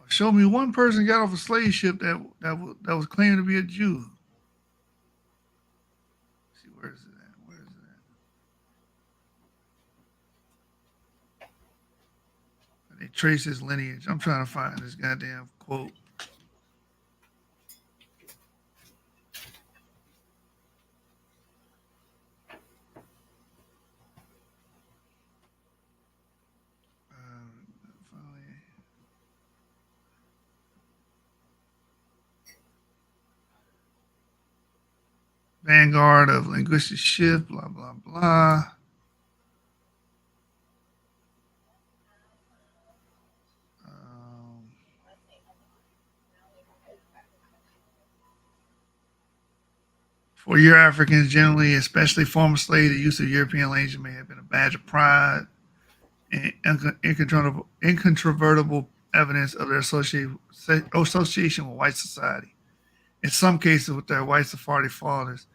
Show me one person got off a slave ship that was claiming to be a Jew. Let's see, where is it at? Where is it at? They trace his lineage. I'm trying to find this goddamn quote. Vanguard of linguistic shift, blah, blah, blah. For Euro-Africans generally, especially former slaves, the use of European language may have been a badge of pride and incontrovertible evidence of their association with white society. In some cases, with their white Sephardic fathers.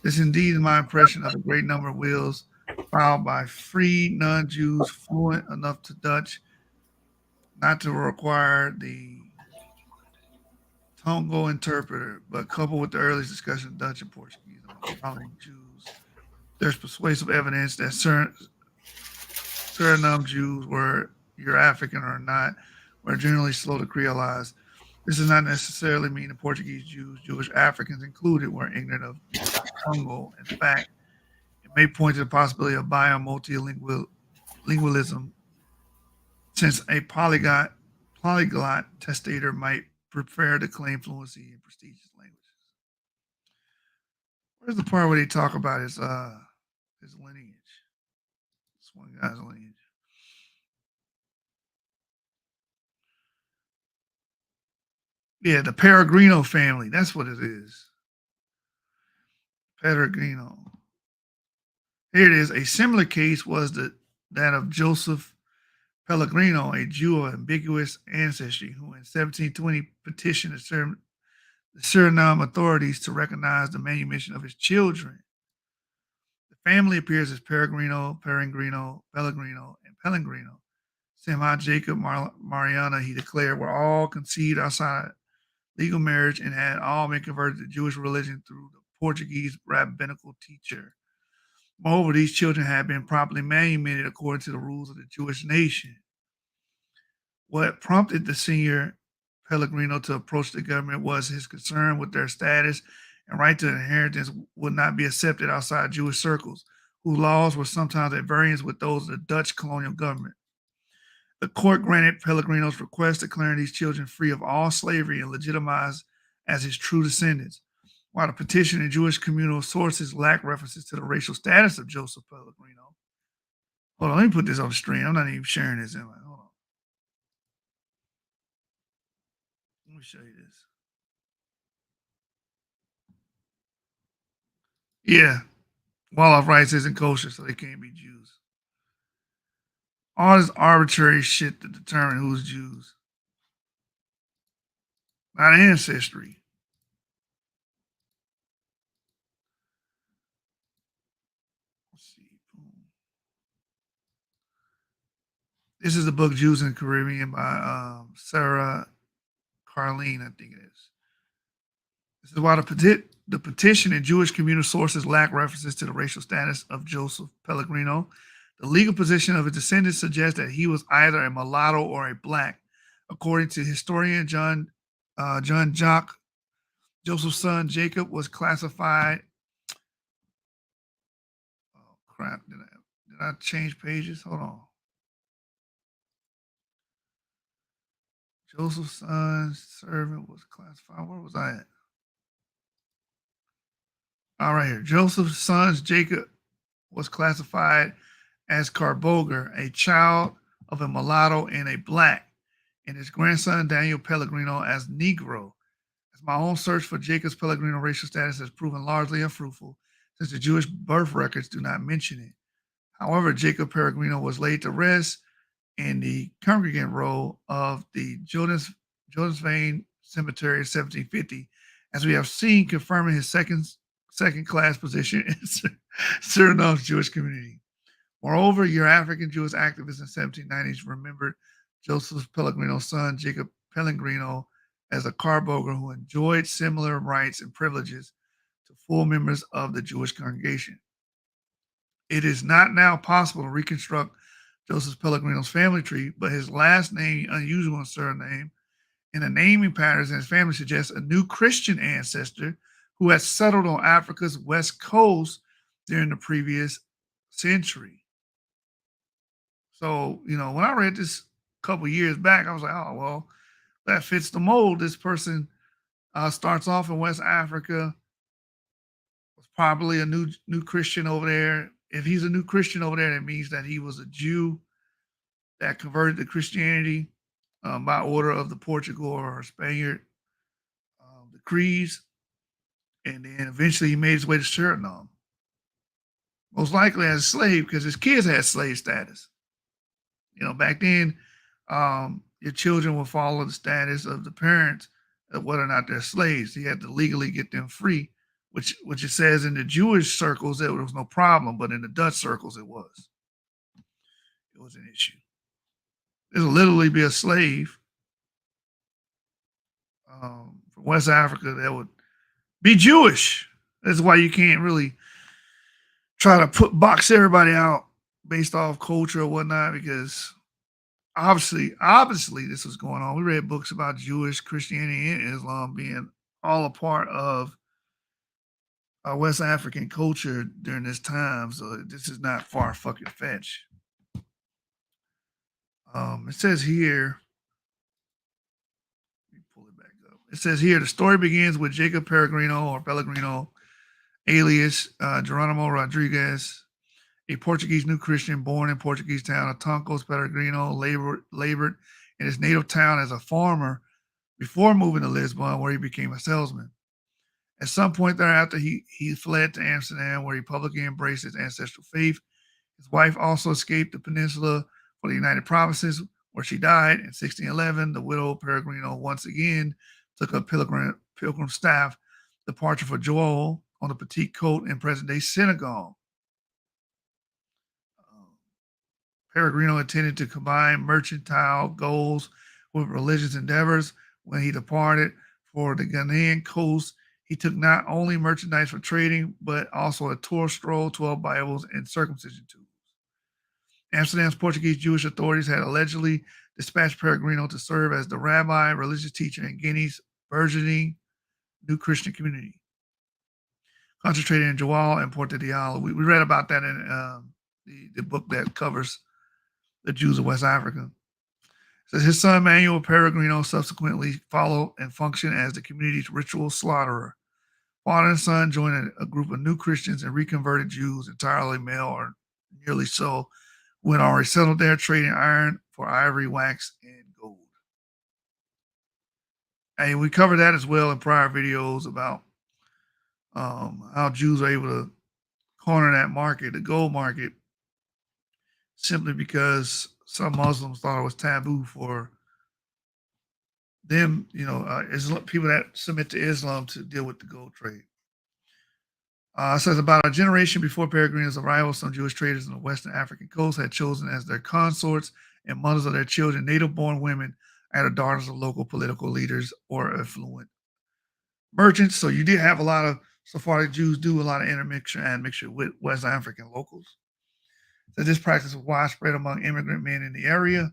This indeed is my impression of the great number of wills filed by free non-Jews fluent enough to Dutch not to require the Tongo interpreter, but coupled with the earliest discussion of Dutch and Portuguese among prominent Jews, there's persuasive evidence that certain Jews, were Euro-African or not, were generally slow to creolize. This does not necessarily mean the Portuguese Jews, Jewish Africans included, were ignorant of Congo. In fact, it may point to the possibility of multilingualism, since a polyglot testator might prefer to claim fluency in prestigious languages. Where's the part where they talk about his lineage? This one guy's lineage. Yeah, the Peregrino family. That's what it is. Peregrino. Here it is. A similar case was that of Joseph Pellegrino, a Jew of ambiguous ancestry, who in 1720 petitioned the Suriname authorities to recognize the manumission of his children. The family appears as Pellegrino, and Pellegrino. Simha, Jacob, Mariana, he declared, were all conceived outside legal marriage and had all been converted to Jewish religion through the Portuguese rabbinical teacher. Moreover, these children had been properly manumitted according to the rules of the Jewish nation. What prompted the senior Pellegrino to approach the government was his concern with their status and right to inheritance would not be accepted outside Jewish circles, whose laws were sometimes at variance with those of the Dutch colonial government. The court granted Pellegrino's request, declaring these children free of all slavery and legitimized as his true descendants. While the petition and Jewish communal sources lack references to the racial status of Joseph Pellegrino. Hold on, let me put this on the screen. I'm not even sharing this. Hold on. Let me show you this. Yeah. Wolof rights isn't kosher, so they can't be Jews. All this arbitrary shit to determine who's Jews. Not ancestry. Let's see. This is the book Jews in the Caribbean by Sarah Carlene, I think it is. This is why the petition and Jewish communal sources lack references to the racial status of Joseph Pellegrino. The legal position of his descendants suggests that he was either a mulatto or a black. According to historian John Jock, Joseph's son Jacob was classified. Oh crap! Did I change pages? Hold on. Joseph's son's servant was classified. Where was I at? All right, here. Joseph's son's Jacob was classified as Carboger, a child of a mulatto and a black, and his grandson Daniel Pellegrino as Negro. As my own search for Jacob's Pellegrino racial status has proven largely unfruitful, since the Jewish birth records do not mention it. However, Jacob Pellegrino was laid to rest in the congregant roll of the Jodensveen Cemetery in 1750, as we have seen, confirming his second-class position in Suriname's Jewish community. Moreover, your African Jewish activists in the 1790s remembered Joseph Pellegrino's son, Jacob Pellegrino, as a Carboger who enjoyed similar rights and privileges to full members of the Jewish congregation. It is not now possible to reconstruct Joseph Pellegrino's family tree, but his last name, unusual surname, and the naming patterns in his family suggest a new Christian ancestor who had settled on Africa's west coast during the previous century. So, when I read this a couple years back, I was like, oh, well, that fits the mold. This person starts off in West Africa, was probably a new Christian over there. If he's a new Christian over there, that means that he was a Jew that converted to Christianity by order of the Portugal or Spaniard decrees. And then eventually he made his way to Suriname. Most likely as a slave, because his kids had slave status. Back then, your children will follow the status of the parents of whether or not they're slaves. You had to legally get them free, which it says in the Jewish circles there was no problem, but in the Dutch circles it was. It was an issue. It'll literally be a slave from West Africa that would be Jewish. That's why you can't really try to box everybody out based off culture or whatnot, because obviously this was going on. We read books about Jewish, Christianity, and Islam being all a part of West African culture during this time. So this is not far fucking fetch. It says here, let me pull it back up. It says here, the story begins with Jacob Pellegrino, alias Geronimo Rodriguez, a Portuguese New Christian born in Portuguese town of Toncos Pellegrino, labored in his native town as a farmer before moving to Lisbon, where he became a salesman. At some point thereafter, he fled to Amsterdam, where he publicly embraced his ancestral faith. His wife also escaped the peninsula for the United Provinces, where she died in 1611. The widow Pellegrino once again took up pilgrim staff departure for Joel on the Petite Côte in present-day Senegal. Pellegrino intended to combine mercantile goals with religious endeavors. When he departed for the Ghanaian coast, he took not only merchandise for trading, but also a Torah scroll, 12 Bibles, and circumcision tools. Amsterdam's Portuguese Jewish authorities had allegedly dispatched Pellegrino to serve as the rabbi, religious teacher in Guinea's burgeoning New Christian community, concentrated in Joal and Porto Diallo. We read about that in the book that covers the Jews of West Africa. It says his son Manuel Pellegrino subsequently followed and functioned as the community's ritual slaughterer. Father and son joined a group of new Christians and reconverted Jews, entirely male or nearly so, who had already settled there, trading iron for ivory, wax, and gold. And we covered that as well in prior videos about how Jews are able to corner that market, the gold market, simply because some Muslims thought it was taboo for them, people that submit to Islam to deal with the gold trade. It says about a generation before Pellegrino's arrival, some Jewish traders on the Western African coast had chosen as their consorts and mothers of their children native-born women and the daughters of local political leaders or affluent merchants. So you did have a lot of Sephardic Jews do a lot of admixture with West African locals. So this practice was widespread among immigrant men in the area.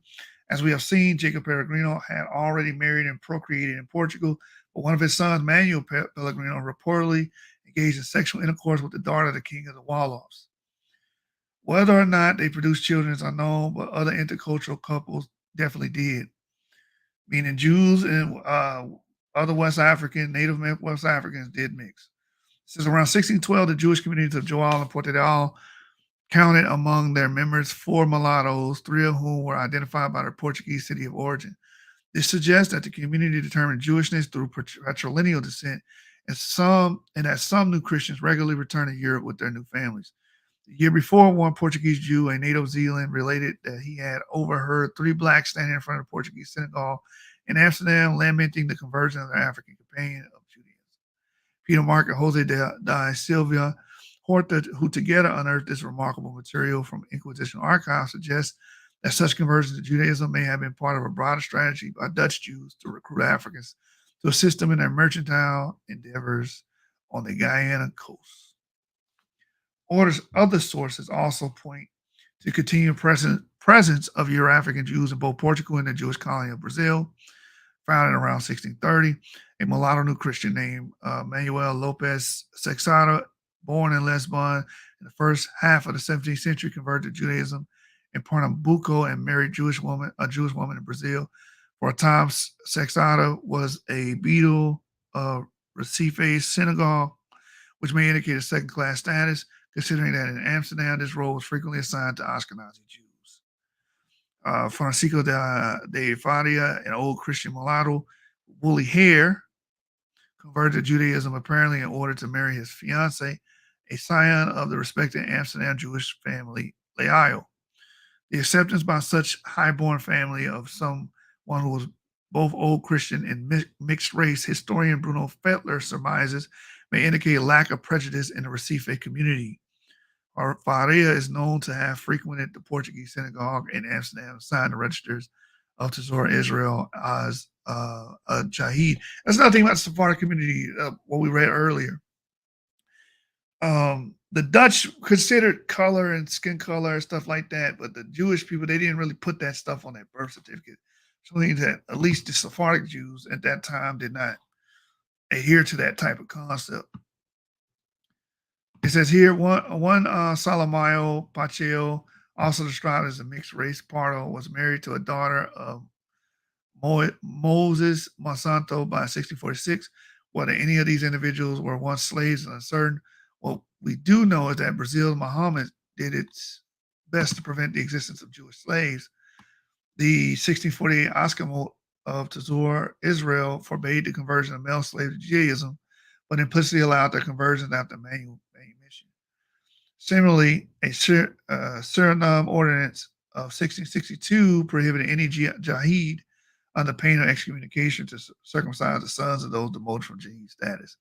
As we have seen, Jacob Pellegrino had already married and procreated in Portugal, but one of his sons, Manuel Pellegrino, reportedly engaged in sexual intercourse with the daughter of the king of the Wolofs. Whether or not they produced children is unknown, but other intercultural couples definitely did, meaning Jews and other native West Africans did mix. Since around 1612, the Jewish communities of Joal and Portugal counted among their members 4 mulattoes, 3 of whom were identified by their Portuguese city of origin. This suggests that the community determined Jewishness through patrilineal descent, and that some new Christians regularly returned to Europe with their new families. The year before, one Portuguese Jew, a native Zealand, related that he had overheard 3 blacks standing in front of the Portuguese synagogue in Amsterdam, lamenting the conversion of their African companion of Judaism. Peter Mark and Jose da Silva Horta, who together unearthed this remarkable material from Inquisition archives, suggests that such conversions to Judaism may have been part of a broader strategy by Dutch Jews to recruit Africans to assist them in their mercantile endeavors on the Guyana coast. Other sources also point to continued presence of Euro-African Jews in both Portugal and the Jewish colony of Brazil, founded around 1630. A mulatto new Christian named Manuel Lopes Sexada, born in Lisbon in the first half of the 17th century, converted to Judaism in Pernambuco and married a Jewish woman in Brazil. For a time, Sexada was a beadle of Recife's synagogue, which may indicate a second-class status, considering that in Amsterdam, this role was frequently assigned to Ashkenazi Jews. Francisco de Faria, an old Christian mulatto, woolly hair, converted to Judaism apparently in order to marry his fiancée, a scion of the respected Amsterdam Jewish family, Leio. The acceptance by such high-born family of someone who was both old Christian and mixed race, historian Bruno Fettler surmises, may indicate a lack of prejudice in the Recife community. Faria is known to have frequented the Portuguese synagogue in Amsterdam, signed the registers of Tzor Israel as a Jahid. That's another thing about the Sephardic community, what we read earlier. the Dutch considered color and skin color and stuff like that, but the Jewish people, they didn't really put that stuff on their birth certificate. So means that at least the Sephardic Jews at that time did not adhere to that type of concept. It says here, one Salamayo Pacheco, also described as a mixed race Pardo, was married to a daughter of Moses Monsanto by 1646. Whether any of these individuals were once slaves is uncertain. What we do know is that Brazil Muhammad did its best to prevent the existence of Jewish slaves. The 1648 Askamot of Tzur, Israel, forbade the conversion of male slaves to Judaism, but implicitly allowed their conversion after manumission. Similarly, a Suriname ordinance of 1662 prohibited any Jahid under pain of excommunication to circumcise the sons of those demoted from Jahid status.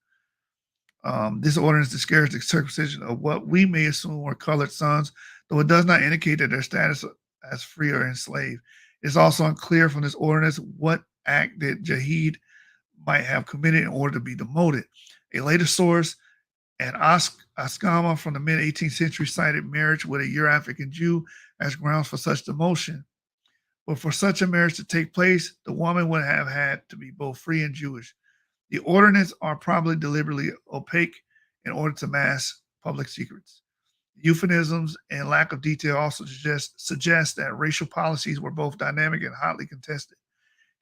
This ordinance discouraged the circumcision of what we may assume were colored sons, though it does not indicate that their status as free or enslaved. It's also unclear from this ordinance what act that Jahid might have committed in order to be demoted. A later source, at Askama from the mid-18th century, cited marriage with a Euro-African Jew as grounds for such demotion. But for such a marriage to take place, the woman would have had to be both free and Jewish. The ordinances are probably deliberately opaque in order to mask public secrets. Euphemisms and lack of detail also suggest that racial policies were both dynamic and hotly contested.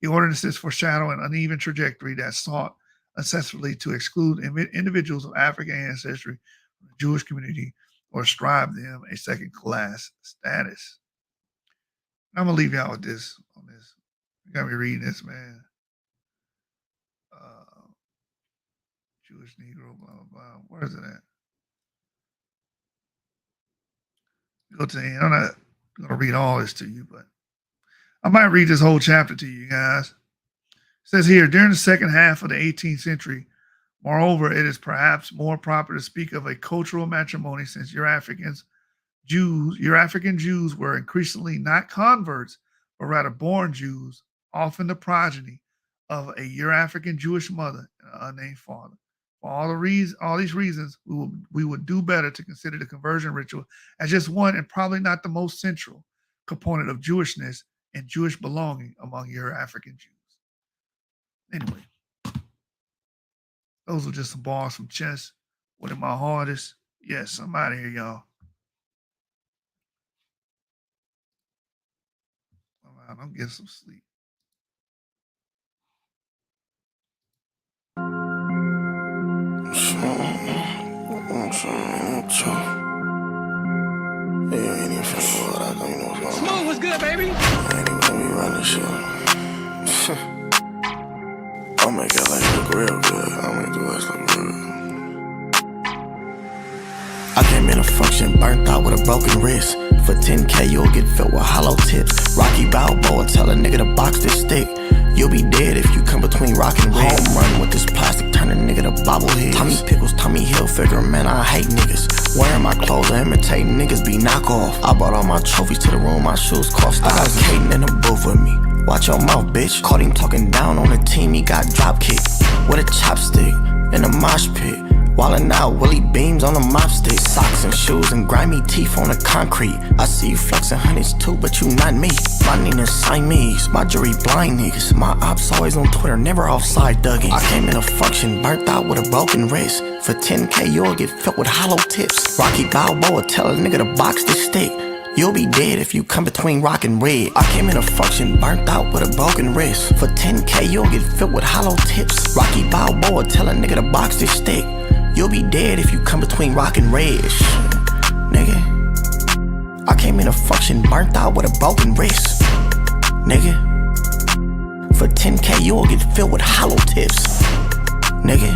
The ordinances foreshadow an uneven trajectory that sought successfully to exclude individuals of African ancestry from the Jewish community or ascribe them a second-class status. I'm gonna leave y'all with this on this. You got me reading this, man. Jewish Negro, blah, blah, blah. Where is it at? Go to the end. I'm not going to read all this to you, but I might read this whole chapter to you guys. It says here, during the second half of the 18th century, moreover, it is perhaps more proper to speak of a cultural matrimony since Euro-African Jews were increasingly not converts, but rather born Jews, often the progeny of a Euro-African Jewish mother and an unnamed father. For all these reasons, we would do better to consider the conversion ritual as just one and probably not the most central component of Jewishness and Jewish belonging among Euro-African Jews. Anyway, those are just some bars from Chess. What am I hardest? Yes, I'm out of here, y'all. I'm getting some sleep. Smooth was good, baby. I'll make your life look real good. I'll make the life look good. I came in a function burnt out with a broken wrist. For 10K, you'll get filled with hollow tips. Rocky Balboa, tell a nigga to box this stick. You'll be dead if you come between rock and red. Home run with this plastic, turn a nigga to bobblehead. Tommy Pickles, Tommy Hilfiger, man, I hate niggas. Wearing my clothes and imitating niggas be knockoff. I brought all my trophies to the room, my shoes cost. I got Caden in the booth with me. Watch your mouth, bitch. Caught him talking down on the team, he got drop kicked. With a chopstick in a mosh pit. Wildin' out, Willie Beams on a mop stick. Socks and shoes and grimy teeth on the concrete. I see you flexing hundreds too, but you not me. My Nina's Siamese, my jury blind niggas. My ops always on Twitter, never offside dugging. I came in a function, burnt out with a broken wrist. For 10K, you'll get filled with hollow tips. Rocky Balboa, tell a nigga to box this stick. You'll be dead if you come between rock and red. I came in a function, burnt out with a broken wrist. For 10K, you'll get filled with hollow tips. Rocky Balboa, tell a nigga to box this stick. You'll be dead if you come between rock and red. Nigga, I came in a function, burnt out with a broken wrist. Nigga, for 10K, you'll get filled with hollow tips. Nigga,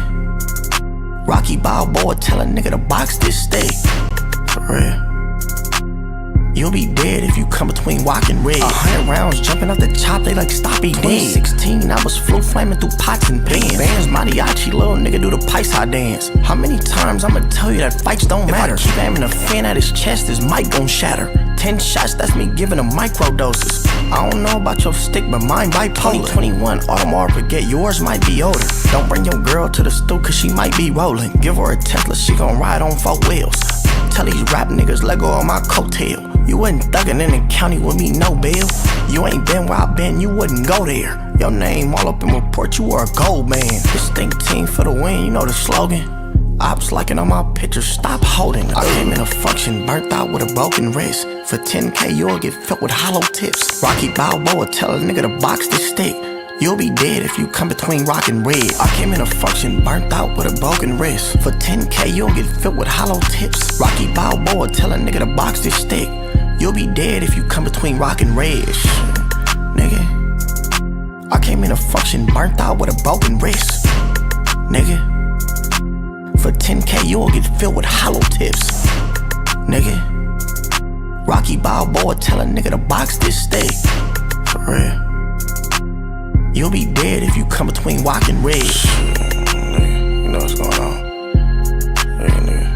Rocky Balboa, tell a nigga to box this stick. For real. You'll be dead if you come between rock and red. 100 rounds jumping off the chop, they like stop he dead. 2016, I was flu flaming through pots and pans. Bands, mariachi, little nigga do the paisa dance. How many times I'ma tell you that fights don't matter? If I keep aiming a fan at his chest, his mic gon' shatter. 10 shots, that's me giving him micro doses. I don't know about your stick, but mine bipolar. 2021 Audemars Piguet, yours might be older. Don't bring your girl to the stool cause she might be rolling. Give her a Tesla, she gon' ride on 4 wheels. Tell these rap niggas let go of my coattail. You wasn't thuggin' in the county with me, no bail. You ain't been where I been, you wouldn't go there. Your name all up in report, you were a gold man. Distinct team for the win, you know the slogan. Ops liking on my pictures, stop holding. I came in a function, burnt out with a broken wrist. For 10K, you'll get filled with hollow tips. Rocky Balboa tell a nigga to box this stick. You'll be dead if you come between rock and red. I came in a function, burnt out with a broken wrist. For 10K, you'll get filled with hollow tips. Rocky Balboa tell a nigga to box this stick. You'll be dead if you come between rock and red. Shit, nigga. I came in a function, burnt out with a broken wrist. Nigga. For 10K, you'll get filled with hollow tips. Nigga. Rocky Balboa tell a nigga to box this steak. For real. You'll be dead if you come between rock and red. Nigga, you know what's going on. Yeah, nigga.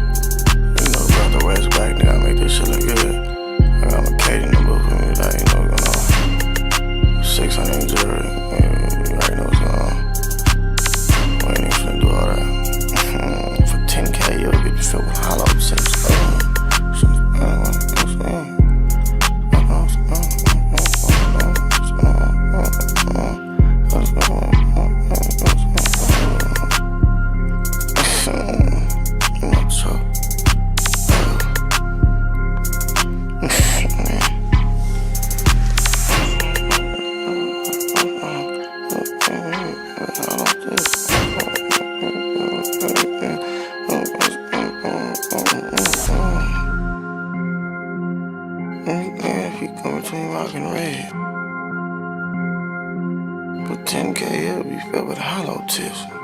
You know about the West back, nigga. I make this shit look good. I got my Katie number for me, that you know what's going on. 600 jewelry, you already know what's going on. We ain't even finna do all that. For 10K, you'll get filled with hollow tips. If you come between rock and red, but 10K, it'll be filled with hollow tips.